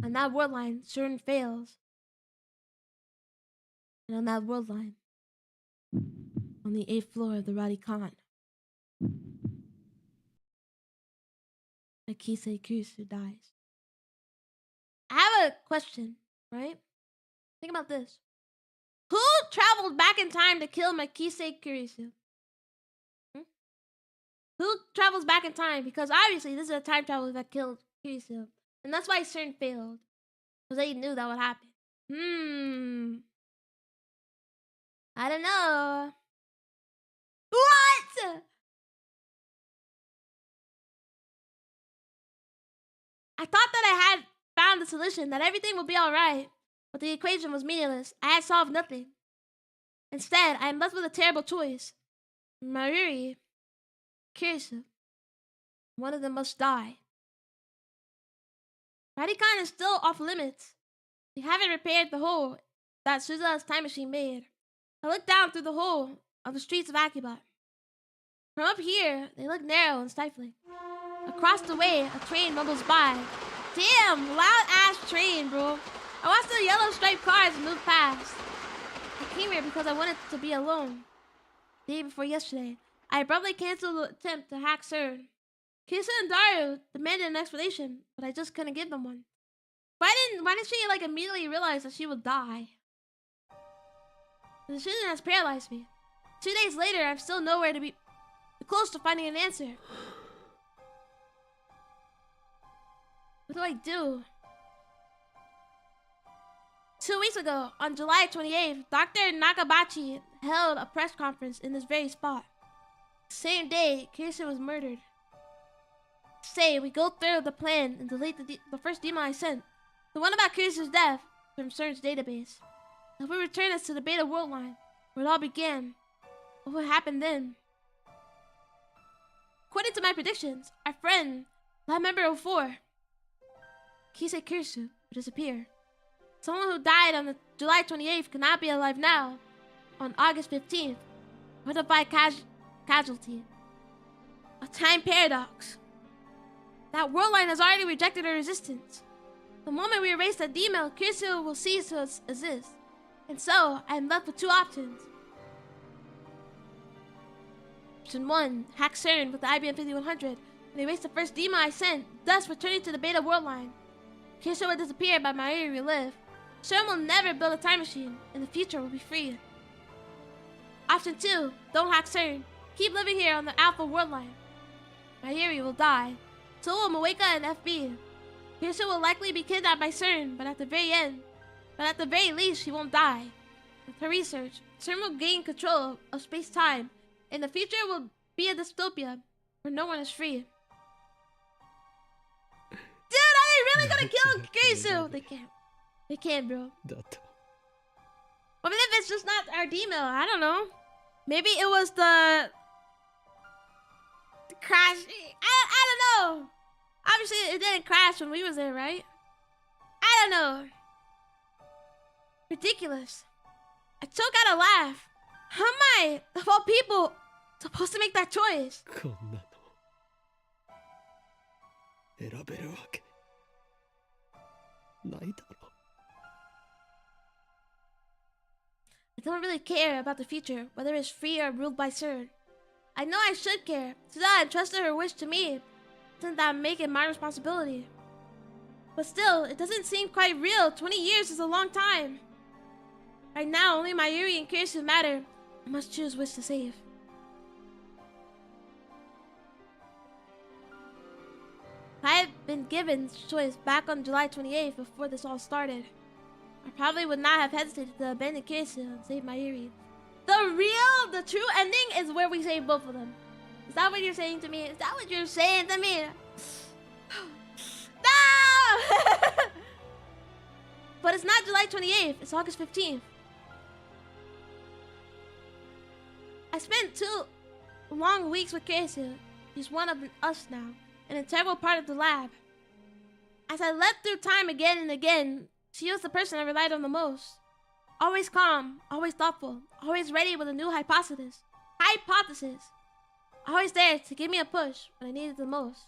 On that world line, CERN fails. And on that world line, on the 8th floor of the Radicon, Akise Kusu dies. I have a question, right? Think about this. Who traveled back in time to kill Makise Kurisu? Who travels back in time? Because obviously this is a time traveler that killed Kurisu. And that's why CERN failed. Because they knew that would happen. I don't know. What? I thought that I had found the solution, that everything would be alright. But the equation was meaningless. I had solved nothing. Instead, I am left with a terrible choice. Maruri, Kirsu. One of them must die. Radicon is still off limits. They haven't repaired the hole that Suza's time machine made. I look down through the hole of the streets of Akibat. From up here, they look narrow and stifling. Across the way, a train rumbles by. Damn, loud-ass train, bro. I watched the yellow striped cars move past. I came here because I wanted to be alone. The day before yesterday, I abruptly canceled the attempt to hack CERN. Kisa and Dario demanded an explanation, but I just couldn't give them one. Why didn't she like immediately realize that she would die? The decision has paralyzed me. 2 days later, I'm still nowhere to be close to finding an answer. What do I do? 2 weeks ago, on July 28th, Dr. Nakabachi held a press conference in this very spot. The same day, Kirsten was murdered. Say, we go through the plan and delete the first demo I sent. The one about Kirsten's death from CERN's database. If we return us to the beta world line, where it all began, what would happen then? According to my predictions, our friend, lab member 04, Kisei Kirsu, would disappear. Someone who died on July 28th cannot be alive now, on August 15th. What a by casualty. A time paradox. That world line has already rejected our resistance. The moment we erase that email, Kirsu will cease to exist. And so, I am left with two options. Option 1, hack CERN with the IBM 5100 and erase the first email I sent, thus returning to the beta world line. Kirsu will disappear, but Mayuri will live. CERN will never build a time machine, and the future will be free. Option 2, don't hack CERN. Keep living here on the Alpha world line. Mayuri will die. So will Moeka and FB. Kirsu will likely be kidnapped by CERN, but at the very least, she won't die. With her research, CERN will gain control of space-time, and the future will be a dystopia where no one is free. Dude, are they really gonna kill Kirsu? They can't. They can't, bro. だと What if it's just not our email? I don't know. Maybe it was the crash. I don't know. Obviously, it didn't crash when we was there, right? I don't know. Ridiculous. I choke out a laugh. How am I, of all people, supposed to make that choice? こんなの選べるわけないだろ I don't really care about the future, whether it's free or ruled by CERN. I know I should care, so that I entrusted her wish to me. Doesn't that make it my responsibility? But still, it doesn't seem quite real. 20 years is a long time. Right now, only Mayuri and Kirsu matter. I must choose which to save. If I had been given this choice back on July 28th before this all started, I probably would not have hesitated to abandon Kirsu and save Mayuri. The true ending is where we save both of them. Is that what you're saying to me? Is that what you're saying to me? No! But it's not July 28th, it's August 15th. I spent 2 long weeks with Kirsu. She's one of us now, an integral part of the lab. As I leapt through time again and again, she was the person I relied on the most. Always calm, always thoughtful, always ready with a new hypothesis. Always there to give me a push when I needed the most.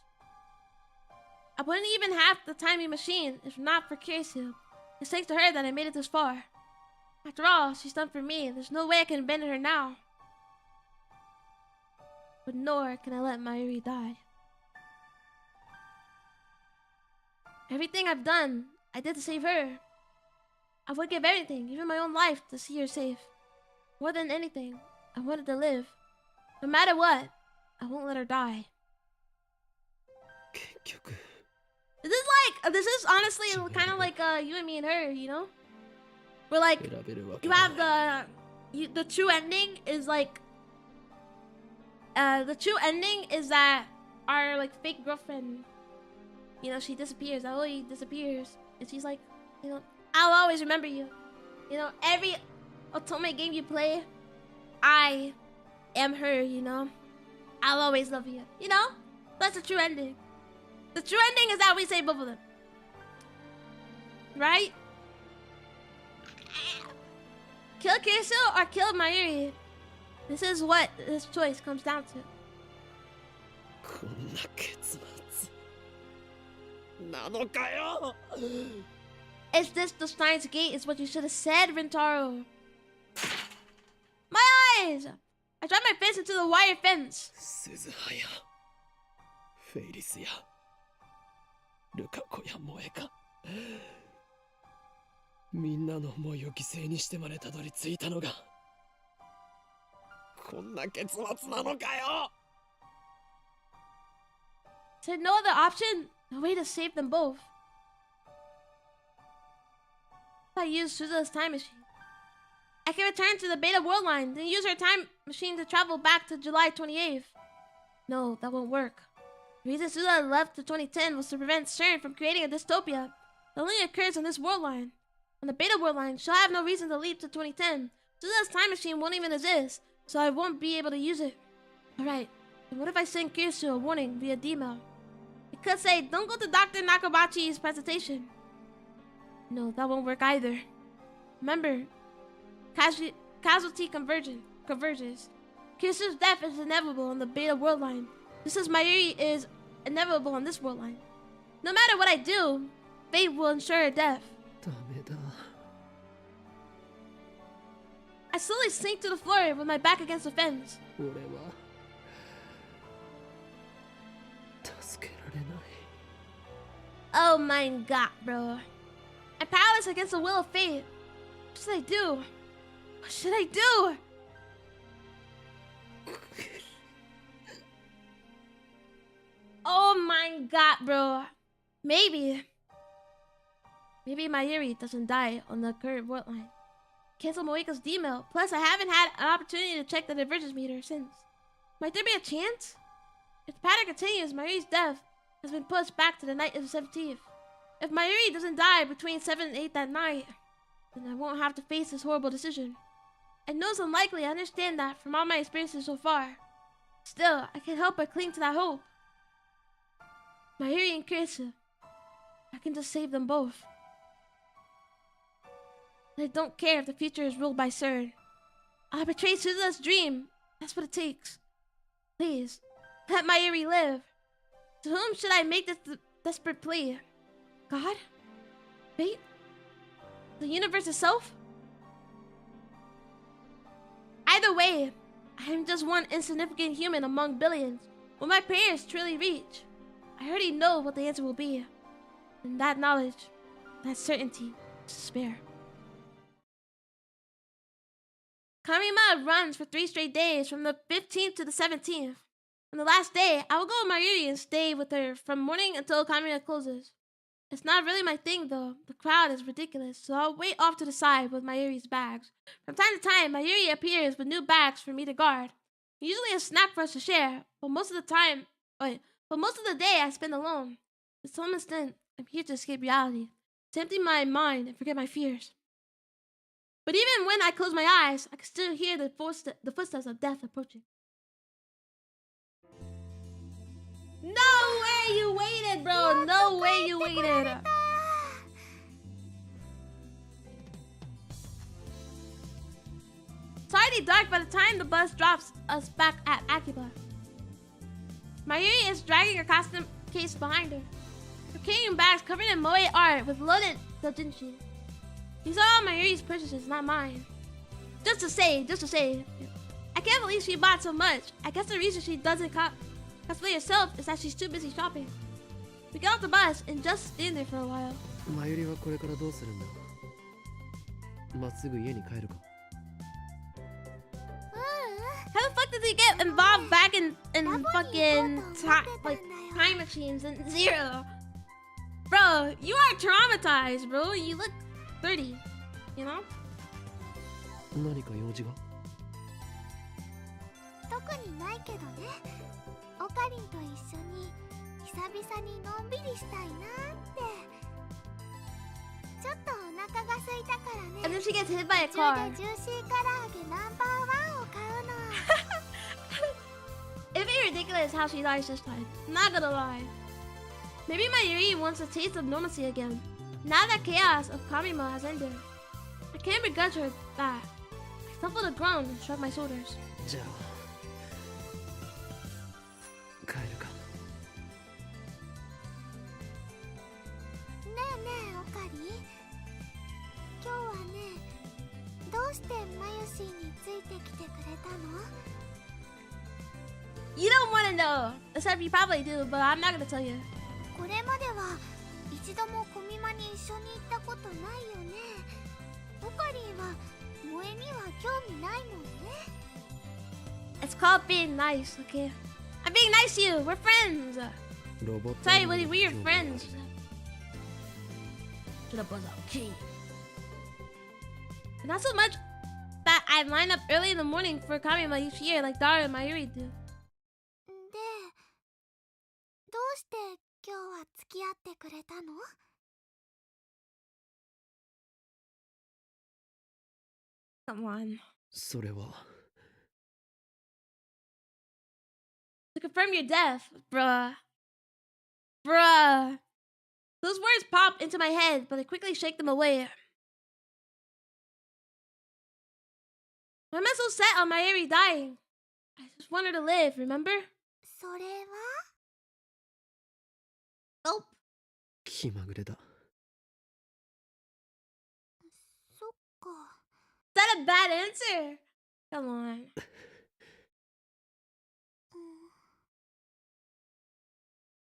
I wouldn't even have the timing machine if not for Kirsu. It's thanks to her that I made it this far. After all she's done for me, there's no way I can abandon her now. But nor can I let Mayuri die. Everything I've done, I did to save her. I would give everything, even my own life, to see her safe. More than anything, I wanted to live. No matter what, I won't let her die. 結局 This is honestly kind of like you and me and her, you know? We're like, 選べるわけ you ない have the true ending is like, the true ending is that our like fake girlfriend, you know, she disappears. Aoi disappears, and she's like, you know, I'll always remember you. You know, every Otome game you play, I am her. You know, I'll always love you. You know, that's the true ending. The true ending is that we save both of them, right? Kill Kirsu or kill Mayuri. This is what this choice comes down to. こんな結末なのかよ Is this the Steins gate? Is what you should have said, Rintaro. My eyes! I dropped my fist into the wire fence. 鈴葉やフェイリスやルカ子や萌えかみんなの思いを犠牲にしてまでたどり着いたのがこんな結末なのかよ Is there no other option? No way to save them both. I used Suzu's time machine. I can return to the beta world line, then use her time machine to travel back to July 28th. No, that won't work. The reason Suza left to 2010 was to prevent CERN from creating a dystopia that only occurs on this world line. On the beta world line, she'll have no reason to leap to 2010. Suza's time machine won't even exist, so I won't be able to use it. Alright, then what if I send Kirsu a warning via D-mail? It could say, don't go to Dr. Nakabachi's presentation. No, that won't work either. Remember, casualty converges. Kirsu's death is inevitable on the beta world line. Just as Mayuri is inevitable on this world line. No matter what I do, fate will ensure her death. ダメだ I slowly sink to the floor with my back against the fence. 俺は助けられない Oh my god, bro. I'm powerless against the will of fate. What should I do? What should I do? Oh my god, bro. Maybe Mayuri doesn't die on the current world line. Cancel Moika's D-mail. Plus, I haven't had an opportunity to check the divergence meter since. Might there be a chance? If the pattern continues, Mayuri's death has been pushed back to the night of the 17th. If Mayuri doesn't die between 7 and 8 that night, then I won't have to face this horrible decision. I know it's unlikely, I understand that from all my experiences so far. Still, I can't help but cling to that hope. Mayuri and Kirisa, I can just save them both. And I don't care if the future is ruled by CERN. I'll betray Suzuna's dream. That's what it takes. Please, let Mayuri live. To whom should I make this desperate plea? God? Fate? The universe itself? Either way, I am just one insignificant human among billions. Will my prayers truly reach? I already know what the answer will be. And that knowledge, that certainty, is despair. Kamima runs for 3 straight days from the 15th to the 17th. On the last day, I will go with Mayuri and stay with her from morning until Kamima closes. It's not really my thing though. The crowd is ridiculous, so I'll wait off to the side with Mayuri's bags. From time to time, Mayuri appears with new bags for me to guard. Usually a snack for us to share, but most of the day I spend alone. To some extent, I'm here to escape reality, to empty my mind and forget my fears. But even when I close my eyes, I can still hear the footsteps of death approaching. No way you waited, bro! No way you waited! It's already dark by the time the bus drops us back at Akiba. Mayuri is dragging her costume case behind her. Her carrying bags covered in moe art with loaded doujinshi. These are all Mayuri's purchases, not mine. Just to say, I can't believe she bought so much. I guess the reason she doesn't cosplay herself is that she's too busy shopping. We get off the bus and just stand there for a while. マユリはこれからどうするんだまっすぐ家に帰るか How the fuck did he get involved back in fucking time machines and Zero? Bro, you are traumatized, bro. You look 30, you know? 何か用事が特にないけどね。オカリンと一緒に久々にのんびりしたいなって。ちょっとお腹が空いたからね。 And then she gets hit by a 途 car. 中でジューシー唐揚げナンバー1を買うの。It'd be ridiculous how she dies this time. Not gonna lie. Maybe Mayuri wants a taste of normalcy again. Now that chaos of Kamima has ended. I can't begrudge her that. I stumbled a groan and shrugged my shoulders. じゃあ帰るかねえねえオカリン。今日はね、どうしてマユシーについてきてくれたの？ You don't want to know. Except you probably do, but I'm not gonna tell you. これまでは一度もコミマに一緒に行ったことないよね。オカリンは萌えには興味ないもんね。 It's called being nice, okay? I'm being nice to you. We're friends. ロボット Sorry, we're your friends. Should have buzzed out. Gee. Not so much that I line up early in the morning for Kamima each year like Dara and Mayuri do. で、どうして今日は付き合ってくれたの？ Come on. それは To confirm your death, bruh. Bruh. Those words pop into my head, but I quickly shake them away. Why am I so set on Mayuri dying? I just want her to live, remember? それは？気まぐれだ。そっか。 Is that a bad answer? Come on.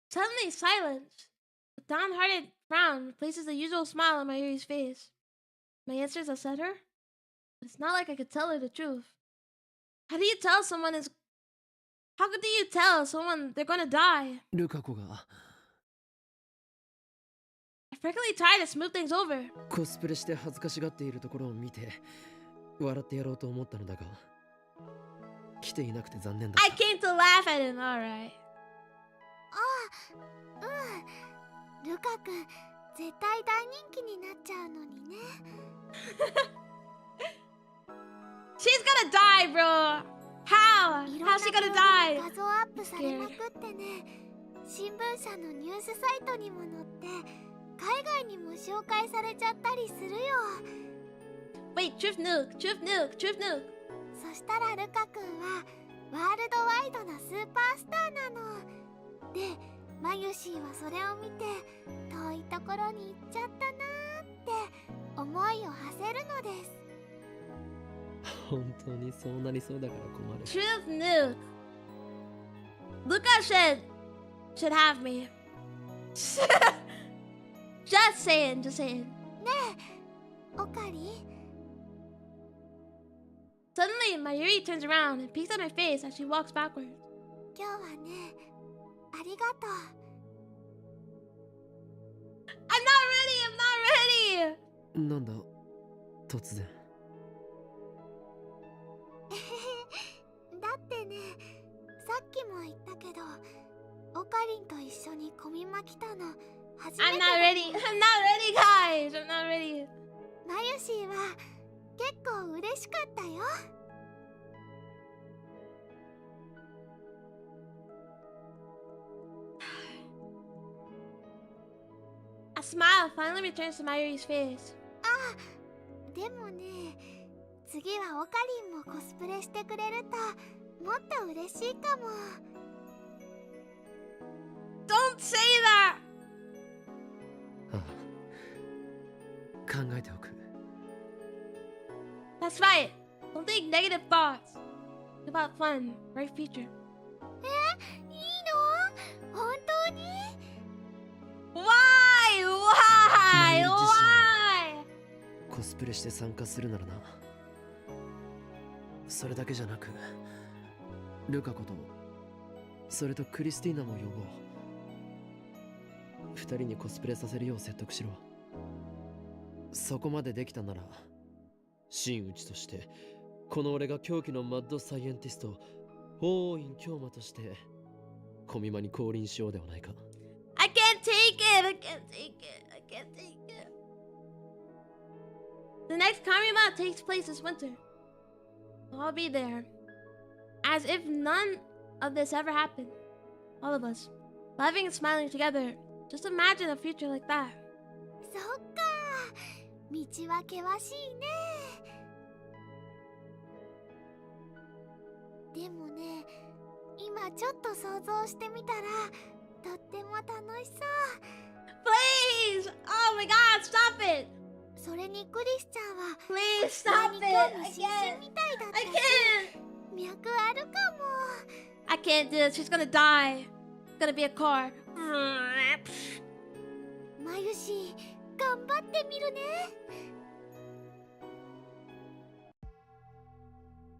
Suddenly silence. A downhearted frown replaces the usual smile on Mayuri's face. My answers upset her? But it's not like I could tell her the truth. How do you tell someone is... How do you tell someone they're gonna die? ルカ子が I frankly tried to smooth things over. コスプレして恥ずかしがっているところを見て笑ってやろうと思ったのだが、来ていなくて残念だっ I た。 came to laugh at him, alright. ルカ君絶対大人気になっちゃうのにね。 She's gonna die, bro! How? いろんな How's she gonna 動 die? 画で画像アップされまくってね、新聞社のニュースサイトにも載って海外にも紹介されちゃったりするよ。 Wait, truth nuke, truth nuke, truth nuke. そしたらルカ君はワールドワイドなスーパースターなので、マユシーはそれを見て遠いところに行っちゃったなーって思いを馳せるのです。本当にそうなりそうだから困る。 Truth nuke. Luca should have me. Just saying, just saying. オカリ、 Suddenly, Mayuri turns around and peeks at my face as she walks backwards. 今日はね、ありがとう。 I'm not ready, I'm not ready! なんだ突然。だってね、さっきも言ったけど、オカリンと一緒にコミマ来たの初め I'm て not だ。 ready, I'm not ready, guys! I'm not ready. マユシーは結構嬉しかったよ。 A smile finally returns to Mayuri's face. あ、でもね、次はオカリンもコスプレしてくれるともっと嬉しいかも。 Don't say that! ああ、考えておく。 That's right. Don't think negative thoughts. Think about fun, bright future. いいの？本当に？ Why? Why? Why? コスプレして参加するならな。それだけじゃなく、ルカ子とそれとクリスティーナも呼ぼう。二人にコスプレさせるよう説得しろ。そこまでできたなら、真打ちとしてこの俺が狂気のマッドサイエンティスト王院京馬としてコミマに降臨しようではないか。 I can't take it. I can't take it. I can't take it. The next Kamima takes place this winter. I'll be there. As if none of this ever happened. All of us, laughing and smiling together. Just imagine a future like that. そっか、道は険しいね。でもね、今ちょっと想像してみたらとっても楽しそう。 Please! Oh my god, stop it! それにクリスちゃんは Please そ stop れ it! に興 I 味津々 can't! みたいだった I し、 can't! 脈あるかも。 I can't do this. She's gonna die. It's gonna be a car. マユシ、頑張ってみるね。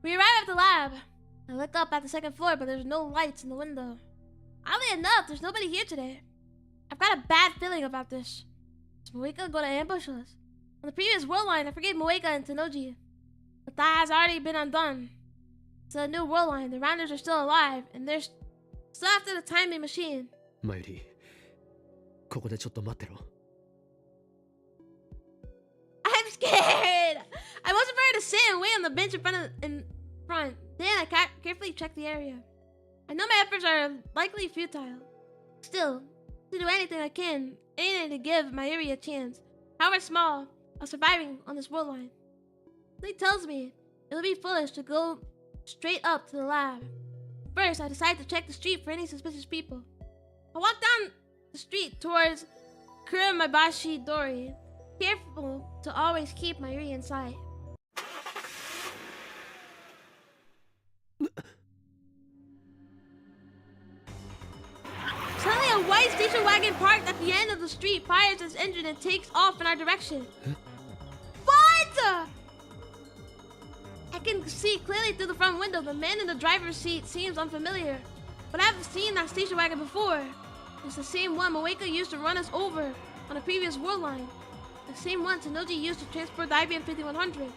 We arrive at the lab. I look up at the second floor, but there's no lights in the window. Oddly enough, there's nobody here today. I've got a bad feeling about this. Is Moeka going to ambush us? On the previous world line, I forgave Moeka and Tenoji. But that has already been undone. It's a new world line. The Rounders are still alive, and they're still after the timing machine. マユリ、ここでちょっと待ってろ。 I'm scared. I wasn't prepared to sit and wait on the bench in front. Then I carefully checked the area. I know my efforts are likely futile. Still, to do anything I can, anything to give Mayuri a chance, however small, of surviving on this world line. Something tells me it would be foolish to go straight up to the lab. First, I decided to check the street for any suspicious people. I walked down the street towards Kurumabashi Dori, careful to always keep my Yuri in sight. Suddenly, a white station wagon parked at the end of the street fires its engine and takes off in our direction. What? I can see clearly through the front window. The man in the driver's seat seems unfamiliar, but I've seen that station wagon before. It's the same one Moeka used to run us over on a previous world line. The same one Tanoji used to transport the IBM 5100.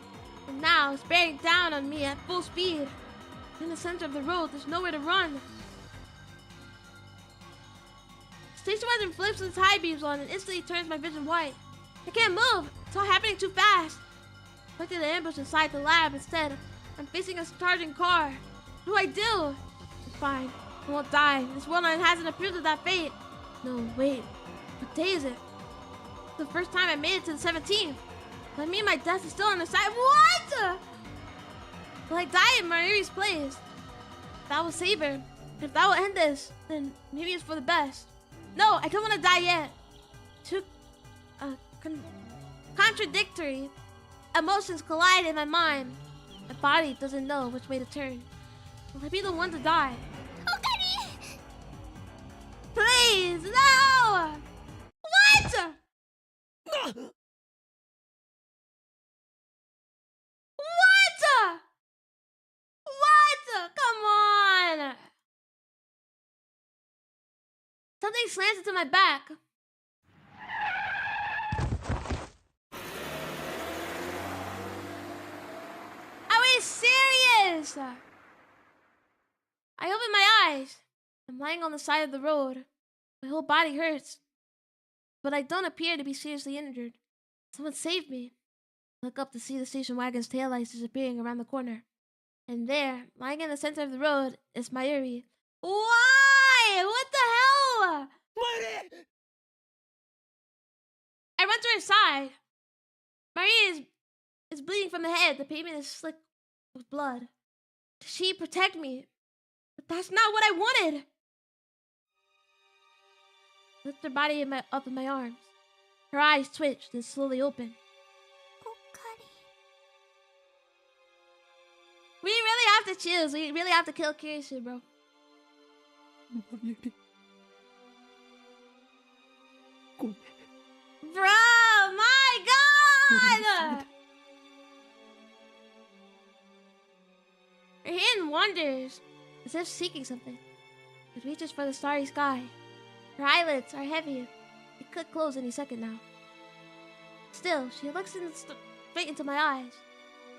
And now it's bearing down on me at full speed. In the center of the road, there's nowhere to run. Station wagon flips its high beams on and instantly turns my vision white. I can't move. It's all happening too fast. I went to the ambush inside the lab instead. I'm facing a charging car. What do? I'm fine. I won't die. This world line hasn't approved of that fate. No, wait. What day is it? It's the first time I made it to the 17th. That means my death is still on the side. What? Will I die in Mayuri's place? That will save her. If that will end this, then maybe it's for the best. No, I don't want to die yet. Two contradictory emotions collide in my mind. My body doesn't know which way to turn. Will I be the one to die? Okari! Please, no! What? What? What? Come on! Something slams into my back. Are we serious? I open my eyes. I'm lying on the side of the road. My whole body hurts. But I don't appear to be seriously injured. Someone saved me. I look up to see the station wagon's taillights disappearing around the corner. And there, lying in the center of the road, is Mayuri. Why? What the hell? I run to her side. Mayuri is bleeding from the head. The pavement is slick with blood. She protect me. But that's not what I wanted. I lift her body up in my arms. Her eyes twitch, then slowly open. Okari. We really have to choose. We really have to kill Kirishu, bro. Bro, my God! Her hand wanders, as if seeking something. It reaches for the starry sky. Her eyelids are heavy. It could close any second now. Still, she looks straight into my eyes.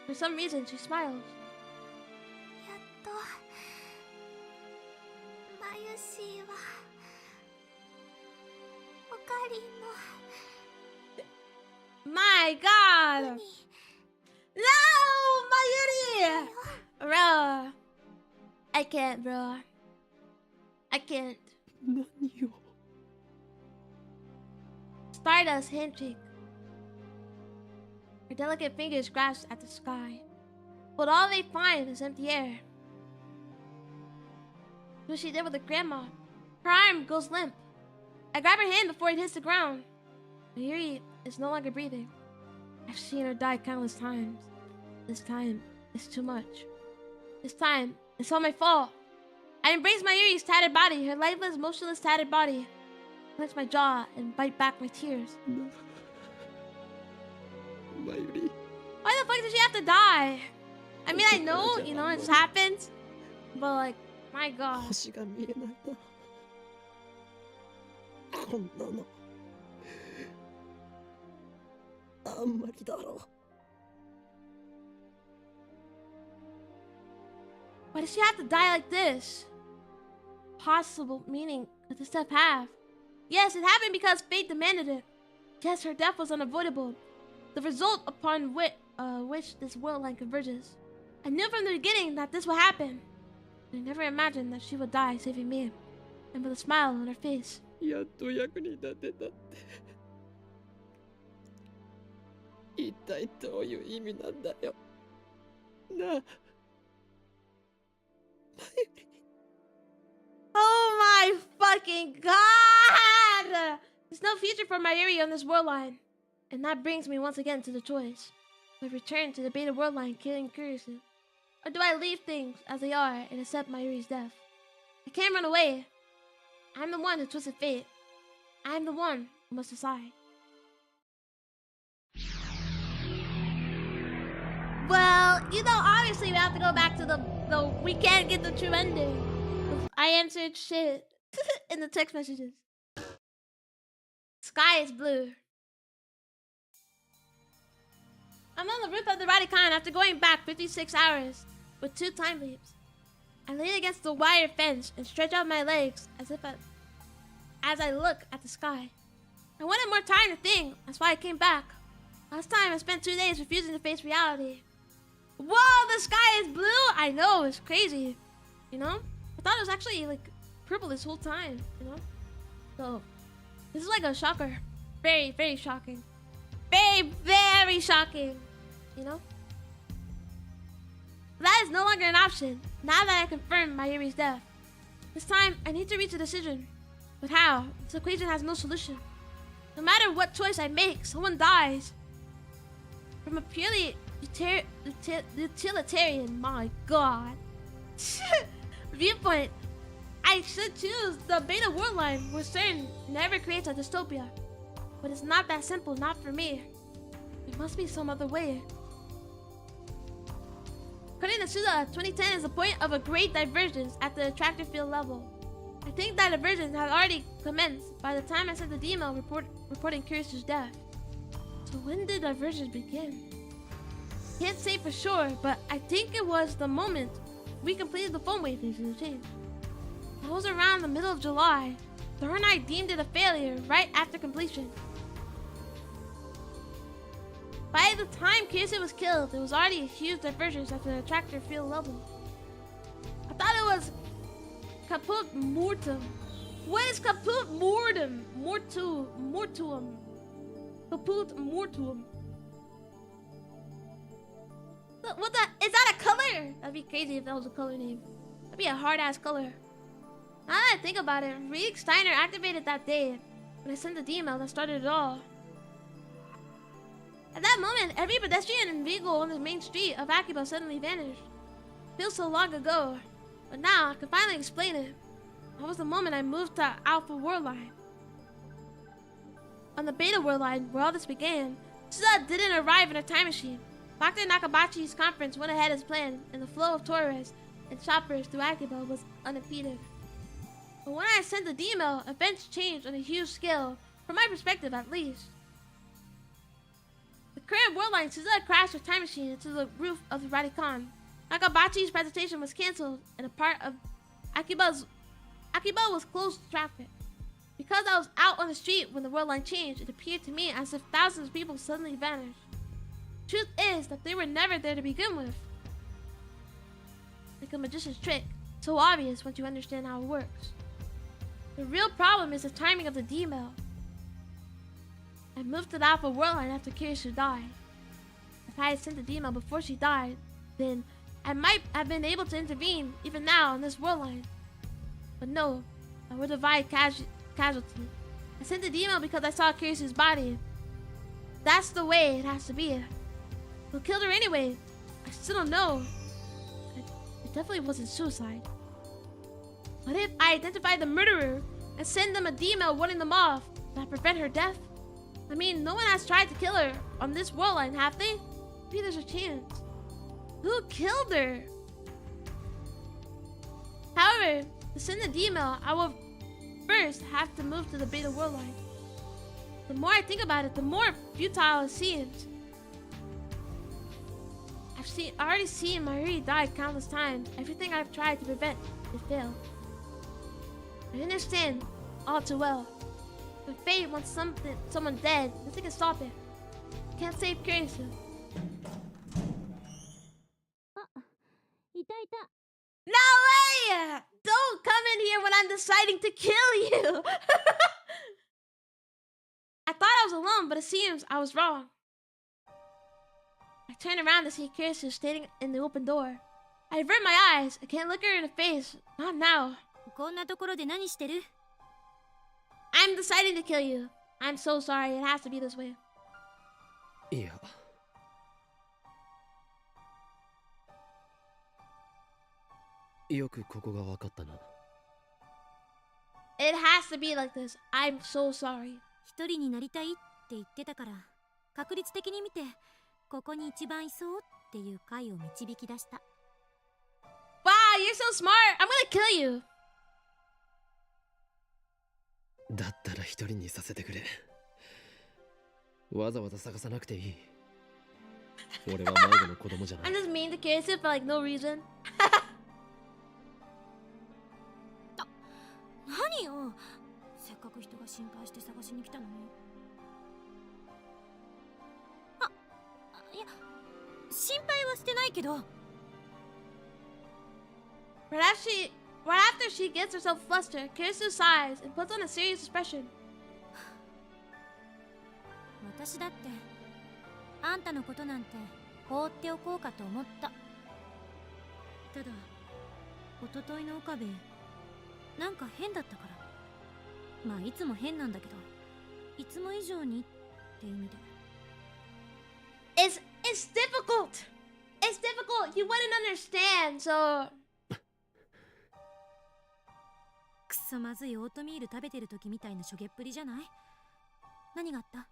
For some reason, she smiles. やっとマユシーはオカリンの My God! に No! Mayuri! Bro. I can't, bro. I can't. 何を Stardust handshake. Her delicate fingers grasp at the sky. But all they find is empty air. What she did with her grandma. Her arm goes limp. I grab her hand before it hits the ground. Mayuri is no longer breathing. I've seen her die countless times. This time, it's too much. This time, it's all my fault. I embrace Mayuri's tattered body, her lifeless, motionless, tattered body. I clench my jaw and bite back my tears. マユリ Why the fuck did she have to die? I mean, I know, you know, it just happens. But, like, my God. 星が見えないなこんなのあんまりだろ Why does she have to die like this? Possible meaning could this death have? Yes, it happened because fate demanded it. Yes, her death was unavoidable. The result upon which this world line converges. I knew from the beginning that this would happen. I never imagined that she would die saving me. And with a smile on her face. やっと役に立てたって一体どういう意味なんだよなあマユリ Oh my fucking God! This no future for Mayuri on this world line. And that brings me once again to the choice. Do I return to the beta world line killing Kurisu? Or do I leave things as they are and accept Mayuri's death? I can't run away. I'm the one who twisted fate. I'm the one who must decide. Well, obviously we have to go back to the we can't get the true ending. I answered shit in the text messages. Sky is blue. I'm on the roof of the Radicon after going back 56 hours with 2 time leaps. I lean against the wire fence and stretch out my legs as I look at the sky. I wanted more time to think. That's why I came back. Last time I spent 2 days refusing to face reality. Whoa, the sky is blue! I know, it's crazy. I thought it was actually like purple this whole time, So, this is like a shocker. Very, very shocking. Very, very shocking. That is no longer an option, now that I confirmed Mayuri's death. This time, I need to reach a decision. But how? This equation has no solution. No matter what choice I make, someone dies. From a purely utilitarian, my god, viewpoint, I should choose the beta world line where certain never creates a dystopia. But it's not that simple, not for me. There must be some other way. According to Suda, 2010 is the point of a great divergence at the attractor field level. I think that divergence had already commenced by the time I sent the email reporting Kurisu's death. So when did divergence begin? Can't say for sure, but I think it was the moment we completed the phone wave change. That was around the middle of July. Thor and I deemed it a failure right after completion. By the time Kurisu was killed, there was already a huge divergence at the attractor field level. I thought it was caput mortem. What is caput mortem? Mortuum. Caput mortuum. What the? Is that a color? That'd be crazy if that was a color name. That'd be a hard ass color. Now that I think about it, Riek Steiner activated that day when I sent the email that started it all. At that moment, every pedestrian and vehicle on the main street of Akiba suddenly vanished. It feels so long ago, but now I can finally explain it. That was the moment I moved to Alpha World Line. On the Beta World Line, where all this began, Suda didn't arrive in a time machine. Dr. Nakabachi's conference went ahead as planned, and the flow of tourists and shoppers through Akiba was unimpeded. But when I sent the email, events changed on a huge scale, from my perspective at least. The current world line, Suzuka crashed her time machine into the roof of the Radicon. Nakabachi's presentation was cancelled, and a part of Akiba was closed to traffic. Because I was out on the street when the world line changed, it appeared to me as if thousands of people suddenly vanished. Truth is that they were never there to begin with. Like a magician's trick, so obvious once you understand how it works. The real problem is the timing of the D-mail. I moved to the Alpha World Line after Kurisu died. If I had sent the D-mail before she died, then I might have been able to intervene even now on this world line. But no, I would avoid casualty. I sent the D-mail because I saw Kurisu's body. That's the way it has to be. Who killed her anyway? I still don't know. It definitely wasn't suicide. What if I identified the murderer and send them a D-mail warning them off? Would that prevent her death? I mean, no one has tried to kill her on this world line, have they? Maybe there's a chance. Who killed her? However, to send the D-mail, I will first have to move to the Beta World Line. The more I think about it, the more futile it seems. I've already seen Mayuri die countless times. Everything I've tried to prevent, it failed. I understand all too well. If fate wants someone dead, nothing can stop it. Can't save Kurisu. No way! Don't come in here when I'm deciding to kill you! I thought I was alone, but it seems I was wrong. I turned around to see Kurisu standing in the open door. I avert my eyes. I can't look her in the face. Not now. I'm deciding to kill you. I'm so sorry. It has to be this way. いや、よくここが分かったな。It has to be like this. I'm so sorry. 一人になりたいって言ってたから、確率的に見てここに一番いそうっていう回を導き出した。 Wow, you're so smart. I'm gonna kill you. だったら一人にさせてくれ。わざわざ探さなくていい。俺は迷子の子供じゃな I'm い。 just mean to Kirsu for like no reason. 何よ、せっかく人が心配して探しに来たのに。いや、心配はしてないけど。 Right after she gets herself flustered, Kirsu sighs and puts on a serious expression. 私だってあんたのことなんて放っておこうかと思った。ただ一昨日の岡部なんか変だったから。まあいつも変なんだけど、いつも以上にって意味で。 It's difficult. It's difficult. You wouldn't understand. So くそまずいオートミール食べてる時みたいなしょげっぷりじゃない？何があった？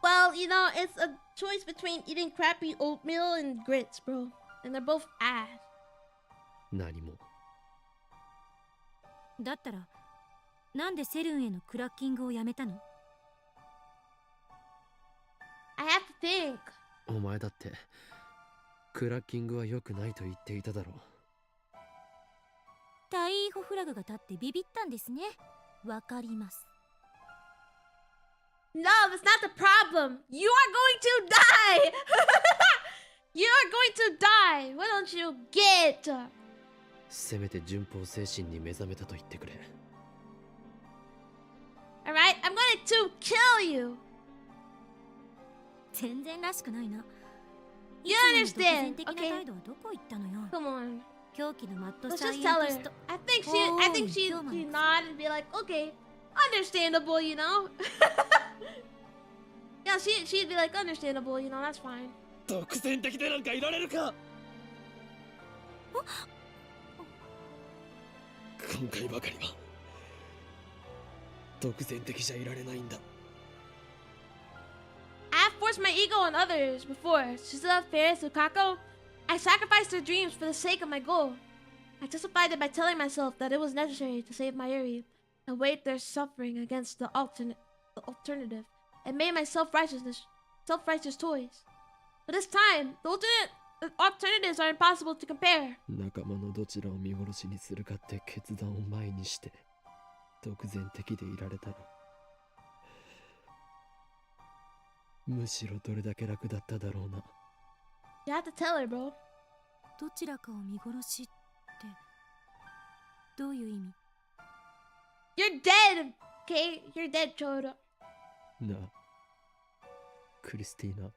well, you know, it's a choice between eating crappy oatmeal and grits, bro. And they're both ass. 何も。だったらなんでセルンへのクラッキングをやめたの？ I have to think. お前だってクラッキングは良くないと言っていただろう。タイーホフラグが立ってビビったんですね。わかります。 No, that's not the problem. You are going to die. You are going to die. Why don't you get? せめて順法精神に目覚めたと言ってくれ。 All right, I'm going to kill you. 全然らしくないな。 You いつもの独善 understand? 的な Okay, 態度はどこ行ったのよ。 come on. 狂気のマッド Let's サイエ just ン tell ティス her. ト。 I think Oh, she'd come nod and be like, okay, understandable, you know. Yeah, she'd be like, understandable, you know, that's fine. 独占的でなんかいられるか。今回ばかりは独占的じゃいられないんだ。 I have forced my ego on others before. Shizuka, Ferris, Lukako. I sacrificed their dreams for the sake of my goal. I justified it by telling myself that it was necessary to save Mayuri and weigh their suffering against the alternative, and made my self-righteous toys. But this time, the alternatives are impossible to compare. 仲間のどちらを見殺しにするかって決断を前にして独善的でいられたら、むしろどれだけ楽だっただろうな。 You have to tell her, bro. どちらかを見殺しってどういう意味？ You're dead, okay? You're dead, Chodo. なあ、クリスティーナ。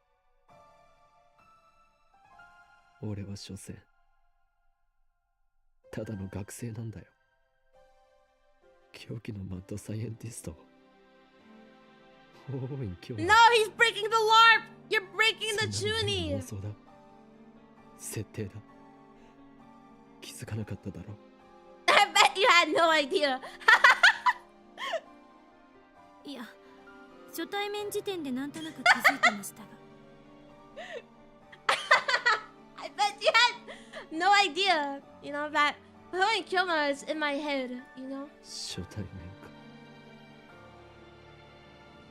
俺は所詮ただの学生なんだよ。狂気のマッドサイエンティスト。大いに興味。 No, he's breaking the LARP! You're breaking the そんなの toonie! 妄想だ。設定だ。気づかなかっただろう。 I bet you had no idea. いや、初対面時点でなんとなく気づいてましたが。 I bet you had no idea, you know, that Hoen Kyoma is in my head, you know? 初対面か。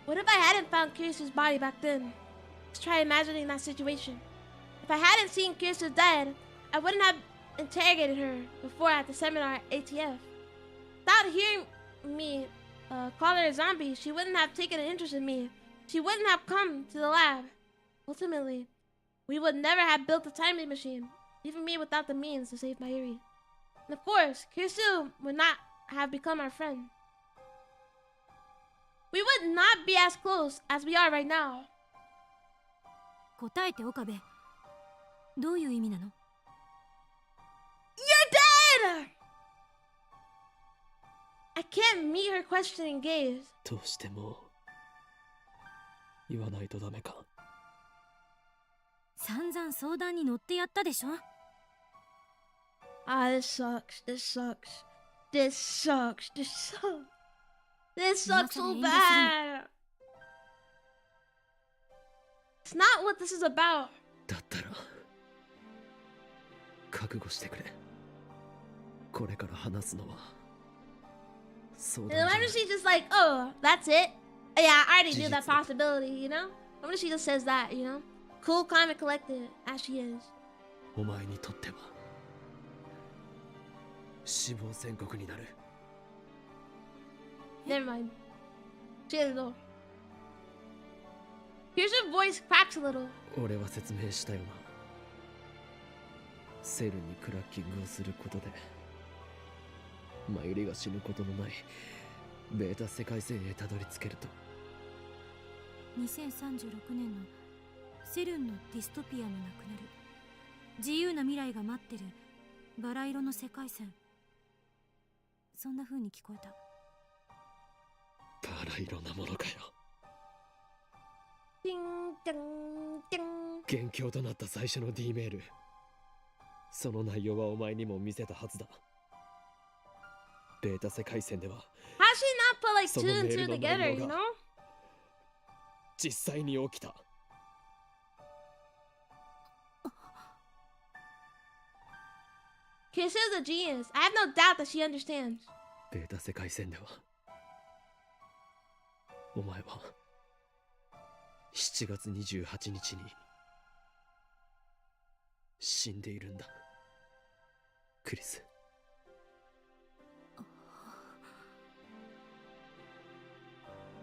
What if I hadn't found Kirisu's body back then? Let's try imagining that situation. If I hadn't seen Kirisu dead, I wouldn't have interrogated her before at the seminar at ATF. Without hearing me call her a zombie, she wouldn't have taken an interest in me. She wouldn't have come to the lab. Ultimately, we would never have built a time machine, leaving me without the means to save Mayuri. And of course, Kirisu would not have become our friend. We would not be as close as we are right now. 答えて岡部。どういう意味なの？ You're dead! I I can't meet her questioning gaze. どうしても言わないとダメか。散々相談に乗ってやったでしょ。Ah, this sucks. This sucks. This sucks. This sucks. This sucks so bad. It's not what this is about. だったら覚悟してくれ。これから話すのは相 And 談じゃ imagine ない。 she's just like, oh, that's it. Yeah, I already knew that possibility, you know? What if she just says that, you know? Cool, calm, and collected, as she is. お前にとっては死亡宣告になる。 Never mind. She doesn't know. Here's her voice cracks a little. 俺は説明したよな。セルにクラッキングをすることでマユリが死ぬことのないベータ世界線へたどり着けると。2036年のセルンのディストピアもなくなる。自由な未来が待ってるバラ色の世界線。そんな風に聞こえた。バラ色なものかよ。 Ding, ding, ding. 元凶となった最初の D メール、その内容はお前にも見せたはずだ。ベータ世界線では How she not put like So two and the two mail together, of you know? 実際に起きた。 Kissa's a genius. I have no doubt that she understands. ベータ世界線ではお前は7月28日に死んでいるんだ、クリス。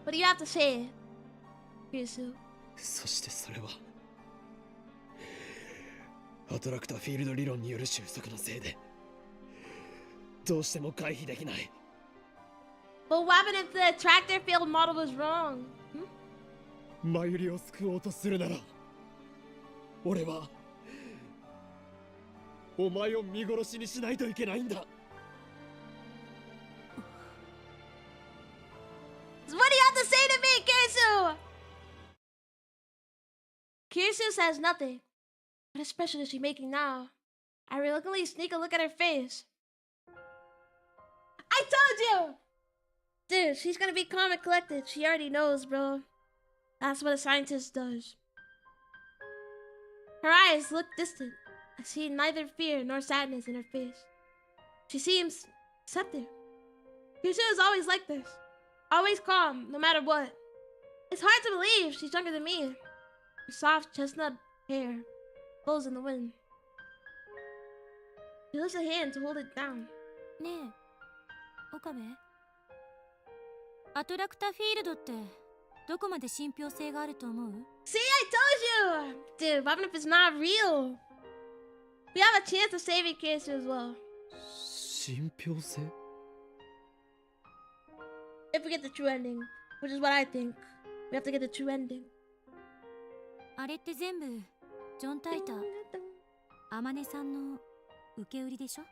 What do you have to say, Kisu? そしてそれはアトラクターフィールド理論による収束のせいでどうしても回避できない。 But what happened if the attractor field model was wrong? マユリを救おうとするなら俺はお前を見殺しにしないといけないんだ。 What do you have to say to me, Kirsu? Kirsu says nothing. What expression is she making now? I reluctantly sneak a look at her face. I told you! Dude, she's gonna be calm and collected. She already knows, bro. That's what a scientist does. Her eyes look distant. I see neither fear nor sadness in her face. She seems accepting. Kirsu is always like this. Always calm, no matter what. It's hard to believe she's younger than me. Her soft chestnut hair blows in the wind. She lifts a hand to hold it down. ねえ、岡部。アトラクターフィールドってどこまで信憑性があると思う？ See, I told you! Dude, what if it's not real? We have a chance of saving Kirsu as well. 信憑性？ If we get the true ending, which is what I think. We have to get the true ending. あれって全部ジョン・タイター、アマネさんの受け売りでしょ。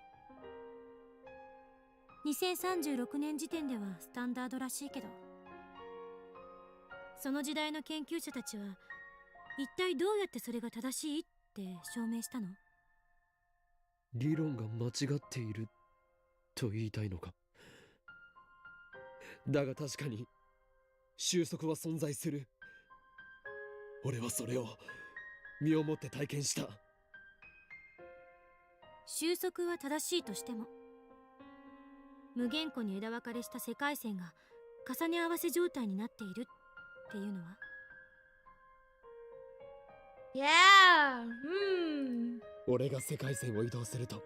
2036年時点ではスタンダードらしいけど、その時代の研究者たちは一体どうやってそれが正しいって証明したの？理論が間違っていると言いたいのか。だが確かに収束は存在する。俺はそれを身をもって体験した。収束は正しいとしても、無限個に枝分かれした世界線が重ね合わせ状態になっているっていうのは？ Yeah! 俺が世界線を移動すると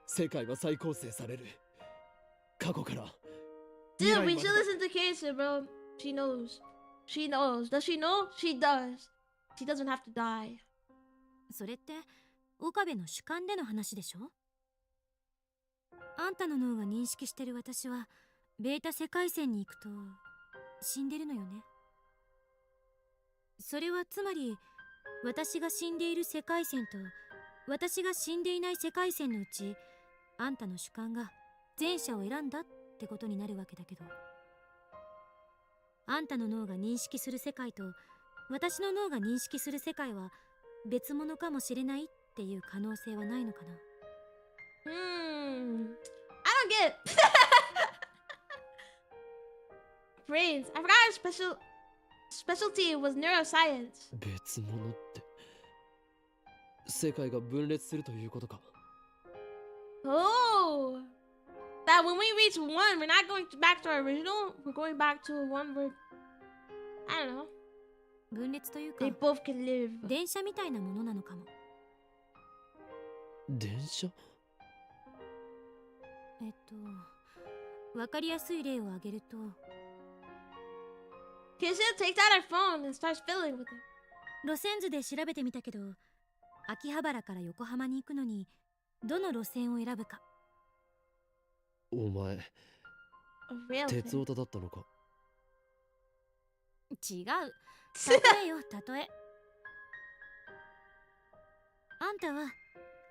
世界は再構成される。過去から Dude, we should listen to Kirsu, bro. She knows. She knows. Does she know? She does. She doesn't have to die. それって岡部の主観での話でしょ？あんたの脳が認識してる私はベータ世界線に行くと死んでるのよね。それはつまり私が死んでいる世界線と私が死んでいない世界線のうちあんたの主観が前者を選んだってってことになるわけだけど、あんたの脳が認識する世界と私の脳が認識する世界は別物かもしれないっていう可能性はないのかな。I don't get it. Brains. I forgot her specialty was neuroscience. 別物って世界が分裂するということか。 Oh, that when we reach one, we're not going back to our original. We're going back to one where I don't know. 分裂というか They both can live. 電車みたいなものなのかも。電車？わかりやすい例を挙げると、Kisha takes out her phone and starts fiddling with it. 路線図で調べてみたけど、秋葉原から横浜に行くのにどの路線を選ぶか。お前 A real 鉄 thing. オタだったのか。違う、例えよ例え。あんたは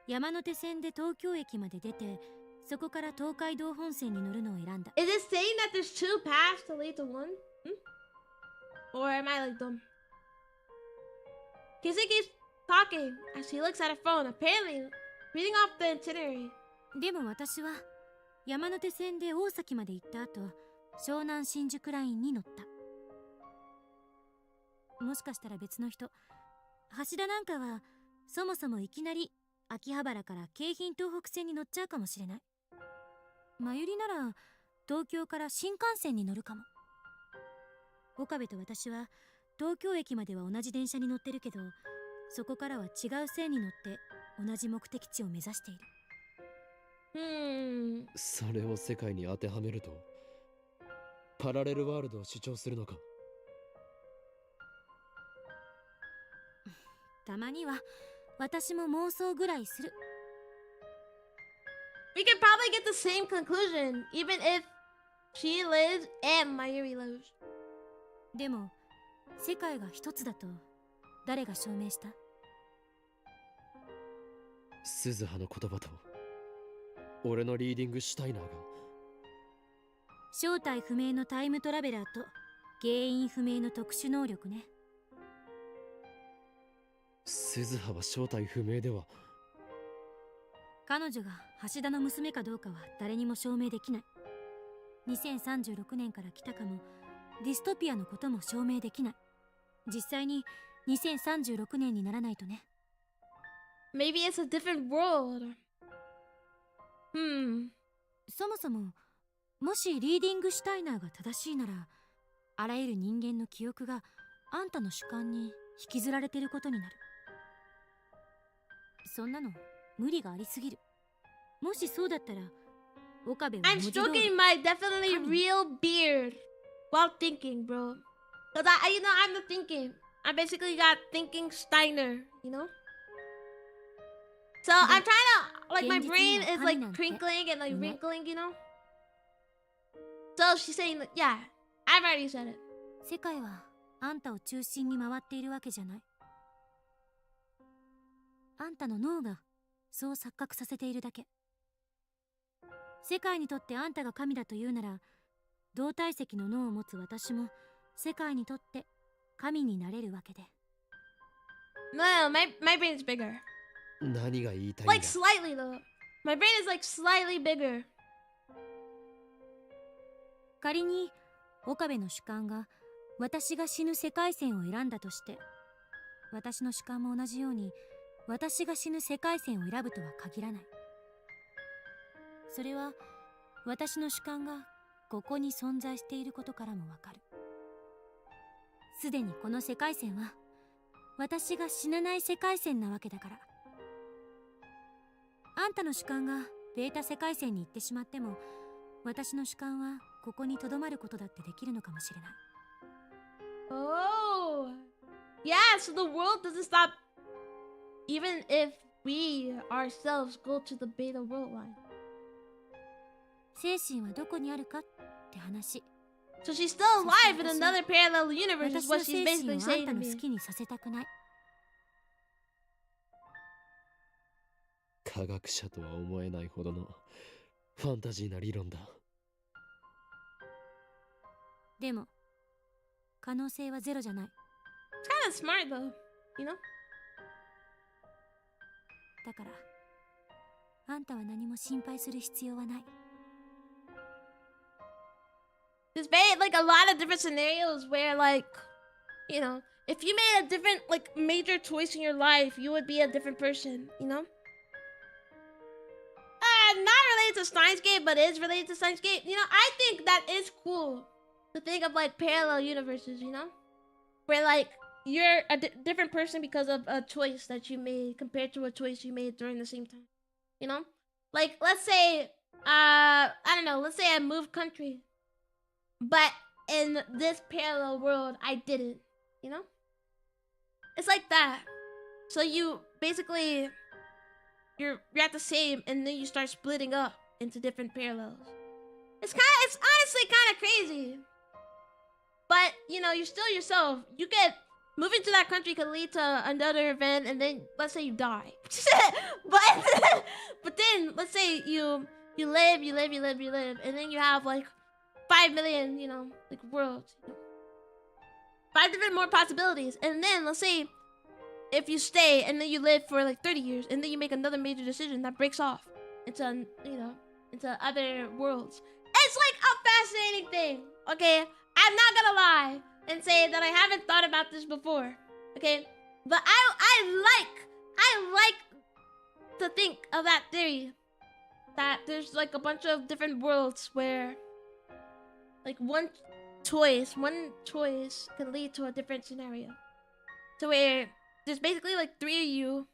山手線で東京駅まで出て、そこから東海道本線に乗るのを選んだ。 Is it saying that there's two paths to lead to one? Or am I like dumb? Kissy keeps talking as she looks at her phone, apparently reading off the itinerary. でも私は山手線で大崎まで行った後、湘南新宿ラインに乗った。もしかしたら別の人、橋田なんかはそもそもいきなり秋葉原から京浜東北線に乗っちゃうかもしれない。真由里なら東京から新幹線に乗るかも。岡部と私は東京駅までは同じ電車に乗ってるけど、そこからは違う線に乗って同じ目的地を目指している。それを世界に当てはめるとパラレルワールドを主張するのか。たまには私も妄想ぐらいする。 We could probably get the same conclusion, even if she lives and Mayuri lives. でも世界が一つだと誰が証明した？鈴葉の言葉と俺のリーディングシュタイナーが。正体不明のタイムトラベラーと原因不明の特殊能力ね。鈴葉は正体不明では。彼女が橋田の娘かどうかは誰にも証明できない。2036年から来たかも、ディストピアのことも証明できない。実際に2036年にならないとね。Maybe it's a different world. そもそももしリーディングシュタイナーが正しいなら、あらゆる人間の記憶があんたの主観に引きずられてることになる。そんなの無理がありすぎる。もしそうだったら岡部は I'm 文字通り stroking my definitely real beard while thinking, bro. Cause I'm the thinking. I basically got thinking Steiner, you know? So I'm trying to, like, my brain is like crinkling and like wrinkling, you know? So she's saying, yeah, I've already said it. 世界はあんたを中心に回っているわけじゃない。あんたの脳がそう錯覚させているだけ。世界にとってあんたが神だというなら、同体積の脳を持つ私も世界にとって神になれるわけで。No, my brain is bigger. 何が言いたいんだ。 Like slightly though. My brain is like slightly bigger. 仮に岡部の主観が私が死ぬ世界線を選んだとして、私の主観も同じように私が死ぬ世界線を選ぶとは限らない。それは私の主観がここに存在していることからもわかる。すでにこの世界線は私が死なない世界線なわけだから。あんたの主観がベータ世界線に行ってしまっても、私の主観はここに留まることだってできるのかもしれない。 Oh, yeah, so the world doesn't stop even if we ourselves go to the beta world line. 精神はどこにあるかって話。 So she's still alive in another parallel universe is 私 what の she's 精神 basically をあん saying た to の me. 好きにさせたくない。科学者とは思えないほどのファンタジーな理論だ。でも可能性はゼロじゃない。 It's kind of smart though, you know? だからあんたは何も心配する必要はない。 There's very like a lot of different scenarios where like, you know, if you made a different like major choice in your life, you would be a different person, you know? Not related to Steins Gate, but is related to Steins Gate. You know, I think that is cool to think of like parallel universes, you know? Where like you're a different person because of a choice that you made compared to a choice you made during the same time. You know? Like let's say I don't know, let's say I moved country. But in this parallel world I didn't, you know? It's like that. So you basically you're at the same and then you start splitting up into different parallels. It's honestly kind of crazy. But, you know, you're still yourself. You get moving to that country could lead to another event and then let's say you die. but then let's say you live and then you have like 5 million, you know, like worlds, you know? 5 different more possibilities. And then let's say if you stay and then you live for like 30 years and then you make another major decision that breaks off into, you know, into other worlds. It's like a fascinating thing, okay? I'm not gonna lie and say that I haven't thought about this before, okay? But I like to think of that theory that there's like a bunch of different worlds where like one choice can lead to a different scenario. So where there's basically like 3 of you.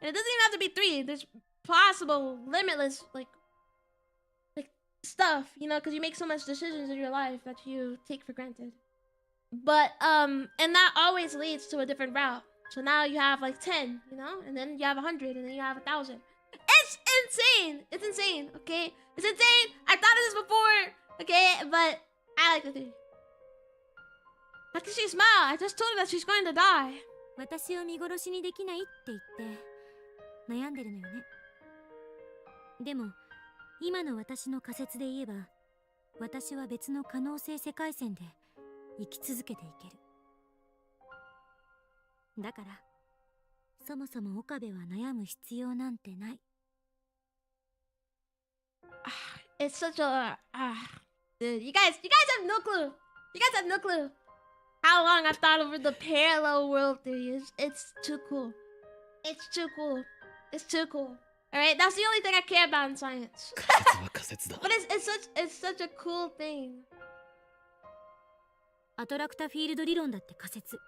And it doesn't even have to be 3. There's possible, limitless, like stuff, you know, because you make so much decisions in your life that you take for granted. But, and that always leads to a different route. So now you have like 10, you know, and then you have 100, and then you have 1,000. It's insane! It's insane, okay? It's insane! I thought of this before, okay? But I like the theory. How can she smile? I just told her that she's going to die. 私を見殺しにできないって言って悩んでるのよね。でも今の私の仮説で言えば、私は別の可能性世界線で生き続けていける。だからそもそも岡部は悩む必要なんてない。It's such a dude, you guys have no clue. You guys have no clue how long I've thought over the parallel world theory. It's too cool. It's too cool. It's too cool. All right, that's the only thing I care about in science. But it's such a cool thing. アトラクタフィールド理論だって仮説。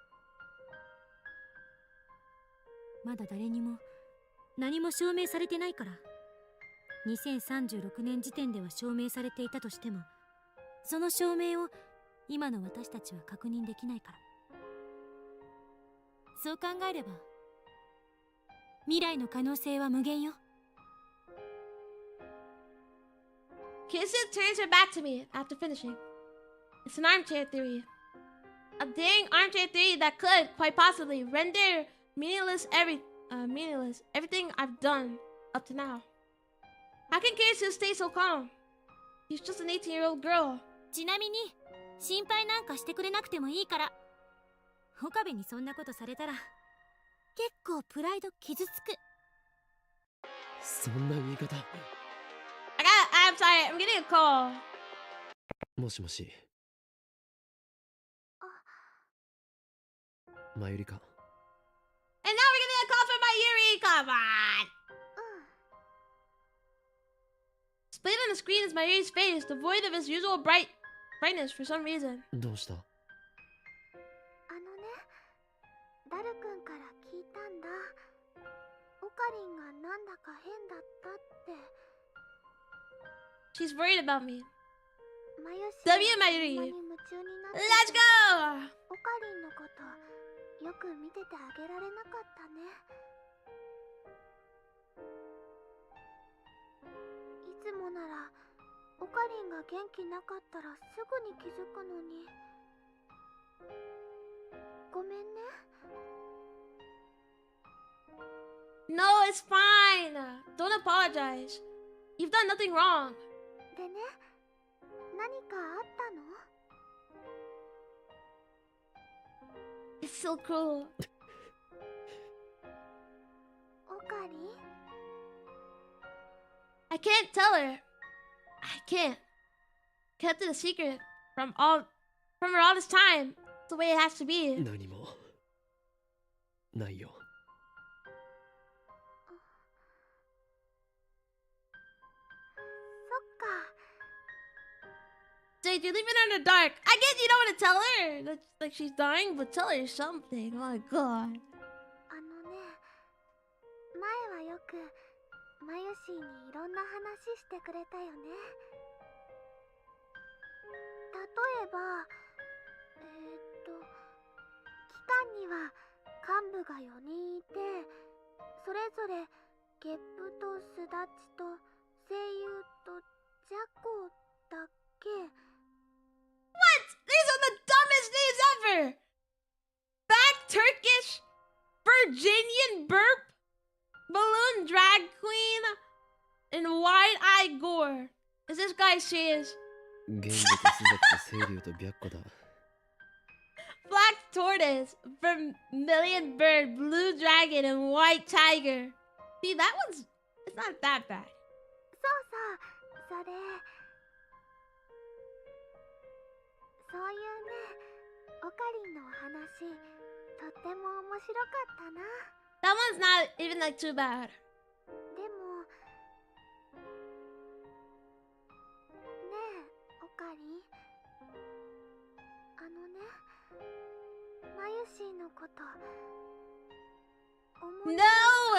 まだ誰にも何も証明されてないから。2036年時点では証明されていたとしても、その証明を今の私たちは確認できないから。そう考えれば未来の可能性は無限よ。Kisu turns her back to me after finishing. It's an armchair theory. A daring armchair theory that could, quite possibly, render meaningless everything I've done up to now. How can Kisu stay so calm? She's just an 18-year-old girl. ちなみに心配なんかしてくれなくてもいいから。岡部にそんなことされたら結構プライド傷つく。そんな言い方。I'm sorry, I'm getting a call. もしもし。マユリか。 And now we're getting a call from Mayuri. Come on. Displayed on the screen is Mayuri's face, devoid of its usual brightness for some reason. どうした？ダル君から聞いたんだ。オカリンがなんだか変だったって。 She's worried about me. マユシ W Mayuri. に夢中になって Let's go. オカリンのことよく見ててあげられなかったね。いつもならオカリンが元気なかったらすぐに気づくのに。ごめんね。 No, it's fine. Don't apologize. You've done nothing wrong. でね、何かあったの？ It's so cruel. オカリ I can't tell her. I can't. Kept it a secret from her all this time. It's the way it has to be. 何もないよ。そっか Jade, you're leaving her in the dark. I get you don't want to tell her that like she's dying, but tell her something. Oh my god. あのね前はよくマユシーにいろんな話してくれたよね。例えば機関には幹部が4人いて、それぞれゲップとスダチと声優とジャコだっけ。 What? These are the dumbest names ever. Back Turkish, Virginian burp, balloon drag queen, and wide-eyed gore. Is this guy serious? 玄武とスザキと清流と白虎だ。 Black tortoise, vermilion bird, blue dragon, and white tiger. See, that one's... It's not that bad. そうそう、それそういうね、オカリンのお話とっても面白かったな。 That one's not even like too bad. でもねえオカリン、あのねマユシーのこと思い No,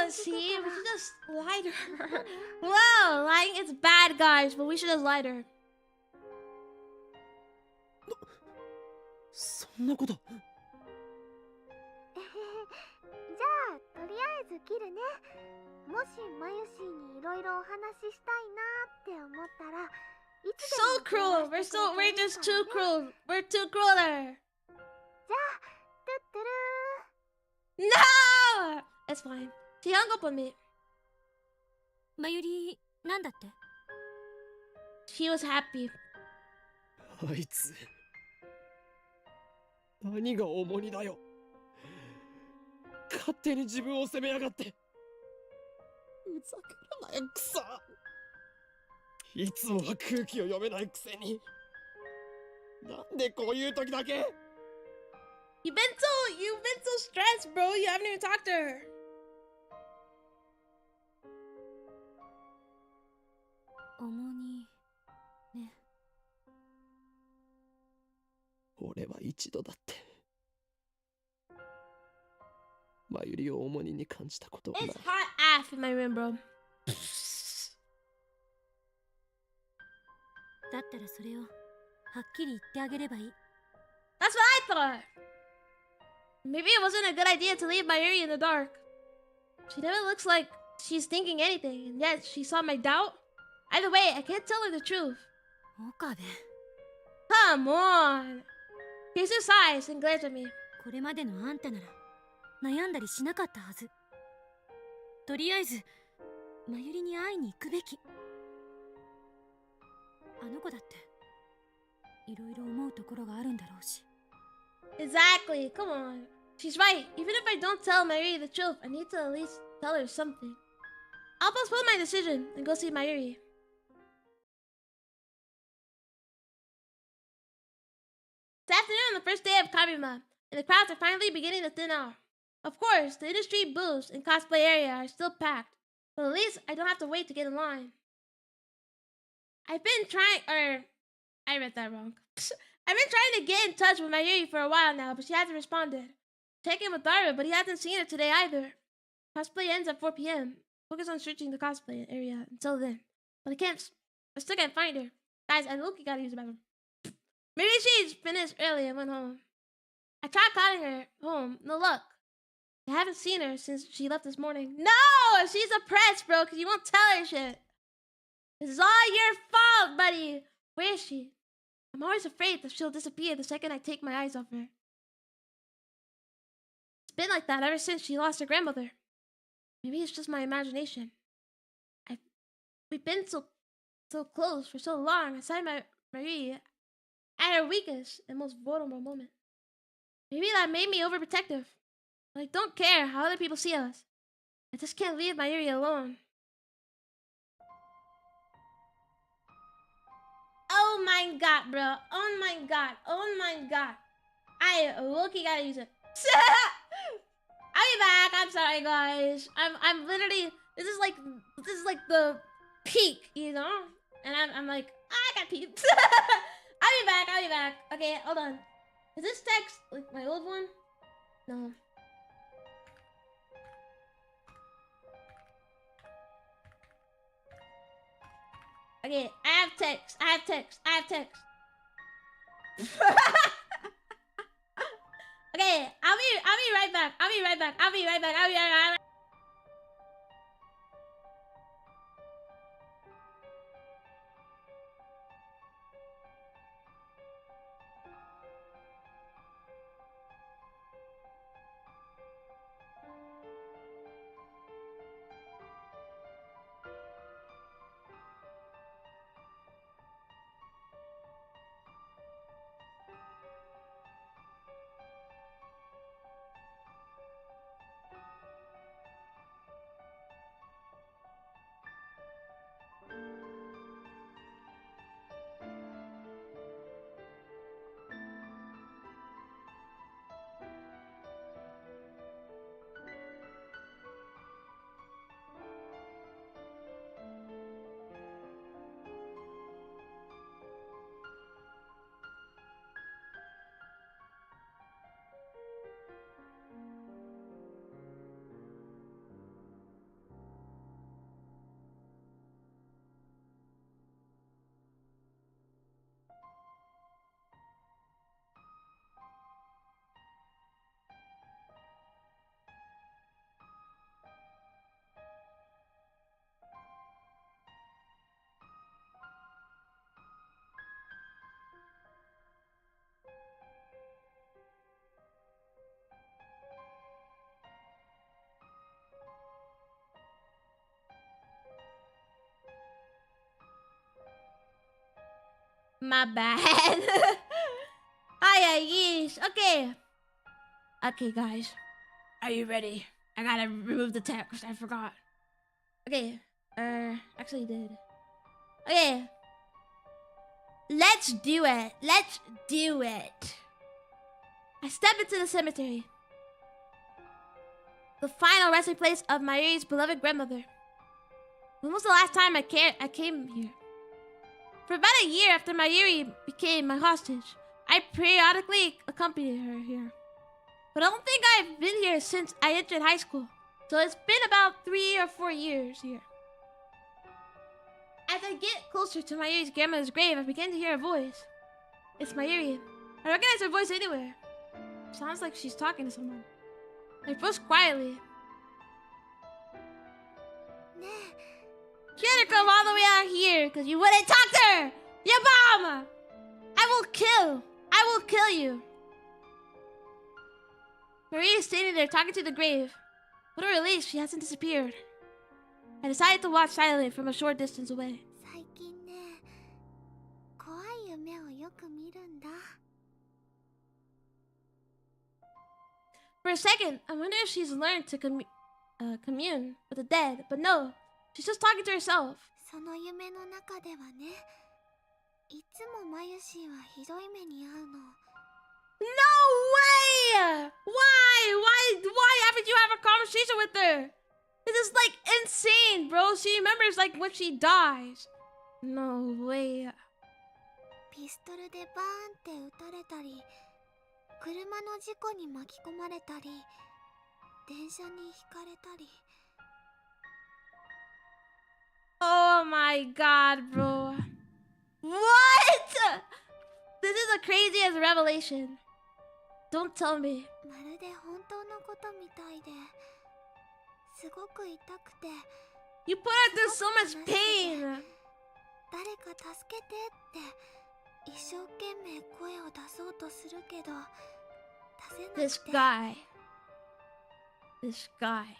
see, we should just lie to her. Whoa, lying is bad, guys, but we should just lie to her. そんなこと。じゃあとりあえず切るね。もしマユシーにいろいろお話ししたいなって思ったらいつで So も cruel. 電話してくれ We're ていい just から too ね。 cruel. We're too cruel there. じゃあトゥットゥルー。 No! It's fine. She hung up on me. まゆりなんだって。 She was happy. あいつ何が重荷だよ。勝手に自分を責めやがって。うざくらなよクソ。いつもは空気を読めないくせに、なんでこういう時だけ。 You've been so stressed, bro. You haven't even talked to her. 重荷ね。俺は一度だってまゆりを重荷に感じたことはない。 It's hot ass in my room, bro. だったらそれをはっきり言ってあげればいい。 That's what I thought. Maybe it wasn't a good idea to leave Mayuri in the dark. She never looks like she's thinking anything, and yet she saw my doubt. Either way, I can't tell her the truth. 岡部、 Come on. Here's her sighs and glares at me. これまでのあんたなら悩んだりしなかったはず。とりあえずまゆりに会いに行くべき。あの子だっていろいろ思うところがあるんだろうし。 Exactly. Come on. She's right. Even if I don't tell Mayuri the truth, I need to at least tell her something. I'll postpone my decision and go see Mayuri. It's afternoon on the first day of Kabima, and the crowds are finally beginning to thin out. Of course, the industry booths and cosplay area are still packed, but at least I don't have to wait to get in line. I've been trying, I read that wrong. I've been trying to get in touch with Mayuri for a while now, but she hasn't responded. Checking with Dara, but he hasn't seen her today either. Cosplay ends at 4 p.m. Focus on searching the cosplay area until then. But I still can't find her. Guys, I look, you gotta use the bathroom. Maybe she's finished early and went home. I tried calling her home, no luck. I haven't seen her since she left this morning. No! She's oppressed, bro, because you won't tell her shit. This is all your fault, buddy. Where is she? I'm always afraid that she'll disappear the second I take my eyes off her. It's been like that ever since she lost her grandmother. Maybe it's just my imagination. We've been so close for so long. Aside Marie, at her weakest and most vulnerable moment. Maybe that made me overprotective. Like, don't care how other people see us. I just can't leave Mayuri alone. Oh my god, bro. Oh my god. Oh my god. I low-key gotta use it. I'll be back. I'm sorry, guys. I'm literally. This is like the peak, you know. And I'm like, I got peeped. I'll be back. I'll be back. Okay, hold on. Is this text like my old one? No. Okay, I have text. I have text. I have text. Okay, I'll be right back. I'll be right back. I'll be right back. I'll be right back. My bad. Yeesh. Okay. Okay, guys. Are you ready? I gotta remove the text. I forgot. Okay. Actually did. Okay. Let's do it. Let's do it. I step into the cemetery. The final resting place of Mayuri's beloved grandmother. When was the last time I came here? For about a year after Mayuri became my hostage, I periodically accompanied her here. But I don't think I've been here since I entered high school, so it's been about 3 or 4 years here. As I get closer to Mayuri's grandmother's grave, I begin to hear a voice. It's Mayuri. I recognize her voice anywhere. Sounds like she's talking to someone. I approach quietly. You had to come all the way out here because you wouldn't talk to her! Your mom! I will kill you! Maria is standing there talking to the grave. What a relief, she hasn't disappeared. I decided to watch silently from a short distance away. 最近ね、怖い夢をよく見るんだ。 For a second, I wonder if she's learned to commune with the dead, but no, she's just talking to herself. その夢の中ではね、いつもマユシーはひどい目に遭うの。 No way! Why haven't you have a conversation with her? This is like insane, bro. She remembers like when she dies. No way. ピストルでバーンって撃たれたり、車の事故に巻き込まれたり、電車にひかれたり。 Oh my god, bro. What? This is the craziest revelation. Don't tell me. まるで本当のことみたいで、すごく痛くて。 You put her through so much pain. 誰か助けてって一生懸命声を出そうとするけど、出せなくて。 This guy.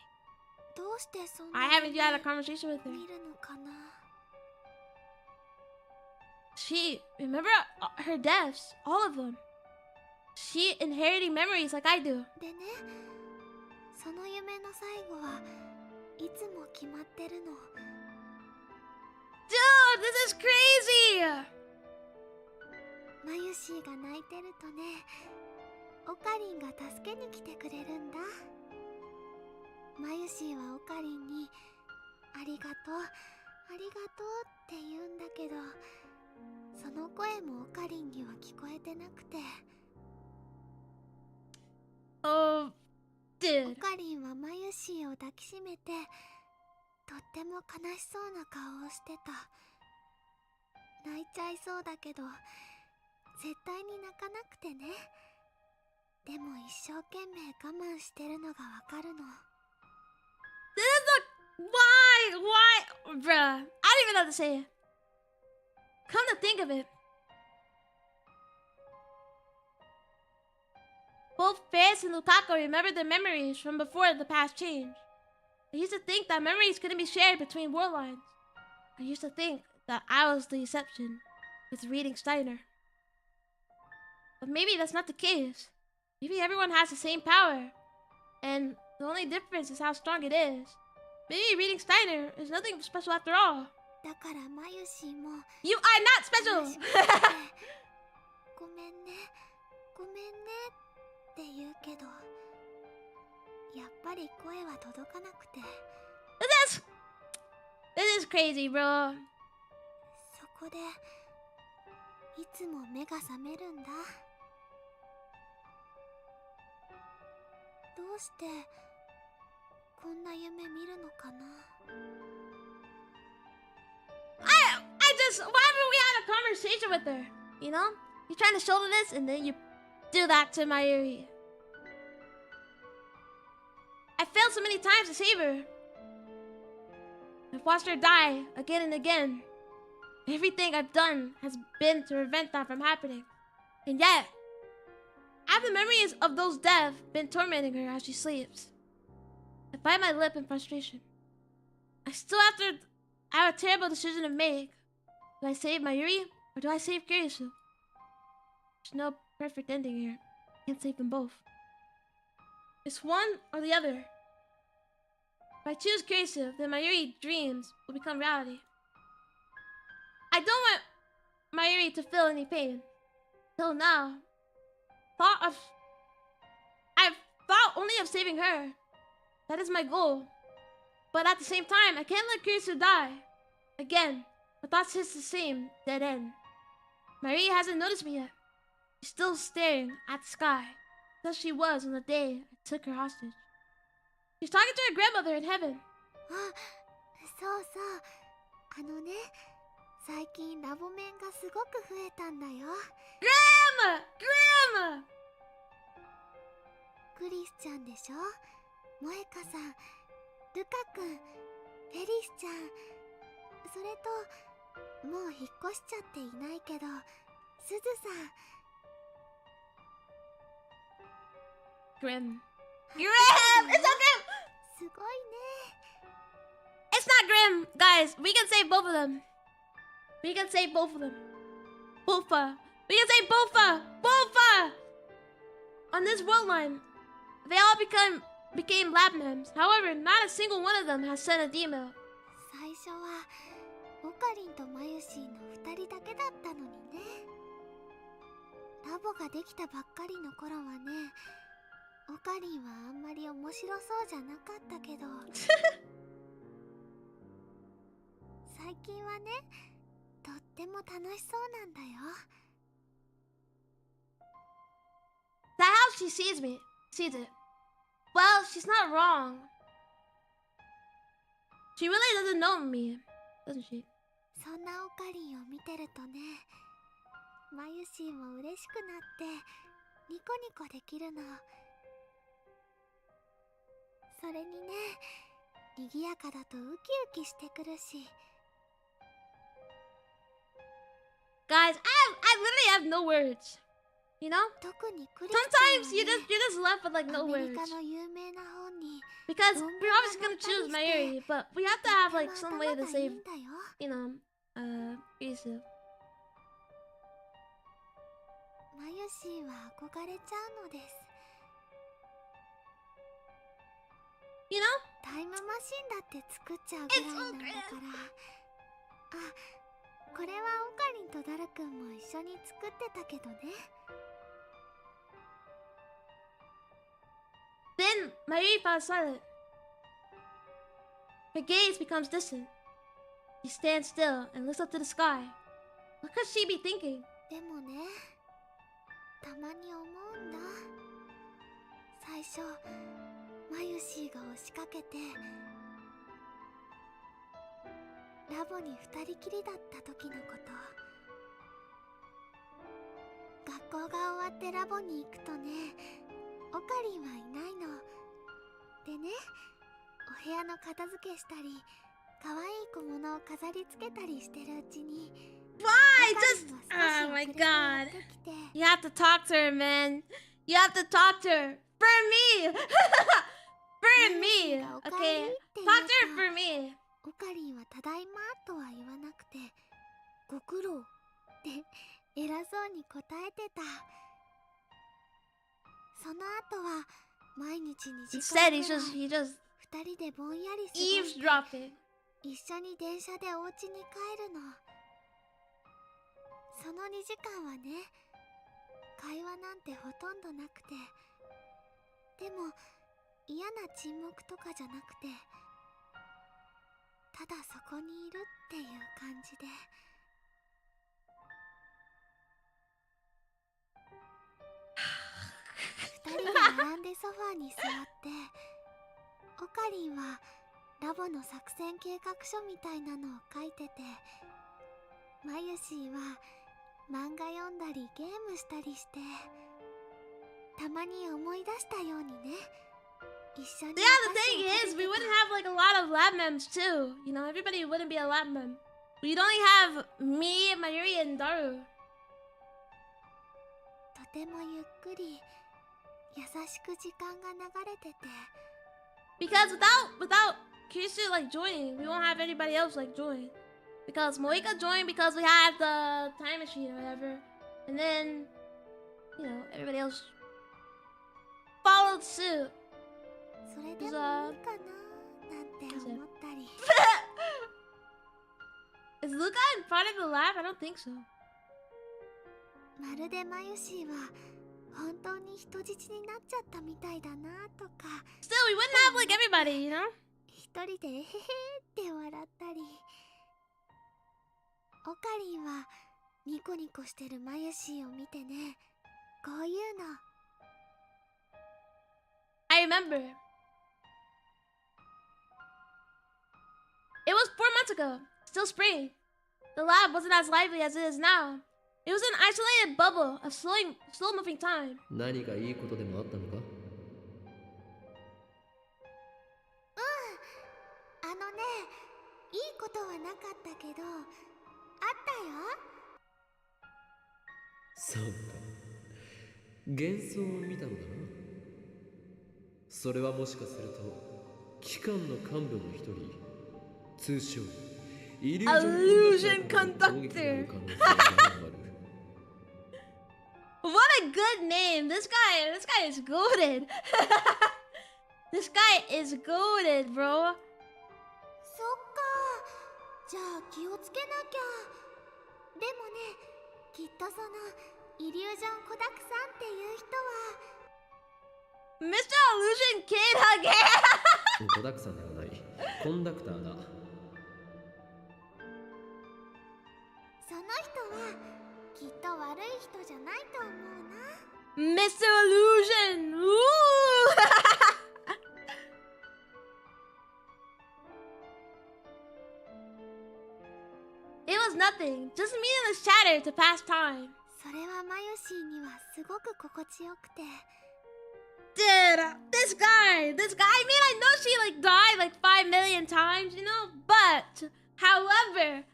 どうしてそんな I haven't had a conversation with her. 見るのかな。remember her deaths, all of them. She inheriting memories like I do. でね、その夢の最後はいつも決まってるの。 Dude, this is crazy! マユシーが泣いてるとね、オカリンが助けに来てくれるんだ。マユシーはオカリンにありがとう、ありがとうって言うんだけど、その声もオカリンには聞こえてなくて。 Oh, オ dude. カリンはマユシーを抱きしめて、とっても悲しそうな顔をしてた。泣いちゃいそうだけど、絶対に泣かなくてね。でも一生懸命我慢してるのがわかるの。 This is the... Why? Bruh. I don't even know what to say. Come to think of it. Both Faiz and Lukaku remember their memories from before the past changed. I used to think that memories couldn't be shared between world lines. I used to think that I was the exception with reading Steiner. But maybe that's not the case. Maybe everyone has the same power. And the only difference is how strong it is. Maybe reading Steiner is nothing special after all. だからマユシーも You are not special! ごめんね、ごめんねって言うけど、やっぱり声は届かなくて。 This is crazy, bro. そこでいつも目が覚めるんだ。どうしてこんな夢見るのかな。 Why haven't we had a conversation with her? You know? You're trying to shoulder this and then you do that to Mayuri. I failed so many times to save her. I've watched her die again and again. Everything I've done has been to prevent that from happening. And yet, have the memories of those deaths been tormenting her as she sleeps? I bite my lip in frustration. I still have a terrible decision to make. Do I save Mayuri or do I save Kiryu? There's no perfect ending here. I can't save them both. It's one or the other. If I choose Kiryu, then Mayuri dreams will become reality. I don't want Mayuri to feel any pain. Till now, I've thought only of saving her. That is my goal. But at the same time, I can't let Kiryu die. Again, my thoughts hit the same dead end. Mayuri hasn't noticed me yet. She's still staring at the sky, as she was on the day I took her hostage. She's talking to her grandmother in heaven. あ、そうそう。あのね、最近ラボ面がすごく増えたんだよ。Grandma! Grandma! クリスちゃんでしょ、萌香さん、ルカ君、フェリスちゃん、それともう引っ越しちゃっていないけど、すずさん。 Grim. Grim! It's not Grim! すごいね。 It's not Grim! Guys, we can save both of them. We can save both of them. Bofa. We can save Bofa! Bofa! On this world line, they all became lab mems. However, not a single one of them has sent an email. 最初はオカリンとマユシーの2人だけだったのにね。ラボができたばっかりの頃はね、オカリンはあんまり面白そうじゃなかったけど最近はね、とっても楽しそうなんだよ。 That's how she sees it. Well, she's not wrong. She really doesn't know me, doesn't she? そんなオカリンを見てるとね、マユシーも嬉しくなってニコニコできるの。それにね、賑やかだとウキウキしてくるし。 Guys, I literally have no words. You know? 特にクリスちゃんは Sometimes ね、 you're just left with like ア no メリ words. カの有名な本に Because we're obviously gonna choose Mayuri, but we have to have like some way to save, you know, Risu. ユシーは憧れちゃうのです。 You know? タイムマシンだって作っちゃうぐらいなんだから。あ、これはオカリンとダルくんも一緒に作ってたけどね。 Then Mayuri falls silent. Her gaze becomes distant. She stands still and looks up to the sky. What could she be thinking? でもね、たまに思うんだ。最初マユシーが押しかけてラボに二人きりだった時のこと。学校が終わってラボに行くとね、オカリンはいないのでね、お部屋の片付けしたり可愛い小物を飾り付けたりしてるうちに、 Why? Just oh my god. You have to talk to her, man. You have to talk to her. For me. For me. Okay. Talk to her for me. オカリンはただいまとは言わなくて、ご苦労って偉そうに答えてた。その後は毎日2時間 Instead, ぐらい he just 二人でぼんやり過ごして eavesdropping. 一緒に電車でお家に帰るの。その2時間はね、会話なんてほとんどなくて、でも嫌な沈黙とかじゃなくて、ただそこにいるっていう感じで。二人で並んでソファーに座って、オカリンはラボの作戦計画書みたいなのを書いてて、マユシーは漫画読んだりゲームしたりして、たまに思い出したようにね、一緒に。 Yeah, the thing is, we wouldn't have like a lot of lab mems too. You know, everybody wouldn't be a lab mem. We'd only have me, Mayuri, and Daru. とてもゆっくり優しく時間が流れてて。 Because without Kishu like joining, we won't have anybody else like join. Because Moika joined because we had the time machine or whatever, and then you know everybody else followed suit. それでもいいかななんて思ったり。 Is Luca in part of the lab? I don't think so. まるでマユシーは本当に人質になっちゃったみたいだなとか。 Still, we wouldn't have like everybody, you know? 一人でえへへって笑ったり。オカリンはニコニコしてるマユシーを見てね、こういうの。 I remember. It was 4 months ago. Still spring. The lab wasn't as lively as it is now. It was an isolated bubble of slow-moving time. 何かいいことでもあったのか？あのね、いいことはなかったけど、あったよ。そうか。幻想を見たのだな。それはもしかすると機関の幹部の一人、通称イリュージョンコンダクターの攻撃である可能性がある。 What a good name! This guy is goated. This guy is goated, bro. そっか、じゃあ気をつけなきゃ。でもね、きっとそのイリュージョンコダクさんっていう人は Mr. Illusion Kid again. コダクさんではない、コンダクターだ。その人はきっと悪い人じゃないと思うな。 Mr. Illusion. Ooh. It was nothing. Just meaningless chatter to pass time. それはマユシーにはすごく心地よくて。 Dude, this guy. I mean, I know she like died like 5 million times, you know. But, however,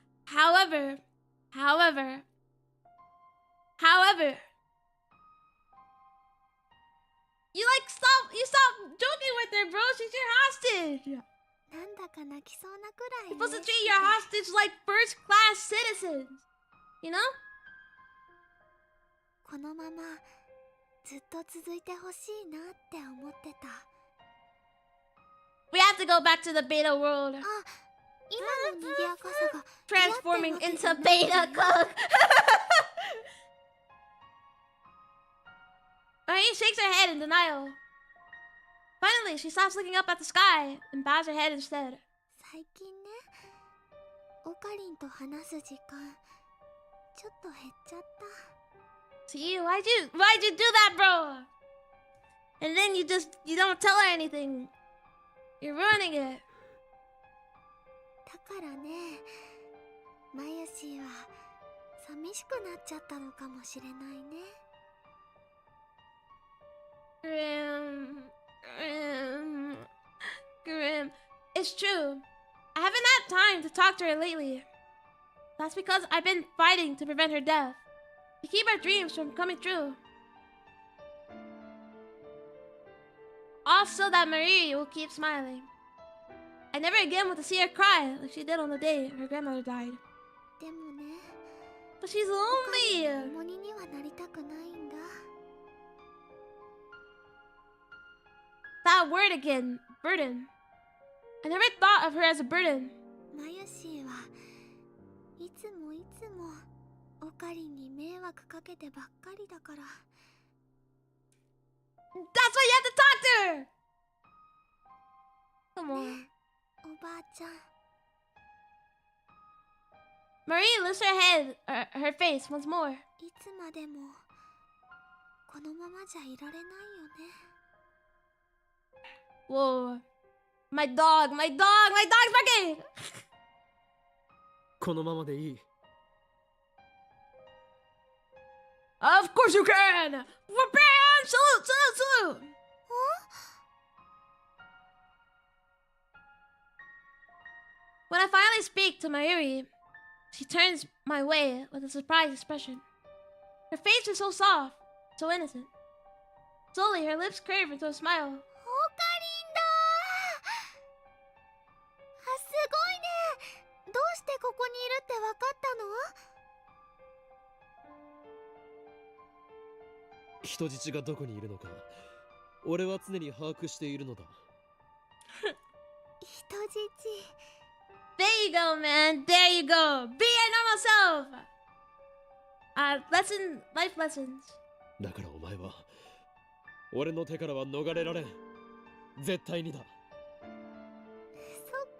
you stop joking with her, bro. She's your hostage. なんだか泣きそうなくらい You're supposed to 嬉し treat い your hostage like first class citizens, you know? このままずっと続いてほしいなって思ってた。 We have to go back to the beta world. あ、今の賑やかさが Transforming 嫌ってわ into けじゃない beta よ。 code. Marie shakes her head in denial. Finally, she stops looking up at the sky and bows her head instead. 最近ね、オカリンと話す時間ちょっと減っちゃった。 See, why'd you do that, bro? And then you don't tell her anything. You're ruining it. だからね、マユシーは寂しくなっちゃったのかもしれないね。 Grim. It's true. I haven't had time to talk to her lately. That's because I've been fighting to prevent her death. To keep our dreams from coming true. All so that Marie will keep smiling. I never again want to see her cry like she did on the day her grandmother died. でもね、 But she's オカリン lonely. の重荷にはなりたくないんだ。 That word again, burden. I never thought of her as a burden. マユシーはいつもオカリンに迷惑かけてばっかりだから。 That's why you have to talk to her! Come on. おばあちゃん、 Marie lifts her head, her face once more. いつまでもこのままじゃいられないよね。 Whoa. My dog's barking! このままでいい。 Of course you can! Bam! Salute! When I finally speak to Mayuri, she turns my way with a surprised expression. Her face is so soft, so innocent. Slowly, her lips curve into a smile. オカリンだー。あ、すごいね。どうしてここにいるってわかったの？ 人質がどこにいるのか、俺は常に把握しているのだ。人質。 There you go, man. There you go. Be your normal self. Life lessons. だからお前は俺の手からは逃れられん。絶対にだ。そっ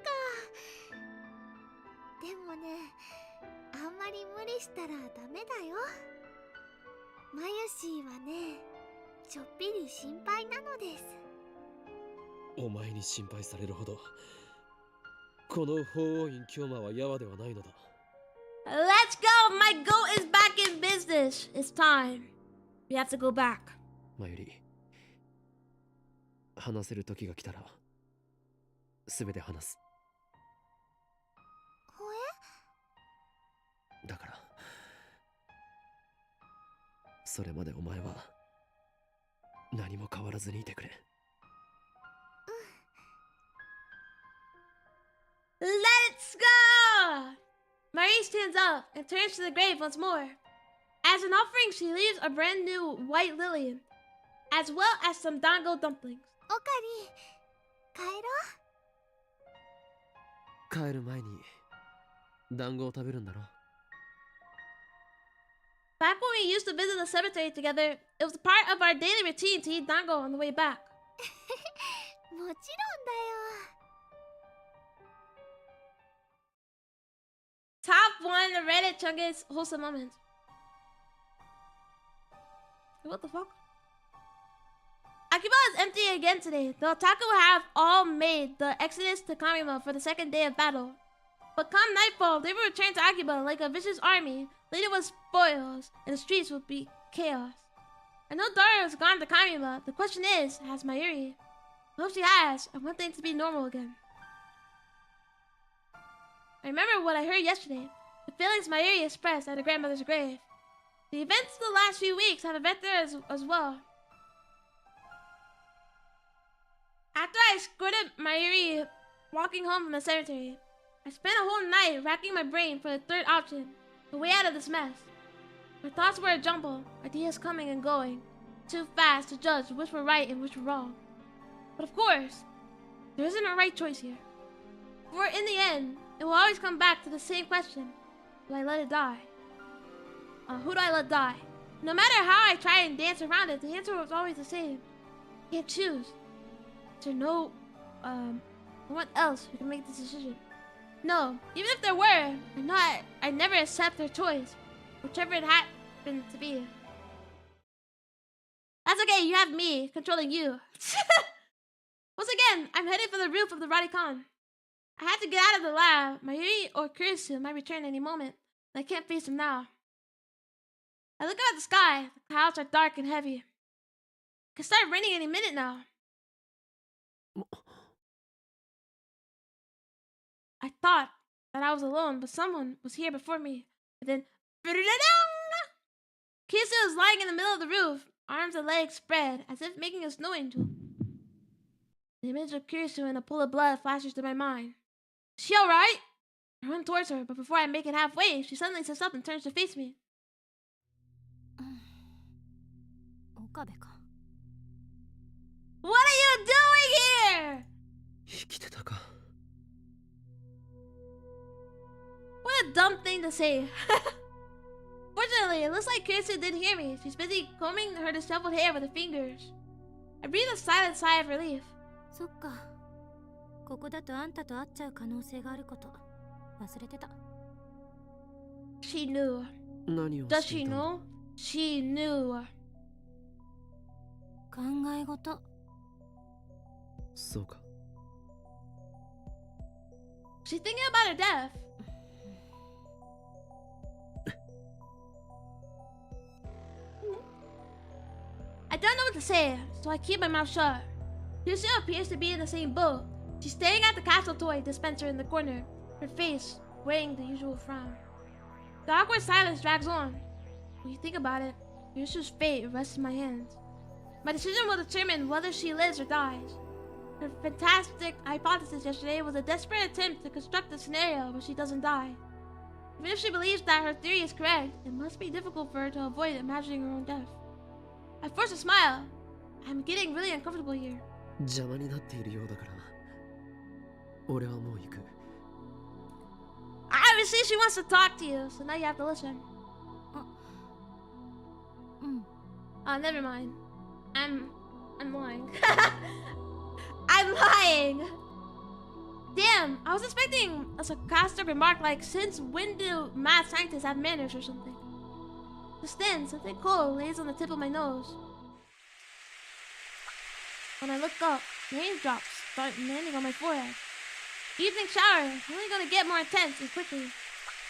か。でもね、あんまり無理したらダメだよ。マユシーはね、ちょっぴり心配なのです。お前に心配されるほどこの法王院京馬はヤワではないのだ。 Let's go. My goat is back in business. It's time. We have to go back. マユリ、話せる時が来たらすべて話す。ほえ？だからそれまでお前は何も変わらずにいてくれ。Let's go! Marie stands up and turns to the grave once more. As an offering, she leaves a brand new white lily, as well as some dango dumplings. オカリン、帰ろう。帰る前に団子を食べるんだろ。 Back when we used to visit the cemetery together, it was part of our daily routine to eat dango on the way back. もちろんだよ。 Top 1 Reddit Chungus wholesome moments. What the fuck? Akiba is empty again today. The otaku have all made the exodus to Kamima for the second day of battle. But come nightfall, they will return to Akiba like a vicious army, laden with spoils, and the streets will be chaos. I know Dario has gone to Kamima. The question is, has Mayuri? I hope she has. I want things to be normal again. I remember what I heard yesterday, the feelings Mayuri expressed at her grandmother's grave. The events of the last few weeks have affected her as well. After I escorted Mayuri walking home from the cemetery, I spent a whole night racking my brain for the third option, the way out of this mess. Her thoughts were a jumble, ideas coming and going, too fast to judge which were right and which were wrong. But of course, there isn't a right choice here. For in the end, it will always come back to the same question. Do I let it die? Who do I let die? No matter how I try and dance around it, the answer was always the same. I can't choose. There's no, one else who can make this decision. No, even if there were, or not, I'd never accept their choice, whichever it happened to be. That's okay, you have me controlling you. Once again, I'm headed for the roof of the Radicon. I had to get out of the lab. Mayuri or Kurisu might return any moment, and I can't face him now. I look out at the sky. The clouds are dark and heavy. It could start raining any minute now. I thought that I was alone, but someone was here before me. And then, Kurisu was lying in the middle of the roof, arms and legs spread, as if making a snow angel. The image of Kurisu in a pool of blood flashes through my mind. Is she alright? I run towards her, but before I make it halfway, she suddenly sits up and turns to face me. What are you doing here? What a dumb thing to say. Fortunately, it looks like Kurisu did hear me. She's busy combing her disheveled hair with her fingers. I breathe a silent sigh of relief. そっか。ここだとあんたと会っちゃう可能性があること。忘れてた。She knew. 何を Does して she いたんだ know? She knew. 考え事。そうか。 She's thinking about her death. I don't know what to say, so I keep my mouth shut. Lucio appears to be in the same boat. She's staring at the castle toy dispenser in the corner, her face wearing the usual frown. The awkward silence drags on. When you think about it, Lucio's fate rests in my hands. My decision will determine whether she lives or dies. Her fantastic hypothesis yesterday was a desperate attempt to construct a scenario where she doesn't die. Even if she believes that her theory is correct, it must be difficult for her to avoid imagining her own death. I force a smile. I'm getting really uncomfortable here. 邪魔になっているようだから。俺はもう行く。Obviously, she wants to talk to you, so now you have to listen. Never mind. I'm lying. I'm lying. Damn, I was expecting a sarcastic remark like, since when do mad scientists have manners or something? Just then, something cold lays on the tip of my nose. When I look up, raindrops start landing on my forehead. Evening shower, only gonna get more intense and quickly.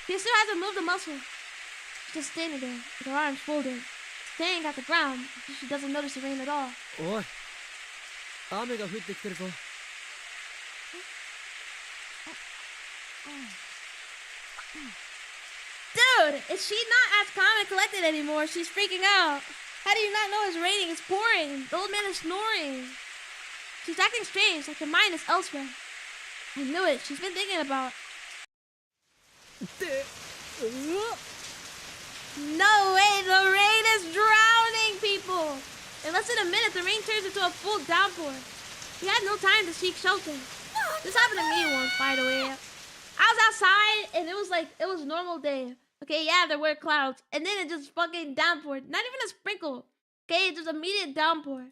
She still hasn't moved a muscle. She's just standing there, with her arms folded, staring at the ground, as if she doesn't notice the rain at all. おい、雨が降ってきてるぞ。Dude, is she not as calm and collected anymore? She's freaking out. How do you not know it's raining? It's pouring. The old man is snoring. She's acting strange, like her mind is elsewhere. I knew it. She's been thinking about. No way! The rain is drowning people! In less than a minute, the rain turns into a full downpour. We had no time to seek shelter. This happened to me once, by the way. I was outside and it was normal day. Okay, yeah, there were clouds. And then it just fucking downpoured. Not even a sprinkle. Okay, just immediate downpour.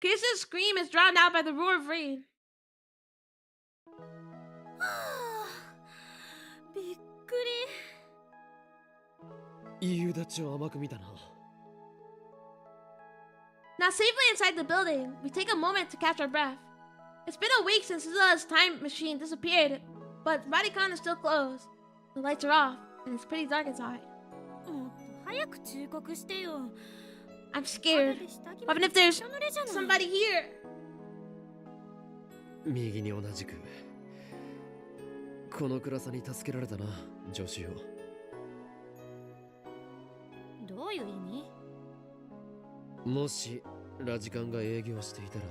Kirsten's scream is drowned out by the roar of rain. びっくり。夕立を甘く見たな。Now safely inside the building, we take a moment to catch our breath. It's been a week since Suza's time machine disappeared, but Radicon is still closed. The lights are off, and it's pretty dark inside. もっと早く忠告してよ。 I'm scared. What if there's somebody here? 右に同じく。この暗さに助けられたな、助手よ。どういう意味？もしラジカンが営業していたら、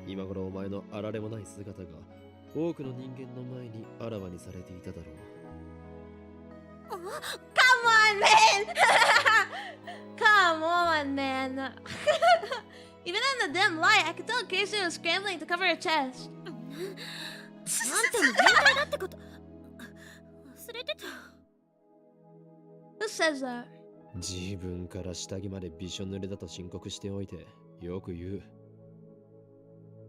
今頃お前のあられもない姿が多くの人間の前にあらわにされていただろう。Come Come on, man! Come on, man. Even in the dim light, I could tell Casey was scrambling to cover her chest. あんたも変態だってこと忘れてた。 Who says that? 自分から下着までびしょ濡れだと申告しておいてよく言う。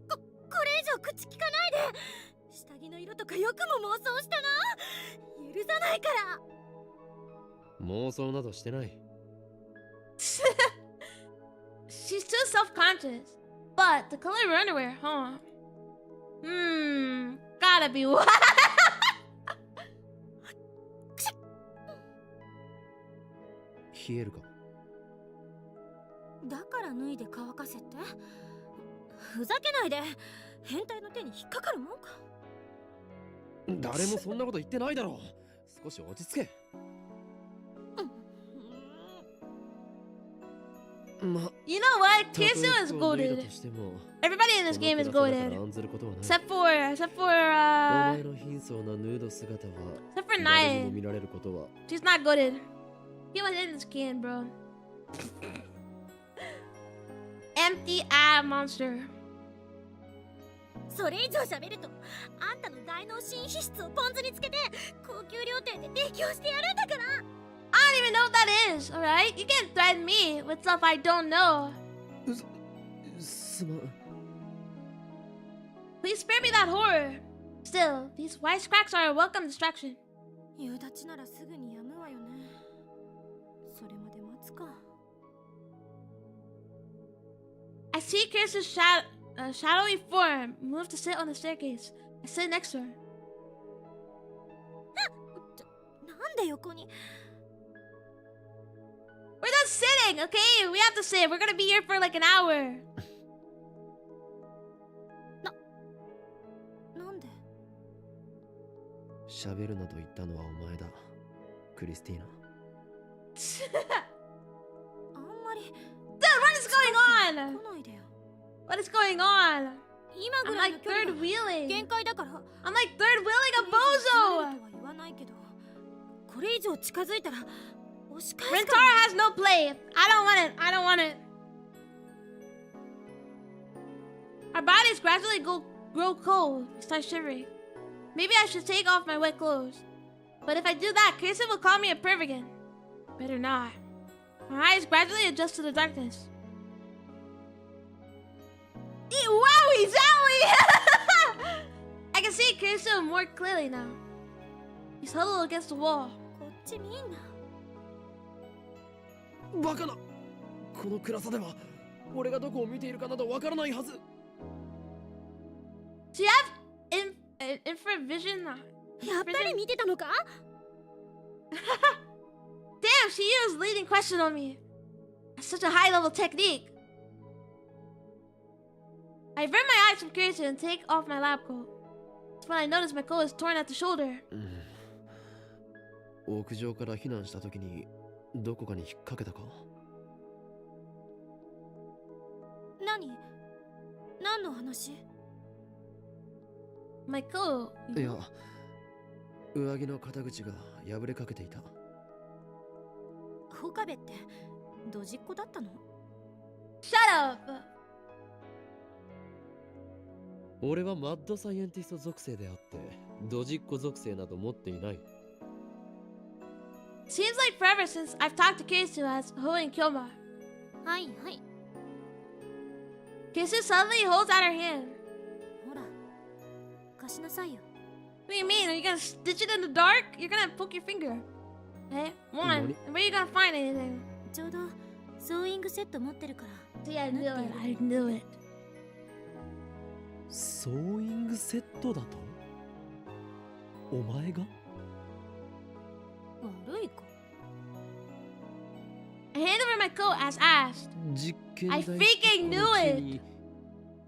これ以上口聞かないで。下着の色とかよくも妄想したな。許さないから。妄想などしてない。She's too self-conscious. But the color of her underwear, huh? Gotta be what? 冷えるか。だから脱いで乾かせって。ふざけないで。変態の手に引っかかるもんか。誰もそんなこと言ってないだろう。少し落ち着け。ま、 You know what? Kiryu is goated. Everybody in this game is goated. Except for お前の貧相なヌード姿は except for 誰にも Naya. 見られることは She's not goated. He was in this can, bro. Empty eye monster. それ以上喋るとあんたの大脳新皮質をポン酢につけて高級料亭で提供してやるんだから。 I don't even know what that is, alright? You can't threaten me with stuff I don't know. すまん。 Please spare me that horror. Still, these wisecracks are a welcome distraction. 夕立ちならすぐにやむわよね。それまで待つか。 I see Kirsten's shadowy form move to sit on the staircase. I sit next to her. なんで横に。 We're not sitting, okay? We have to sit. We're gonna be here for like an hour. なんで。喋るなと言ったのはお前だ、クリスティーナ。あんまり。 Dude, what is going on? 来ないでよ。 What is going on? 今 I'm ぐらいの like 距離 third が wheeling. 限界だから。 I'm like third wheeling a とは bozo. 言わないけど、これ以上近づいたら押し返す Rentara から。 has no play. I don't want it. I don't want it. Our bodies gradually grow cold. We start shivering. Maybe I should take off my wet clothes. But if I do that, Kirsten will call me a perv again. Better not. My eyes gradually adjust to the darkness. Wowie zowie! I can see Kirsten more clearly now. He's huddled against the wall. こっち見んな。バカな。この暗さでは俺がどこを見ているかなどわからないはず。 Do you have infrared vision? やっぱり見てたのか。 Damn, she used leading question on me. That's such a high level technique. I avert my eyes from Kirsten and take off my lab coat. That's when I notice my coat is torn at the shoulder. 屋上から避難した時にどこかに引っ掛けたか。何の話。 My coat. いや、上着の肩口が破れかけていた。岡部ってドジっ子だったの。 Shut up! 俺はマッドサイエンティスト属性であってドジっ子属性など持っていない。 Seems like forever since I've talked to Kirsten as Ho and Kyoma. はいはい。 Kirsten suddenly holds out her hand. ほら、貸しなさいよ。 What do you mean? Are you gonna stitch it in the dark? You're gonna poke your finger. Hey, one. Where are you gonna find anything? ちょうどソーイングセット持ってるから。 See, I knew it. I knew it. ソーイングセットだとお前が。悪いか。 I hand over my coat as asked. 実験 I 台 freaking knew のうち it. に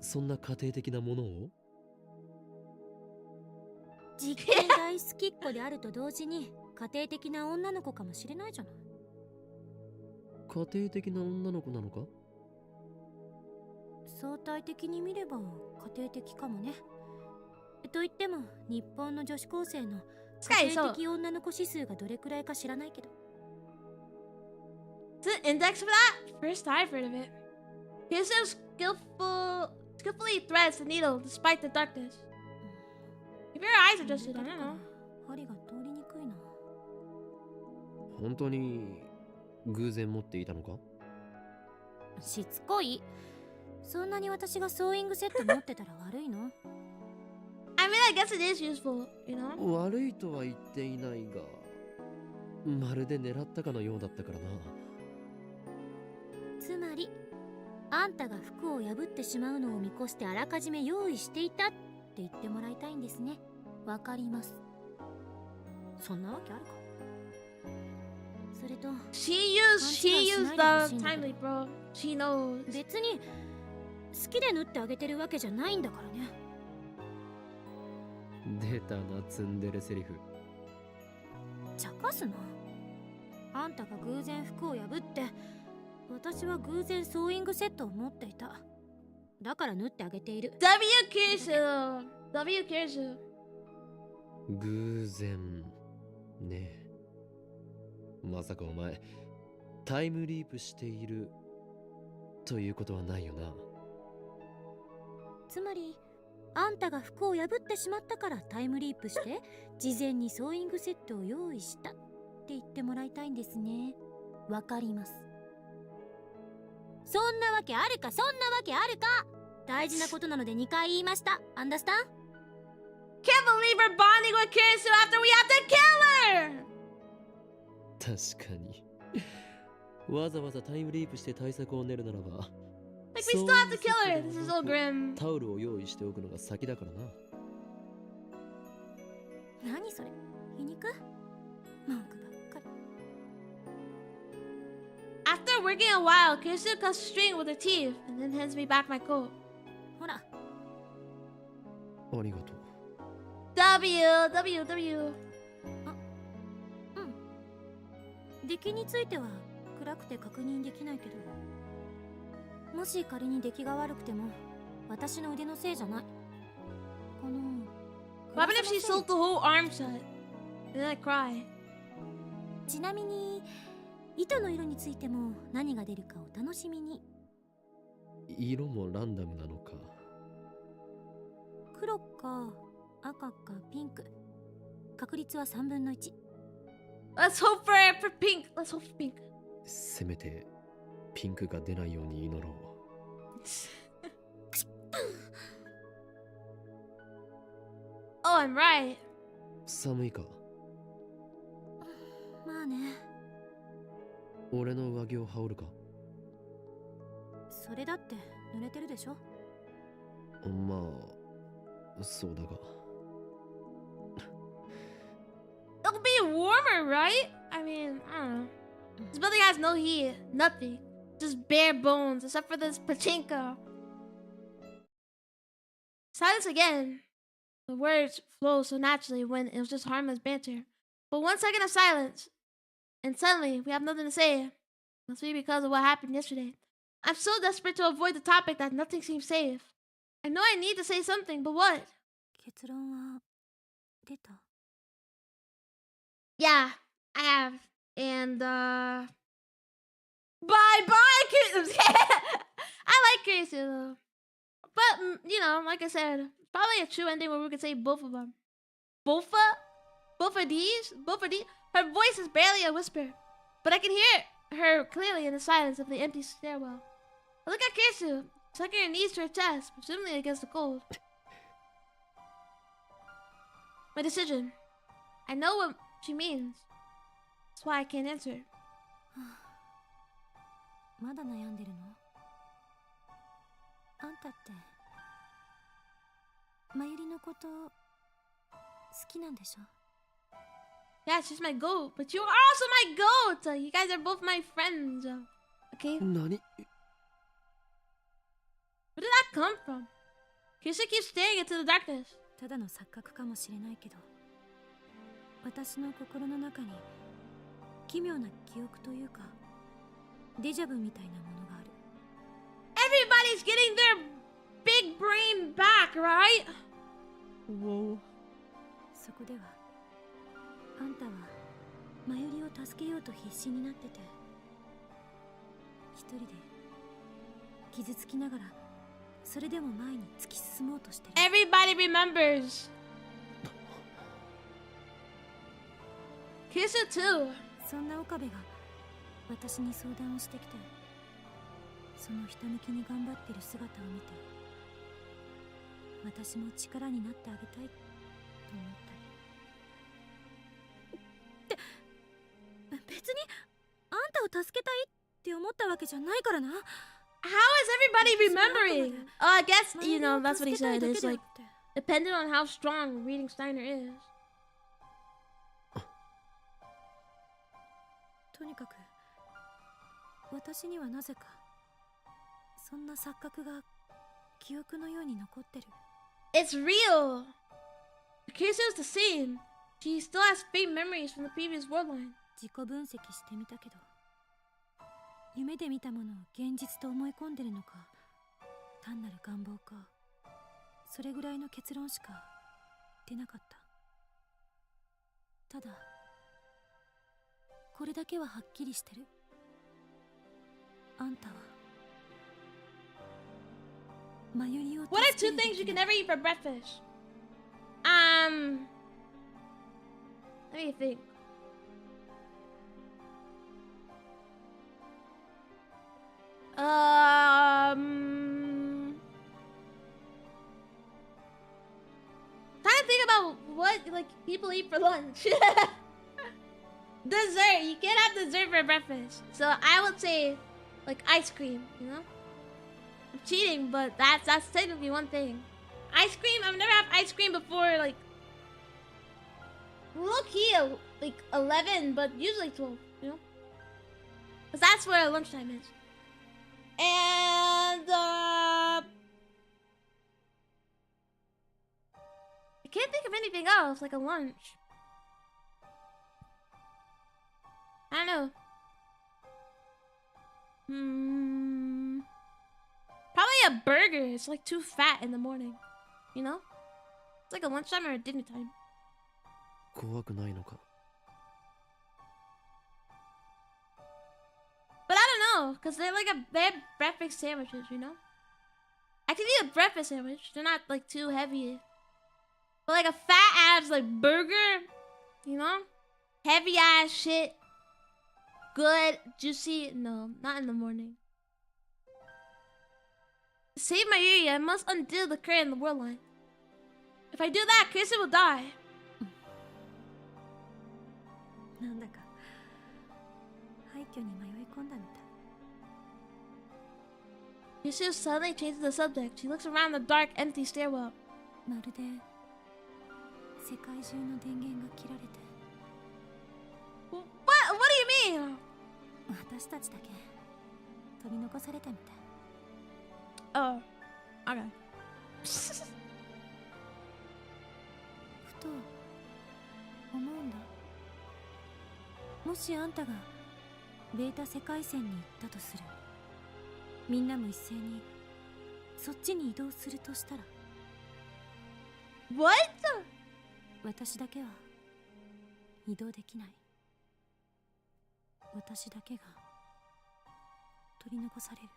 そんな家庭的なものを。実験大好きっ子であると同時に家庭的な女の子かもしれないじゃない。家庭的な女の子なのか。相対的に見れば家庭的かもね。と言っても日本の女子高生の家庭的女の子指数がどれくらいか知らないけど。Is there an index for that? First I've heard of it. Kiryu skillfully threads the needle despite the darkness. Maybe her eyes adjusted, I don't know. 針が通りにくいな。本当に偶然持っていたのか？しつこい。そんなに私がソーイングセット持ってたら悪いの？ I mean, I guess it is useful, you know? 悪いとは言っていないが、まるで狙ったかのようだったからな。つまりあんたが服を破ってしまうのを見越してあらかじめ用意していたって言ってもらいたいんですね。わかります。そんなわけあるか。それと She used the timely, bro. She knows. 別に好きで縫ってあげてるわけじゃないんだからね。出たな、ツンデレセリフ。茶化すな。あんたが偶然服を破って私は偶然ソーイングセットを持っていた。だから縫ってあげている。W Kiryu. W Kiryu. 偶然ねえ。まさかお前タイムリープしているということはないよな。つまりあんたが服を破ってしまったからタイムリープして事前にソーイングセットを用意したって言ってもらいたいんですね。わかります。そんなわけあるか、そんなわけあるか。大事なことなので2回言いました。アンダースタン？ Can't believe we're bonding with Kiryu after we have to kill her! 確かにわざわざタイムリープして対策を練るならば Like, we still have to kill her. This is so grim. タオルを用意しておくのが先だからな。何それ、皮肉？文句ばっかり。After working a while, Kiryu cuts string with her teeth and then hands me back my coat. ほら、ありがとう。 W. 出来については暗くて確認できないけど、もし仮に出来が悪くても私の腕のせいじゃない。この What happened if she sold the whole arm set? And then I cry. ちなみに糸の色についても何が出るかお楽しみに。色もランダムなのか。黒か赤かピンク。確率は3分の1。Let's hope for pink. Let's hope for pink. せめてピンクが出ないように祈ろう。Oh, I'm right. 寒いか？まあね。俺の上着を羽織るか？それだって濡れてるでしょ。まあそうだが。It'll be warmer, right? I mean, I don't know. This building has no heat. Nothing. Just bare bones, except for this pachinko. Silence again. The words flow so naturally when it was just harmless banter. But 1 second of silence, and suddenly we have nothing to say. Must be because of what happened yesterday. I'm so desperate to avoid the topic that nothing seems safe. I know I need to say something, but what? 結論は出た。Yeah, I have. And, Bye-bye, Kiryu! I like Kiryu, though. But, you know, like I said, probably a true ending where we could say both of them. Both of these? Her voice is barely a whisper. But I can hear her clearly in the silence of the empty stairwell. I look at Kiryu, tucking her knees to her chest, presumably against the cold. My decision. I know what she means. That's why I can't answer. まだ悩んでるの？あんたってまゆりのこと好きなんでしょ？ Yeah, she's my goat, but you are also my goat. You guys are both my friends. Okay? 何？ Where did that come from? Kiryu keeps staring into the darkness. ただの錯覚かもしれないけど、私の心の中に奇妙な記憶というかデジャブみたいなものがある。 Everybody's getting their big brain back, right? Whoa. そこではあんたはまゆりを助けようと必死になってて、一人で傷つきながらそれでも前に突き進もうとしてる。 Everybody remembers. Kisu too. そんな岡部が私に相談をしてきて、そのひたむきに頑張ってる姿を見て、私も力になってあげたいと思ったり。って別にあんたを助けたいって思ったわけじゃないからな。 How is everybody remembering? Oh, I guess, you know, that's what he said. It's like, depending on how strong reading Steiner is. とにかく私にはなぜかそんな錯覚が記憶のように残ってる。 It's real. Kisu's the same. She still has faint memories from the previous world line. 自己分析してみたけど、夢で見たものを現実と思い込んでるのか、単なる願望か、それぐらいの結論しか出なかった。ただこれだけははっきりしてる。あんたはマユリを What are two things you can never eat for breakfast? Let me think. Trying to think about what like people eat for lunch. Dessert. You can't have dessert for breakfast. So I would say like ice cream, you know? I'm cheating, but that's technically one thing. Ice cream, I've never had ice cream before, like low key like 11, but usually 12, you know? Cause that's where lunchtime is. And I can't think of anything else, like a lunch. I don't know. Probably a burger. It's like too fat in the morning. You know? It's like a lunchtime or a dinner time. 怖くないのか。 But I don't know, because they're like they have breakfast sandwiches, you know? I can eat a breakfast sandwich. They're not like too heavy. But like a fat ass like burger, you know? Heavy ass shit. Good, juicy. No, not in the morning. To save my area, I must undo the current in the world line. If I do that, Kirsten will die. なんだか廃墟に迷い込んだみたい。 Kirsten suddenly changes the subject. She looks around the dark, empty stairwell. まるで世界中の電源が切られて、 What do you mean? 私たちだけ取り残されたみたい。 Oh, okay. ふと思うんだ。もしあんたがベータ世界線に行ったとする。みんなも一斉にそっちに移動するとしたら。 What? 私だけは移動できない。私だけが取り残される。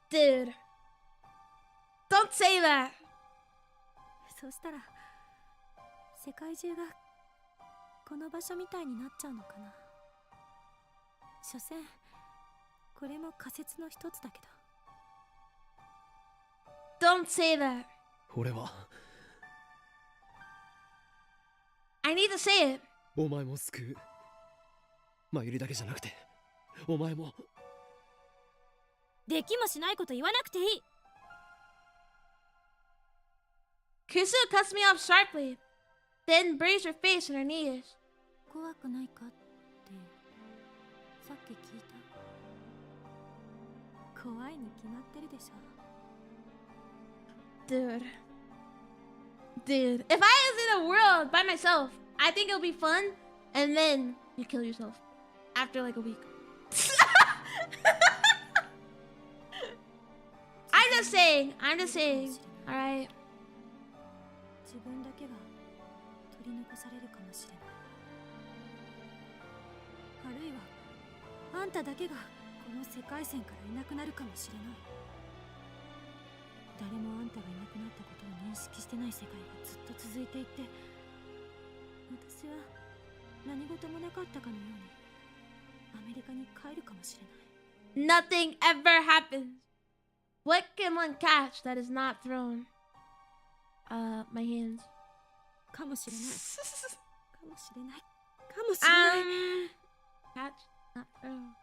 Dude. Don't say that. そうしたら世界中がこの場所みたいになっちゃうのかな。所詮これも仮説の一つだけど。 Don't say that. 俺は I need to say it. お前も救う。マユリだけじゃなくてお前も。できもしないこと言わなくていい。 Kisu cuts me off sharply, then buries her face in her knees. 怖くないかってさっき聞いた。怖いに決まってるでしょ。 Dude. If I was in a world by myself, I think it'll be fun, and then you kill yourself after like a week. I'm just saying. Alright. 自分だけが取り残されるかもしれない。あるいはあんただけがこの世界線からいなくなるかもしれない。誰もあんたがいなくなったことを認識してない世界がずっと続いていて、私は何事もなかったかのようにアメリカに帰るかもしれない。 Nothing ever happens. What can one catch that is not thrown? My hands. かもしれない。かもしれない。かもしれない。Catch, not thrown.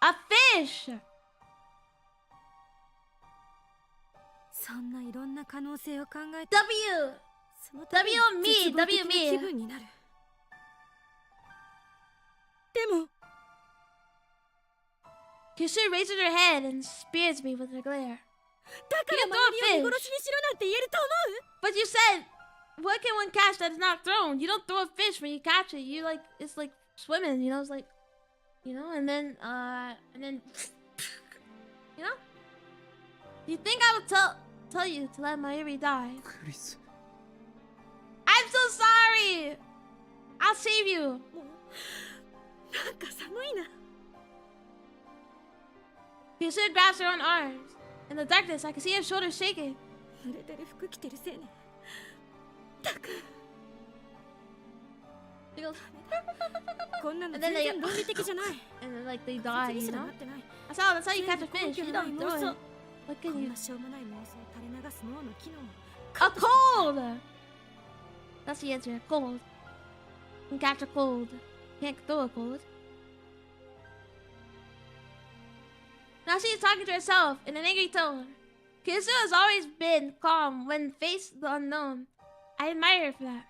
A fish. そんないろんな可能性を考えて、 W. その度に W me, 絶望的 W な me. 気分になる。でも Kishu raises her head and spears me with her glare. だから周りを見殺しにしろなんて言えると思う？ But you said, what can one catch that is not thrown? You don't throw a fish when you catch it. You like, it's like swimming, you know, it's like, you know, and then, you know? You think I would tell you to let Mayuri die? クリス。 I'm so sorry! I'll save you! もうなんか寒いな。 Kishu grabs her own arms. In the darkness, I can see her shoulders shaking. 濡れてる服着てる青年。たく She goes, こんなの And then 全 they- 然論理的じゃない。 and then like they そ die, いつに you すら know? なってない。 That's how you catch a fish. You don't throw it. What こ can ん you? なしょうもない妄想を垂れ流す脳の機能も A cold! That's the answer. Cold. You can catch a cold. Can't throw a cold. Now she's talking to herself in an angry tone. Kisu has always been calm when faced the unknown. I admire her for that.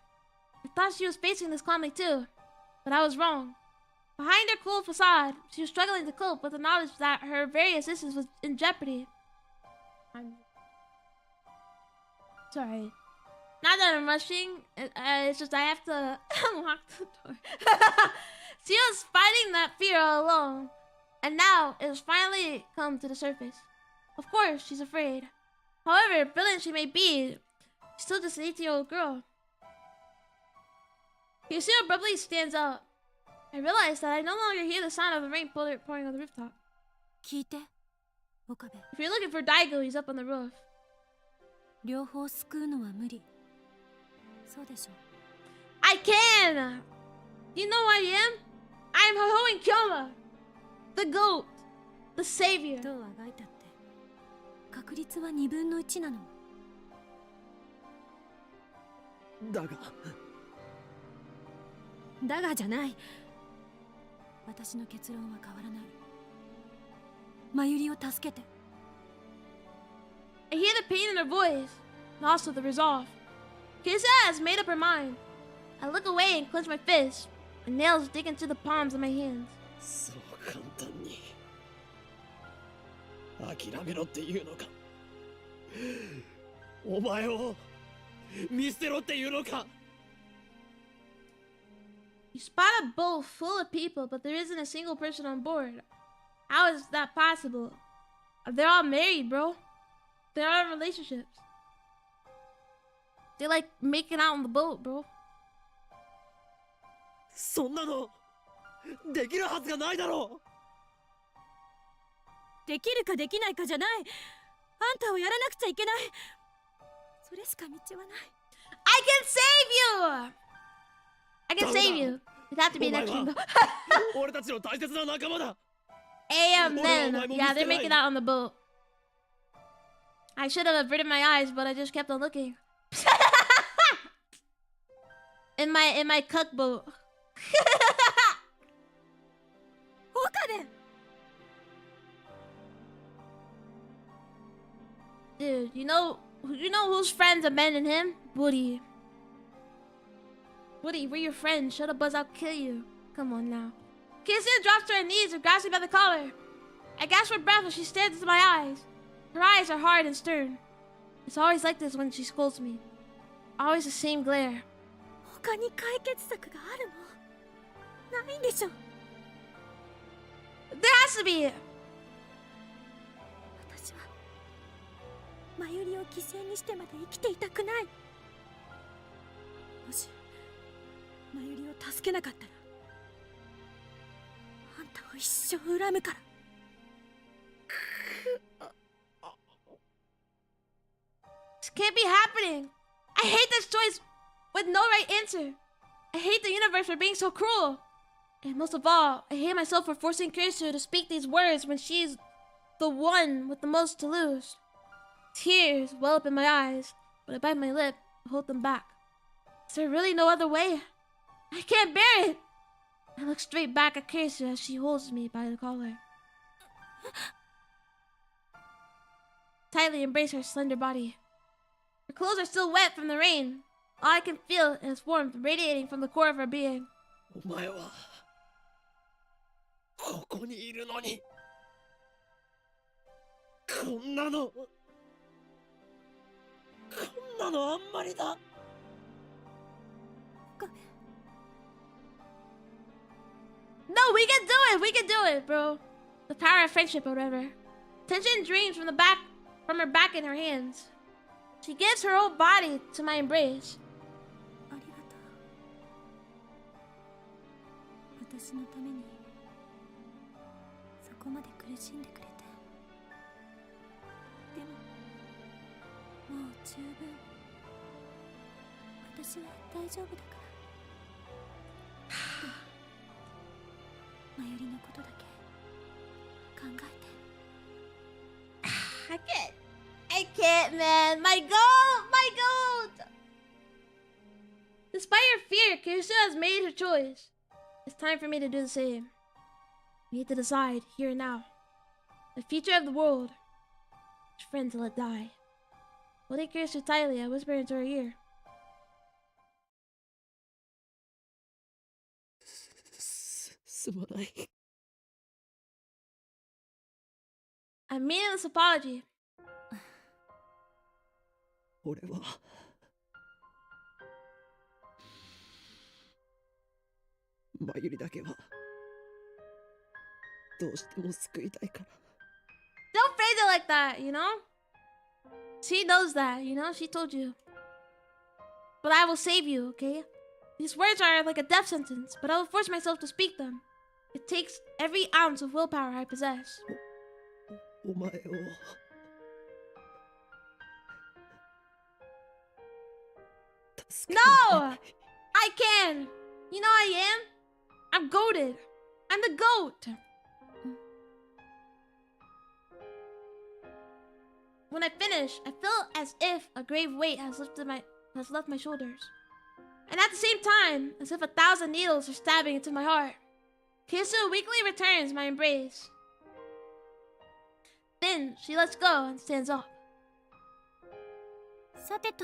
I thought she was facing this calmly too, but I was wrong. Behind her cool facade, she was struggling to cope with the knowledge that her very existence was in jeopardy. I'm sorry. Not that I'm rushing, it's just I have to unlock the door. She was fighting that fear all alone, and now it has finally come to the surface. Of course, she's afraid. However brilliant she may be, she's still just an 18-year-old girl. Yusu abruptly stands up. I realize that I no longer hear the sound of the rain pouring on the rooftop. 聞いて、岡部。 If you're looking for Daigo, he's up on the roof. 両方救うのは無理。そうでしょ。 I can! You know who I am? I am Hohoen Kyoma, the goat, the savior. どうあがいたって確率は2分の1なの。だが。だがじゃない。私の結論は変わらない。マユリを助けて。 I hear the pain in her voice, and also the resolve. Kisa has made up her mind. I look away and clench my fist. My nails dig into the palms of my hands. そう簡単に諦めろっていうのか。お前を見捨てろっていうのか。 You spot a boat full of people, but there isn't a single person on board. How is that possible? They're all married, bro. They're all in relationships. They're like making out on the boat, bro. そんなのできるはずがないだろう。できるかできないかじゃない。あんたをやらなくちゃいけない。それしか道はない。 I can save you! I can save you. It have to be next one, though. 俺たちの大切な仲間だ。 Men. Yeah, they're making out on the boat. I should have averted my eyes, but I just kept on looking. in my cuck boat. 岡部。 Dude, you know whose friends abandoned him? Woody. Woody, we're your friends. Shut up, Buzz. I'll kill you. Come on now. Kissy drops to her knees and grabs me by the collar. I gasp for breath as she stares into my eyes. Her eyes are hard and stern. It's always like this when she scolds me. Always the same glare. 他に解決策があるの？ないんでしょ。 There has to be. 私はマユリを犠牲にしてまで生きていたくない。もしマユリを助けなかったら一生恨むから。 This can't be happening. I hate this choice with no right answer. I hate the universe for being so cruel. And most of all, I hate myself for forcing Kirsu to speak these words when she's the one with the most to lose. Tears well up in my eyes, but I bite my lip and hold them back. Is there really no other way? I can't bear it. I look straight back at Kirsu as she holds me by the collar. Tightly embrace her slender body. Her clothes are still wet from the rain. All I can feel is warmth radiating from the core of her being. お前はここにいるのにこんなのあんまりだ。 No, we can do it! We can do it, bro. The power of friendship or whatever. Tension drains from her back in her hands. She gives her whole body to my embrace. ありがとう。私のためにそこまで苦しんでくれて。でももう十分。私は大丈夫だから。マユリのことだけ考えて。 I can't, man. My goat! Despite her fear, Kirsu has made her choice. It's time for me to do the same. We need to decide here and now. The future of the world. Which friend to let die. Holding Kirsu tightly, I whisper into her ear. すまない。 I'm meaning this apology. 俺はマユリだけはどうしても救いたいから。 Don't phrase it like that, you know? She knows that, you know? She told you. But I will save you, okay? These words are like a death sentence, but I will force myself to speak them. It takes every ounce of willpower I possess. お前を No! I can! You know I am? I'm goated. I'm the goat! When I finish, I feel as if a grave weight has left my shoulders. And at the same time, as if 1,000 needles are stabbing into my heart. Kirsu weakly returns my embrace. Then she lets go and stands up. さてと、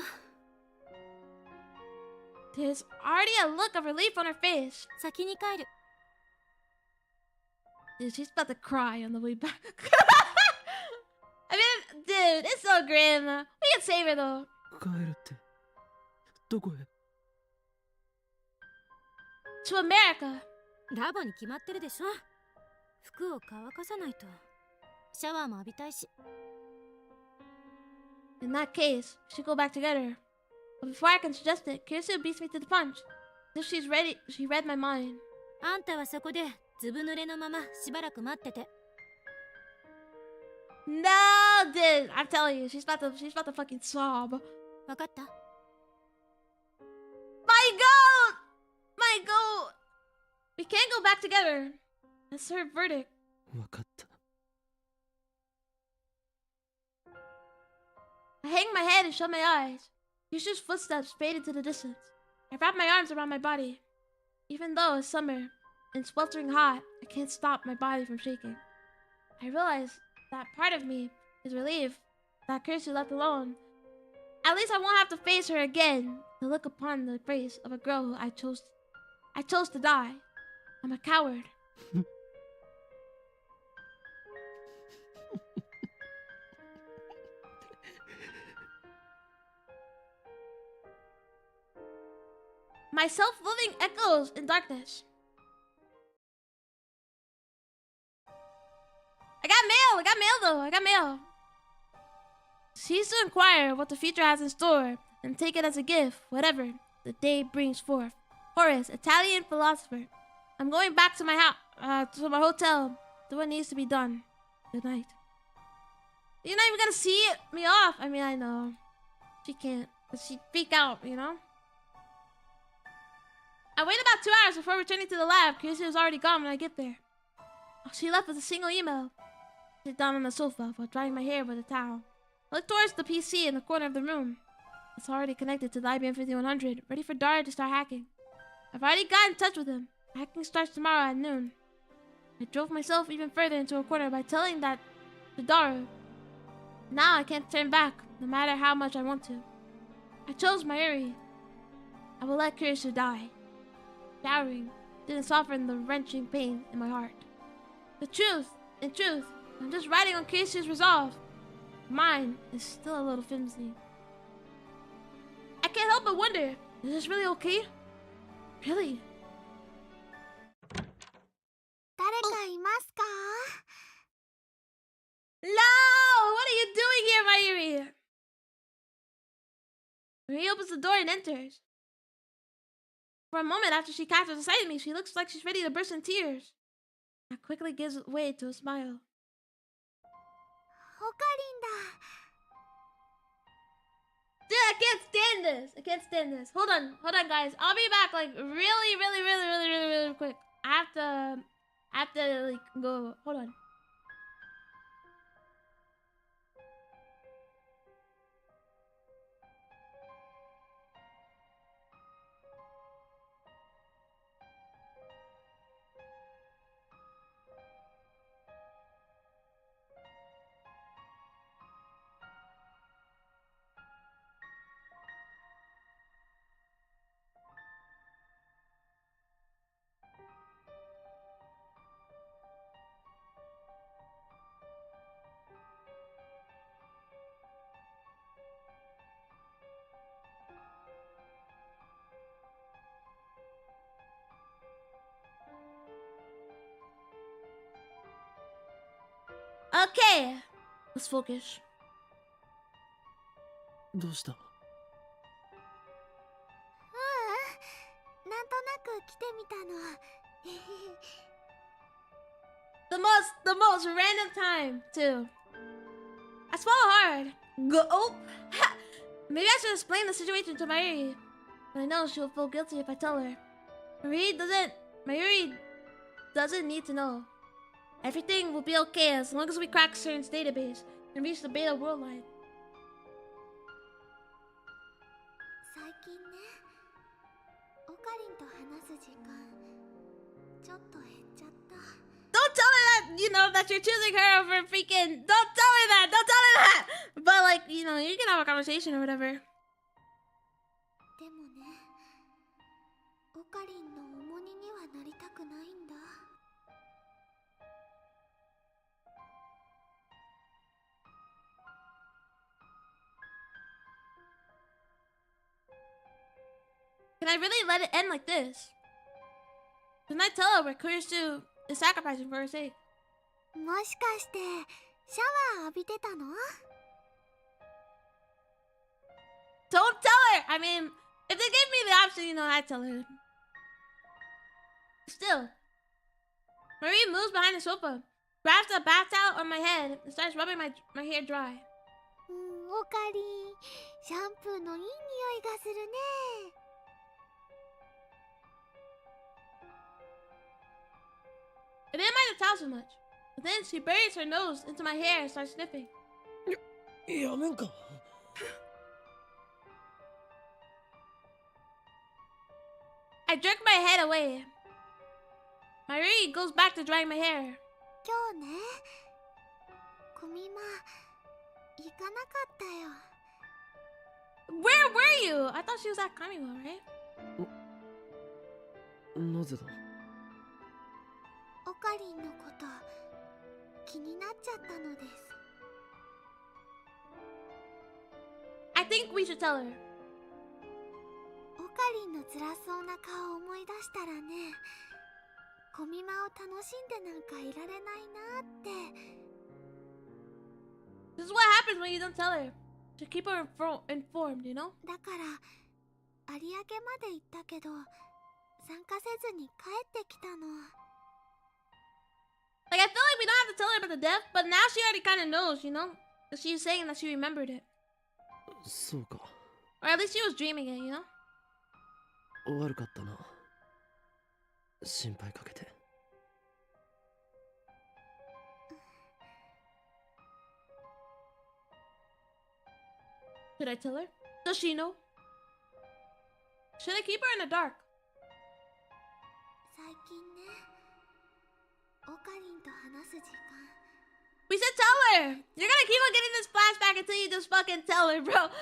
There's already a look of relief on her face. 先に帰る。 Dude, she's about to cry on the way back. I mean, dude, it's so grim. We can save her though. 帰るってどこへ？ To America. ラボに決まってるでしょ。服を乾かさないと。シャワーも浴びたいし。 In that case, we should go back together. But before I can suggest it, Kirsu beats me to the punch. As if she read my mind. あんたはそこでずぶ濡れのまましばらく待ってて。 No, dude, I'm telling you, she's about to fucking sob. わかった？ My goat! My goat! We can't go back together. That's her verdict. わかった。 I hang my head and shut my eyes. Kirsu's footsteps fade into the distance. I wrap my arms around my body. Even though it's summer and sweltering hot, I can't stop my body from shaking. I realize that part of me is relieved that Kirsu left alone. At least I won't have to face her again to look upon the face of a girl who I chose to die. I'm a coward. My self-loathing echoes in darkness. I got mail. Cease to inquire what the future has in store and take it as a gift, whatever the day brings forth. Horace, Italian philosopher. I'm going back to my house, to my hotel. Do what needs to be done. Good night. You're not even gonna see me off. I mean, I know. She can't. But she'd freak out, you know? I waited about 2 hours before returning to the lab. Casey was already gone when I get there. All she left was a single email. I sit down on the sofa while drying my hair with a towel. I look towards the PC in the corner of the room. It's already connected to the IBM 5100, ready for Dario to start hacking. I've already got in touch with him. Hacking starts tomorrow at noon. I drove myself even further into a corner by telling that to Dario. Now I can't turn back, no matter how much I want to. I chose Mayuri. I will let Kurisu die. Showering didn't soften the wrenching pain in my heart. In truth, I'm just riding on Kurisu's resolve. Mine is still a little flimsy. I can't help but wonder, is this really okay? Really? 誰かいますか？ No! What are you doing here, Mayuri? Mayuri opens the door and enters. For a moment after she catches sight of me, she looks like she's ready to burst in tears. That quickly gives way to a smile. オカリンだ。 Dude, I can't stand this. I can't stand this. Hold on, guys. I'll be back like really quick. I have to like go. Hold on. Okay, let's focus. どうした？ううん、なんとなく来てみたの。The most random time too. I swallow hard. Go. Oh, maybe I should explain the situation to Mayuri, but I know she'll feel guilty if I tell her. Mayuri doesn't need to know. Everything will be okay as long as we crack Stein's database and reach the beta world line. 最近ね、オカリンと話す時間ちょっと減っちゃった。 Don't tell her that, you know, that you're choosing her over freaking. Don't tell her that. Don't tell her that. But like, you know, you can have a conversation or whatever. でもね、オカリンの重荷にはなりたくないんだ。 Can I really let it end like this? Can I tell her where Kurisu is sacrificing for her sake? もしかしてシャワー浴びてたの？ Don't tell her! I mean, if they gave me the option, you know, I'd tell her. Still, Marie moves behind the sofa, grabs a bath towel on my head, and starts rubbing my hair dry. オカリン、シャンプーのいい匂いがするね。 I didn't mind the towel so much, but then she buries her nose into my hair and starts sniffing. やめんか。 I jerk my head away. Marie goes back to drying my hair. 今日ね、コミマ行かなかったよ。 Where were you? I thought she was at Kamiwa, right? なぜだ？オカリンのこと気になっちゃったのです。 I think we should tell her. オカリンの辛そうな顔を思い出したらね、コミマを楽しんでなんかいられないなって。 This is what happens when you don't tell her. To keep her informed, you know? だから有明まで行ったけど、参加せずに帰ってきたの。 Like, I feel like we don't have to tell her about the death, but now she already kind of knows, you know? She's saying that she remembered it. そうか。 Or at least she was dreaming it, you know? 悪かったな。心配かけて。Should I tell her? Does she know? Should I keep her in the dark? 最近ね、オカリンと話す時間。 We said tell her! You're gonna keep on getting this flashback until you just fucking tell her, bro. だか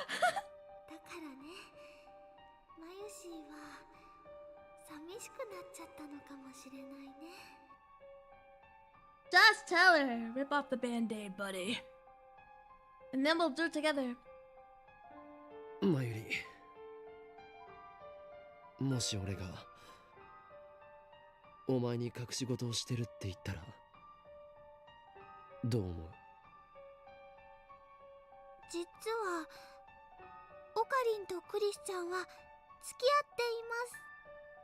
らね、マユシーは寂しくなっちゃったのかもしれないね。 Just tell her. Rip off the band-aid, buddy. And then we'll do it together. マユリ、もし俺がお前に隠し事をしてるって言ったらどう思う？実はオカリンとクリスちゃんは付き合っています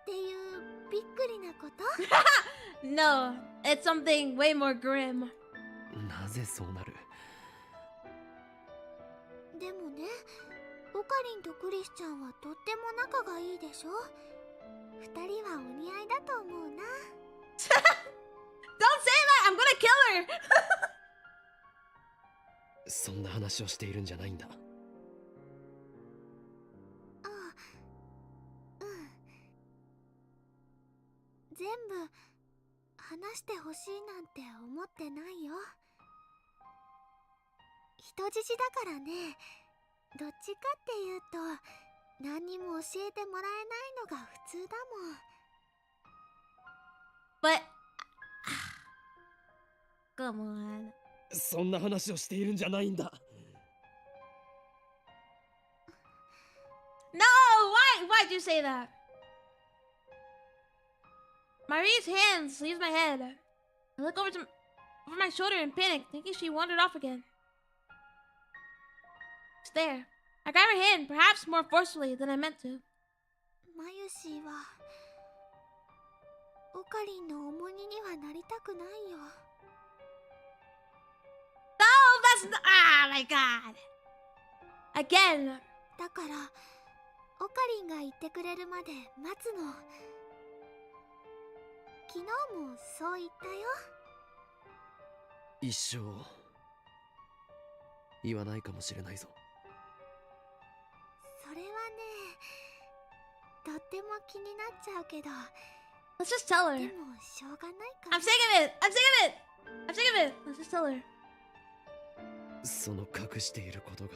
っていうびっくりなこと。 No, it's something way more grim. なぜそうなる？でもね、オカリンとクリスちゃんはとっても仲がいいでしょ。二人はお似合いだと思うな。 Don't say that! I'm gonna kill her! そんな話をしているんじゃないんだ。ああ、うん。全部話してほしいなんて思ってないよ。人質だからね。どっちかっていうと何にも教えてもらえないのが普通だもん。 But... Come on. そんな話をしているんじゃないんだ。No! Why'd you say that? Marie's hands leaves my head. I look over my shoulder in panic, thinking she wandered off again. It's there. I grab her hand, perhaps more forcefully than I meant to. マユシーはオカリンの重荷にはなりたくないよ。 No, that's not... Ah, my God. Again. だからオカリンが言ってくれるまで待つの。昨日もそう言ったよ。一生言わないかもしれないぞ。それはね、とっても気になっちゃうけど、 Let's just tell で her. もしょうがないかな。 I'm sick of it. I'm sick of it. I'm sick of it. Let's just tell her. その隠していることが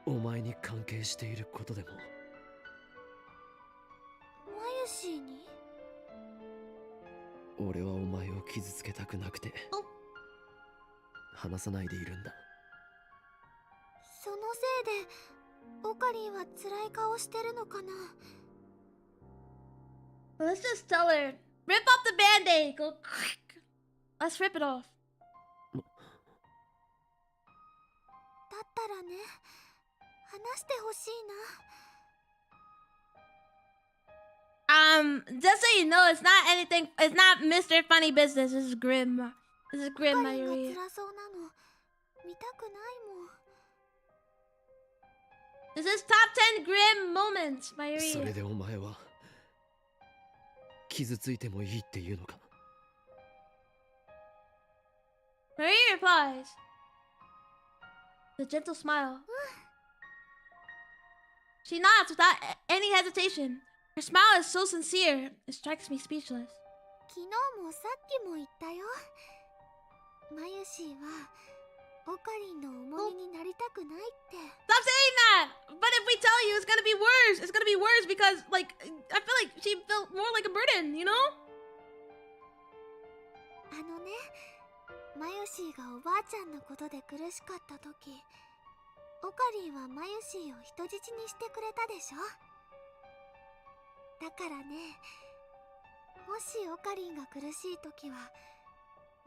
お前に関係していることでも。マユシーに？俺はお前を傷つけたくなくて話さないでいるんだ。そのせいでオカリンは辛い顔してるのかな。 Let's just tell her. Rip off the band-aid. Go. Let's rip it off. だったらね、話してほしいな。Just so you know, it's not anything. It's not Mr. Funny Business. This is grim. This is オカ grim, リンが Mayuri. 辛そうなの見たくないもん。 This is top 10 grim moments, それ Mayuri. でお前は傷ついてもいいっていうのか。 Mayuri replies. With a gentle smile. She nods without any hesitation. Her smile is so sincere, it strikes me speechless. 昨日もさっきも言ったよ。マユシーはオカリンの重荷になりたくないって。 Stop saying that! But if we tell you, it's gonna be worse. It's gonna be worse because, like, I feel like she felt more like a burden, you know? あのね、マユシーがおばあちゃんのことで苦しかった時、オカリンはマユシーを人質にしてくれたでしょ。だからね、もしオカリンが苦しい時は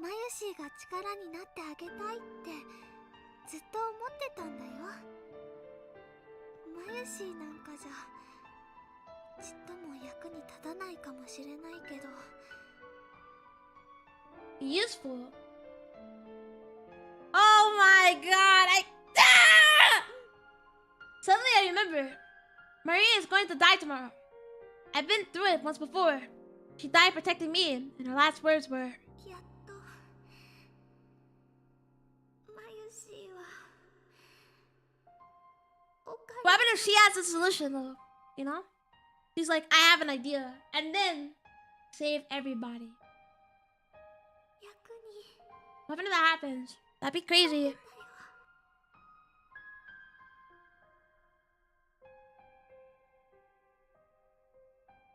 マユシーが力になってあげたいってずっと思ってたんだよ。マユシーなんかじゃちっとも役に立たないかもしれないけど Useful. Oh my god, Ah! Suddenly I remember. Maria is going to die tomorrow. I've been through it once before. She died protecting me, and her last words were, やっとマユシーはおか what happened if she has a solution though? You know? She's like, I have an idea. And then save everybody. 役に What happened if that happens? That'd be crazy.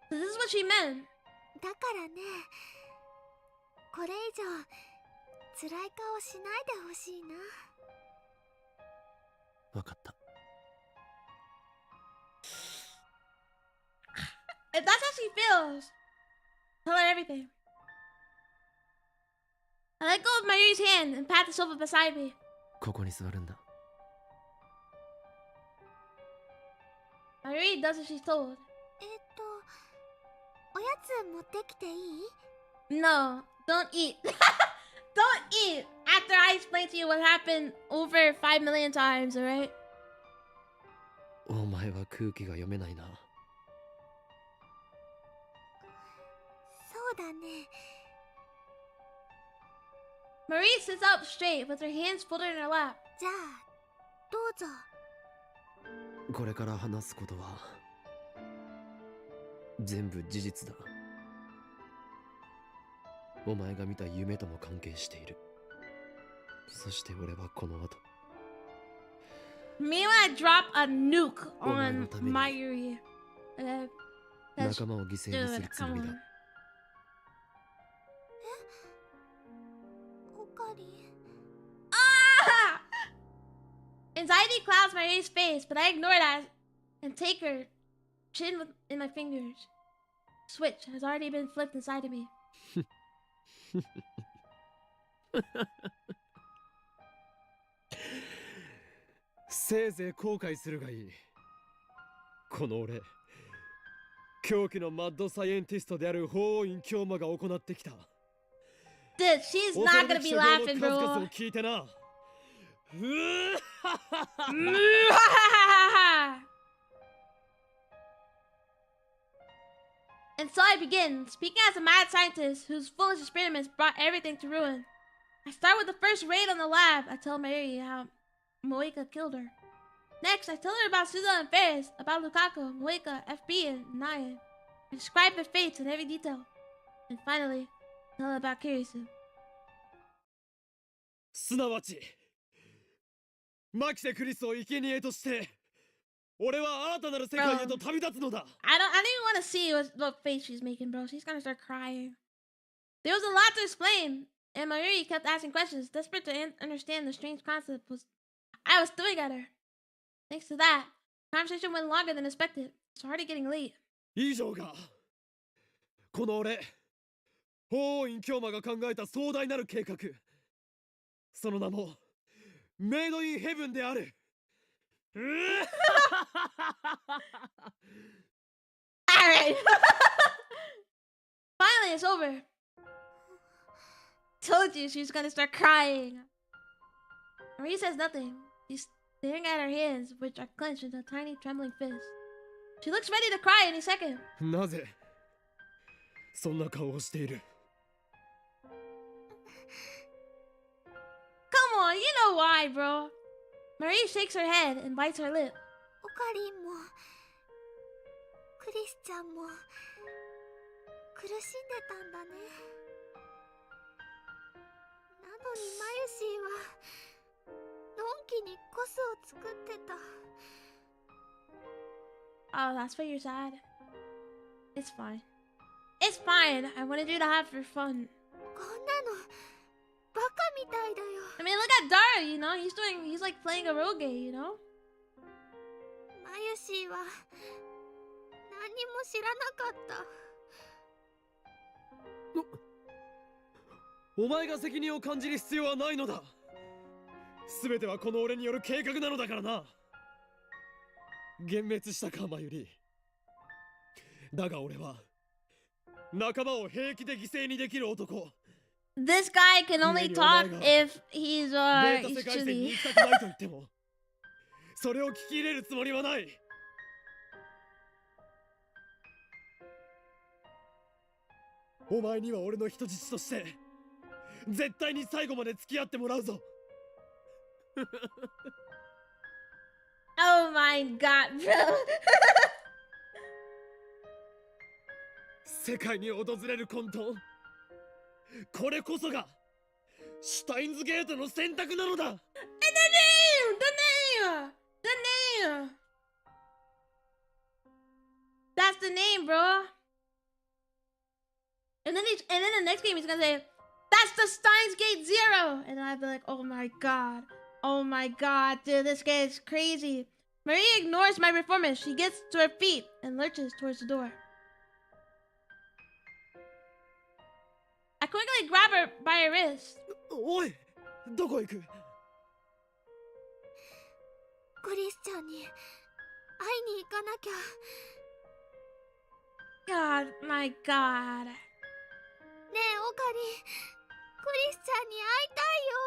So this is what she meant. だからねこれ以上辛い顔しないでほしいなわかった。 If that's how she feels, tell her everything. I let go of Mayuri's hand and pat the sofa beside me. ここに座るんだ。 Mayuri does as she's told. おやつ持ってきていい No, don't eat. Don't eat after I explain to you what happened over 5 million times, alright? お前は空気が読めないな。そうだね Marie sits up straight with her hands folded in her lap. じゃあどうぞこれから話すことは全部事実だ。お前が見た夢とも関係している。そして俺はこの後 Me when I drop a nuke on お前のために Mayuri. That's 仲間を犠牲にす dude, るつ come もりだ。 on. おかり Ah! Anxiety clouds Mayuri's face, but I ignore that and take her chin in my fingers. Switch has already been flipped inside of me. せいぜい後悔するがいい。この俺、狂気のマッドサイエンティストである法院京馬が行ってきた。 Dude, she's not gonna be laughing, 数々 bro. を聞いてな。And so I begin, speaking as a mad scientist whose foolish experiments brought everything to ruin. I start with the first raid on the lab. I tell Mary how Moeka killed her. Next, I tell her about Suza and Ferris, about Lukaku, Moeka, FB, and Naya. I describe their fates in every detail. And finally, tell her about Kirisu. すなわち、マキセ・クリスを生贄として、俺は新たなる世界へと旅立つのだ。I don't even want to see what face she's making, bro. She's gonna start crying. There was a lot to explain, and Mayuri kept asking questions, desperate to understand the strange concept I was throwing at her. Thanks to that, the conversation went longer than expected. It's already getting late. 以上が、この俺、法院京馬が考えた壮大なる計画。その名も、メイドインヘブンである。Alright. Finally, it's over. Told you she was gonna start crying. Marie says nothing. She's staring at her hands, which are clenched into a tiny, trembling fist. She looks ready to cry any second. なぜ、そんな顔をしている。 Come on, you know why, bro. Marie shakes her head and bites her lip. おかりんもクリスちゃんも苦しんでたんだねなのにマユシーはのんきにコスを作ってた Oh, that's why you're sad. It's fine. It's fine. I wanted you to have your fun. こんなのバカみたいだよ I mean, look at Dara, you know? He's like playing a role game, you know? マユシーは何も知らなかったお前が責任を感じる必要はないのだ。すべてはこの俺による計画なのだからな。幻滅したか、マユリ。だが俺は仲間を平気で犠牲にできる男。 This guy can only talk if he's データ世 he's 界線に truly. 行きたくないと言ってもそれを聞き入れるつもりはない。お前には俺の人質として絶対に最後まで付き合ってもらうぞ。Oh my god, bro. 世界に訪れる混沌、これこそがシュタインズゲートの選択なのだ。 And the name! The name! That's the name, bro. And then the next game he's gonna say, that's the Steins Gate Zero! And I'd be like, oh my god. Oh my god, dude, this guy is crazy. Marie ignores my performance. She gets to her feet and lurches towards the door. I quickly grab her by her wrist. おい、どこ行く？クリスチャンに会いに行かなきゃ。 God, my god. ねえオカリ、クリスチャンに会いたいよ。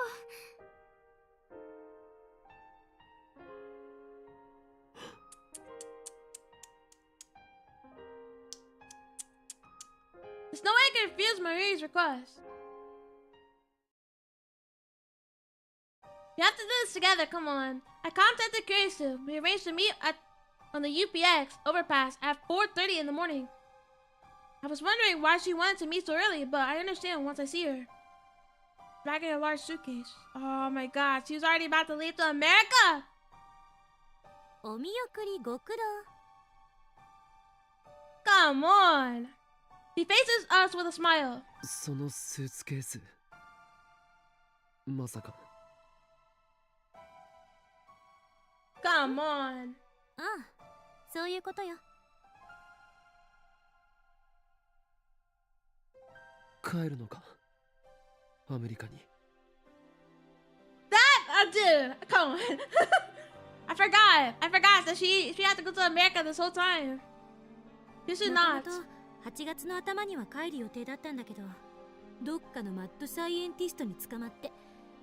There's no way I can refuse Marie's request. We have to do this together, come on. I contacted Kurisu. We arranged to meet on the UPX overpass at 4:30 in the morning. I was wondering why she wanted to meet so early, but I understand once I see her. Dragging a large suitcase. Oh my god, she was already about to leave to America! お見送りご苦労。 Come on! He faces us with a smile. そのスーツケース、まさか。 Come on. ああ、そういうことよ。帰るのか、アメリカに。 Dude, come on. I forgot that she had to go to America this whole time. You should も not. ともと8月の頭には帰る予定だったんだけど、どっかのマッドサイエンティストに捕まって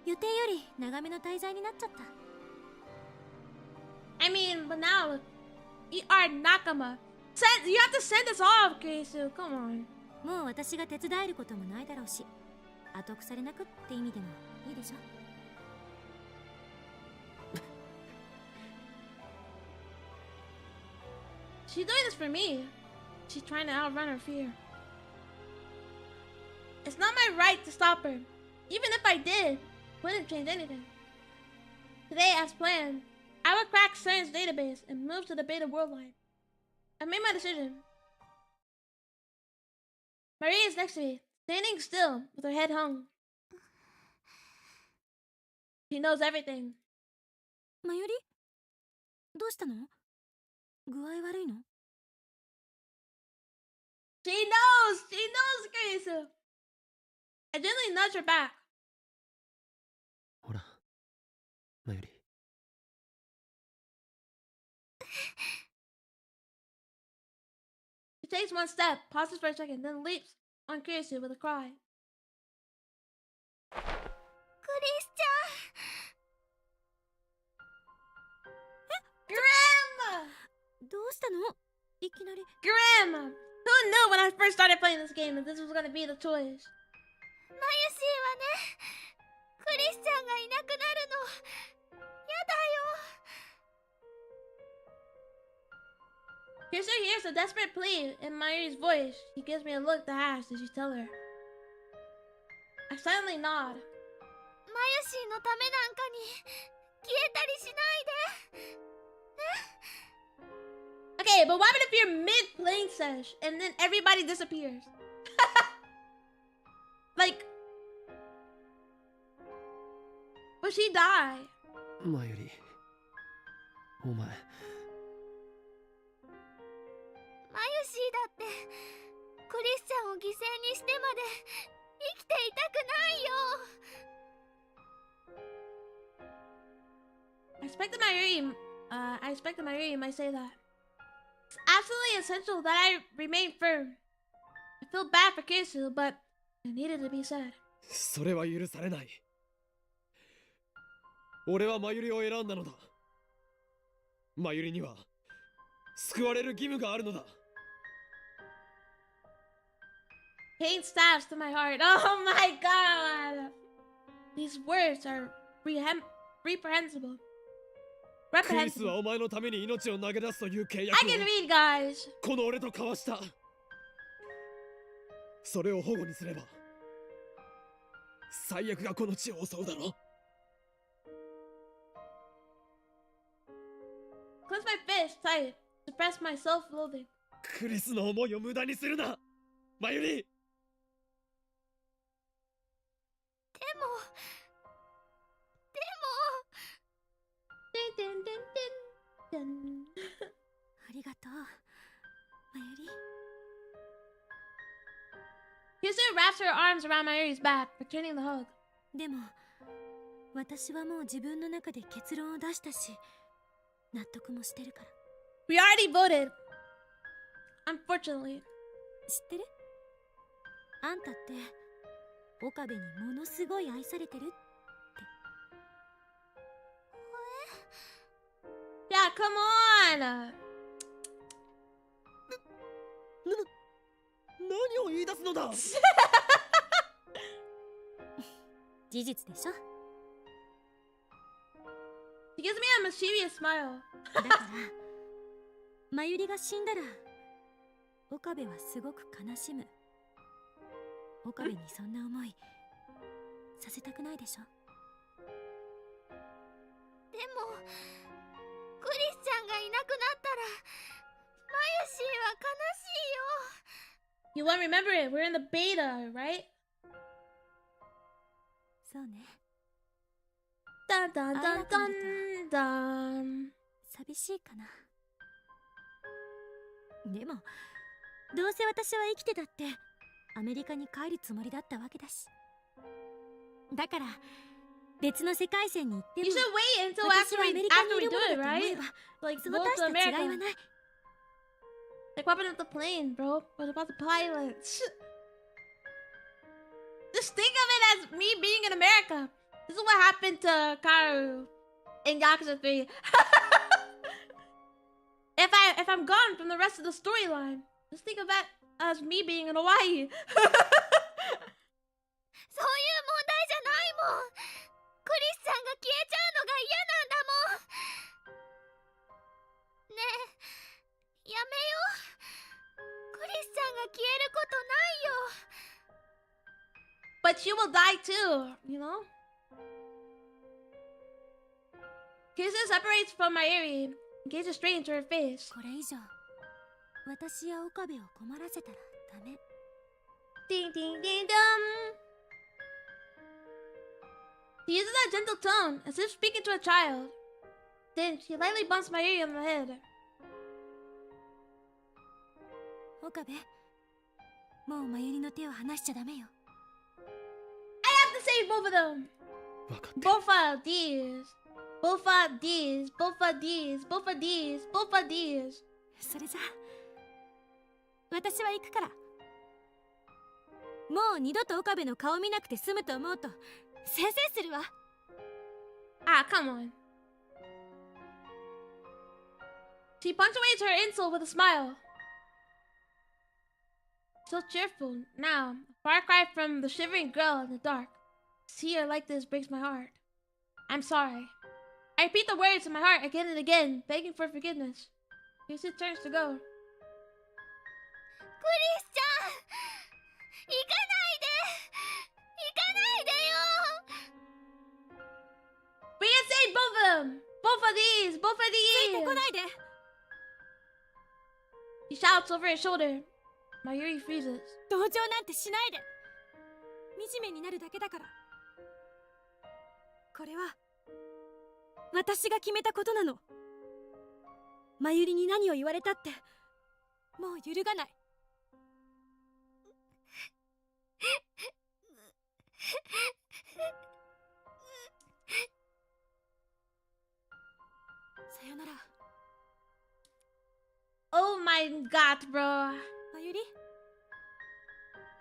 予定より長めの滞在になっちゃった。 I mean, but now you are Nakama. You have to send us off, Keisu. Come on. もう私が手伝えることもないだろうし、後腐れなくって意味でもいいでしょ。 She's doing this for me. She's trying to outrun her fear. It's not my right to stop her. Even if I did, it wouldn't change anything. Today, as planned, I would crack Steins' database and move to the Beta World line. I made my decision. Marie is next to me, standing still with her head hung. She knows everything. まゆり、どうしたの？具合悪いの？ She knows, Keisu. I gently nudge her back. ほら、まゆり。 She takes one step, pauses for a second, then leaps on Keisu with a cry. クリスチャン。 Grim! どうしたの？いきなり。 Grim! Who knew when I first started playing this game that this was gonna be the choice? マユシーはね、クリスチャンがいなくなるの。やだよ。 Keisu hears a desperate plea in Mayuri's voice. She gives me a look that asks, did she tell her? I silently nod. マユシーのためなんかに消えたりしないで。 Okay, but what if you're mid-playing sesh and then everybody disappears? Like, will she die? まゆり、お前。 マユシーだってクリスチャンを犠牲にしてまで生きていたくないよ。 I expected Mayuri might say that. It's absolutely essential that I remain firm. I feel bad for Kisu, but it needed to be said. それは許されない。俺はマユリを選んだのだ。マユリには救われる義務があるのだ。Pain stabs to my heart. Oh my god! These words are reprehensible. クリスはお前のために命を投げ出すという契 I 約 can を read, guys. この俺と交わした。それを保護にすれば最悪がこの地を襲うだろう。 Clench my fist tight. Suppress my self-loathing. クリスの思いを無駄にするな、マユリ。Dun, dun, dun, dun, dun. ありがとうマユリ。 Kisu wraps her arms around Mayuri's back, returning the hug. でも私はもう自分の中で結論を出したし納得もしてるから。 We already voted. Unfortunately. 知ってる？あんたって岡部にものすごい愛されてる。 Yeah, come on. 何を言い出すのだ。事実でしょ。 She gives me a mischievous smile. だからマユリが死んだら岡部はすごく悲しむ。岡部にそんな思いさせたくないでしょ。でもクリスちゃんがいなくなったらマユシーは悲しいよ。 You won't remember it. We're in the beta, right? そうね。 Dun dun dun dun dun. 寂しいかな。でもどうせ私は生きてたってアメリカに帰るつもりだったわけだし。だから別の世界線に行っても You should wait until 私 after はア we メリカに after い we る do もの it, だと思 right? えば Like そ go の大し to た違い America. はない。 Like what happened at the plane, bro? What about the pilots? Just think of it as me being in America. This is what happened to Karu in Yakuza 3. if I'm gone from the rest of the storyline, just think of that as me being in Hawaii. そういう問題じゃないもん。クリスちゃんが消えちゃうのが嫌なんだもん。ねえ、やめよう。クリスちゃんが消えることないよ。 But she will die too, you know? Kizu separates from Mayuri and gazes straight into her face. これ以上私や岡部を困らせたらダメ。 Ding ding ding dum. She uses a gentle tone, as if speaking to a child. Then she lightly bumps Mayuri on the head. 岡部もうマユリの手を離しちゃダメよ。 I have to save both of them. 分かって Both of these. Both of these. Both of these. Both of these. Both of these. それじゃ私は行くから。もう二度と岡部の顔見なくて済むと思うとせいせいするわ。 Ah, come on. She punctuates her insult with a smile. So cheerful now, a far cry from the shivering girl in the dark. To see her like this breaks my heart. I'm sorry. I repeat the words in my heart again and again, begging for forgiveness. Casey turns to go. クリスちゃん、行かないで。行かないでよ。 We can save both of them! Both of these! Both of ついてこ these! ないで。 He shouts over his shoulder. Mayuri freezes. 同情なんてしないで。惨めになるだけだから。これは私が決めたことなの。マユリに何を言われたってもう揺るがない。さよなら。 Oh Oh my god, bro. まゆり、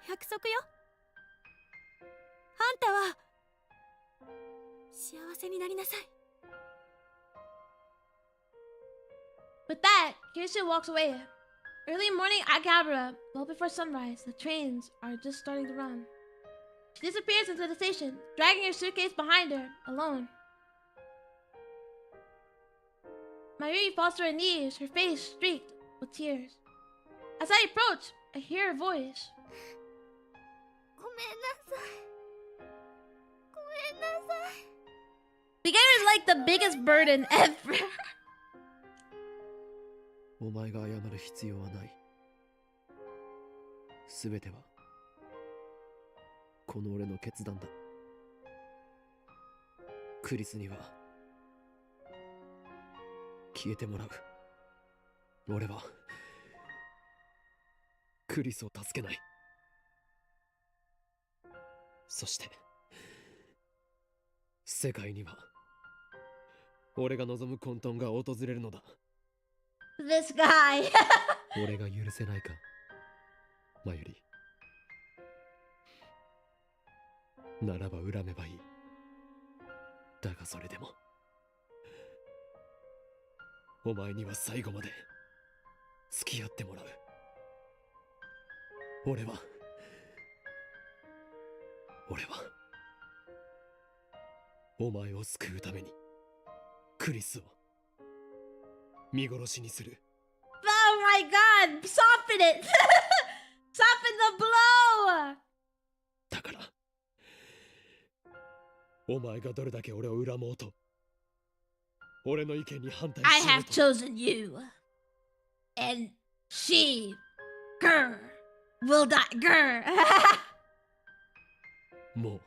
約束よ。あんたは幸せになりなさい。 With that, Kirsten walks away. Early morning Akihabara, well before sunrise, the trains are just starting to run. She disappears into the station, dragging her suitcase behind her, alone. Mayuri falls to her knees, her face streaked with tears. As I approach, I hear her voice. ごめんなさい。ごめんなさい。 Beginner is like the biggest burden ever. お前が謝る必要はない。すべてはこの俺の決断だ。クリスには消えてもらう。俺はクリスを助けない。そして世界には俺が望む混沌が訪れるのだ。This guy. 俺が許せないか、マユリ。ならば恨めばいい。だがそれでもお前には最後まで付き合ってもらう。俺はお前を救うためにクリスを見殺しにする。 Oh my god! Soften it! Soften the blow! だからお前がどれだけ俺を恨もうと俺の意見に反対 I しよう have と chosen you. And she, grr, will die. Grr. も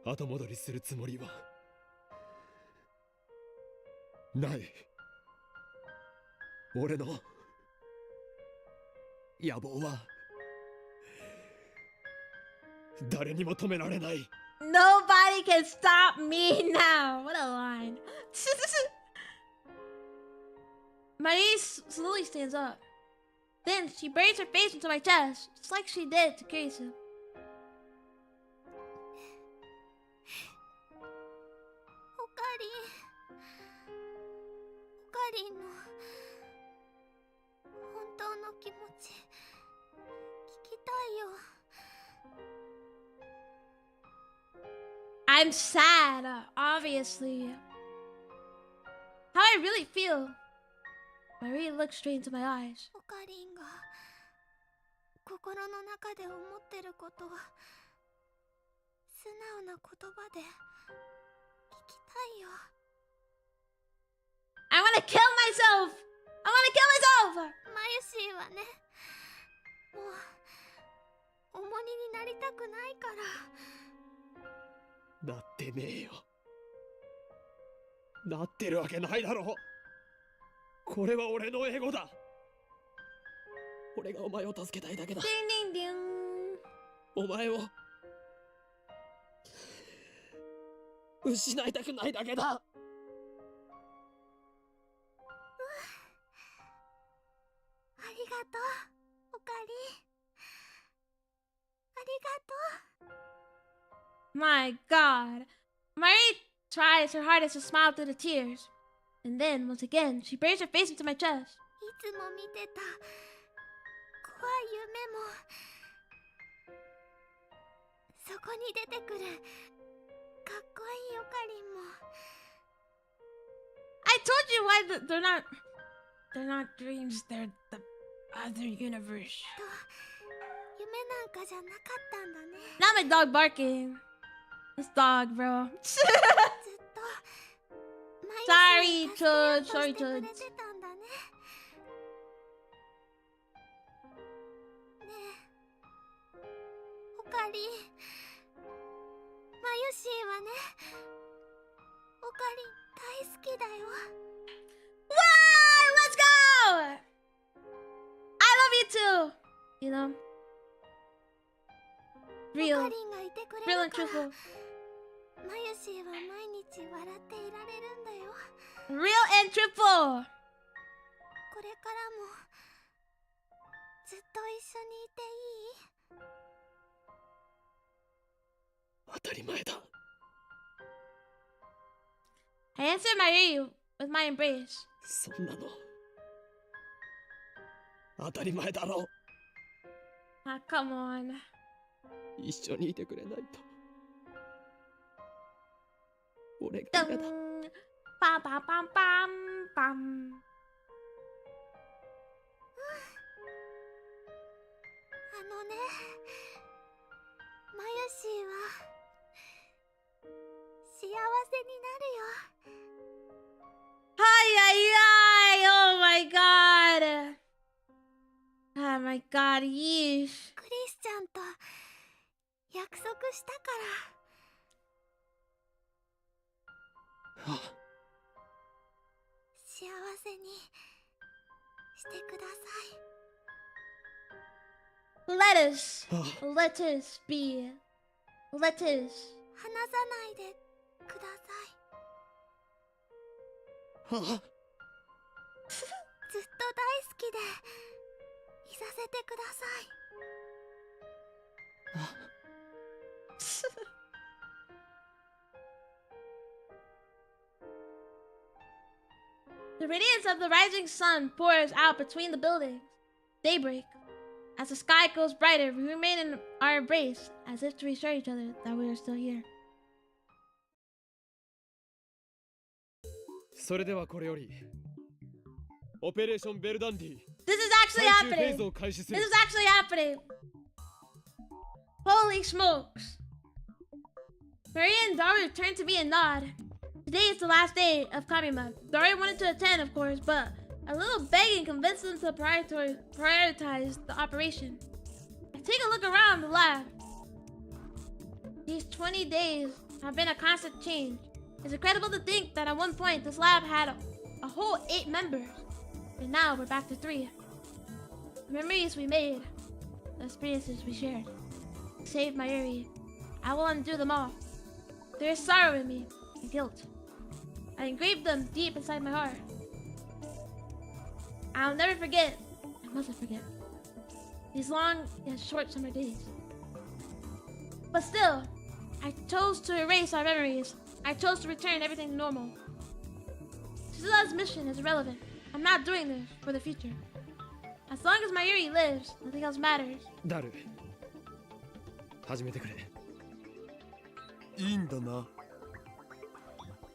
う後戻りするつもりはない。俺の野望は誰にも止められない。 Nobody can stop me now. What a line. Marie slowly stands up. Then she buries her face into my chest, just like she did to Kirisu. オカリンの本当の気持ち聞きたいよ。 I'm sad, obviously. How I really feel. Marie looks straight into my eyes. オカリンが心の中で思ってることを素直な言葉で聞きたいよ。 I wanna kill myself! I wanna kill myself! マユシーはね、もう重荷になりたくないから。なってねえよ。なってるわけないだろう。これは俺のエゴだ。俺がお前を助けたいだけだ。 Ding ding ding. お前を失いたくないだけだ。ありがとう、オカリン。ありがとう。 My god. Marie tries her hardest to smile through the tears. And then, once again, she buries her face into my chest. いつも見てた怖い夢もそこに出てくるかっこいいオカリンも。 I told you why they're not dreams, they're the other universe. 夢なんかじゃなかったんだね。 Now my dog barking. This dog, bro. ずっと毎日 Sorry, 助けよう Chud. として Sorry, くれ Chud. てたんだね。ねえ、オカリン、マユシーはね、オカリン大好きだよ。 Why? Let's go! I love you too. You know? オ Real. カリンがいてく Real れ and るから truthful. マユシーは毎日笑っていられるんだよ。 Real and truthful. これからもずっと一緒にいていい？当たり前だ。 I answered my ear with my embrace. そんなの当たり前だろう。 Ah, come on. 一緒にいてくれないと俺が嫌だ。 Dun. Bam, bam, bam, bam, bam. あのね、マユシーは幸せになるよ。 Ay, ay, ay. Oh my god. Oh my god, yeesh. クリスちゃんと約束したから。あ、幸せにしてください。 Let us. あ、 Let us be. Let us. 離さないでください。 あ、ずっと大好きでいさせてください。 The radiance of the rising sun pours out between the buildings. Daybreak. As the sky grows brighter, we remain in our embrace, as if to reassure each other that we are still here. それではこれよりオペレーションベルダンディ This is actually 最終フェー happening! ズを開始す This る。 is actually happening! Holy smokes! Maria and Daru turned to me and nod. Today is the last day of Kamima. Daru wanted to attend, of course, but a little begging convinced them to prioritize the operation. I take a look around the lab. These 20 days have been a constant change. It's incredible to think that at one point this lab had a whole 8 members, and now we're back to 3. The memories we made, the experiences we shared, saved Mayuri. I will undo them all. There is sorrow in me and guilt. I engraved them deep inside my heart. I'll never forget, I mustn't forget, these long yet short summer days. But still, I chose to erase our memories. I chose to return everything to normal. Suzuna's mission is irrelevant. I'm not doing this for the future. As long as Mayuri lives, nothing else matters. ダル始めてくれ。いいんだな。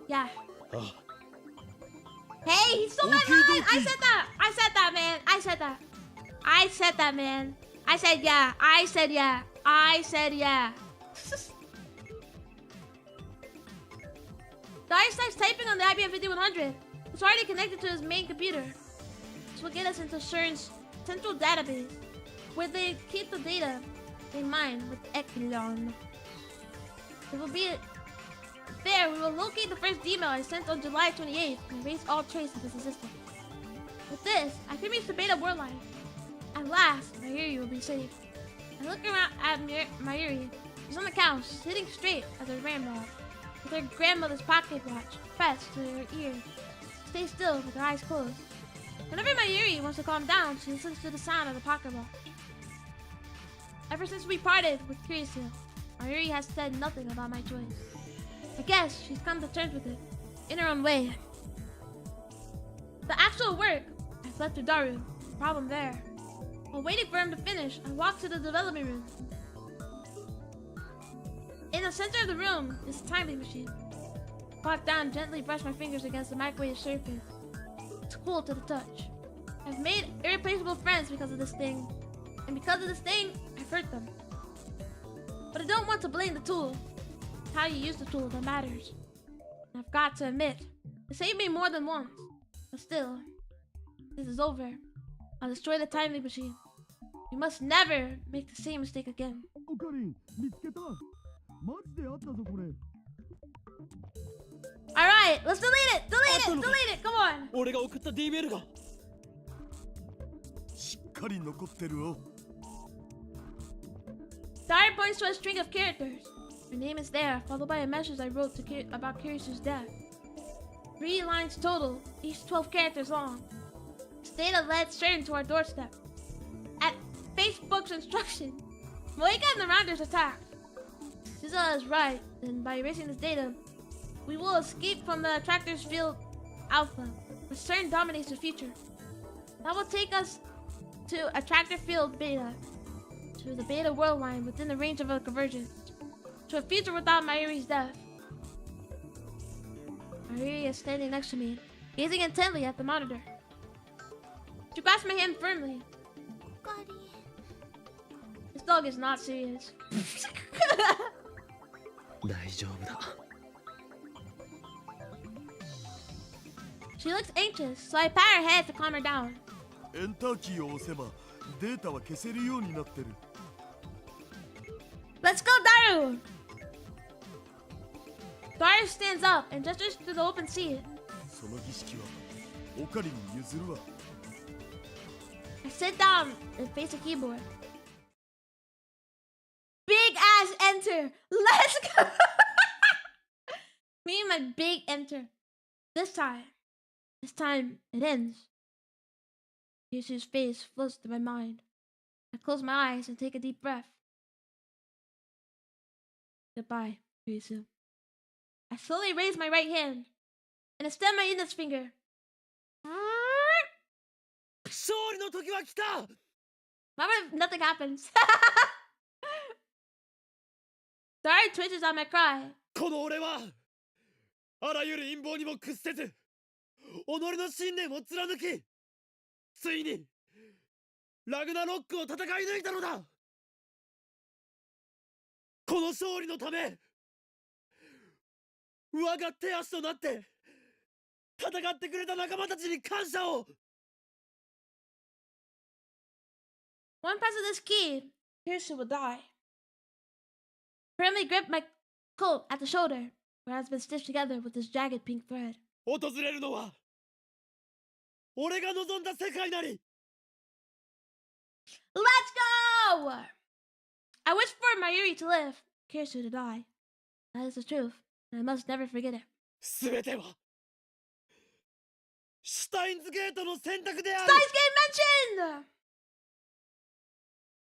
Yeah. あ、 Hey, he stole my Okie line! I dokie. said that! I said that, man! I said that! I said that, man! I said yeah! I said yeah! I said yeah! Dyer starts typing on the IBM 5100. It's already connected to his main computer. This will get us into CERN's central database, where they keep the data they mine with Echelon. It will be there. We will locate the first email I sent on July 28th and erase all trace of his existence. With this, I can reach the beta world line. At last, Mayuri will be saved. I look around at Mayuri. She's on the couch, sitting straight as a ramrod, with her grandmother's pocket watch pressed to her ear. She stays still with her eyes closed. Whenever Mayuri wants to calm down, she listens to the sound of the pocket watch. Ever since we parted with Curiousville, Mayuri has said nothing about my choice. I guess she's come to terms with it, in her own way. The actual work, I left to Daru. Problem there. While waiting for him to finish, I walked to the development room. In the center of the room is a timing machine. I walk down and gently brush my fingers against the microwave surface. It's cool to the touch. I've made irreplaceable friends because of this thing. And because of this thing, I've hurt them. But I don't want to blame the tool. It's how you use the tool that matters. And I've got to admit, it saved me more than once. But still, this is over. I'll destroy the timing machine. We must never make the same mistake again. オカリン、見つけた。マジであったぞこれ。 Alright, let's delete it! Delete it! Delete it! Come on! 俺が送った D メールが。しっかり残ってるよ。 Dyer points to a string of characters. Her name is there, followed by a message I wrote about Curious's death. 3 lines total, each 12 characters long. It's Data led Stern to our doorstep. At Facebook's instruction, Moeka and the Rounders attacked. Shizuo is right, and by erasing this data, we will escape from the Attractor's Field Alpha, where Stern dominates the future. That will take us to Attractor Field Beta, to the Beta world line within the range of a convergence, to a future without Mayuri's death. Mayuri is standing next to me, gazing intently at the monitor. She grasps my hand firmly. This dog is not serious. 大丈夫だ She looks anxious, so I pat her head to calm her down. エンターキーを押せばデータは消せるようになってる。 Let's go, Daru! Daru stands up and gestures to the open sea. その儀式はオカリに譲るわ。 I sit down and face the keyboard. Big ass enter! Let's go! Me and my big enter. This time it ends. Yushu's face floats through my mind. I close my eyes and take a deep breath. Goodbye, Yusu. I slowly raise my right hand and extend my index finger. 勝利の時は来た Why would nothing happens? Dari twitches on my cry. この俺はあらゆる陰謀にも屈せず己の信念を貫きついにラグナロックを戦い抜いたのだこの勝利のため我が手足となって戦ってくれた仲間たちに感謝を One press of this key, Kirsu will die. Firmly grip my coat at the shoulder, where it has been stitched together with this jagged pink thread. 訪れるのは俺が望んだ世界なり Let's go! I wish for Mayuri to live, Kirsu to die. That is the truth, and I must never forget it. 全てはシュタインズゲートの選択であ Steins る game mentioned!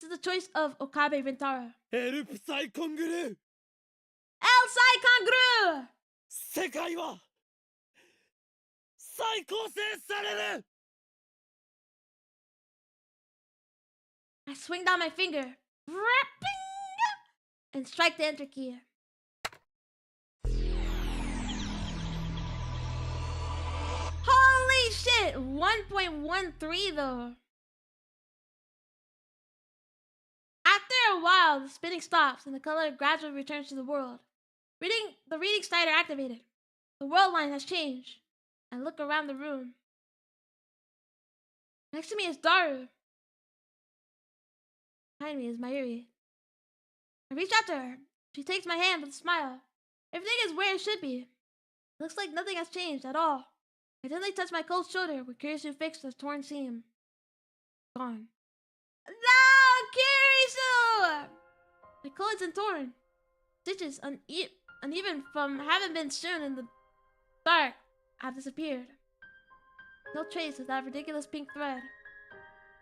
This is the choice of Okabe Rintaro. エルプサイコングルー El Sai Kangru! 世界は再構成される I swing down my finger, rapping, and strike the enter key. Holy shit! 1.13 though. After a while, the spinning stops and the color gradually returns to the world. The reading slider activated. The world line has changed. I look around the room. Next to me is Daru. Behind me is Mayuri. I reach out to her. She takes my hand with a smile. Everything is where it should be. It looks like nothing has changed at all. I gently touch my cold shoulder where Kirisu fixed the torn seam. Gone. No, Kirisu! My clothes are torn. Stitches uneven from having been strewn in the dark have disappeared. No trace of that ridiculous pink thread.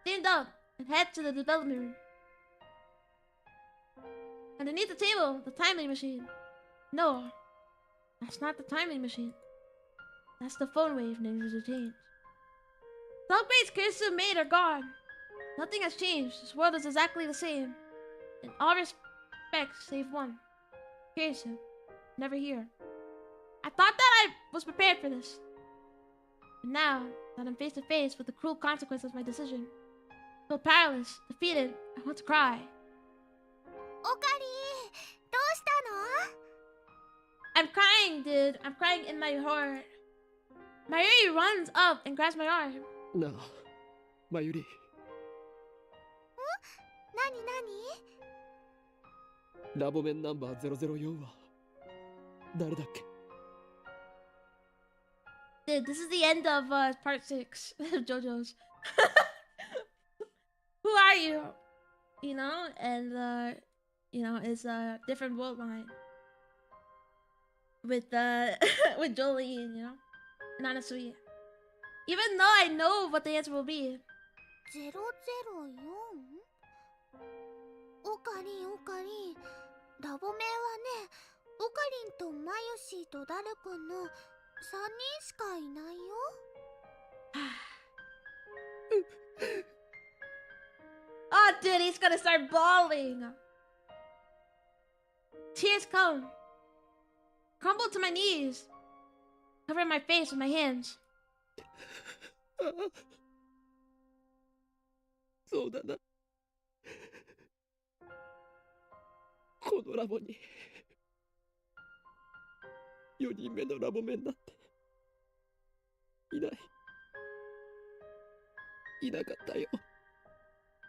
Stand up and head to the development room. Underneath the table, the timing machine. No, that's not the timing machine. That's the phone wave names have changed. The upgrades Kirisu made are gone. Nothing has changed. This world is exactly the same. In all respects, save one. Kirisu, never here. I thought that I was prepared for this. But now that I'm face to face with the cruel consequences of my decision, I feel powerless, defeated, I want to cry. おかりどうしたの I'm crying, dude. I'm crying in my heart. Mayuri runs up and grabs my arm. なあマユリ何何ラボメンナンバー004は誰だっけ Dude, this is the end of part 6 of JoJo's. Who are you? You know, and it's a different world line with with Jolie, and Anasuya. Even though I know what the answer will be. 004? オカリンオカリン、ラボ名はね、オカリンとマユシーとダルくんの3人しかいないよ。Oh, dude, he's gonna start bawling. Tears come. Crumble to my knees. Cover my face with my hands. そうだな。このラボに4人目のラボメンなんていなかったよ。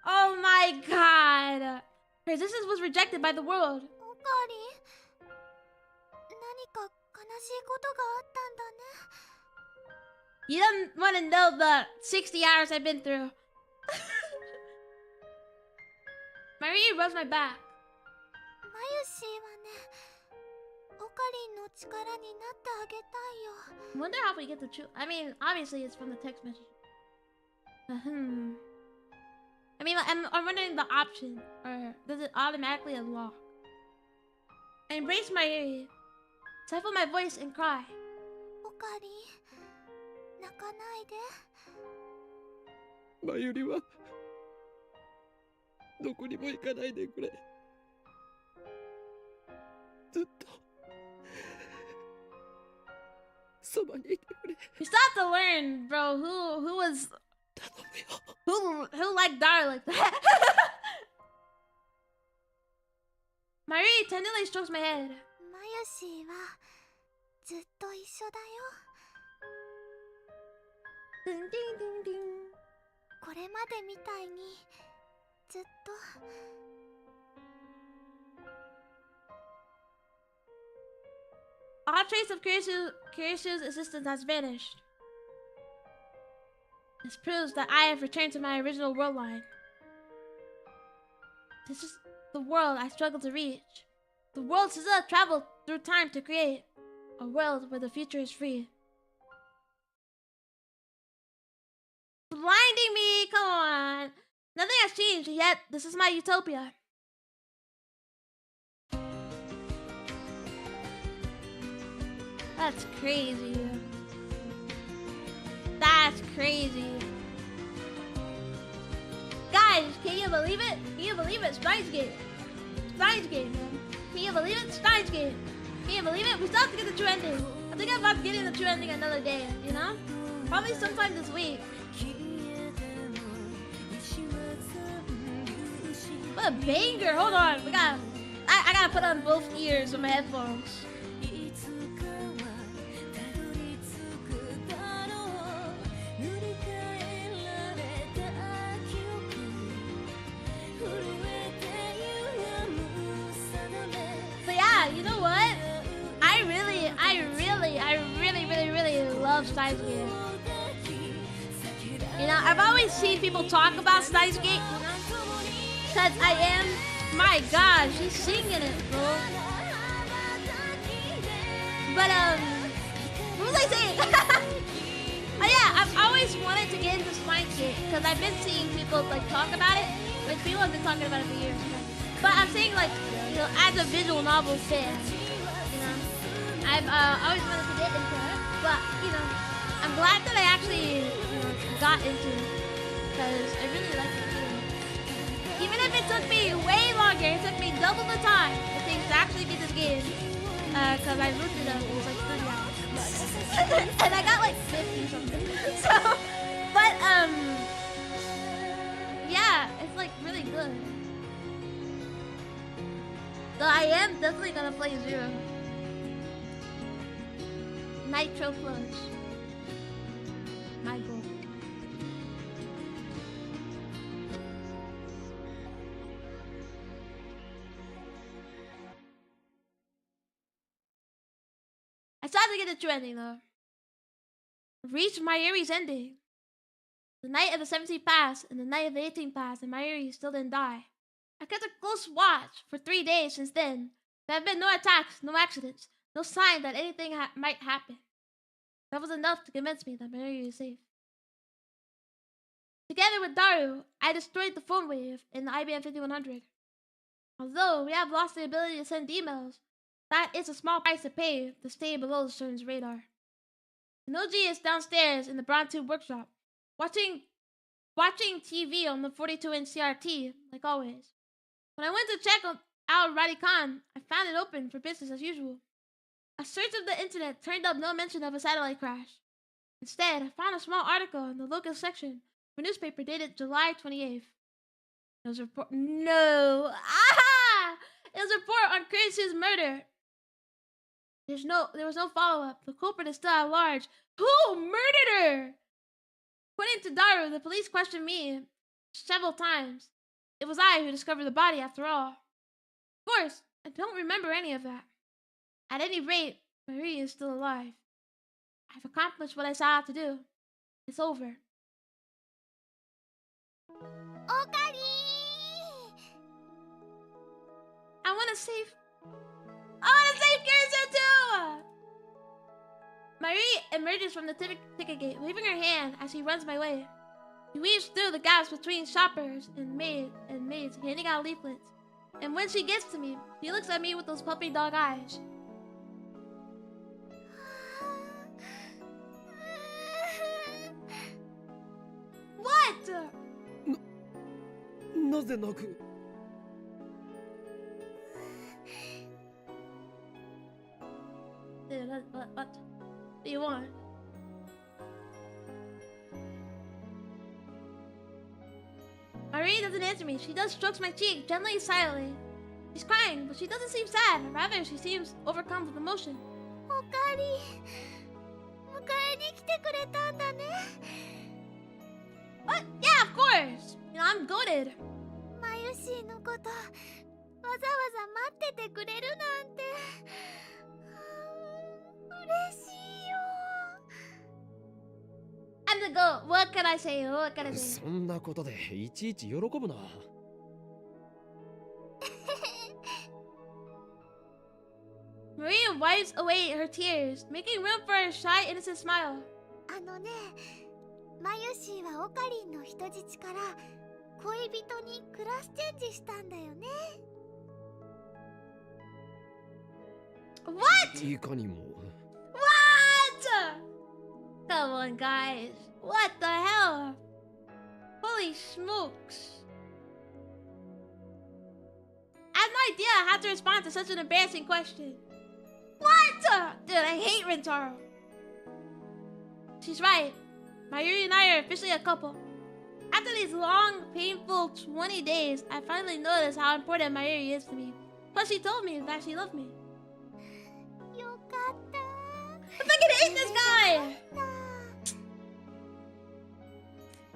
Oh my god. Her existence was rejected by the world. オカリン、何か悲しいことがあったんだね。You don't want to know the 60 hours I've been through. Marie rubs my back. マユシーはね、オカリンの力になってあげたいよ。 Wonder how we get the truth. I mean, obviously it's from the text message. I mean, I'm wondering the option, or does it automatically unlock? I embrace my ear, stifle my voice and cry. オカリン、泣かないで。マユリはどこにも行かないでくれ。ずっとそばにいてくれ。 We still have to learn, bro, who was 頼むよ。 who liked Dara like that. Marie tenderly strokes my head. マユシーはずっと一緒だよ。 Ding, ding, ding, ding. これまでみたいにずっと。 All trace of Kirishu's existence has vanished. This proves that I have returned to my original world line. This is the world I struggled to reach. The world SZA traveled through time to create. A world where the future is free. Blinding me! Come on! Nothing has changed, yet this is my utopia. That's crazy. That's crazy. Guys, can you believe it? Can you believe it? Steins Gate. Steins Gate, man. Can you believe it? Steins Gate. Can you believe it? We still have to get the true ending. I think I'm about getting the true ending another day, you know? Probably sometime this week. What a banger. Hold on. I gotta put on both ears with my headphones. But yeah, you know what? I really love Steins Gate. You know, I've always seen people talk about Steins Gate, you know? Because I am, my God, she's singing it, bro. But, what was I saying? Oh yeah, I've always wanted to get into Steins Gate, because I've been seeing people, like, talk about it. Like, people have been talking about it for years. But I'm saying, like, you know, as a visual novel fan, you know, I've always wanted to get into it. But, you know, I'm glad that I actually, you know, got into it, because I really like it too. Even if it took me way longer, it took me double the time it takes to actually beat this game, because I looked it up, it was like 30 hours. And I got like 50 something. So, but, yeah, it's like really good. So I am definitely gonna play Zero. Nitro Plus. My goal. I still have to get the true ending though. Reach Mayuri's ending. The night of the 17th passed, and the night of the 18th passed, and Mayuri still didn't die. I kept a close watch for 3 days since then. There have been no attacks, no accidents, no sign that anything might happen. That was enough to convince me that Mayuri is safe. Together with Daru, I destroyed the phone wave in the IBM 5100. Although we have lost the ability to send emails, that is a small price to pay to stay below the CERN's radar. Noji is downstairs in the Brown Tube workshop, watching TV on the 42-inch CRT, like always. When I went to check out Radican, I found it open for business as usual. A search of the internet turned up no mention of a satellite crash. Instead, I found a small article in the local section of a newspaper dated July 28th. It was a report. No! Ah! It was a report on Chris's murder. There was no follow-up. The culprit is still at large. Who murdered her? According to Daru, the police questioned me several times. It was I who discovered the body after all. Of course, I don't remember any of that. At any rate, Marie is still alive. I've accomplished what I set out to do. It's over. Okari! I want to save Kirisa too! Marie emerges from the ticket gate, waving her hand as she runs my way. She weaves through the gaps between shoppers and maids, handing out leaflets. And when she gets to me, she looks at me with those puppy dog eyes. What? なぜ泣く Dude, what do you want? Marie doesn't answer me. She just strokes my cheek, gently and silently. She's crying, but she doesn't seem sad. Rather, she seems overcome with emotion. Okari, 迎えに来てくれたんだね。 What? Yeah, of course. I'm goated. マユシーのこと、わざわざ待っててくれるなんて。嬉しいよ。 I'm the goat. What can I say? What can I say? そんなことでいちいち喜ぶな。Maria wipes away her tears, making room for a shy, innocent smile. あのね、マユシーはオカリンの人質から恋人にクラスチェンジしたんだよね。What? いかにも。What? Come on, guys. What the hell? Holy smokes. I have no idea how to respond to such an embarrassing question. What? Dude, I hate Rentaro. She's right. Mayuri and I are officially a couple. After these long, painful 20 days, I finally noticed how important Mayuri is to me. Plus, she told me that she loved me. よかった。 I fucking hate this guy!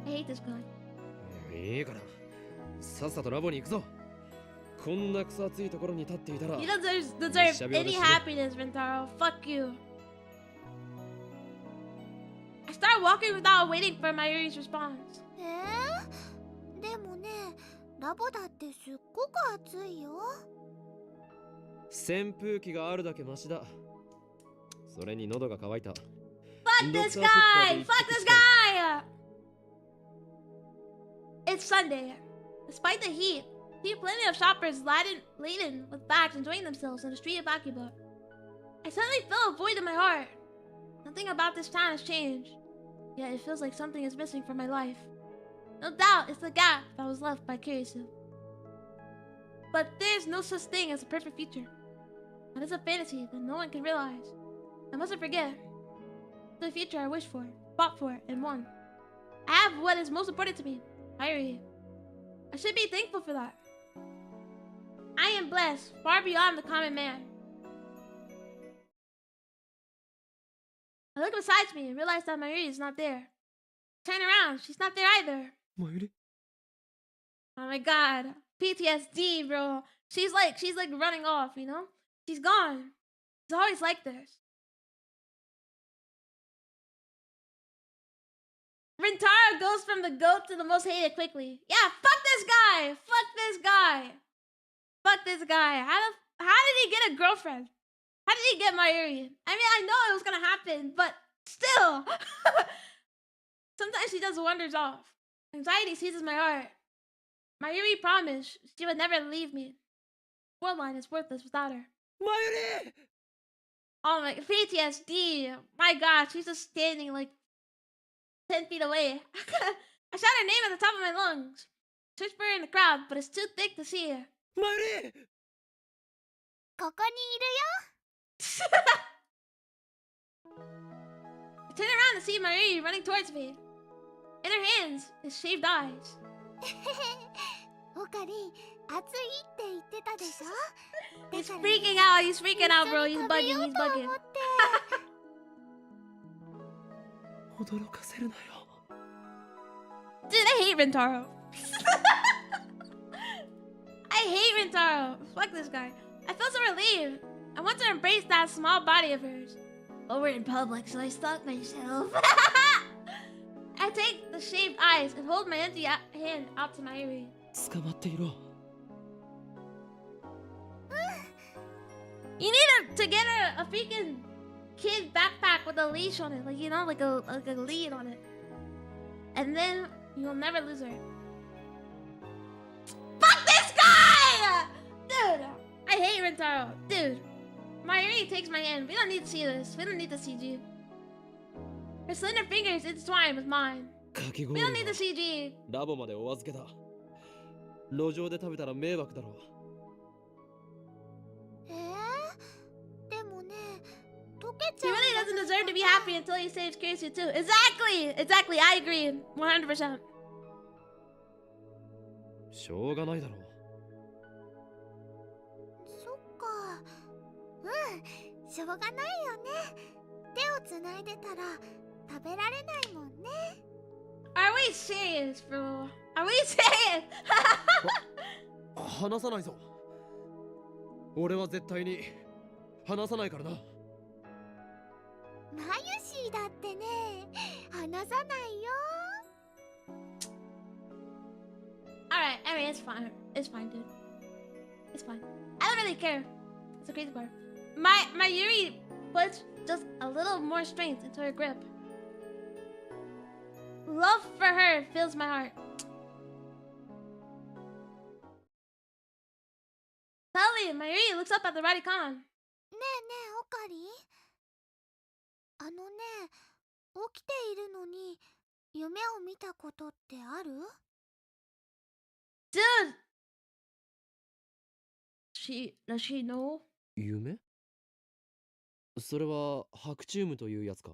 I hate this guy. いいから、さっさとラボに行くぞ。こんな草暑いところに立っていたら。 You don't deserve any happiness, Rentaro. Fuck you. I start walking without waiting for Mayuri's response. でもね、ラボだってすっごく暑いよ。扇風機があるだけマシだ。それに喉が渇いた。Fuck this guy! Fuck this guy! It's Sunday. Despite the heat, I see plenty of shoppers laden with bags enjoying themselves in the street of Akiba. I suddenly feel a void in my heart. Nothing about this town has changed, yet it feels like something is missing from my life. No doubt it's the gap that was left by Kirisu. But there's no such thing as a perfect future. That is a fantasy that no one can realize. I mustn't forget. The future I wished for, fought for, and won. I have what is most important to me, Irie. I should be thankful for that. I am blessed, far beyond the common man. I look beside me and realize that Mayuri is not there. Turn around, she's not there either. Mayuri? Oh my god. PTSD, bro. She's like running off, you know? She's gone. It's always like this. Rentaro goes from the goat to the most hated quickly. Yeah, fuck this guy! Fuck this guy! Fuck this guy. How did he get a girlfriend? How did he get Mayuri? I mean, I know it was gonna happen, but still. Sometimes he does wonders off. Anxiety seizes my heart. Mayuri promised she would never leave me. Worldline is worthless without her. マユリ Oh my PTSD. My god, she's just standing like 10 feet away. I shout her name at the top of my lungs. Search for her in the crowd, but it's too thick to see her. マユリここにいるよ。 I turn around to see Mayuri running towards me. In her hands is shaved eyes. オカリン、暑いって言ってたでしょ。 He's freaking out. He's freaking out, bro. He's bugging. He's bugging. 驚かせるなよ Dude, I hate Rentaro. I hate Rentaro. Fuck this guy. I feel so relieved. I want to embrace that small body of hers. But we're in public, so I stalk myself. I take the shaved eyes and hold my empty hand out to Mayuri. 捕まっていろ You need to get a freaking kid backpack with a leash on it, like you know, like a lead on it, and then you'll never lose her. Fuck this guy, dude! I hate Rentaro, dude. Mayuri takes my hand. We don't need to see this. We don't need the CG. Her slender fingers intertwine with mine. かき We 氷 don't need the は CG. ラボまでお預けだ路上で食べたら迷惑だろでもね、溶け He ちゃう really ん doesn't だ deserve to be happy until he saves Kiryu too. Exactly, exactly. I agree, 100%. しょうがないだろそっか。しょうがないよね。手をつないでたら食べられないもんね。 Are we serious, bro? Are we serious? 話さないぞ俺は絶対に話さないからなマユシーだってね、話さないよ。 Alright, I mean, it's fine. It's fine, dude. It's fine. I don't really care. It's a crazy part. My Yuri puts just a little more strength into her grip. Love for her fills my heart. Suddenly, my Yuri looks up at the Radicon. ねえねえ、オカリン。あのね、起きているのに夢を見たことってある？ Dude! Does she know? 夢それは白チウムというやつか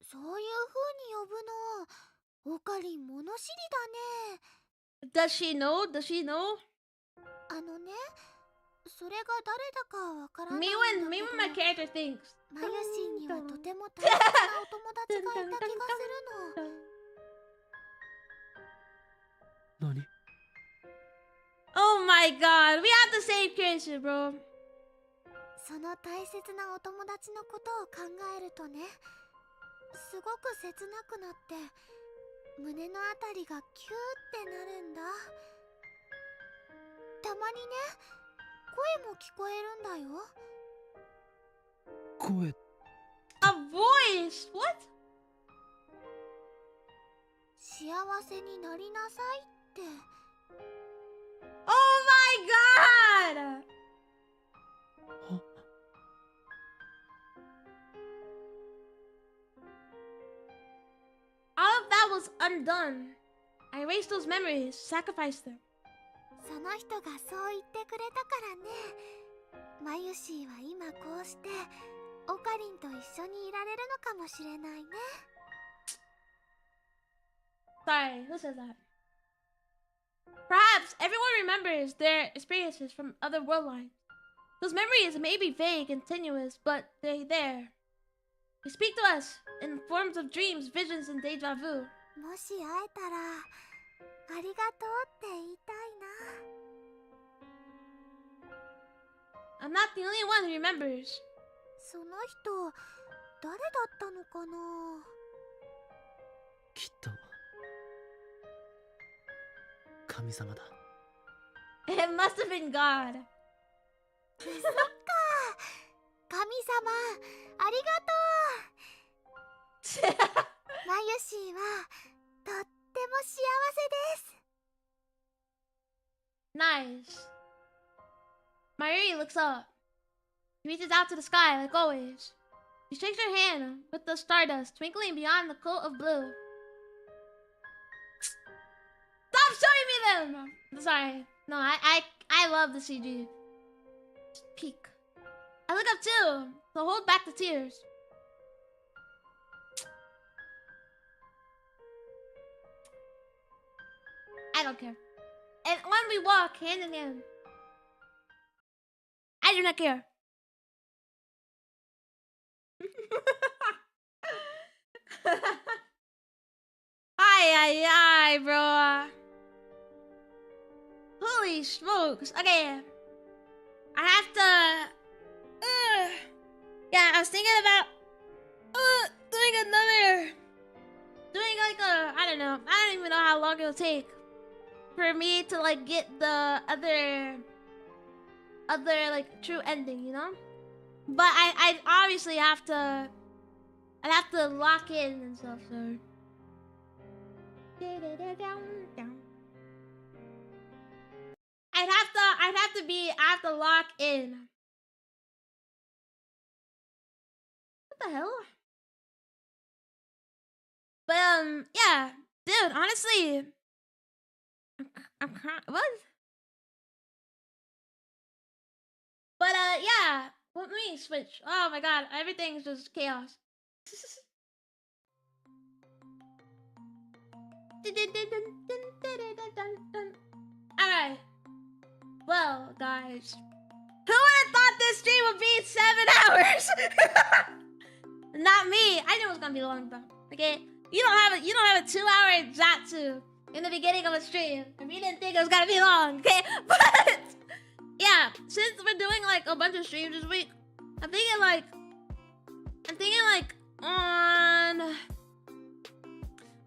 そういう風に呼ぶの、オカリン物知りだね。 Does she know? Does she know? あのね、それが誰だかわからない Me ん when だ me け when my ど、 character thinks. マユシンにはとても大切なお友達がいた気がするの。何 Oh my god, we have to save Kiryu, bro. その大切なお友達のことを考えるとね、すごく切なくなって胸のあたりがキューってなるんだ。たまにね、声も聞こえるんだよ。声 A voice? What? 幸せになりなさいって。 Oh my god! All of that was undone. I erased those memories, sacrificed them. その人がそう言ってくれたからね。マユシーは今こうしてオカリンと一緒にいられるのかもしれないね。 Sorry, who says that? Perhaps everyone remembers their experiences from other world lines. Those memories may be vague and tenuous, but they're there. They speak to us in forms of dreams, visions, and deja vu. もし会えたらありがとうって言いたいな。 I'm not the only one who remembers. その人誰だったのかな。きっと神様だ It must have been God. そっか、神様ありがとう。マユシーはとっても幸せです。 Nice. Mayuri looks up. She reaches out to the sky like always. She shakes her hand with the stardust twinkling beyond the coat of blue. Stop showing me them! Sorry. No, I love the CG. Peek. I look up too, so hold back the tears. I don't care. And when we walk hand in hand, I do not care. Ay, bro. Holy smokes. Okay. I have to... yeah, I was thinking about... doing another... Doing like a... I don't know. I don't even know how long it'll take for me to like get the other like true ending, you know? But I obviously have to... I'd have to lock in and stuff, so... I have to lock in. What the hell? But yeah, dude, honestly, I'm what? But yeah, let me switch. Oh my god, everything's just chaos. Alright. Well, guys. Who would have thought this stream would be 7 hours? Not me. I knew it was gonna be long though. Okay? You don't have a 2-hour Zatsu in the beginning of a stream. And we didn't think it was gonna be long, okay? But yeah, since we're doing like a bunch of streams this week, I'm thinking like on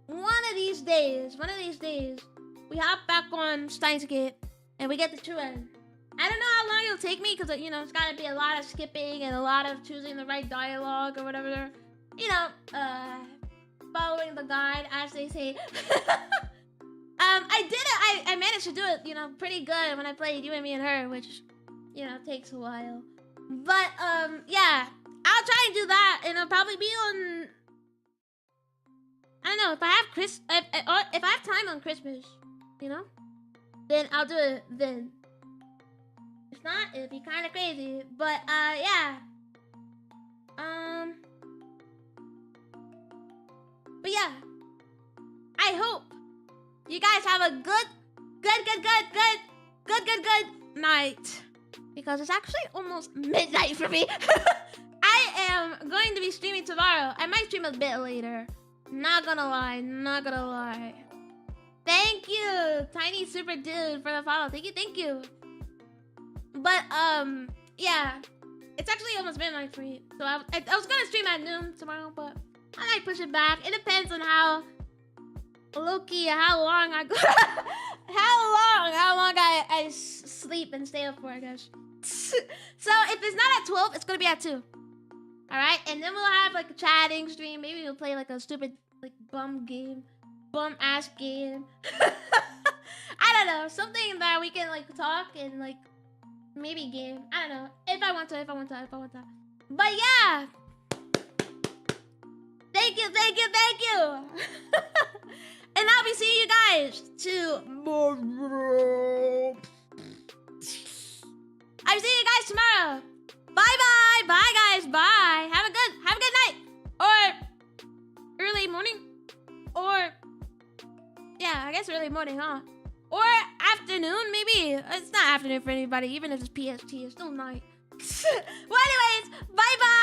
one of these days, we hop back on Steins and we get the true end. I don't know how long it'll take me because, you know, it's gotta be a lot of skipping and a lot of choosing the right dialogue or whatever. You know, following the guide, as they say. I did it. I managed to do it, you know, pretty good when I played You and Me and Her, which, you know, takes a while. But, yeah. I'll try and do that, and it'll probably be on... I don't know, if I have time on Christmas, you know? Then I'll do it then. If not, it'd be kind of crazy. But, yeah. But yeah. I hope you guys have a good night. Because it's actually almost midnight for me. I am going to be streaming tomorrow. I might stream a bit later. Not gonna lie. Thank you, Tiny Super Dude, for the follow. Thank you. But, yeah. It's actually almost midnight for me. So I was gonna stream at noon tomorrow, but I might push it back. It depends on how low-key, how long I go. how long I sleep and stay up for, I guess. So if it's not at 12, it's gonna be at 2. Alright? And then we'll have like a chatting stream. Maybe we'll play like a stupid like bum ass game. I don't know. Something that we can like talk and like maybe game. I don't know. If I want to. But yeah. Thank you. And I'll be seeing you guys tomorrow. I'll see you guys tomorrow. Bye, guys. Bye. Have a good night. Or early morning. Or yeah, I guess early morning, huh? Or afternoon, maybe. It's not afternoon for anybody, even if it's PST. It's still night. Well, anyways, bye.